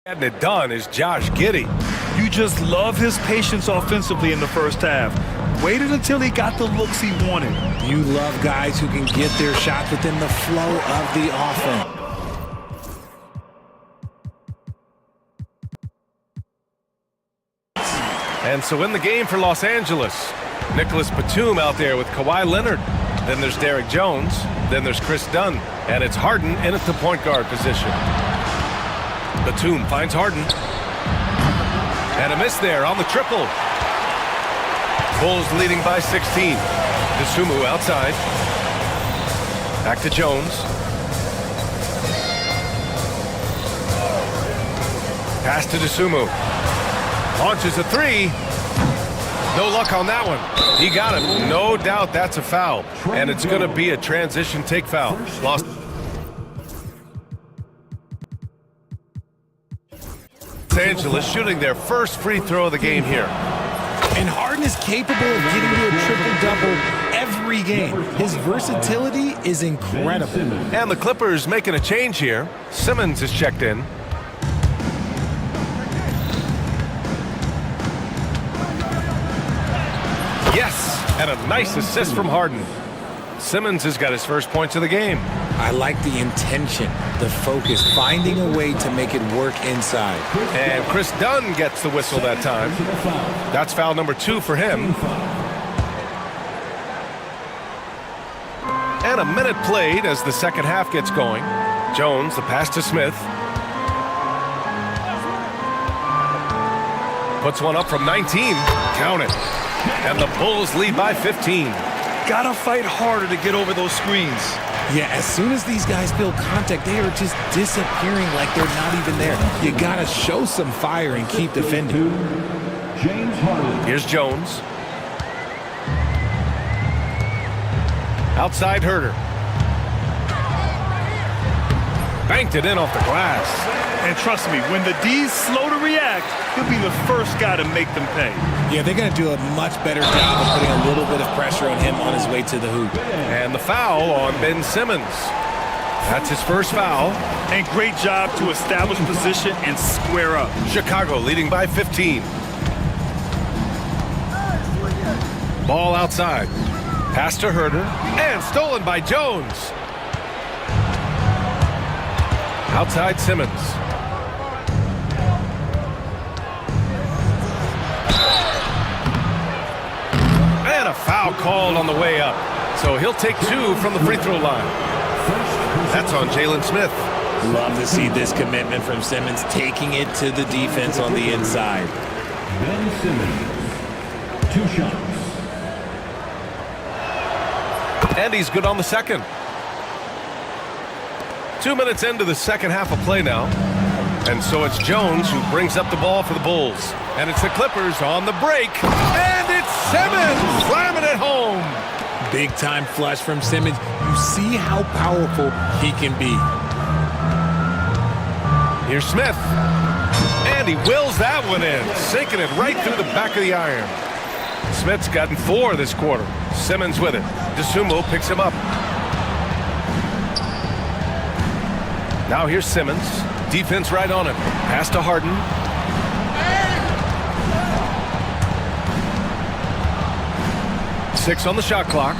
S7: Getting it done is Josh Giddey.
S8: You just love his patience offensively in the first half. Waited until he got the looks he wanted.
S14: You love guys who can get their shots within the flow of the offense.
S7: And so in the game for Los Angeles, Nicholas Batum out there with Kawhi Leonard. Then there's Derek Jones. Then there's Chris Dunn. And it's Harden in at the point guard position. Batum finds Harden. And a miss there on the triple. Bulls leading by 16. Dosunmu outside. Back to Jones. Pass to Dosunmu. Launches a three. No luck on that one. He got it. No doubt that's a foul. And it's going to be a transition take foul. Lost. Los Angeles shooting their first free throw of the game here.
S14: And Harden is capable of getting to a triple-double every game. His versatility is incredible.
S7: And the Clippers making a change here. Simmons is checked in. Yes, and a nice assist from Harden. Simmons has got his first points of the game.
S14: I like the intention, the focus, finding a way to make it work inside.
S7: And Chris Dunn gets the whistle that time. That's foul number 2 for him. And a minute played as the second half gets going. Jones, the pass to Smith. Puts one up from 19. Count it. And the Bulls lead by 15.
S8: Gotta fight harder to get over those screens.
S14: Yeah, as soon as these guys feel contact, they are just disappearing like they're not even there. You gotta show some fire and keep defending.
S7: Here's Jones. Outside Herter. Banked it in off the glass.
S8: And trust me, when the D's slow to react, he'll be the first guy to make them pay.
S14: Yeah, they're going to do a much better job of putting a little bit of pressure on him on his way to the hoop.
S7: And the foul on Ben Simmons. That's his first foul.
S8: And great job to establish position and square up.
S7: Chicago leading by 15. Ball outside. Pass to Herter. And stolen by Jones. Outside Simmons. And a foul called on the way up. So he'll take 2 from the free throw line. That's on Jalen Smith.
S14: Love to see this commitment from Simmons, taking it to the defense on the inside.
S6: Ben Simmons, 2 shots.
S7: And he's good on the second. 2 minutes into the second half of play now. And so it's Jones who brings up the ball for the Bulls. And it's the Clippers on the break. And it's Simmons slamming it home.
S14: Big time flush from Simmons. You see how powerful he can be.
S7: Here's Smith. And he wills that one in, sinking it right through the back of the iron. Smith's gotten 4 this quarter. Simmons with it. Dosunmu picks him up. Now here's Simmons. Defense right on him. Pass to Harden. Six on the shot clock.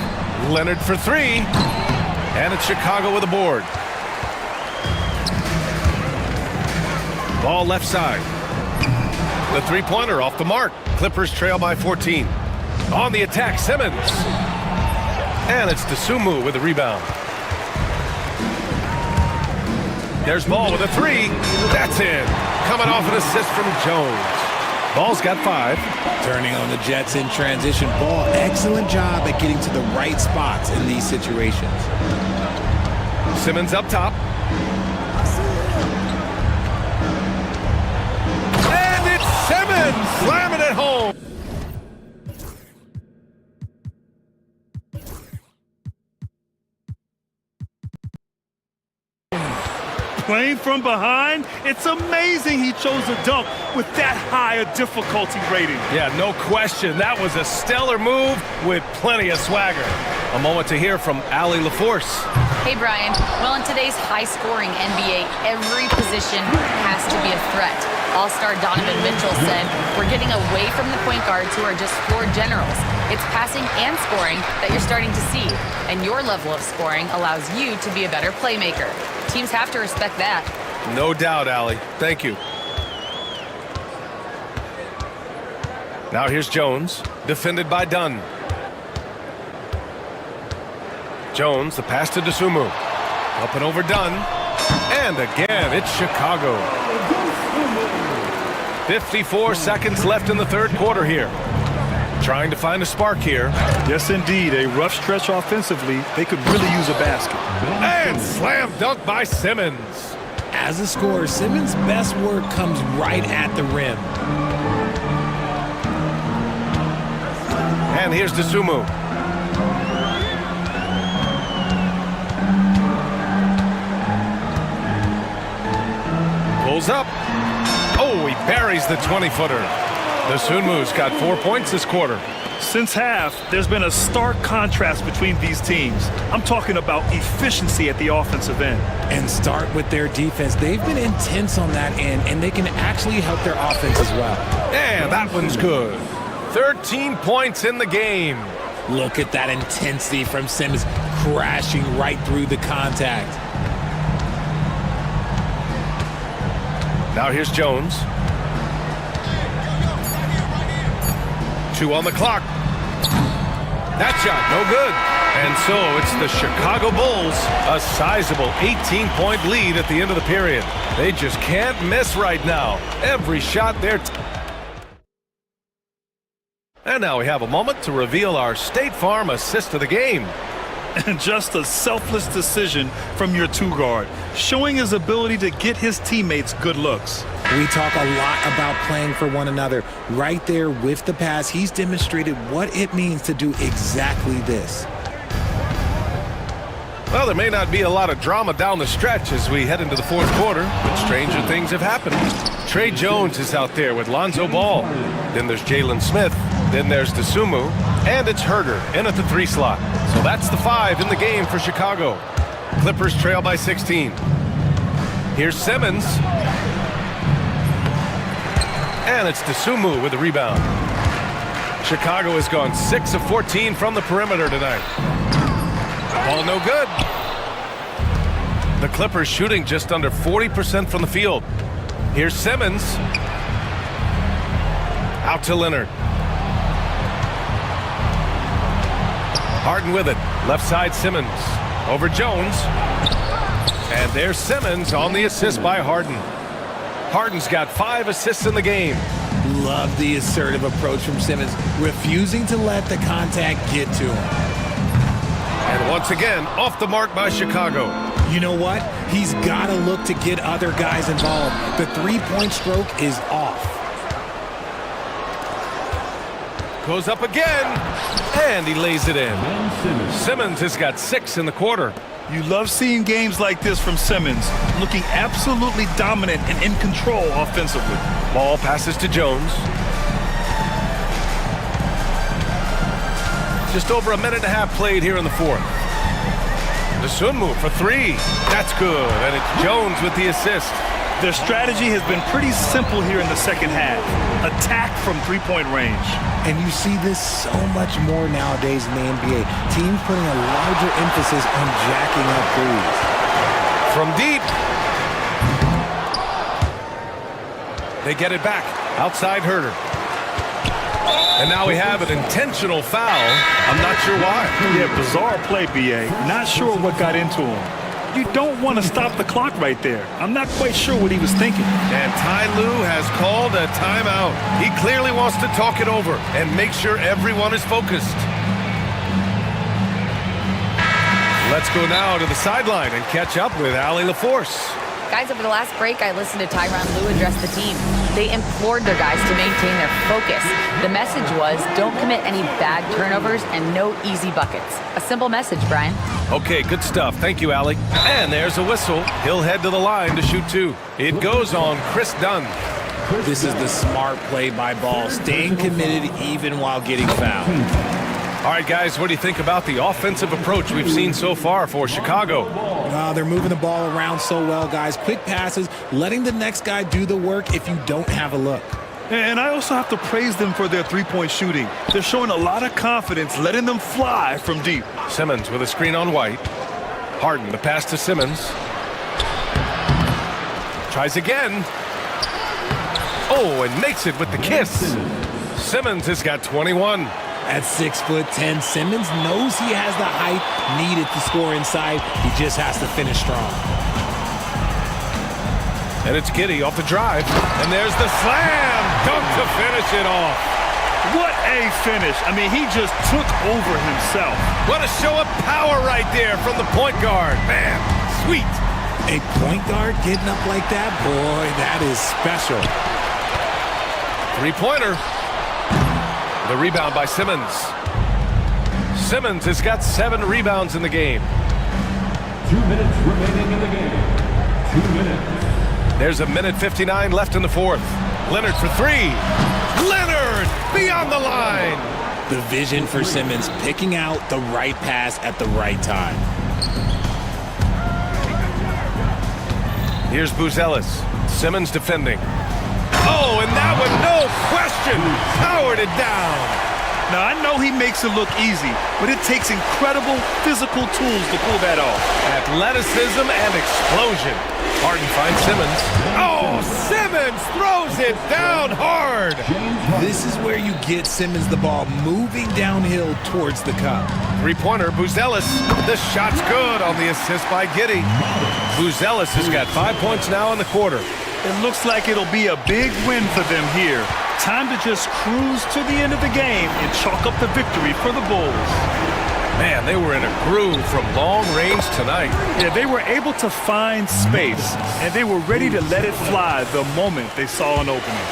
S7: Leonard for 3. And it's Chicago with a board. Ball left side. The three-pointer off the mark. Clippers trail by 14. On the attack, Simmons. And it's Dosunmu with the rebound. There's Ball with a 3. That's in. Coming off an assist from Jones. Ball's got 5.
S14: Turning on the Jets in transition. Ball, excellent job at getting to the right spots in these situations.
S7: Simmons up top. And it's Simmons slamming it home.
S8: Playing from behind, it's amazing he chose a dunk with that high a difficulty rating.
S7: Yeah, no question. That was a stellar move with plenty of swagger. A moment to hear from Allie LaForce.
S10: Hey, Brian. Well, in today's high-scoring NBA, every position has to be a threat. All-star Donovan Mitchell said, we're getting away from the point guards who are just floor generals. It's passing and scoring that you're starting to see. And your level of scoring allows you to be a better playmaker. Teams have to respect that.
S7: No doubt, Allie. Thank you. Now here's Jones, defended by Dunn. Jones, the pass to Dosunmu. Up and over Dunn. And again, it's Chicago. 54 seconds left in the third quarter here. Trying to find a spark here.
S11: Yes, indeed. A rough stretch offensively. They could really use a basket.
S7: And slam dunk by Simmons.
S14: As a scorer, Simmons' best work comes right at the rim.
S7: And here's Dosunmu. Pulls up. Oh, he buries the 20-footer. Dosunmu's got 4 points this quarter.
S11: Since half, there's been a stark contrast between these teams. I'm talking about efficiency at the offensive end.
S14: And start with their defense. They've been intense on that end, and they can actually help their offense as well.
S7: And that one's good. 13 points in the game.
S14: Look at that intensity from Simmons, crashing right through the contact.
S7: Now here's Jones. 2 on the clock. That shot, no good. And so it's the Chicago Bulls, a sizable 18-point lead at the end of the period. They just can't miss right now. Every shot there. And now we have a moment to reveal our State Farm assist of the game.
S11: And just a selfless decision from your two-guard, showing his ability to get his teammates good looks.
S14: We talk a lot about playing for one another. Right there with the pass, he's demonstrated what it means to do exactly this.
S7: Well, there may not be a lot of drama down the stretch as we head into the fourth quarter, but stranger things have happened. Trey Jones is out there with Lonzo Ball. Then there's Jalen Smith. Then there's Dosunmu. And it's Herder in at the 3 slot. So that's the 5 in the game for Chicago. Clippers trail by 16. Here's Simmons. And it's Dosunmu with the rebound. Chicago has gone 6 of 14 from the perimeter tonight. Ball no good. The Clippers shooting just under 40% from the field. Here's Simmons. Out to Leonard. Harden with it. Left side Simmons. Over Jones. And there's Simmons on the assist by Harden. Harden's got 5 assists in the game.
S14: Love the assertive approach from Simmons, refusing to let the contact get to him.
S7: And once again, off the mark by Chicago.
S14: You know what? He's got to look to get other guys involved. The 3-point stroke is off.
S7: Goes up again, and he lays it in. Simmons has got 6 in the quarter.
S11: You love seeing games like this from Simmons, looking absolutely dominant and in control offensively.
S7: Ball passes to Jones. Just over a minute and a half played here in the fourth. Dosunmu for 3. That's good, and it's Jones with the assist.
S11: Their strategy has been pretty simple here in the second half. Attack from 3-point range.
S14: And you see this so much more nowadays in the NBA. Teams putting a larger emphasis on jacking up threes.
S7: From deep. They get it back. Outside Herder. And now we have an intentional foul. I'm not sure why.
S11: Yeah, bizarre play, B.A. Not sure what got into him. You don't want to stop the clock right there. I'm not quite sure what he was thinking.
S7: And Ty Lue has called a timeout. He clearly wants to talk it over and make sure everyone is focused. Let's go now to the sideline and catch up with Allie LaForce.
S10: Guys, over the last break, I listened to Tyronn Lue address the team. They implored their guys to maintain their focus. The message was, don't commit any bad turnovers and no easy buckets. A simple message, Brian.
S7: Okay, good stuff. Thank you, Allie. And there's a whistle. He'll head to the line to shoot 2. It goes on Chris Dunn.
S14: This is the smart play by Ball, staying committed even while getting fouled.
S7: All right, guys, what do you think about the offensive approach we've seen so far for Chicago?
S14: They're moving the ball around so well, guys. Quick passes, letting the next guy do the work if you don't have a look.
S8: And I also have to praise them for their three-point shooting. They're showing a lot of confidence, letting them fly from deep.
S7: Simmons with a screen on White. Harden, the pass to Simmons. Tries again. Oh, and makes it with the kiss. Simmons has got 21.
S14: At 6'10", Simmons knows he has the height needed to score inside. He just has to finish strong.
S7: And it's Giddey off the drive. And there's the slam dunk to finish it off.
S8: What a finish. I mean, he just took over himself.
S7: What a show of power right there from the point guard. Man, sweet.
S14: A point guard getting up like that? Boy, that is special.
S7: Three-pointer. The rebound by Simmons. Simmons has got 7 rebounds in the game.
S6: 2 minutes remaining in the game. 2 minutes.
S7: There's a minute 59 left in the fourth. Leonard for 3. Leonard beyond the line.
S14: The vision for Simmons, picking out the right pass at the right time.
S7: Here's Buzelis. Simmons defending. Oh, and that one, no question, powered it down.
S8: Now, I know he makes it look easy, but it takes incredible physical tools to pull that off.
S7: Athleticism and explosion. Harden finds Simmons. Oh, Simmons throws it down hard.
S14: This is where you get Simmons the ball moving downhill towards the cup.
S7: Three-pointer, Buzelis. The shot's good on the assist by Giddey. Buzelis has got 5 points now in the quarter.
S8: It looks like it'll be a big win for them here. Time to just cruise to the end of the game and chalk up the victory for the Bulls.
S7: Man, they were in a groove from long range tonight.
S8: Yeah, they were able to find space, and they were ready to let it fly the moment they saw an opening.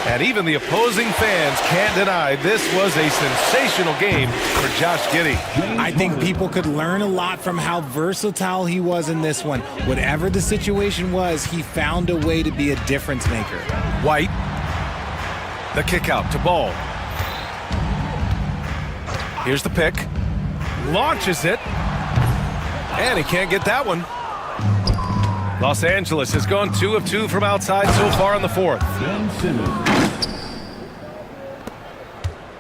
S7: And even the opposing fans can't deny this was a sensational game for Josh Giddey.
S14: I think people could learn a lot from how versatile he was in this one. Whatever the situation was, he found a way to be a difference maker.
S7: White, the kick out to Ball. Here's the pick. Launches it. And he can't get that one. Los Angeles has gone 2 of 2 from outside so far in the fourth.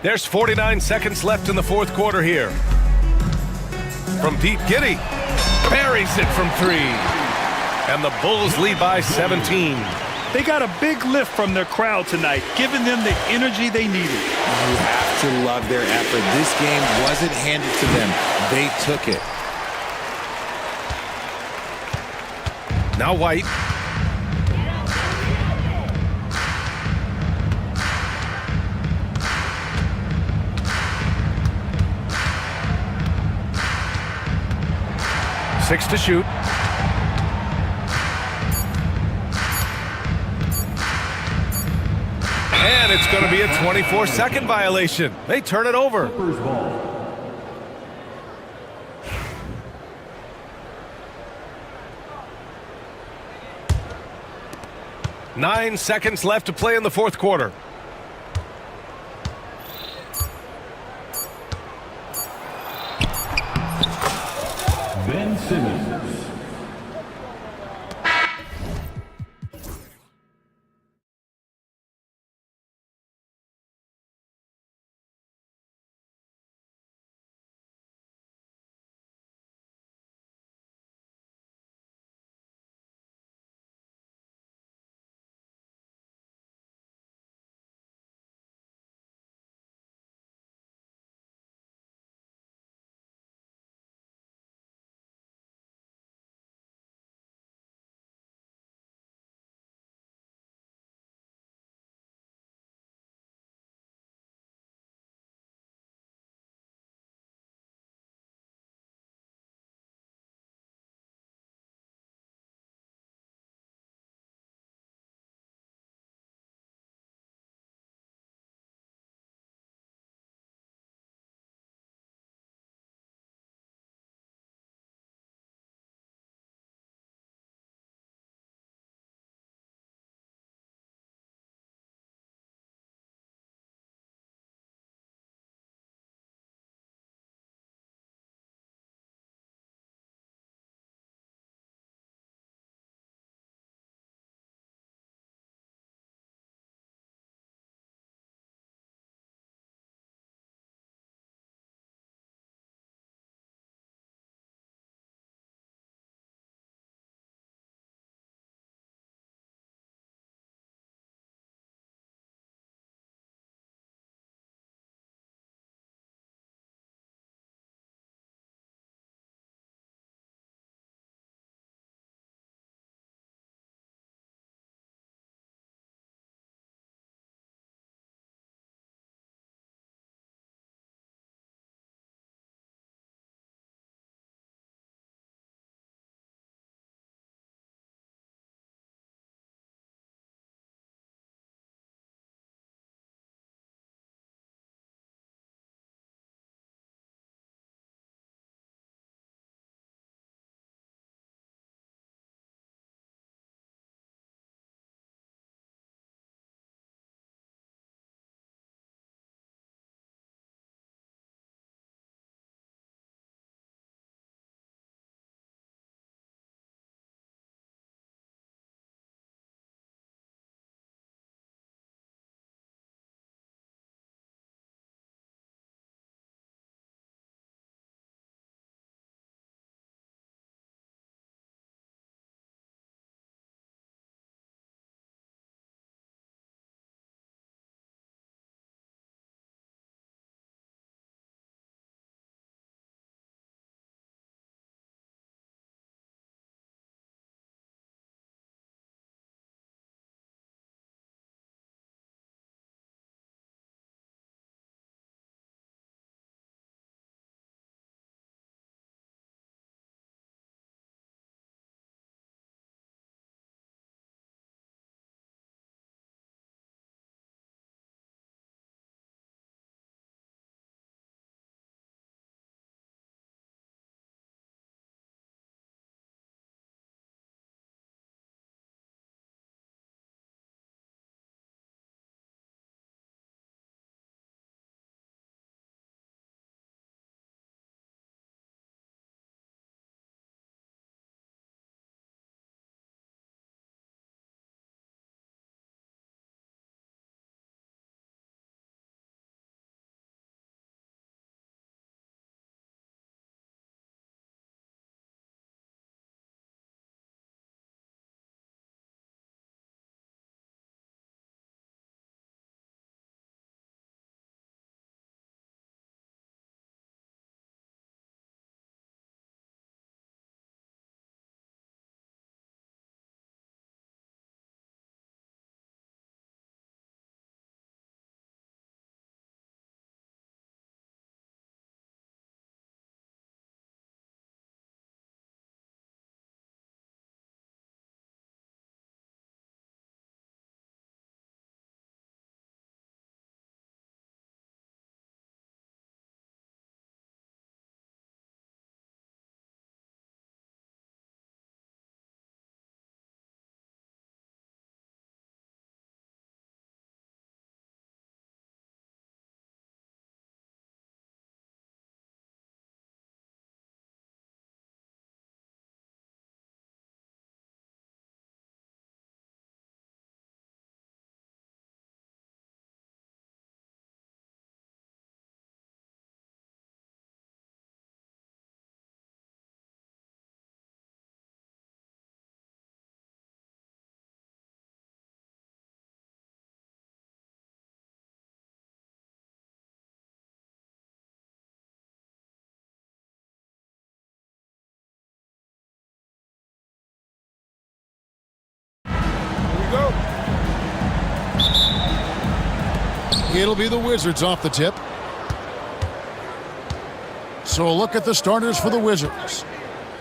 S7: There's 49 seconds left in the fourth quarter here. From deep, Giddey buries it from 3. And the Bulls lead by 17.
S8: They got a big lift from their crowd tonight, giving them the energy they needed.
S14: You have to love their effort. This game wasn't handed to them. They took it.
S7: Now White. Six to shoot. And it's going to be a 24-second violation. They turn it over. 9 seconds left to play in the fourth quarter.
S6: Ben Simmons.
S1: It'll be the Wizards off the tip. So a look at the starters for the Wizards.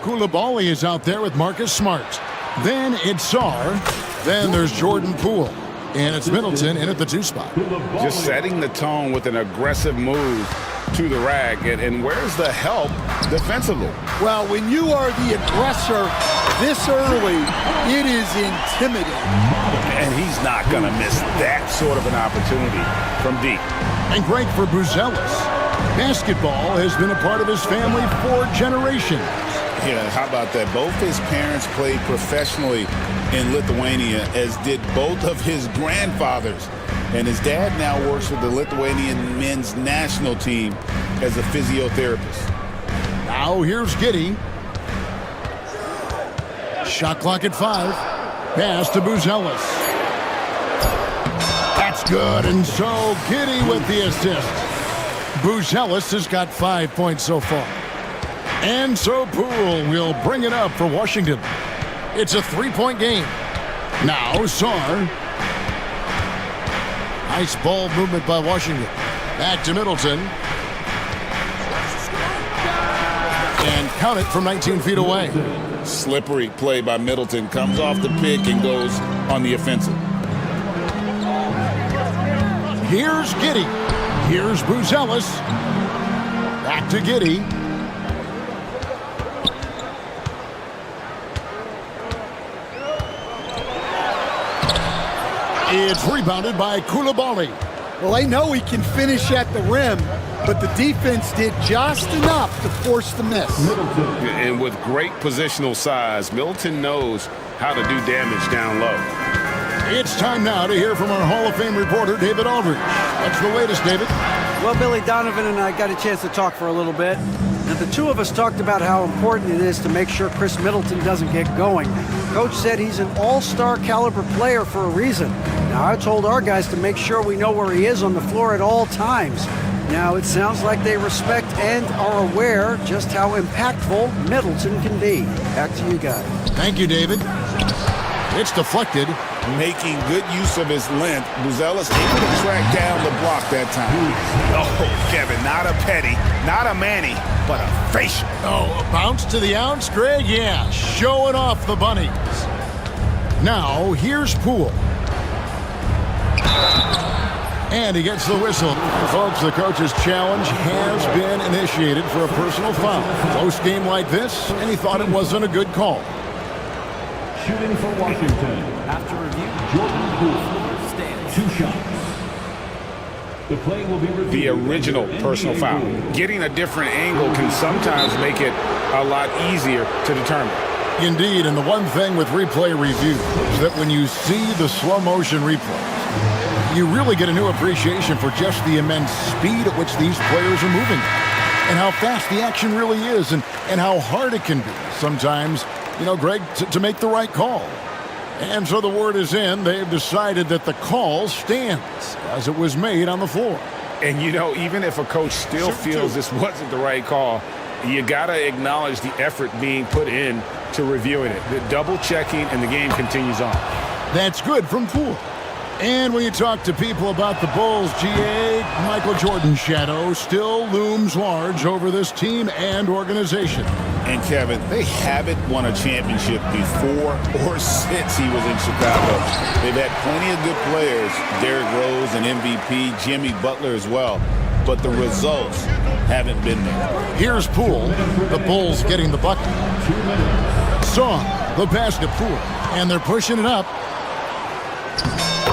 S1: Koulibaly is out there with Marcus Smart. Then it's Sarr. Then there's Jordan Poole. And it's Middleton in at the 2 spot.
S15: Just setting the tone with an aggressive move to the rack. And where's the help defensively?
S2: Well, when you are the aggressor this early, it is intimidating.
S15: And he's not going to miss that sort of an opportunity from deep.
S1: And great for Buzelis. Basketball has been a part of his family for generations.
S5: Yeah, how about that? Both his parents played professionally in Lithuania, as did both of his grandfathers. And his dad now works with the Lithuanian men's national team as a physiotherapist.
S1: Now here's Giddey. Shot clock at 5. Pass to Buzelis. That's good, and so Giddey with the assist. Buzelis has got 5 points so far. And so Poole will bring it up for Washington. It's a 3-point game. Now Sarr. Nice ball movement by Washington. Back to Middleton. And count it from 19 feet away.
S5: Slippery play by Middleton. Comes off the pick and goes on the offensive.
S1: Here's Giddey. Here's Buzelis. Back to Giddey. It's rebounded by Koulibaly.
S2: Well, they know he can finish at the rim, but the defense did just enough to force the miss.
S15: And with great positional size, Middleton knows how to do damage down low.
S1: It's time now to hear from our Hall of Fame reporter, David Aldridge. What's the latest, David?
S12: Well, Billy, Donovan and I got a chance to talk for a little bit. And the two of us talked about how important it is to make sure Chris Middleton doesn't get going. Coach said he's an all-star caliber player for a reason. Now, I told our guys to make sure we know where he is on the floor at all times. Now, it sounds like they respect and are aware just how impactful Middleton can be. Back to you guys.
S1: Thank you, David. It's deflected.
S5: Making good use of his length. Buzelis able to track down the block that time.
S4: Oh, Kevin, not a petty, not a Manny, but a facial.
S1: Oh, a bounce to the ounce, Greg? Yeah, showing off the bunnies. Now, here's Poole. And he gets the whistle. Folks, the coach's challenge has been initiated for a personal foul. Close game like this, and he thought it wasn't a good call.
S6: Shooting for Washington. After review, Jordan Poole stands 2 shots. The play will be reviewed.
S15: The original personal foul. Getting a different angle can sometimes make it a lot easier to determine.
S1: Indeed, and the one thing with replay review is that when you see the slow motion replays, you really get a new appreciation for just the immense speed at which these players are moving and how fast the action really is and how hard it can be sometimes, you know, Greg, to make the right call. And so the word is in. They've decided that the call stands as it was made on the floor.
S15: And, you know, even if a coach still feels this wasn't the right call, you got to acknowledge the effort being put in to reviewing it. The double checking, and the game continues on.
S1: That's good from Poole. And when you talk to people about the Bulls, GA, Michael Jordan's shadow still looms large over this team and organization.
S5: And Kevin, they haven't won a championship before or since he was in Chicago. They've had plenty of good players, Derrick Rose and MVP, Jimmy Butler as well, but the results haven't been there.
S1: Here's Poole, the Bulls getting the bucket. Saw the pass to Poole, and they're pushing it up.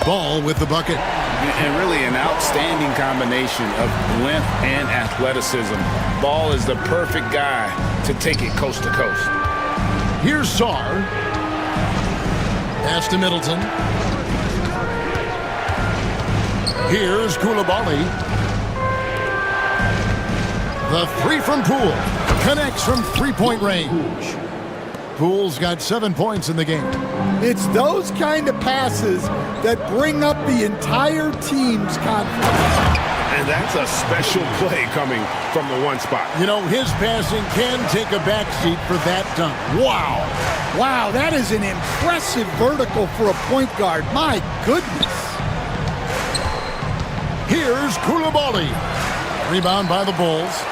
S1: Ball with the bucket.
S15: And really an outstanding combination of length and athleticism. Ball is the perfect guy to take it coast to coast.
S1: Here's Sarr. Pass to Middleton. Here's Koulibaly. The three from Poole. Connects from three-point range. Poole's got 7 points in the game.
S2: It's those kind of passes that bring up the entire team's confidence.
S15: And that's a special play coming from the one spot.
S1: You know, his passing can take a backseat for that dunk. Wow.
S2: Wow, that is an impressive vertical for a point guard. My goodness.
S1: Here's Koulibaly. Rebound by the Bulls.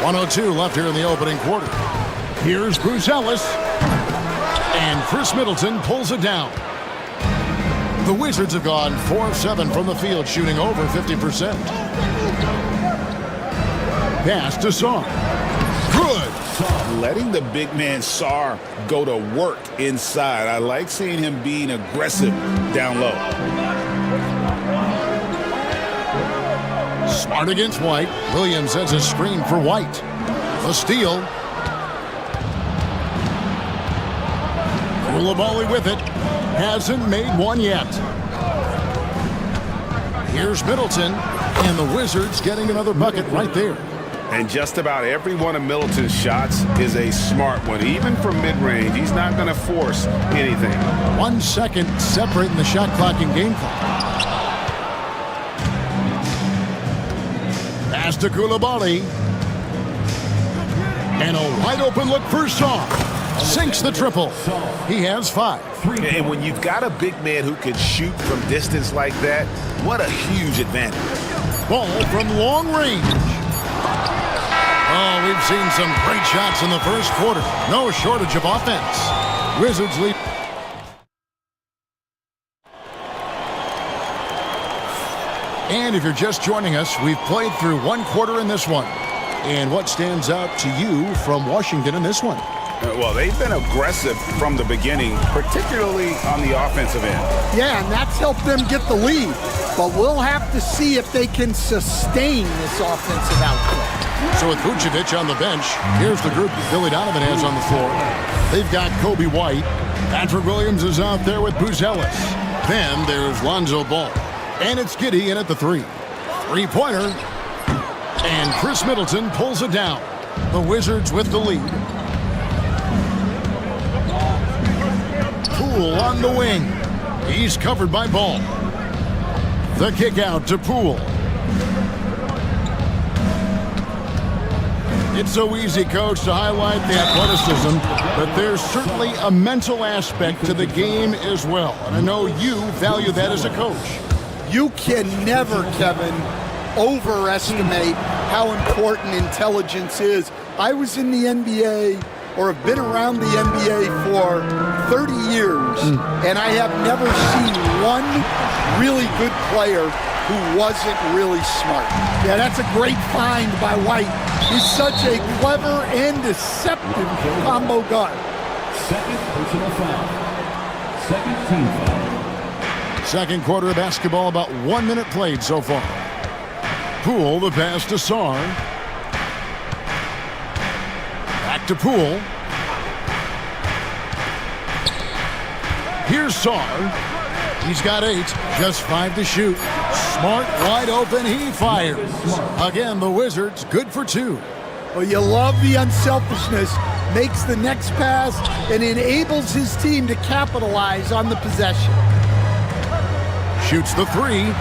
S1: 1:02 left here in the opening quarter. Here's Bruzelis. And Chris Middleton pulls it down. The Wizards have gone 4 of 7 from the field, shooting over 50%. Pass to Sarr. Good.
S5: Letting the big man Sarr go to work inside. I like seeing him being aggressive down low.
S1: Smart against White. Williams sets a screen for White. A steal. Koulibaly with it. Hasn't made one yet. Here's Middleton. And the Wizards getting another bucket right there.
S5: And just about every one of Middleton's shots is a smart one. Even from mid-range, he's not going to force anything.
S1: 1 second separating the shot clock and game clock. Pass to Koulibaly. And a wide open look for Sarr. Sinks the triple. He has 5.
S4: And when you've got a big man who can shoot from distance like that, what a huge advantage.
S1: Ball from long range. Oh, we've seen some great shots in the first quarter. No shortage of offense. Wizards lead. And if you're just joining us, we've played through 1 quarter in this one. And what stands out to you from Washington in this one?
S5: Well, they've been aggressive from the beginning, particularly on the offensive end.
S2: Yeah, and that's helped them get the lead. But we'll have to see if they can sustain this offensive output.
S1: So with Vucevic on the bench, here's the group that Billy Donovan has on the floor. They've got Kobe White. Patrick Williams is out there with Bruzelis. Then there's Lonzo Ball. And it's Giddey in at the 3. 3-pointer. And Chris Middleton pulls it down. The Wizards with the lead. Poole on the wing. He's covered by Ball. The kick out to Poole. It's so easy, Coach, to highlight the athleticism, but there's certainly a mental aspect to the game as well. And I know you value that as a coach.
S2: You can never, Kevin, overestimate how important intelligence is. I was in the NBA, or have been around the NBA for 30 years, and I have never seen one really good player who wasn't really smart. Yeah, that's a great find by White. He's such a clever and deceptive combo guard.
S6: Second personal foul. Second team foul.
S1: Second quarter of basketball, about 1 minute played so far. Poole, the pass to Sarr. Back to Poole. Here's Sarr. He's got 8, just 5 to shoot. Smart, wide open, he fires. Again, the Wizards, good for 2.
S2: Well, you love the unselfishness, makes the next pass, and enables his team to capitalize on the possession.
S1: Shoots the 3.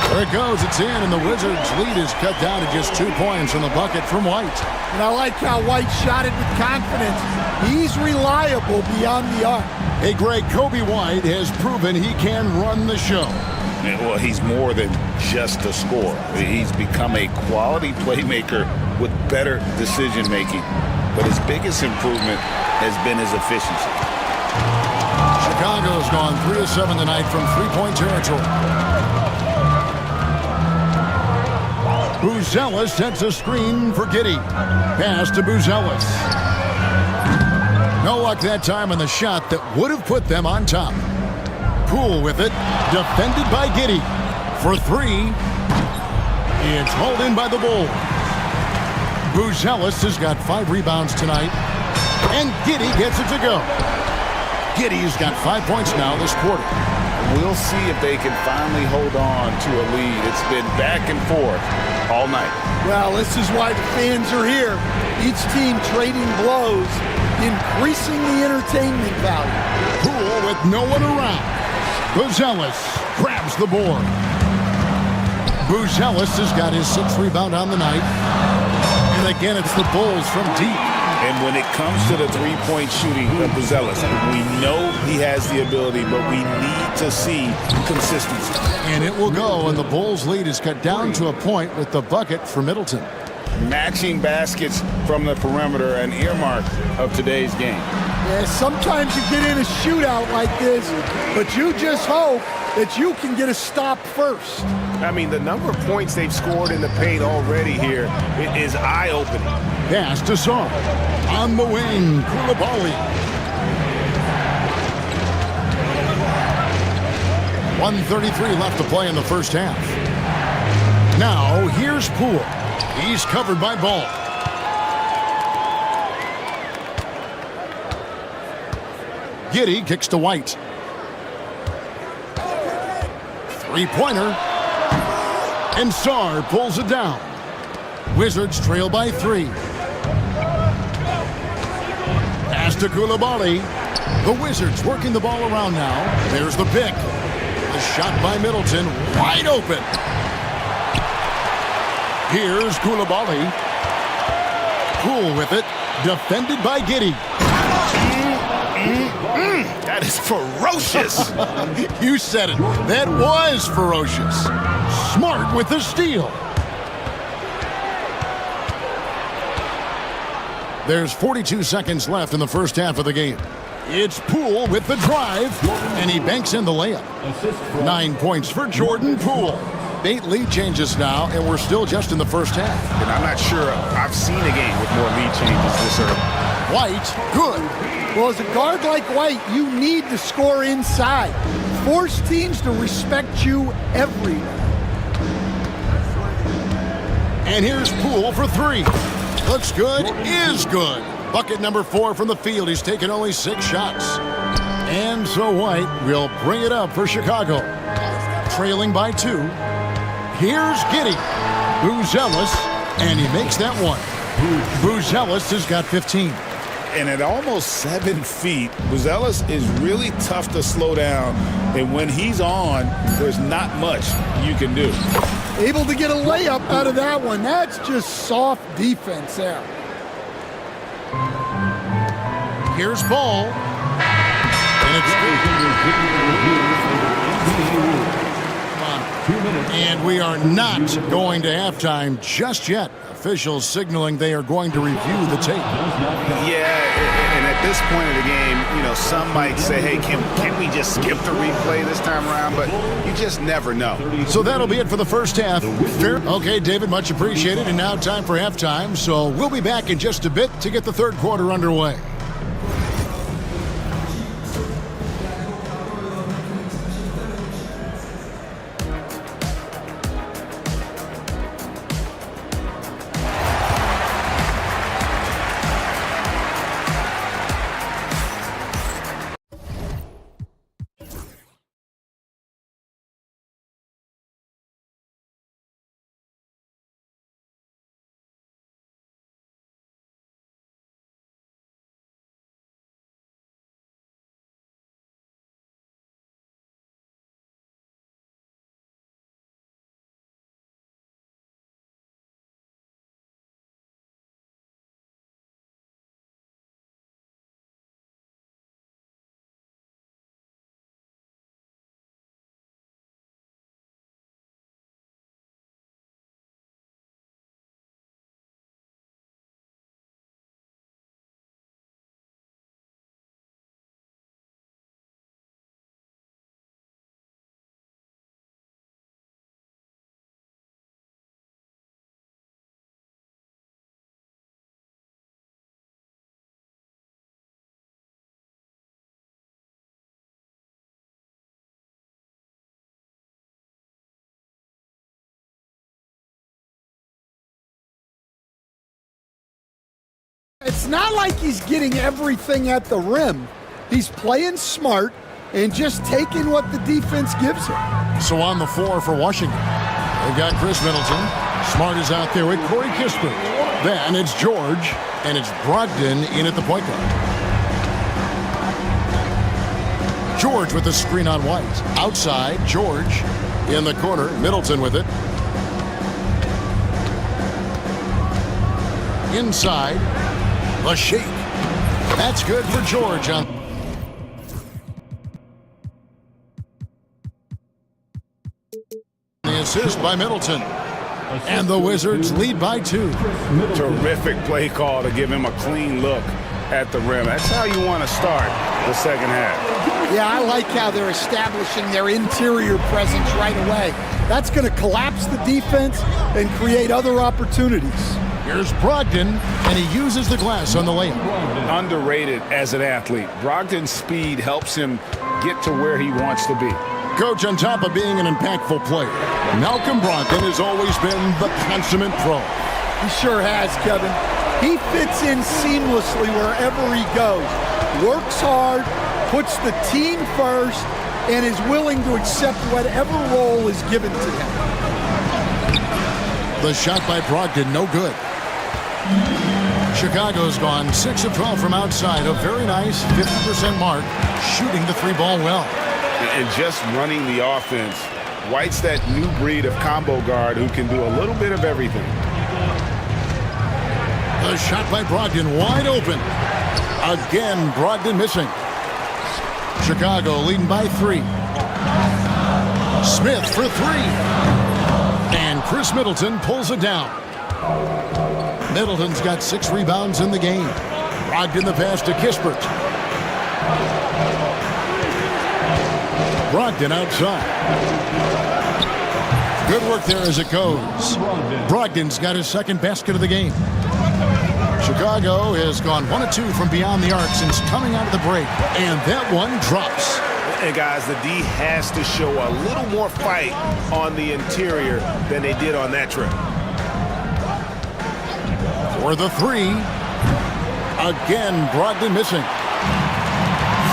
S1: There it goes, it's in, and the Wizards' lead is cut down to just 2 points from the bucket from White.
S2: And I like how White shot it with confidence. He's reliable beyond the arc.
S1: Hey, Greg, Kobe White has proven he can run the show.
S5: Well, he's more than just a scorer. He's become a quality playmaker with better decision-making. But his biggest improvement has been his efficiency.
S1: Chicago's gone 3 of 7 tonight from 3-point territory. Bruzelis sets a screen for Giddey. Pass to Bruzelis. No luck that time on the shot that would have put them on top. Poole with it, defended by Giddey. For 3, it's hauled in by the Bulls. Bruzelis has got 5 rebounds tonight, and Giddey gets it to go. Giddey's got 5 points now this quarter.
S5: We'll see if they can finally hold on to a lead. It's been back and forth all night.
S2: Well, this is why the fans are here. Each team trading blows, increasing the entertainment value.
S1: Poole with no one around. Bruzelis grabs the board. Bruzelis has got his 6th rebound on the night. And again, it's the Bulls from deep.
S15: And when it comes to the three-point shooting of Buzelis, we know he has the ability, but we need to see consistency.
S1: And it will go, and the Bulls' lead is cut down to a point with the bucket for Middleton.
S15: Matching baskets from the perimeter, an earmark of today's game.
S2: Yeah, sometimes you get in a shootout like this, but you just hope that you can get a stop first.
S4: I mean, the number of points they've scored in the paint already here is eye-opening.
S1: Pass to Saar. On the wing, Koulibaly. 1:33 left to play in the first half. Now, here's Poole. He's covered by Ball. Giddey kicks to White. Three-pointer. And Saar pulls it down. Wizards trail by 3. Pass to Koulibaly. The Wizards working the ball around now. There's the pick. The shot by Middleton, wide open. Here's Koulibaly. Poole with it, defended by Giddey.
S4: That is ferocious.
S1: You said it. That was ferocious. Smart with the steal. There's 42 seconds left in the first half of the game. It's Poole with the drive, and he banks in the layup. 9 points for Jordan Poole. 8 lead changes now, and we're still just in the first half.
S4: And I'm not sure I've seen a game with more lead changes this early.
S1: White, good.
S2: Well, as a guard like White, you need to score inside. Force teams to respect you everywhere.
S1: And here's Poole for 3. Looks good, is good. Bucket number 4 from the field. He's taken only 6 shots. And so White will bring it up for Chicago. Trailing by 2. Here's Giddey. Buzelis, and he makes that one. Buzelis has got 15.
S15: And at almost 7 feet, Buzelis is really tough to slow down. And when he's on, there's not much you can do.
S2: Able to get a layup out of that one. That's just soft defense there.
S1: Here's Ball. And it's and we are not going to halftime just yet. Officials signaling they are going to review the tape.
S4: Yeah, and at this point of the game, you know, some might say, hey, can we just skip the replay this time around? But you just never know.
S1: So that'll be it for the first half. Okay, David, much appreciated. And now time for halftime. So we'll be back in just a bit to get the third quarter underway.
S2: It's not like he's getting everything at the rim. He's playing smart and just taking what the defense gives him.
S1: So on the floor for Washington, they've got Chris Middleton. Smart is out there with Corey Kispert. Then it's George, and it's Brogdon in at the point guard. George with the screen on White. Outside, George in the corner. Middleton with it. Inside, A shake. That's good for George on the assist by Middleton. And the Wizards lead by 2.
S15: Terrific play call to give him a clean look at the rim. That's how you want to start the second half.
S2: Yeah, I like how they're establishing their interior presence right away. That's going to collapse the defense and create other opportunities.
S1: Here's Brogdon, and he uses the glass on the layup.
S15: Underrated as an athlete. Brogdon's speed helps him get to where he wants to be.
S1: Coach, on top of being an impactful player, Malcolm Brogdon has always been the consummate pro.
S2: He sure has, Kevin. He fits in seamlessly wherever he goes. Works hard, puts the team first, and is willing to accept whatever role is given to him.
S1: The shot by Brogdon, no good. Chicago's gone 6 of 12 from outside. A very nice 50% mark, shooting the 3-ball well.
S15: And just running the offense. White's that new breed of combo guard who can do a little bit of everything.
S1: The shot by Brogdon, wide open. Again, Brogdon missing. Chicago leading by 3. Smith for 3. And Chris Middleton pulls it down. Middleton's got 6 rebounds in the game. Brogdon the pass to Kispert. Brogdon outside. Good work there as it goes. Brogdon's got his second basket of the game. Chicago has gone 1 of 2 from beyond the arc since coming out of the break. And that one drops.
S4: And guys, the D has to show a little more fight on the interior than they did on that trip.
S1: For the 3. Again, Brogdon missing.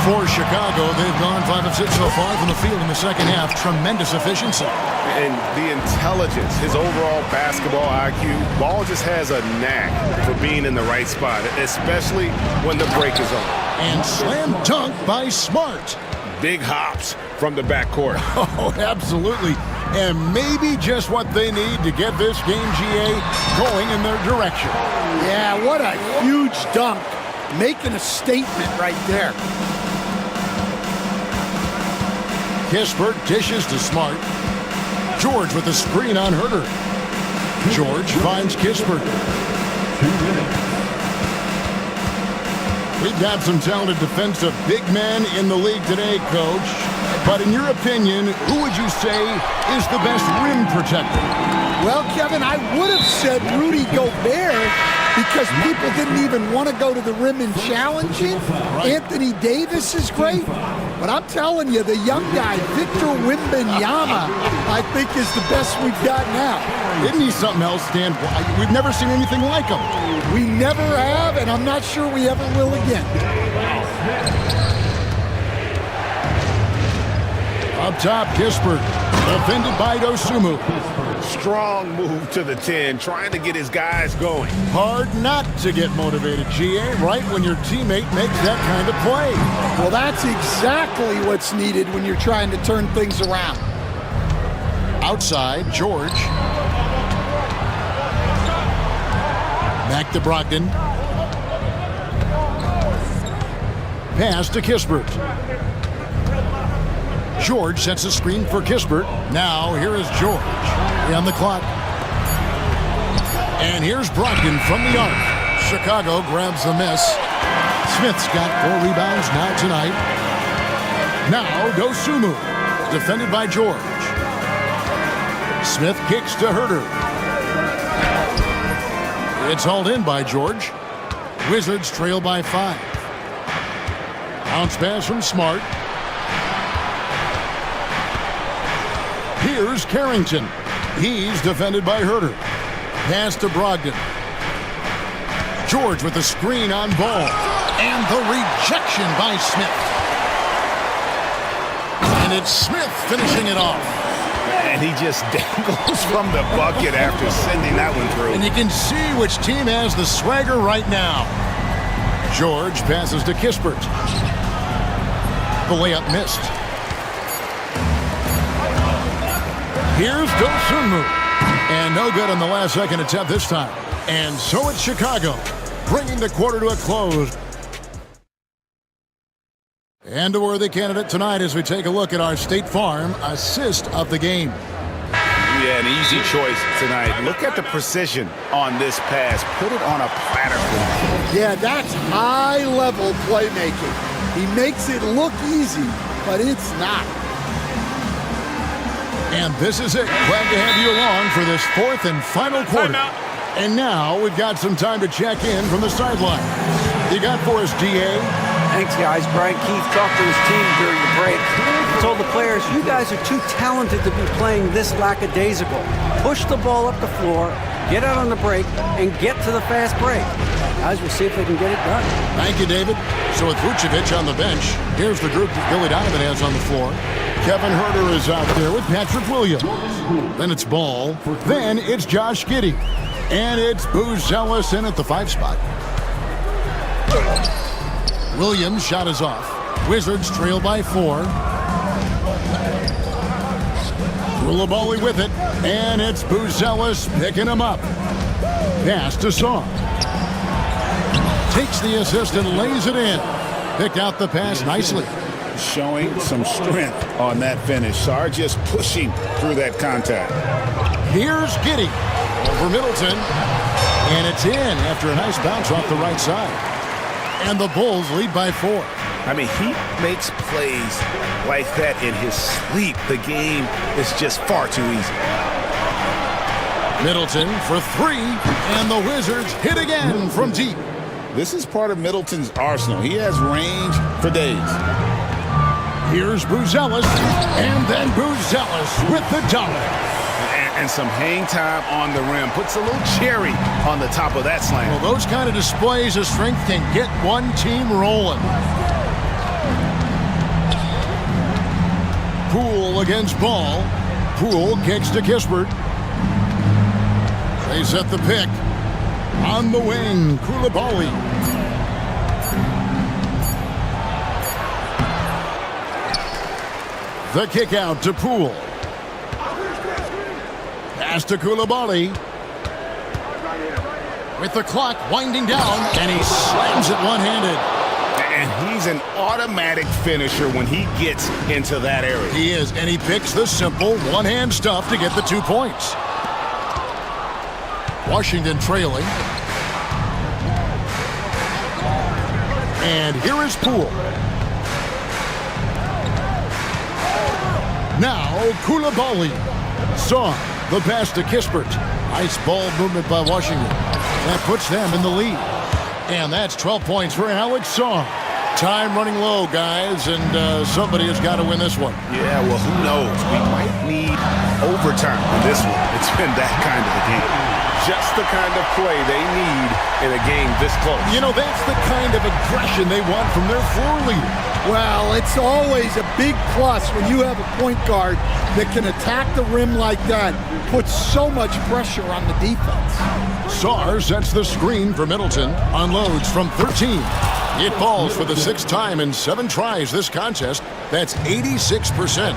S1: For Chicago, they've gone 5 of 6 so far from the field in the second half. Tremendous efficiency.
S4: And the intelligence, his overall basketball IQ, Ball just has a knack for being in the right spot, especially when the break is on.
S1: And slam dunk by Smart.
S15: Big hops from the backcourt.
S1: Oh, absolutely. And maybe just what they need to get this game, GA, going in their direction.
S2: Yeah, what a huge dunk. Making a statement right there.
S1: Kispert dishes to Smart. George with the screen on Herter. George finds Kispert.
S6: 2 minutes.
S1: We've got some talented defensive big men in the league today, Coach. But in your opinion, who would you say is the best rim protector?
S2: Well, Kevin, I would have said Rudy Gobert because people didn't even want to go to the rim and challenge it. Right. Anthony Davis is great. But I'm telling you, the young guy, Victor Wembanyama, I think is the best we've got now.
S1: Isn't he something else, Stan? We've never seen anything like him.
S2: We never have, and I'm not sure we ever will again.
S1: Up top, Kispert, defended by Dosunmu.
S4: Strong move to the 10, trying to get his guys going.
S1: Hard not to get motivated, GA, right when your teammate makes that kind of play.
S2: Well, that's exactly what's needed when you're trying to turn things around.
S1: Outside, George. Back to Brogdon. Pass to Kispert. George sets a screen for Kispert. Now, here is George. On the clock. And here's Brogdon from the arc. Chicago grabs the miss. Smith's got 4 rebounds now tonight. Now, Dosunmu. Defended by George. Smith kicks to Herter. It's hauled in by George. Wizards trail by 5. Bounce pass from Smart. Here's Carrington. He's defended by Herter. Pass to Brogdon. George with the screen on Ball. And the rejection by Smith. And it's Smith finishing it off.
S4: And he just dangles from the bucket after sending that one through.
S1: And you can see which team has the swagger right now. George passes to Kispert. The layup missed. Here's Dosunmu. And no good on the last second attempt this time. And so it's Chicago. bringing the quarter to a close. And a worthy candidate tonight as we take a look at our State Farm assist of the game.
S4: Yeah, an easy choice tonight. Look at the precision on this pass. Put it on a platter for him.
S2: Yeah, that's high-level playmaking. He makes it look easy, but it's not.
S1: And this is it. Glad to have you along for this fourth and final quarter. And now we've got some time to check in from the sideline. You got for us, GA?
S12: Thanks, guys. Brian Keefe talked to his team during the break. He told the players, you guys are too talented to be playing this lackadaisical. Push the ball up the floor, get out on the break, and get to the fast break. Guys, we'll see if they can get it done.
S1: Thank you, David. So with Vucevic on the bench, here's the group that Billy Donovan has on the floor. Kevin Herter is out there with Patrick Williams. Then it's Ball. Then it's Josh Giddey. And it's Booz Ellis in at the 5 spot. Williams' shot is off. Wizards trail by 4. Koulibaly with it. And it's Booz Ellis picking him up. Pass to Song. Takes the assist and lays it in. Picked out the pass nicely.
S5: Showing some strength on that finish. Sarr just pushing through that contact.
S1: Here's Giddey over Middleton. And it's in after a nice bounce off the right side. And the Bulls lead by 4.
S4: I mean, he makes plays like that in his sleep. The game is just far too easy.
S1: Middleton for 3. And the Wizards hit again from deep.
S5: This is part of Middleton's arsenal. He has range for days.
S1: Here's Booz Ellis, and then Booz Ellis with the dunk.
S4: And some hang time on the rim. Puts a little cherry on the top of that slam.
S1: Well, those kind of displays of strength can get one team rolling. Poole against Ball. Poole kicks to Kispert. They set the pick. On the wing, Koulibaly. The kick out to Poole. Pass to Koulibaly. With the clock winding down, and he slams it one-handed.
S4: And he's an automatic finisher when he gets into that area.
S1: He is, and he picks the simple one-hand stuff to get the 2 points. Washington trailing. And here is Poole. Now Koulibaly. Song, the pass to Kispert. Nice ball movement by Washington. That puts them in the lead. And that's 12 points for Alex Song. Time running low, guys, and somebody has got to win this one.
S4: Yeah, well, who knows? We might need overtime in this one. It's been that kind of a game.
S7: Just the kind of play they need in a game this close.
S1: You know, that's the kind of aggression they want from their floor leader.
S2: Well, it's always a big plus when you have a point guard that can attack the rim like that, puts so much pressure on the defense.
S1: Sarr sets the screen for Middleton, unloads from 13. It falls for the 6th time in 7 tries this contest. That's 86%.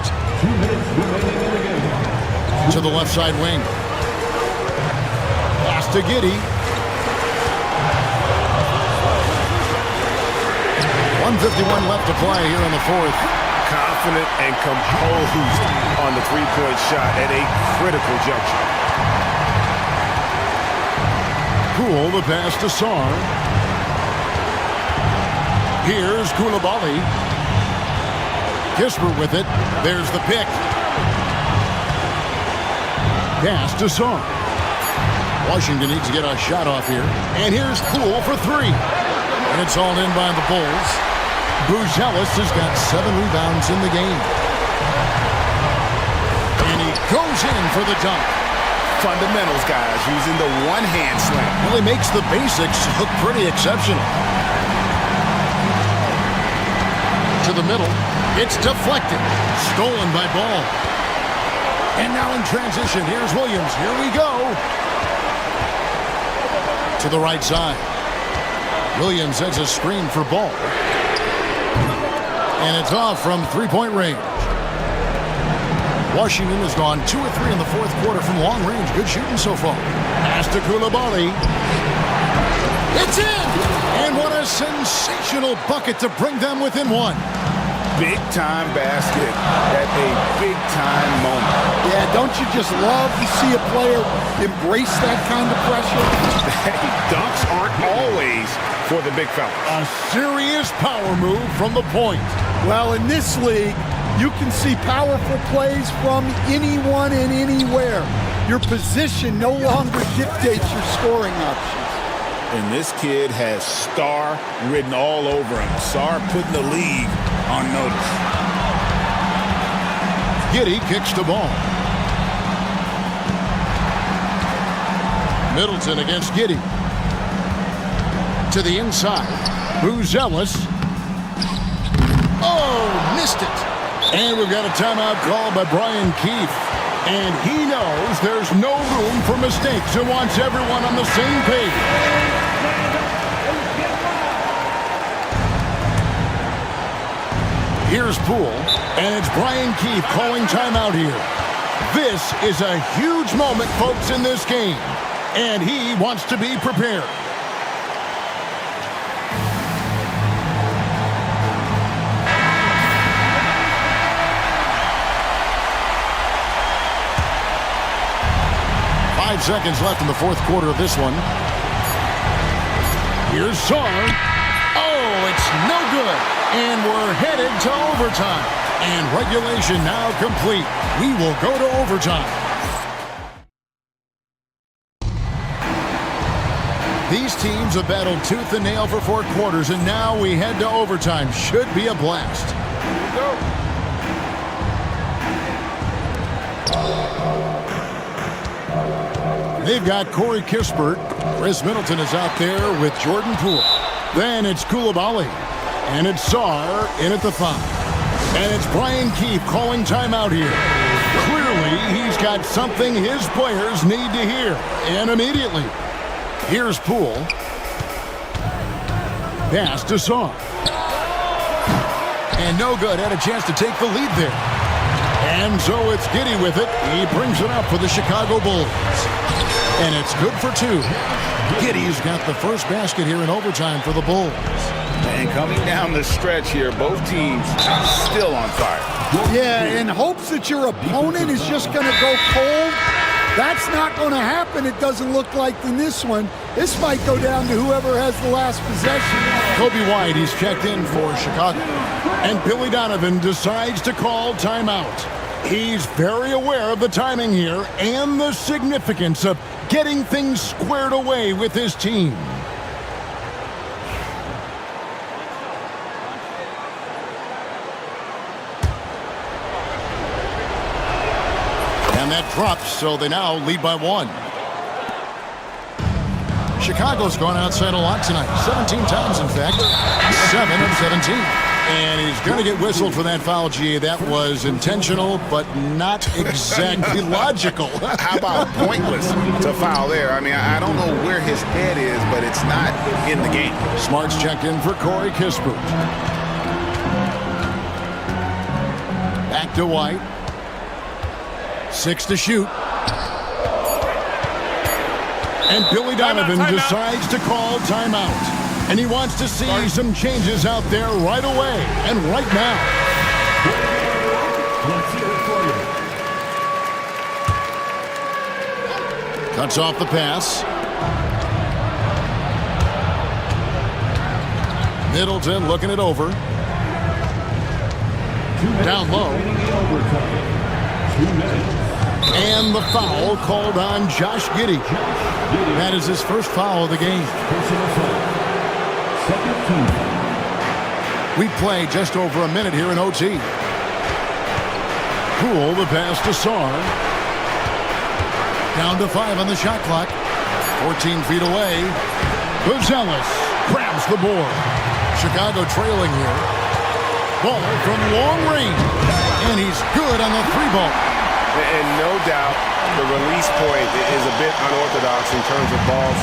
S1: To the left side wing. Pass to Giddey. 1:51 left to play here in the 4th.
S4: Confident and composed on the three-point shot at a critical juncture.
S1: Poole, the pass to Sarr. Here's Koulibaly. Kispert with it. There's the pick. Pass to Sarr. Washington needs to get a shot off here. And here's Poole for 3. And it's all in by the Bulls. Booz Ellis has got 7 rebounds in the game. And he goes in for the dunk.
S4: Fundamentals, guys, using the one-hand slam.
S1: Really makes the basics look pretty exceptional. To the middle. It's deflected. Stolen by Ball. And now in transition, here's Williams. Here we go. To the right side. Williams sets a screen for Ball. And it's off from 3-point range. Washington has gone 2 of 3 in the 4th quarter from long range. Good shooting so far. Pass to Koulibaly. It's in! And what a sensational bucket to bring them within one.
S5: Big-time basket at a big-time moment.
S2: Yeah, don't you just love to see a player embrace that kind of pressure?
S15: Hey, dunks aren't always for the big fella.
S1: A serious power move from the point.
S2: Well, in this league, you can see powerful plays from anyone and anywhere. Your position no longer dictates your scoring options.
S15: And this kid has star written all over him. Star putting the league on notice.
S1: Giddey kicks the ball. Middleton against Giddey. To the inside. Buzelis. Oh, missed it. And we've got a timeout called by Brian Keefe. And he knows there's no room for mistakes and wants everyone on the same page. Here's Poole, and it's Brian Keefe calling timeout here. This is a huge moment, folks, in this game, and he wants to be prepared. Seconds left in the fourth quarter of this one. Here's Sarr. Oh, it's no good. And we're headed to overtime. And regulation now complete. We will go to overtime. These teams have battled tooth and nail for 4 quarters, and now we head to overtime. Should be a blast. Here we go. They've got Corey Kispert. Chris Middleton is out there with Jordan Poole. Then it's Koulibaly. And it's Sarr in at the 5. And it's Brian Keefe calling timeout here. Clearly, he's got something his players need to hear. And immediately. Here's Poole. Pass to Sarr. And no good. Had a chance to take the lead there. And so it's Giddey with it. He brings it up for the Chicago Bulls. And it's good for 2. Giddey's got the first basket here in overtime for the Bulls.
S5: And coming down the stretch here, both teams still on fire.
S2: Yeah, in hopes that your opponent is just going to go cold. That's not going to happen, it doesn't look like in this one. This might go down to whoever has the last possession.
S1: Kobe White, he's checked in for Chicago. And Billy Donovan decides to call timeout. He's very aware of the timing here and the significance of getting things squared away with his team. And that drops, so they now lead by 1. Chicago's gone outside a lot tonight. 17 times, in fact. 7 of 17. And he's going to get whistled for that foul, G. That was intentional, but not exactly logical.
S5: How about pointless to foul there? I mean, I don't know where his head is, but it's not in the game.
S1: Smart's checked in for Corey Kispert. Back to White. 6 to shoot. And Billy Donovan decides to call timeout. And he wants to see some changes out there right away and right now. Cuts off the pass. Middleton looking it over. Down low. And the foul called on Josh Giddey. That is his first foul of the game. We play just over a minute here in OT. Poole, the pass to Sarr. Down to 5 on the shot clock. 14 feet away. Buzelis grabs the board. Chicago trailing here. Ball from long range. And he's good on the 3-ball.
S15: And no doubt the release point is a bit unorthodox in terms of ball's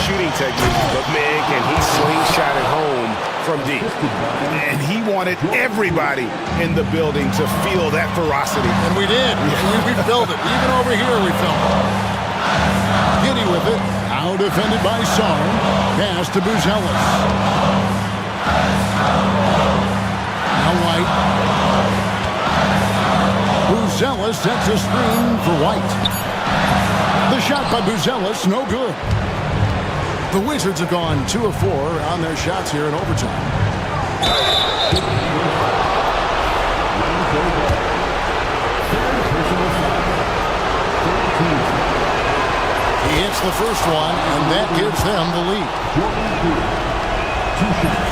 S15: shooting technique. But, man, can he slingshot it home from deep.
S5: And he wanted everybody in the building to feel that ferocity.
S1: And we did. We felt it. Even over here we felt it. Giddey with it. Now defended by Sarn. Pass to Buzelis. Now White. Buzelis sets a screen for White. The shot by Buzelis, no good. The Wizards have gone 2 of 4 on their shots here in overtime. He hits the first one, and that gives them the lead.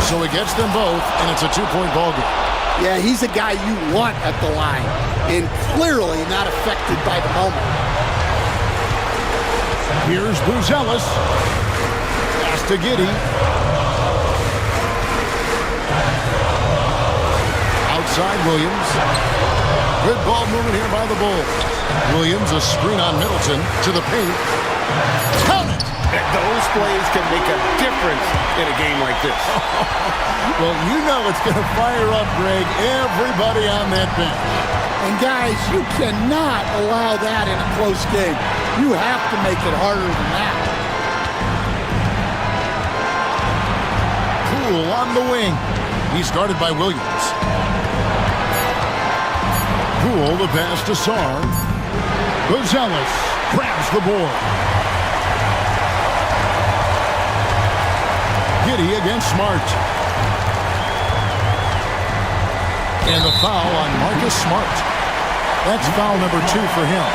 S1: So he gets them both, and it's a 2-point ball game.
S2: Yeah, he's a guy you want at the line, and clearly not affected by the moment.
S1: Here's Buzelis. Pass to Giddey. Outside Williams. Good ball movement here by the Bulls. Williams, a screen on Middleton to the paint. Count it!
S7: Those plays can make a difference in a game like this.
S1: Well, you know it's going to fire up, Greg, everybody on that bench.
S2: And guys, you cannot allow that in a close game. You have to make it harder than that.
S1: Poole on the wing. He's guarded by Williams. Poole, the pass to Sarn. Buzelis grabs the board. Giddey against Smart. And the foul on Marcus Smart. That's foul number 2 for him.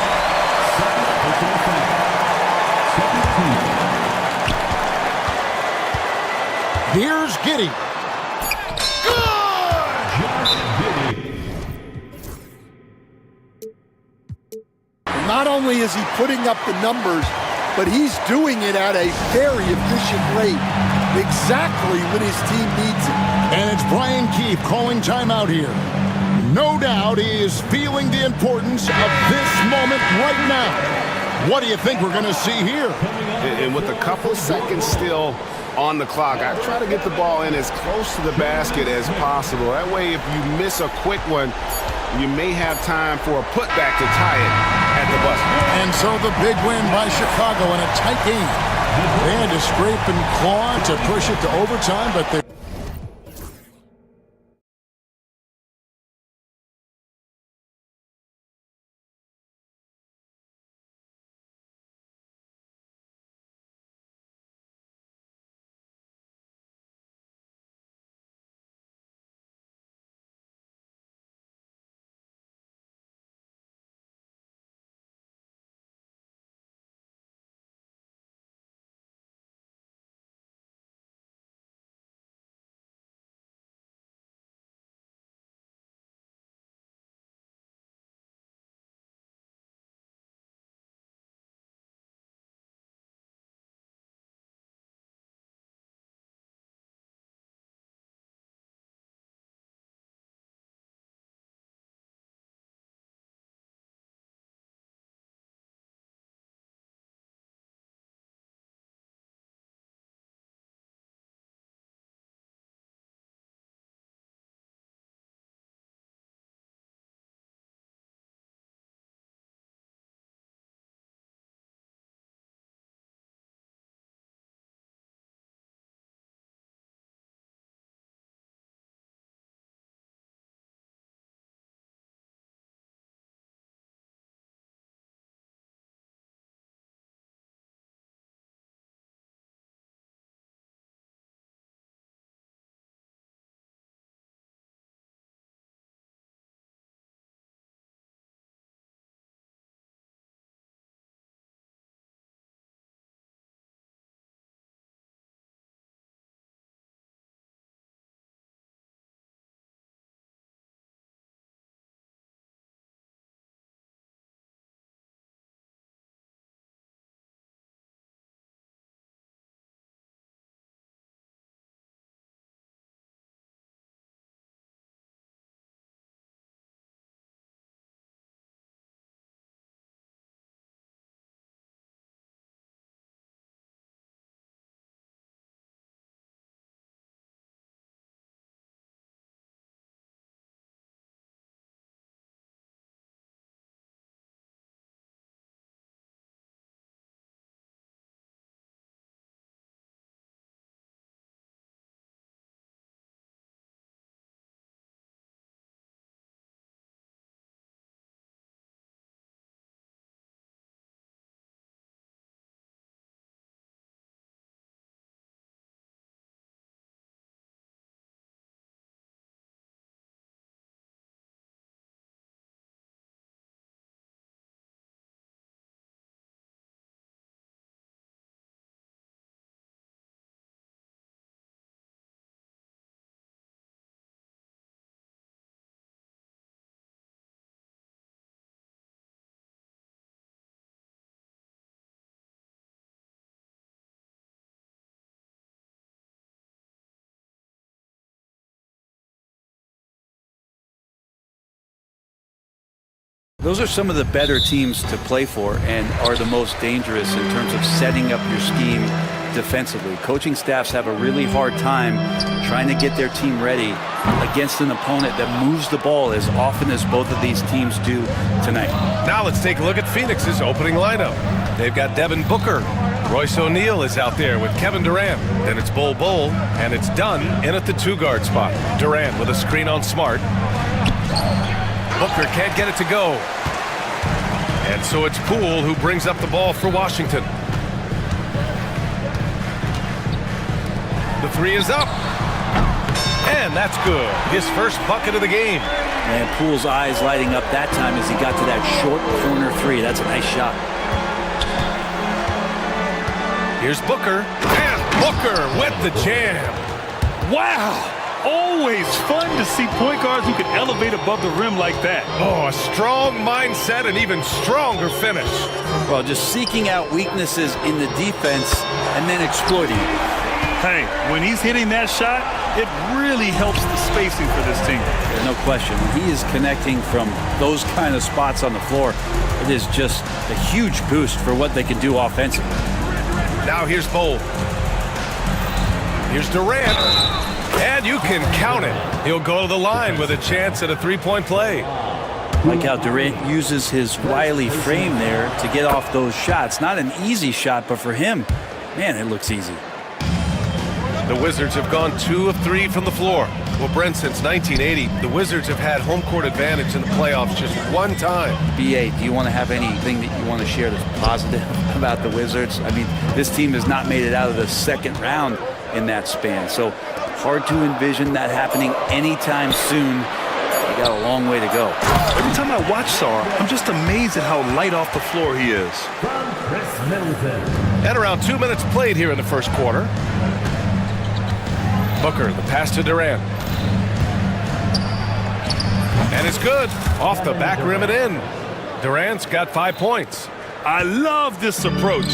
S1: Here's Giddey.
S2: Not only is he putting up the numbers, but he's doing it at a very efficient rate, exactly when his team needs it.
S1: And it's Brian Keefe calling timeout here. No doubt he is feeling the importance of this moment right now. What do you think we're going to see here?
S5: And with a couple of seconds still on the clock, I try to get the ball in as close to the basket as possible. That way, if you miss a quick one, you may have time for a putback to tie it at the buzzer.
S1: And so the big win by Chicago in a tight game. They had to scrape and claw to push it to overtime, but they
S9: Those are some of the better teams to play for and are the most dangerous in terms of setting up your scheme defensively. Coaching staffs have a really hard time trying to get their team ready against an opponent that moves the ball as often as both of these teams do tonight.
S7: Now let's take a look at Phoenix's opening lineup. They've got Devin Booker. Royce O'Neal is out there with Kevin Durant. Then it's Bol Bol, and it's Dunn in at the 2-guard spot. Durant with a screen on Smart. Booker can't get it to go. And so it's Poole who brings up the ball for Washington. The three is up. And that's good. His first bucket of the game.
S9: And Poole's eyes lighting up that time as he got to that short corner three. That's a nice shot.
S7: Here's Booker. And Booker with the jam.
S11: Wow! Always fun to see point guards who can elevate above the rim like that.
S7: Oh, a strong mindset and even stronger finish.
S9: Well, just seeking out weaknesses in the defense and then exploiting it.
S11: Hey, when he's hitting that shot, it really helps the spacing for this team.
S9: There's no question. When he is connecting from those kind of spots on the floor, it is just a huge boost for what they can do offensively.
S7: Now here's Bol. Here's Durant. And you can count it. He'll go to the line with a chance at a three-point play.
S9: Like how Durant uses his wily frame there to get off those shots. Not an easy shot, but for him, man, it looks easy.
S7: The Wizards have gone 2 of 3 from the floor. Well, Brent, since 1980, the Wizards have had home court advantage in the playoffs just one time.
S9: BA, do you want to have anything that you want to share that's positive about the Wizards? I mean, this team has not made it out of the second round in that span. So hard to envision that happening anytime soon. They got a long way to go.
S11: Every time I watch Sar, I'm just amazed at how light off the floor he is.
S7: And around 2 minutes played here in the first quarter. Booker, the pass to Durant. And it's good. Off the back rim and in. Durant's got 5 points.
S11: I love this approach.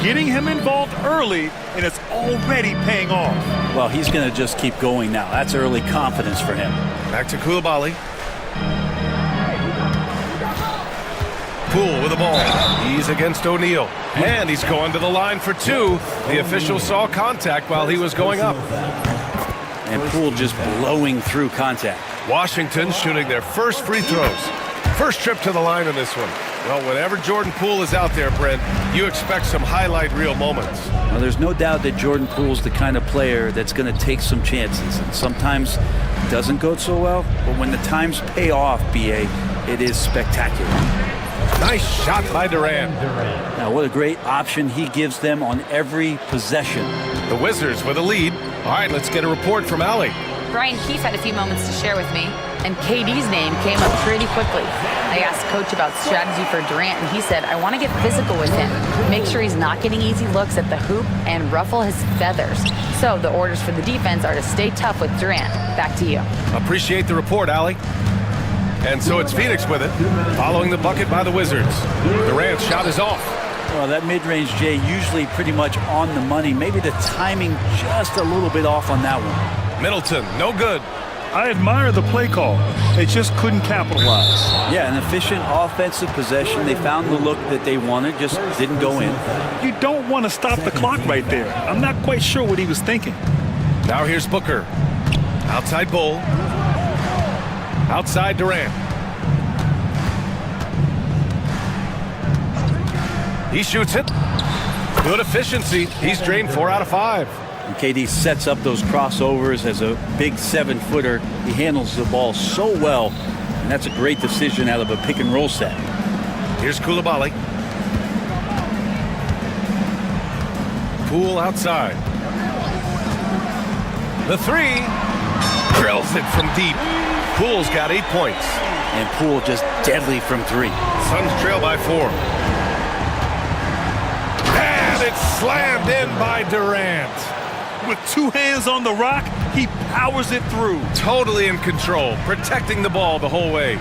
S11: Getting him involved early, and it's already paying off.
S9: Well, he's going to just keep going now. That's early confidence for him.
S7: Back to Coulibaly. Poole with the ball. He's against O'Neal. And he's going to the line for 2. The official saw contact while he was going up.
S9: And Poole just blowing through contact.
S7: Washington shooting their first free throws. First trip to the line in this one. Well, whenever Jordan Poole is out there, Brent, you expect some highlight reel moments.
S9: Well, there's no doubt that Jordan Poole's the kind of player that's going to take some chances. And sometimes it doesn't go so well, but when the times pay off, BA, it is spectacular.
S7: Nice shot by Durant.
S9: Now, what a great option he gives them on every possession.
S7: The Wizards with a lead. All right, let's get a report from Allie.
S10: Brian Keefe had a few moments to share with me, and KD's name came up pretty quickly. I asked Coach about strategy for Durant, and he said, I want to get physical with him, make sure he's not getting easy looks at the hoop, and ruffle his feathers. So the orders for the defense are to stay tough with Durant. Back to you.
S7: Appreciate the report, Allie. And so it's Phoenix with it, following the bucket by the Wizards. Durant's shot is off.
S9: Well, that mid-range, Jay, usually pretty much on the money. Maybe the timing just a little bit off on that one.
S7: Middleton, no good.
S11: I admire the play call. They just couldn't capitalize.
S9: Yeah, an efficient offensive possession. They found the look that they wanted, just didn't go in.
S11: You don't want to stop the clock right there. I'm not quite sure what he was thinking.
S7: Now here's Booker. Outside Bol. Outside Durant. He shoots it. Good efficiency. He's drained 4 out of 5.
S9: And KD sets up those crossovers as a big 7-footer. He handles the ball so well, and that's a great decision out of a pick-and-roll set.
S7: Here's Coulibaly. Poole outside. The 3. Drills it from deep. Poole's got 8 points.
S9: And Poole just deadly from 3.
S7: Suns trail by 4. And it's slammed in by Durant.
S11: With 2 hands on the rock, he powers it through.
S7: Totally in control, protecting the ball the whole way.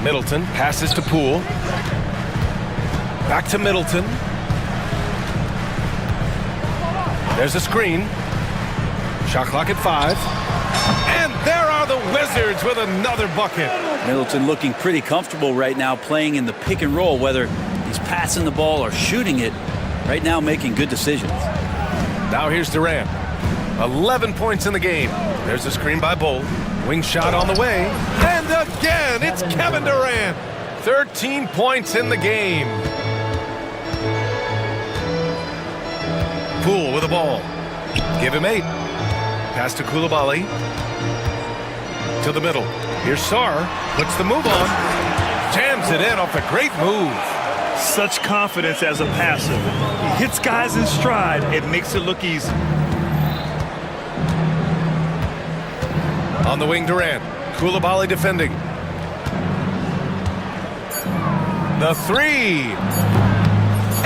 S7: Middleton passes to Poole. Back to Middleton. There's a screen. Shot clock at 5. And there are the Wizards with another bucket.
S9: Middleton looking pretty comfortable right now playing in the pick and roll, whether he's passing the ball or shooting it. Right now making good decisions.
S7: Now here's Durant. 11 points in the game. There's a screen by Bull. Wing shot on the way. And again, it's Kevin Durant. 13 points in the game. Poole with the ball. Give him 8. Pass to Coulibaly. To the middle. Here's Sarr. Puts the move on. Jams it in off a great move.
S8: Such confidence as a passer. He hits guys in stride. It makes it look easy.
S7: On the wing, Durant. Coulibaly defending. The 3.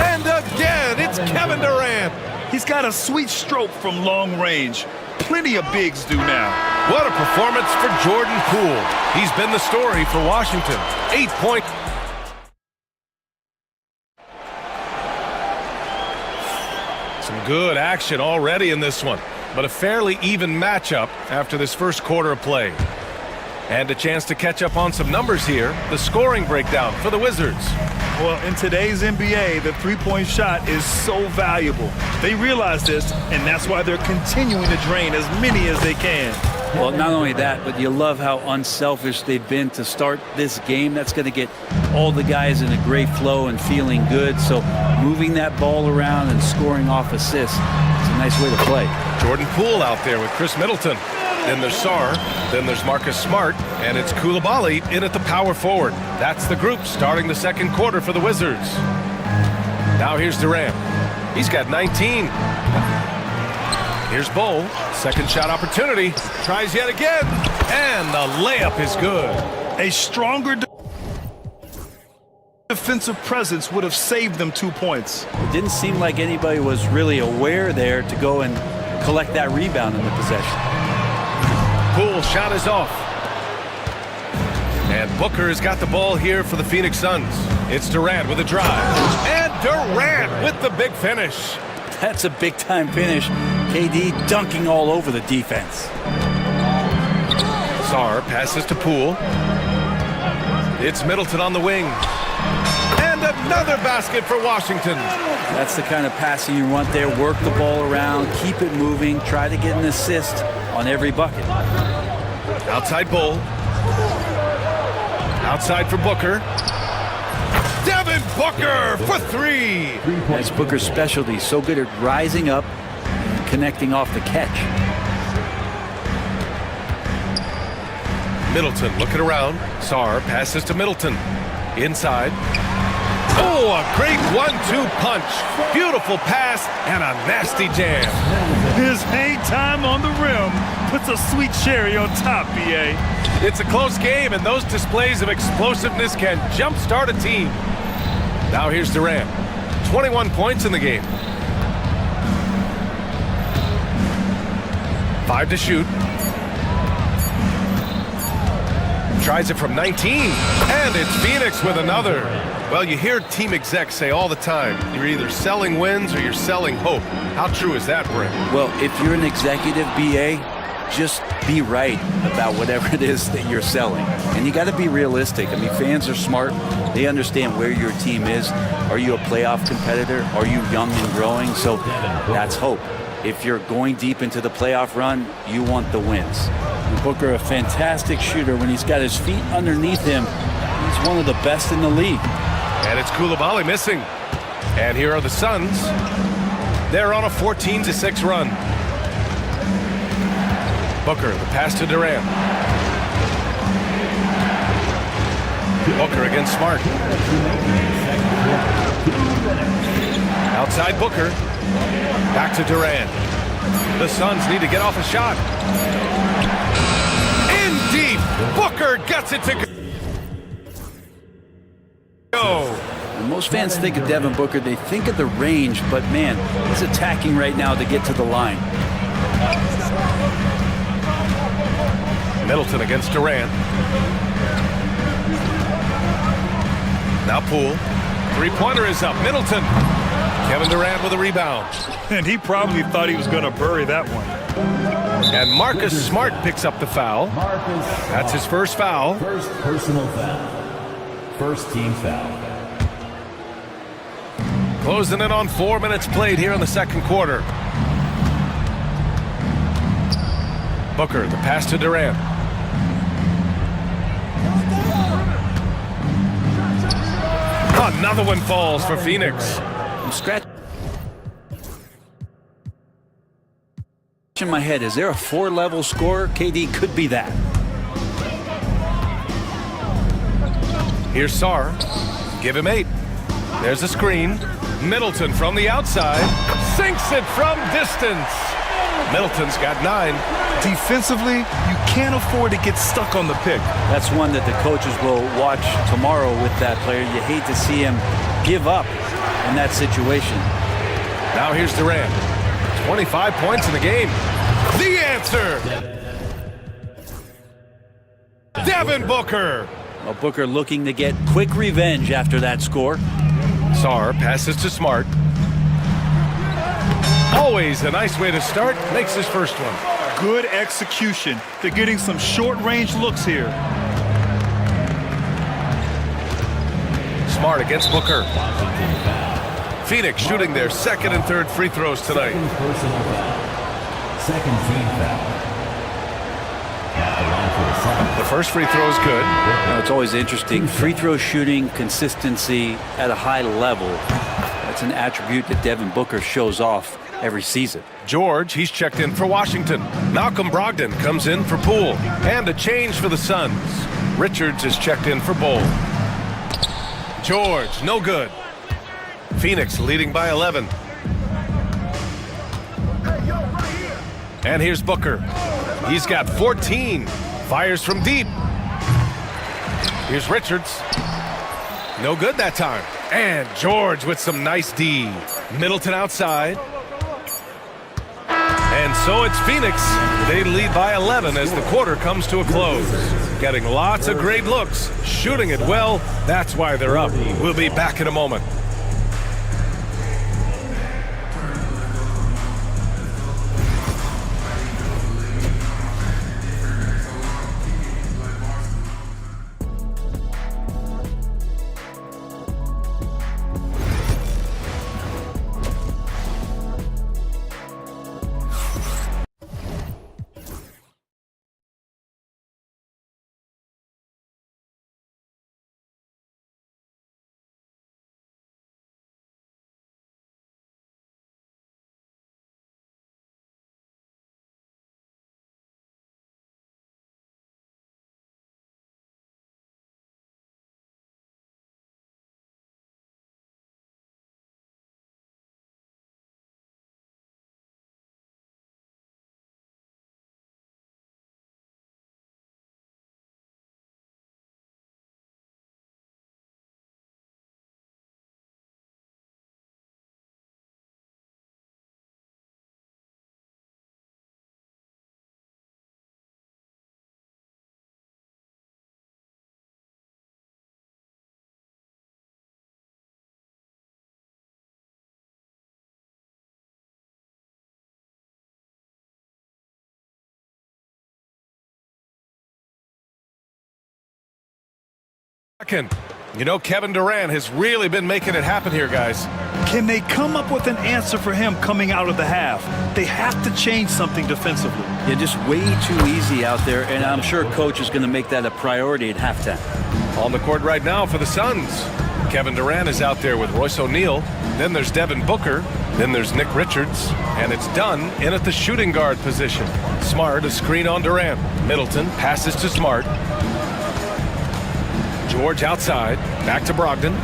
S7: And again, it's Kevin Durant.
S8: He's got a sweet stroke from long range. Plenty of bigs do now.
S7: What a performance for Jordan Poole. He's been the story for Washington. 8 points. Some good action already in this one, but a fairly even matchup after this first quarter of play. And a chance to catch up on some numbers here. The scoring breakdown for the Wizards.
S8: Well, in today's NBA, the three-point shot is so valuable. They realize this, and that's why they're continuing to drain as many as they can.
S9: Well, not only that, but you love how unselfish they've been to start this game. That's going to get all the guys in a great flow and feeling good. So moving that ball around and scoring off assists is a nice way to play.
S7: Jordan Poole out there with Chris Middleton. Then there's Sarr, then there's Marcus Smart, and it's Coulibaly in at the power forward. That's the group starting the second quarter for the Wizards. Now here's Durant. He's got 19. Here's Bull. Second shot opportunity. Tries yet again. And the layup is good.
S8: A stronger defensive presence would have saved them 2 points.
S9: It didn't seem like anybody was really aware there to go and collect that rebound in the possession.
S7: Poole shot is off. And Booker has got the ball here for the Phoenix Suns. It's Durant with a drive. And Durant with the big finish.
S9: That's a big-time finish. KD dunking all over the defense.
S7: Sarr passes to Poole. It's Middleton on the wing. And another basket for Washington.
S9: That's the kind of passing you want there. Work the ball around, keep it moving, try to get an assist on every bucket.
S7: Outside Bull. Outside for Booker. Devin Booker for 3.
S9: That's Booker's specialty. So good at rising up and connecting off the catch.
S7: Middleton looking around. Sarr passes to Middleton. Inside. Oh, a great 1-2 punch. Beautiful pass and a nasty jam.
S8: His hang time on the rim puts a sweet cherry on top, BA.
S7: It's a close game, and those displays of explosiveness can jumpstart a team. Now here's Durant. 21 points in the game. 5 to shoot. Tries it from 19, and it's Phoenix with another. Well, you hear team execs say all the time, you're either selling wins or you're selling hope. How true is that, Brent?
S9: Well, if you're an executive BA, just be right about whatever it is that you're selling. And you got to be realistic. I mean, fans are smart. They understand where your team is. Are you a playoff competitor? Are you young and growing? So that's hope. If you're going deep into the playoff run, you want the wins. And Booker, a fantastic shooter. When he's got his feet underneath him, he's one of the best in the league.
S7: And it's Coulibaly missing. And here are the Suns. They're on a 14-6 run. Booker, the pass to Durant. Booker against Smart. Outside Booker. Back to Durant. The Suns need to get off a shot. In deep. Booker gets it to go.
S9: When most fans think of Devin Booker, they think of the range, but man, he's attacking right now to get to the line.
S7: Middleton against Durant. Now Poole. Three-pointer is up. Middleton. Kevin Durant with a rebound.
S8: And he probably thought he was going to bury that one.
S7: And Marcus Smart picks up the foul. That's his first foul.
S6: First personal foul. First team foul.
S7: Closing in on 4 minutes played here in the second quarter. Booker, the pass to Durant. Another one falls for Phoenix.
S9: Scratch in my head, is there a 4-level scorer? KD could be that.
S7: Here's Sarr. Give him 8. There's a screen. Middleton from the outside. Sinks it from distance. Middleton's got 9.
S8: Defensively, you can't afford to get stuck on the pick.
S9: That's one that the coaches will watch tomorrow with that player. You hate to see him give up in that situation.
S7: Now here's Durant. 25 points in the game. The answer! Devin Booker!
S9: Well, Booker looking to get quick revenge after that score.
S7: Sarr passes to Smart. Always a nice way to start. Makes his first one.
S8: Good execution. They're getting some short-range looks here.
S7: Smart against Booker. Phoenix shooting their second and third free throws tonight.
S6: Second team foul. At the line for the second.
S7: The first free throw is good.
S9: Now, it's always interesting. Free throw shooting, consistency at a high level. That's an attribute that Devin Booker shows off every season.
S7: George, he's checked in for Washington. Malcolm Brogdon comes in for Poole. And a change for the Suns. Richards is checked in for Bowl. George, no good. Phoenix leading by 11. And here's Booker. He's got 14. Fires from deep. Here's Richards. No good that time. And George with some nice D. Middleton outside. And so it's Phoenix. They lead by 11 as the quarter comes to a close. Getting lots of great looks. Shooting it well. That's why they're up. We'll be back in a moment. You know, Kevin Durant has really been making it happen here, guys.
S8: Can they come up with an answer for him coming out of the half? They have to change something defensively.
S9: Yeah, just way too easy out there, and I'm sure coach is going to make that a priority at halftime.
S7: On the court right now for the Suns. Kevin Durant is out there with Royce O'Neal. Then there's Devin Booker. Then there's Nick Richards. And it's Dunn in at the shooting guard position. Smart, a screen on Durant. Middleton passes to Smart. George outside, back to Brogdon.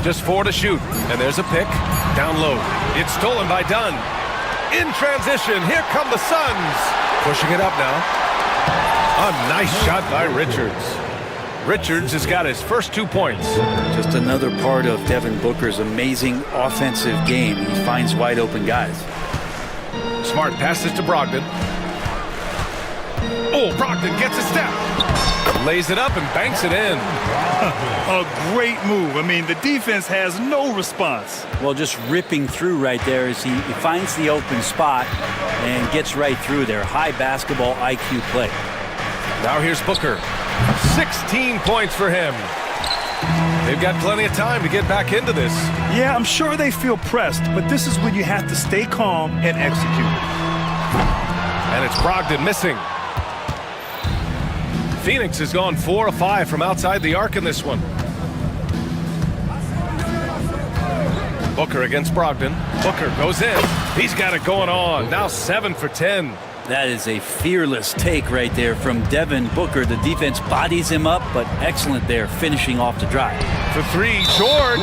S7: Just 4 to shoot, and there's a pick. Down low, it's stolen by Dunn. In transition, here come the Suns. Pushing it up now. A nice shot by Richards. Richards has got his first 2 points.
S9: Just another part of Devin Booker's amazing offensive game. He finds wide open guys.
S7: Smart passes to Brogdon. Oh, Brogdon gets a step. lays it up and banks it in.
S8: A great move. I mean, the defense has no response.
S9: Well, just ripping through right there as he finds the open spot and gets right through there. High basketball IQ play.
S7: Now here's Booker. 16 points for him. They've got plenty of time to get back into this.
S8: Yeah, I'm sure they feel pressed, but this is when you have to stay calm and execute.
S7: And it's Brogdon missing. Phoenix has gone 4 of 5 from outside the arc in this one. Booker against Brogdon. Booker goes in. He's got it going on. Now 7 for 10.
S9: That is a fearless take right there from Devin Booker. The defense bodies him up, but excellent there, finishing off the drive.
S7: For 3, George.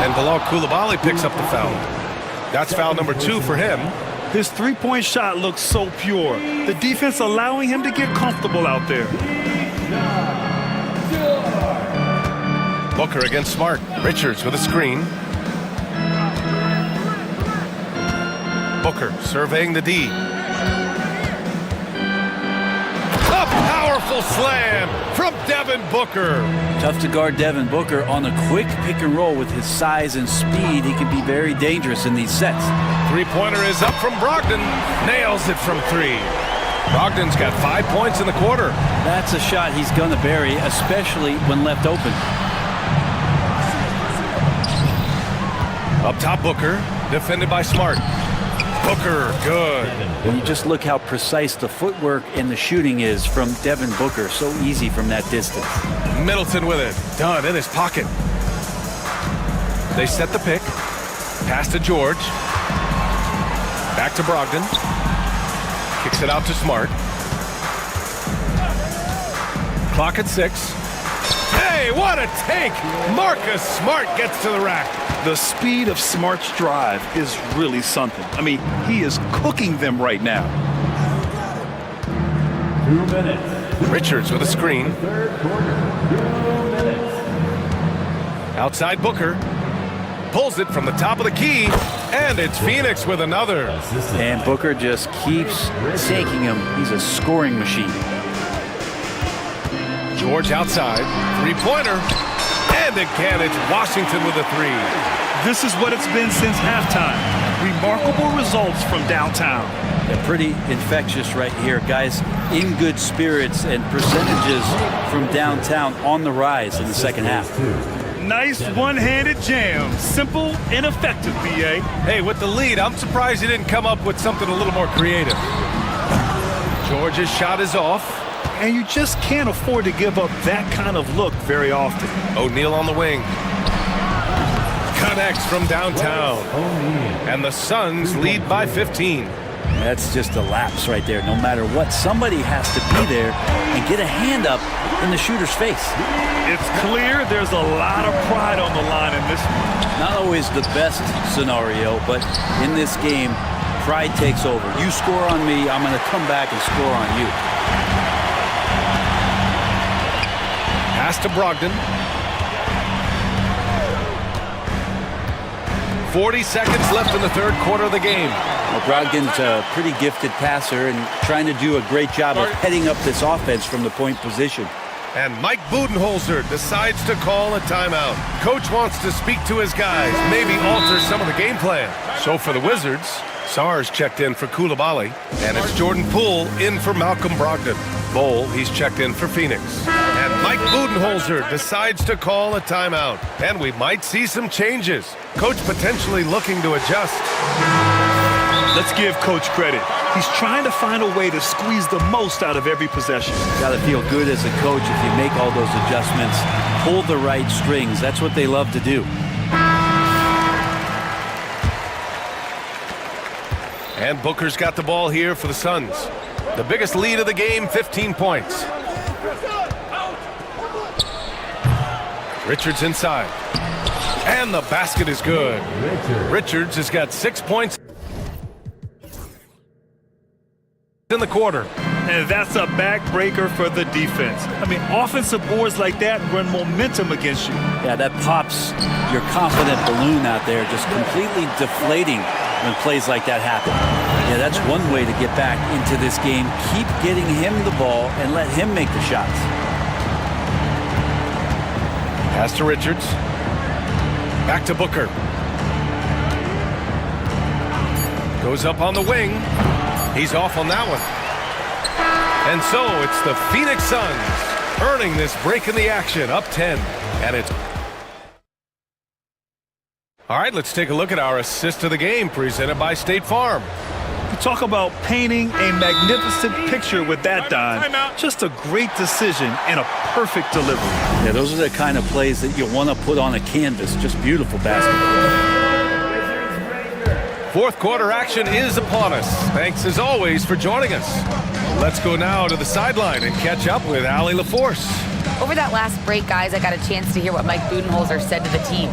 S7: And Bilal Coulibaly picks up the foul. That's foul number 2 for him.
S8: His three-point shot looks so pure. The defense allowing him to get comfortable out there.
S7: Booker against Smart. Richards with a screen. Booker surveying the D. A powerful slam from Devin Booker.
S9: Tough to guard Devin Booker on a quick pick and roll with his size and speed. He can be very dangerous in these sets.
S7: Three-pointer is up from Brogdon. Nails it from 3. Brogdon's got 5 points in the quarter.
S9: That's a shot he's going to bury, especially when left open.
S7: Up top, Booker, defended by Smart. Booker, good.
S9: And you just look how precise the footwork and the shooting is from Devin Booker. So easy from that distance.
S7: Middleton with it. Done in his pocket. They set the pick. Pass to George. Back to Brogdon. Kicks it out to Smart. Clock at 6. Hey, what a take! Marcus Smart gets to the rack.
S8: The speed of Smart's drive is really something. I mean, he is cooking them right now.
S6: 2 minutes.
S7: Richards with a screen.
S6: Third quarter. 2 minutes.
S7: Outside Booker. Pulls it from the top of the key. And it's Phoenix with another.
S9: And Booker just keeps taking him. He's a scoring machine.
S7: George outside. Three-pointer. And again, it's Washington with a 3.
S8: This is what it's been since halftime. Remarkable results from downtown.
S9: They're pretty infectious right here, guys. In good spirits and percentages from downtown on the rise in the second half.
S8: Nice one-handed jam. Simple and effective, BA.
S7: Hey, with the lead, I'm surprised he didn't come up with something a little more creative. George's shot is off.
S8: And you just can't afford to give up that kind of look very often.
S7: O'Neal on the wing. Connects from downtown. And the Suns lead by 15.
S9: That's just a lapse right there. No matter what, somebody has to be there and get a hand up in the shooter's face.
S8: It's clear there's a lot of pride on the line in this one.
S9: Not always the best scenario, but in this game, pride takes over. You score on me, I'm going to come back and score on you.
S7: Pass to Brogdon. 40 seconds left in the third quarter of the game.
S9: Well, Brogdon's a pretty gifted passer and trying to do a great job of heading up this offense from the point position.
S7: And Mike Budenholzer decides to call a timeout. Coach wants to speak to his guys, maybe alter some of the game plan. So for the Wizards, Sars checked in for Coulibaly, and it's Jordan Poole in for Malcolm Brogdon. Bowl, he's checked in for Phoenix. And Mike Budenholzer decides to call a timeout, and we might see some changes. Coach potentially looking to adjust.
S8: Let's give Coach credit. He's trying to find a way to squeeze the most out of every possession.
S9: Got to feel good as a coach if you make all those adjustments, pull the right strings. That's what they love to do.
S7: And Booker's got the ball here for the Suns. The biggest lead of the game, 15 points. Richards inside. And the basket is good. Richards has got 6 points in the quarter.
S8: And that's a backbreaker for the defense. I mean, offensive boards like that run momentum against you.
S9: Yeah, that pops your confident balloon out there, just completely deflating when plays like that happen. Yeah, that's one way to get back into this game. Keep getting him the ball and let him make the shots.
S7: Pass to Richards. Back to Booker. Goes up on the wing. He's off on that one. And so it's the Phoenix Suns earning this break in the action, up 10. And it's... All right, let's take a look at our assist of the game presented by State Farm.
S8: You talk about painting a magnificent picture with that, Don. Just a great decision and a perfect delivery.
S9: Yeah, those are the kind of plays that you want to put on a canvas. Just beautiful basketball.
S7: Fourth quarter action is upon us. Thanks as always for joining us. Let's go now to the sideline and catch up with Allie LaForce.
S10: Over that last break, guys, I got a chance to hear what Mike Budenholzer said to the team.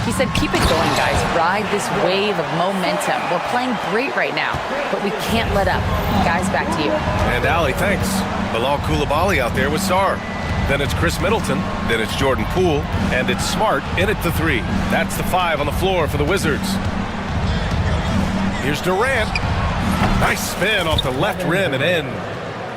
S10: He said, keep it going, guys. Ride this wave of momentum. We're playing great right now, but we can't let up. Guys, back to you.
S7: And Allie, thanks. Bilal Coulibaly out there with Sarr. Then it's Chris Middleton. Then it's Jordan Poole. And it's Smart in at the 3. That's the 5 on the floor for the Wizards. Here's Durant. Nice spin off the left rim and in.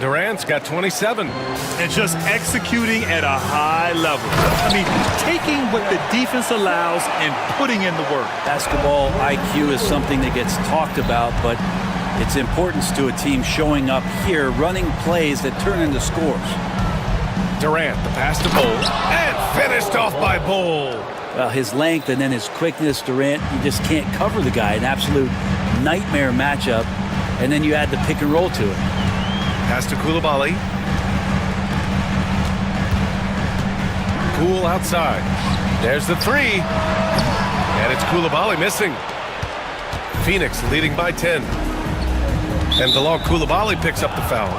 S7: Durant's got 27.
S8: And just executing at a high level. I mean, taking what the defense allows and putting in the work.
S9: Basketball IQ is something that gets talked about, but its importance to a team showing up here, running plays that turn into scores.
S7: Durant, the pass to Bull, and finished off by Bull.
S9: Well, his length and then his quickness, Durant, you just can't cover the guy. An absolute nightmare matchup. And then you add the pick and roll to it.
S7: Pass to Coulibaly. Poole outside. There's the 3. And it's Coulibaly missing. Phoenix leading by 10. And Bilal Coulibaly picks up the foul.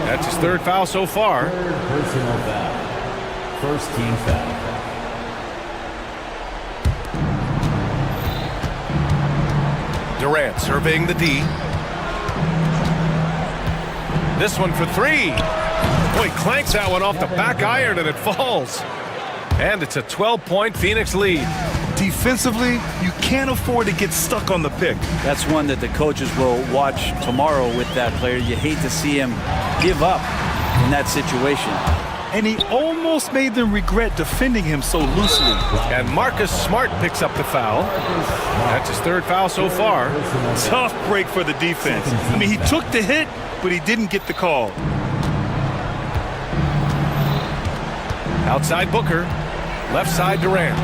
S7: That's his 3rd foul so far.
S6: Personal foul. First team foul.
S7: Durant surveying the D. This one for 3. Boy, clanks that one off the back iron and it falls. And it's a 12-point Phoenix lead.
S8: Defensively, you can't afford to get stuck on the pick.
S9: That's one that the coaches will watch tomorrow with that player. You hate to see him give up in that situation.
S8: And he almost made them regret defending him so loosely.
S7: And Marcus Smart picks up the foul. That's his 3rd foul so far.
S8: Tough break for the defense. I mean, he took the hit, but he didn't get the call.
S7: Outside Booker. Left side Durant.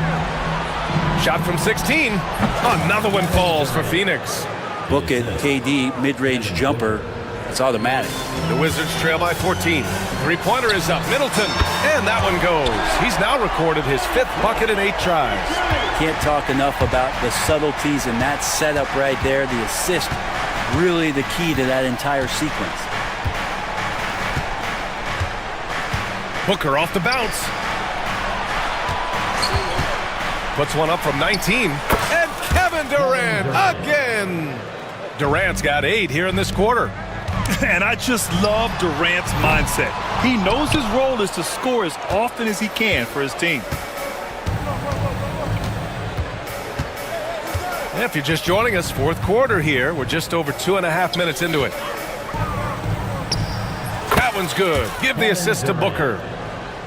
S7: Shot from 16. Another one falls for Phoenix.
S9: Book it, KD, mid-range jumper. It's automatic.
S7: The Wizards trail by 14. Three-pointer is up. Middleton. And that one goes. He's now recorded his 5th bucket in 8 tries.
S9: Can't talk enough about the subtleties in that setup right there. The assist, really the key to that entire sequence.
S7: Booker off the bounce. Puts one up from 19. And Kevin Durant again. Durant's got 8 here in this quarter.
S8: And I just love Durant's mindset. He knows his role is to score as often as he can for his team.
S7: If you're just joining us, 4th quarter here. We're just over 2.5 minutes into it. That one's good. Give the assist to Booker.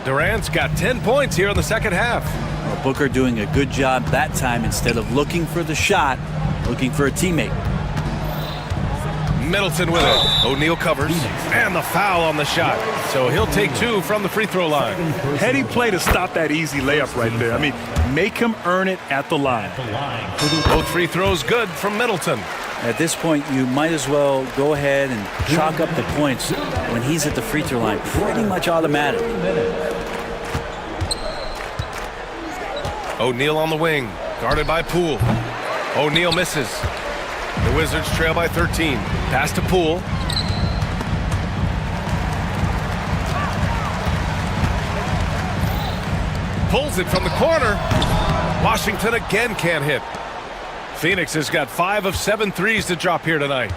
S7: Durant's got 10 points here in the 2nd half.
S9: Well, Booker doing a good job that time. Instead of looking for the shot, looking for a teammate.
S7: Middleton with it. O'Neal covers. And the foul on the shot. So he'll take 2 from the free throw line.
S8: Heady play to stop that easy layup right there. I mean, make him earn it at the line.
S7: Both free throws good from Middleton.
S9: At this point, you might as well go ahead and chalk up the points when he's at the free throw line. Pretty much automatic.
S7: O'Neal on the wing. Guarded by Poole. O'Neal misses. The Wizards trail by 13. Pass to Poole. Pulls it from the corner. Washington again can't hit. Phoenix has got 5 of 7 threes to drop here tonight.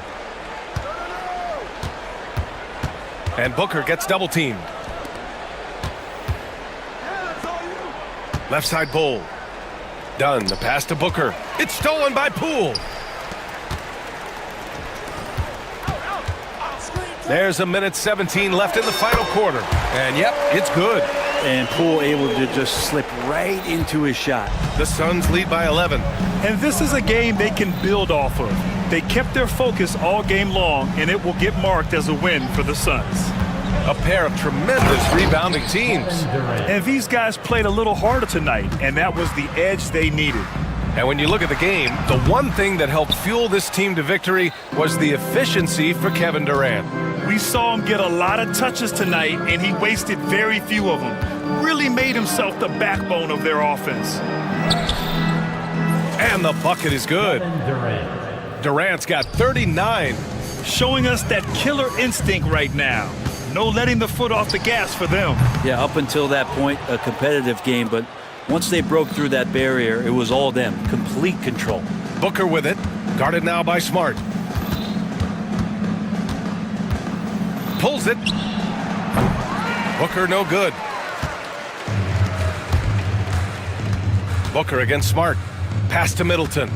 S7: And Booker gets double teamed. Left side Bull. Dunn, the pass to Booker. It's stolen by Poole. There's a minute 17 left in the final quarter. And yep, it's good.
S9: and Poole able to just slip right into his shot.
S7: The Suns lead by 11.
S8: And this is a game they can build off of. They kept their focus all game long, and it will get marked as a win for the Suns.
S7: A pair of tremendous rebounding teams.
S8: And these guys played a little harder tonight, and that was the edge they needed.
S7: And when you look at the game, the one thing that helped fuel this team to victory was the efficiency for Kevin Durant.
S8: We saw him get a lot of touches tonight, and he wasted very few of them. Really made himself the backbone of their offense.
S7: And the bucket is good. Durant's got 39.
S8: Showing us that killer instinct right now. No letting the foot off the gas for them.
S9: Yeah, up until that point, a competitive game, but once they broke through that barrier, it was all them. Complete control.
S7: Booker with it. Guarded now by Smart. Pulls it. Booker no good. Booker against Smart. Pass to Middleton.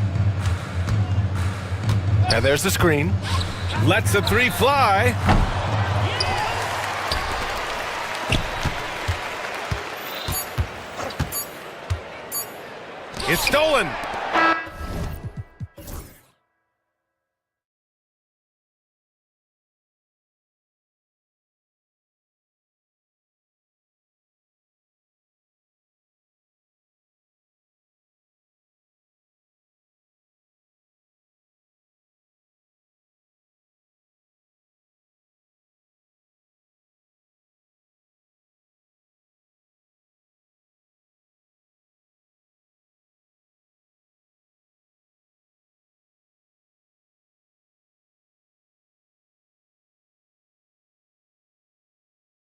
S7: And there's the screen. Lets the three fly. It's stolen.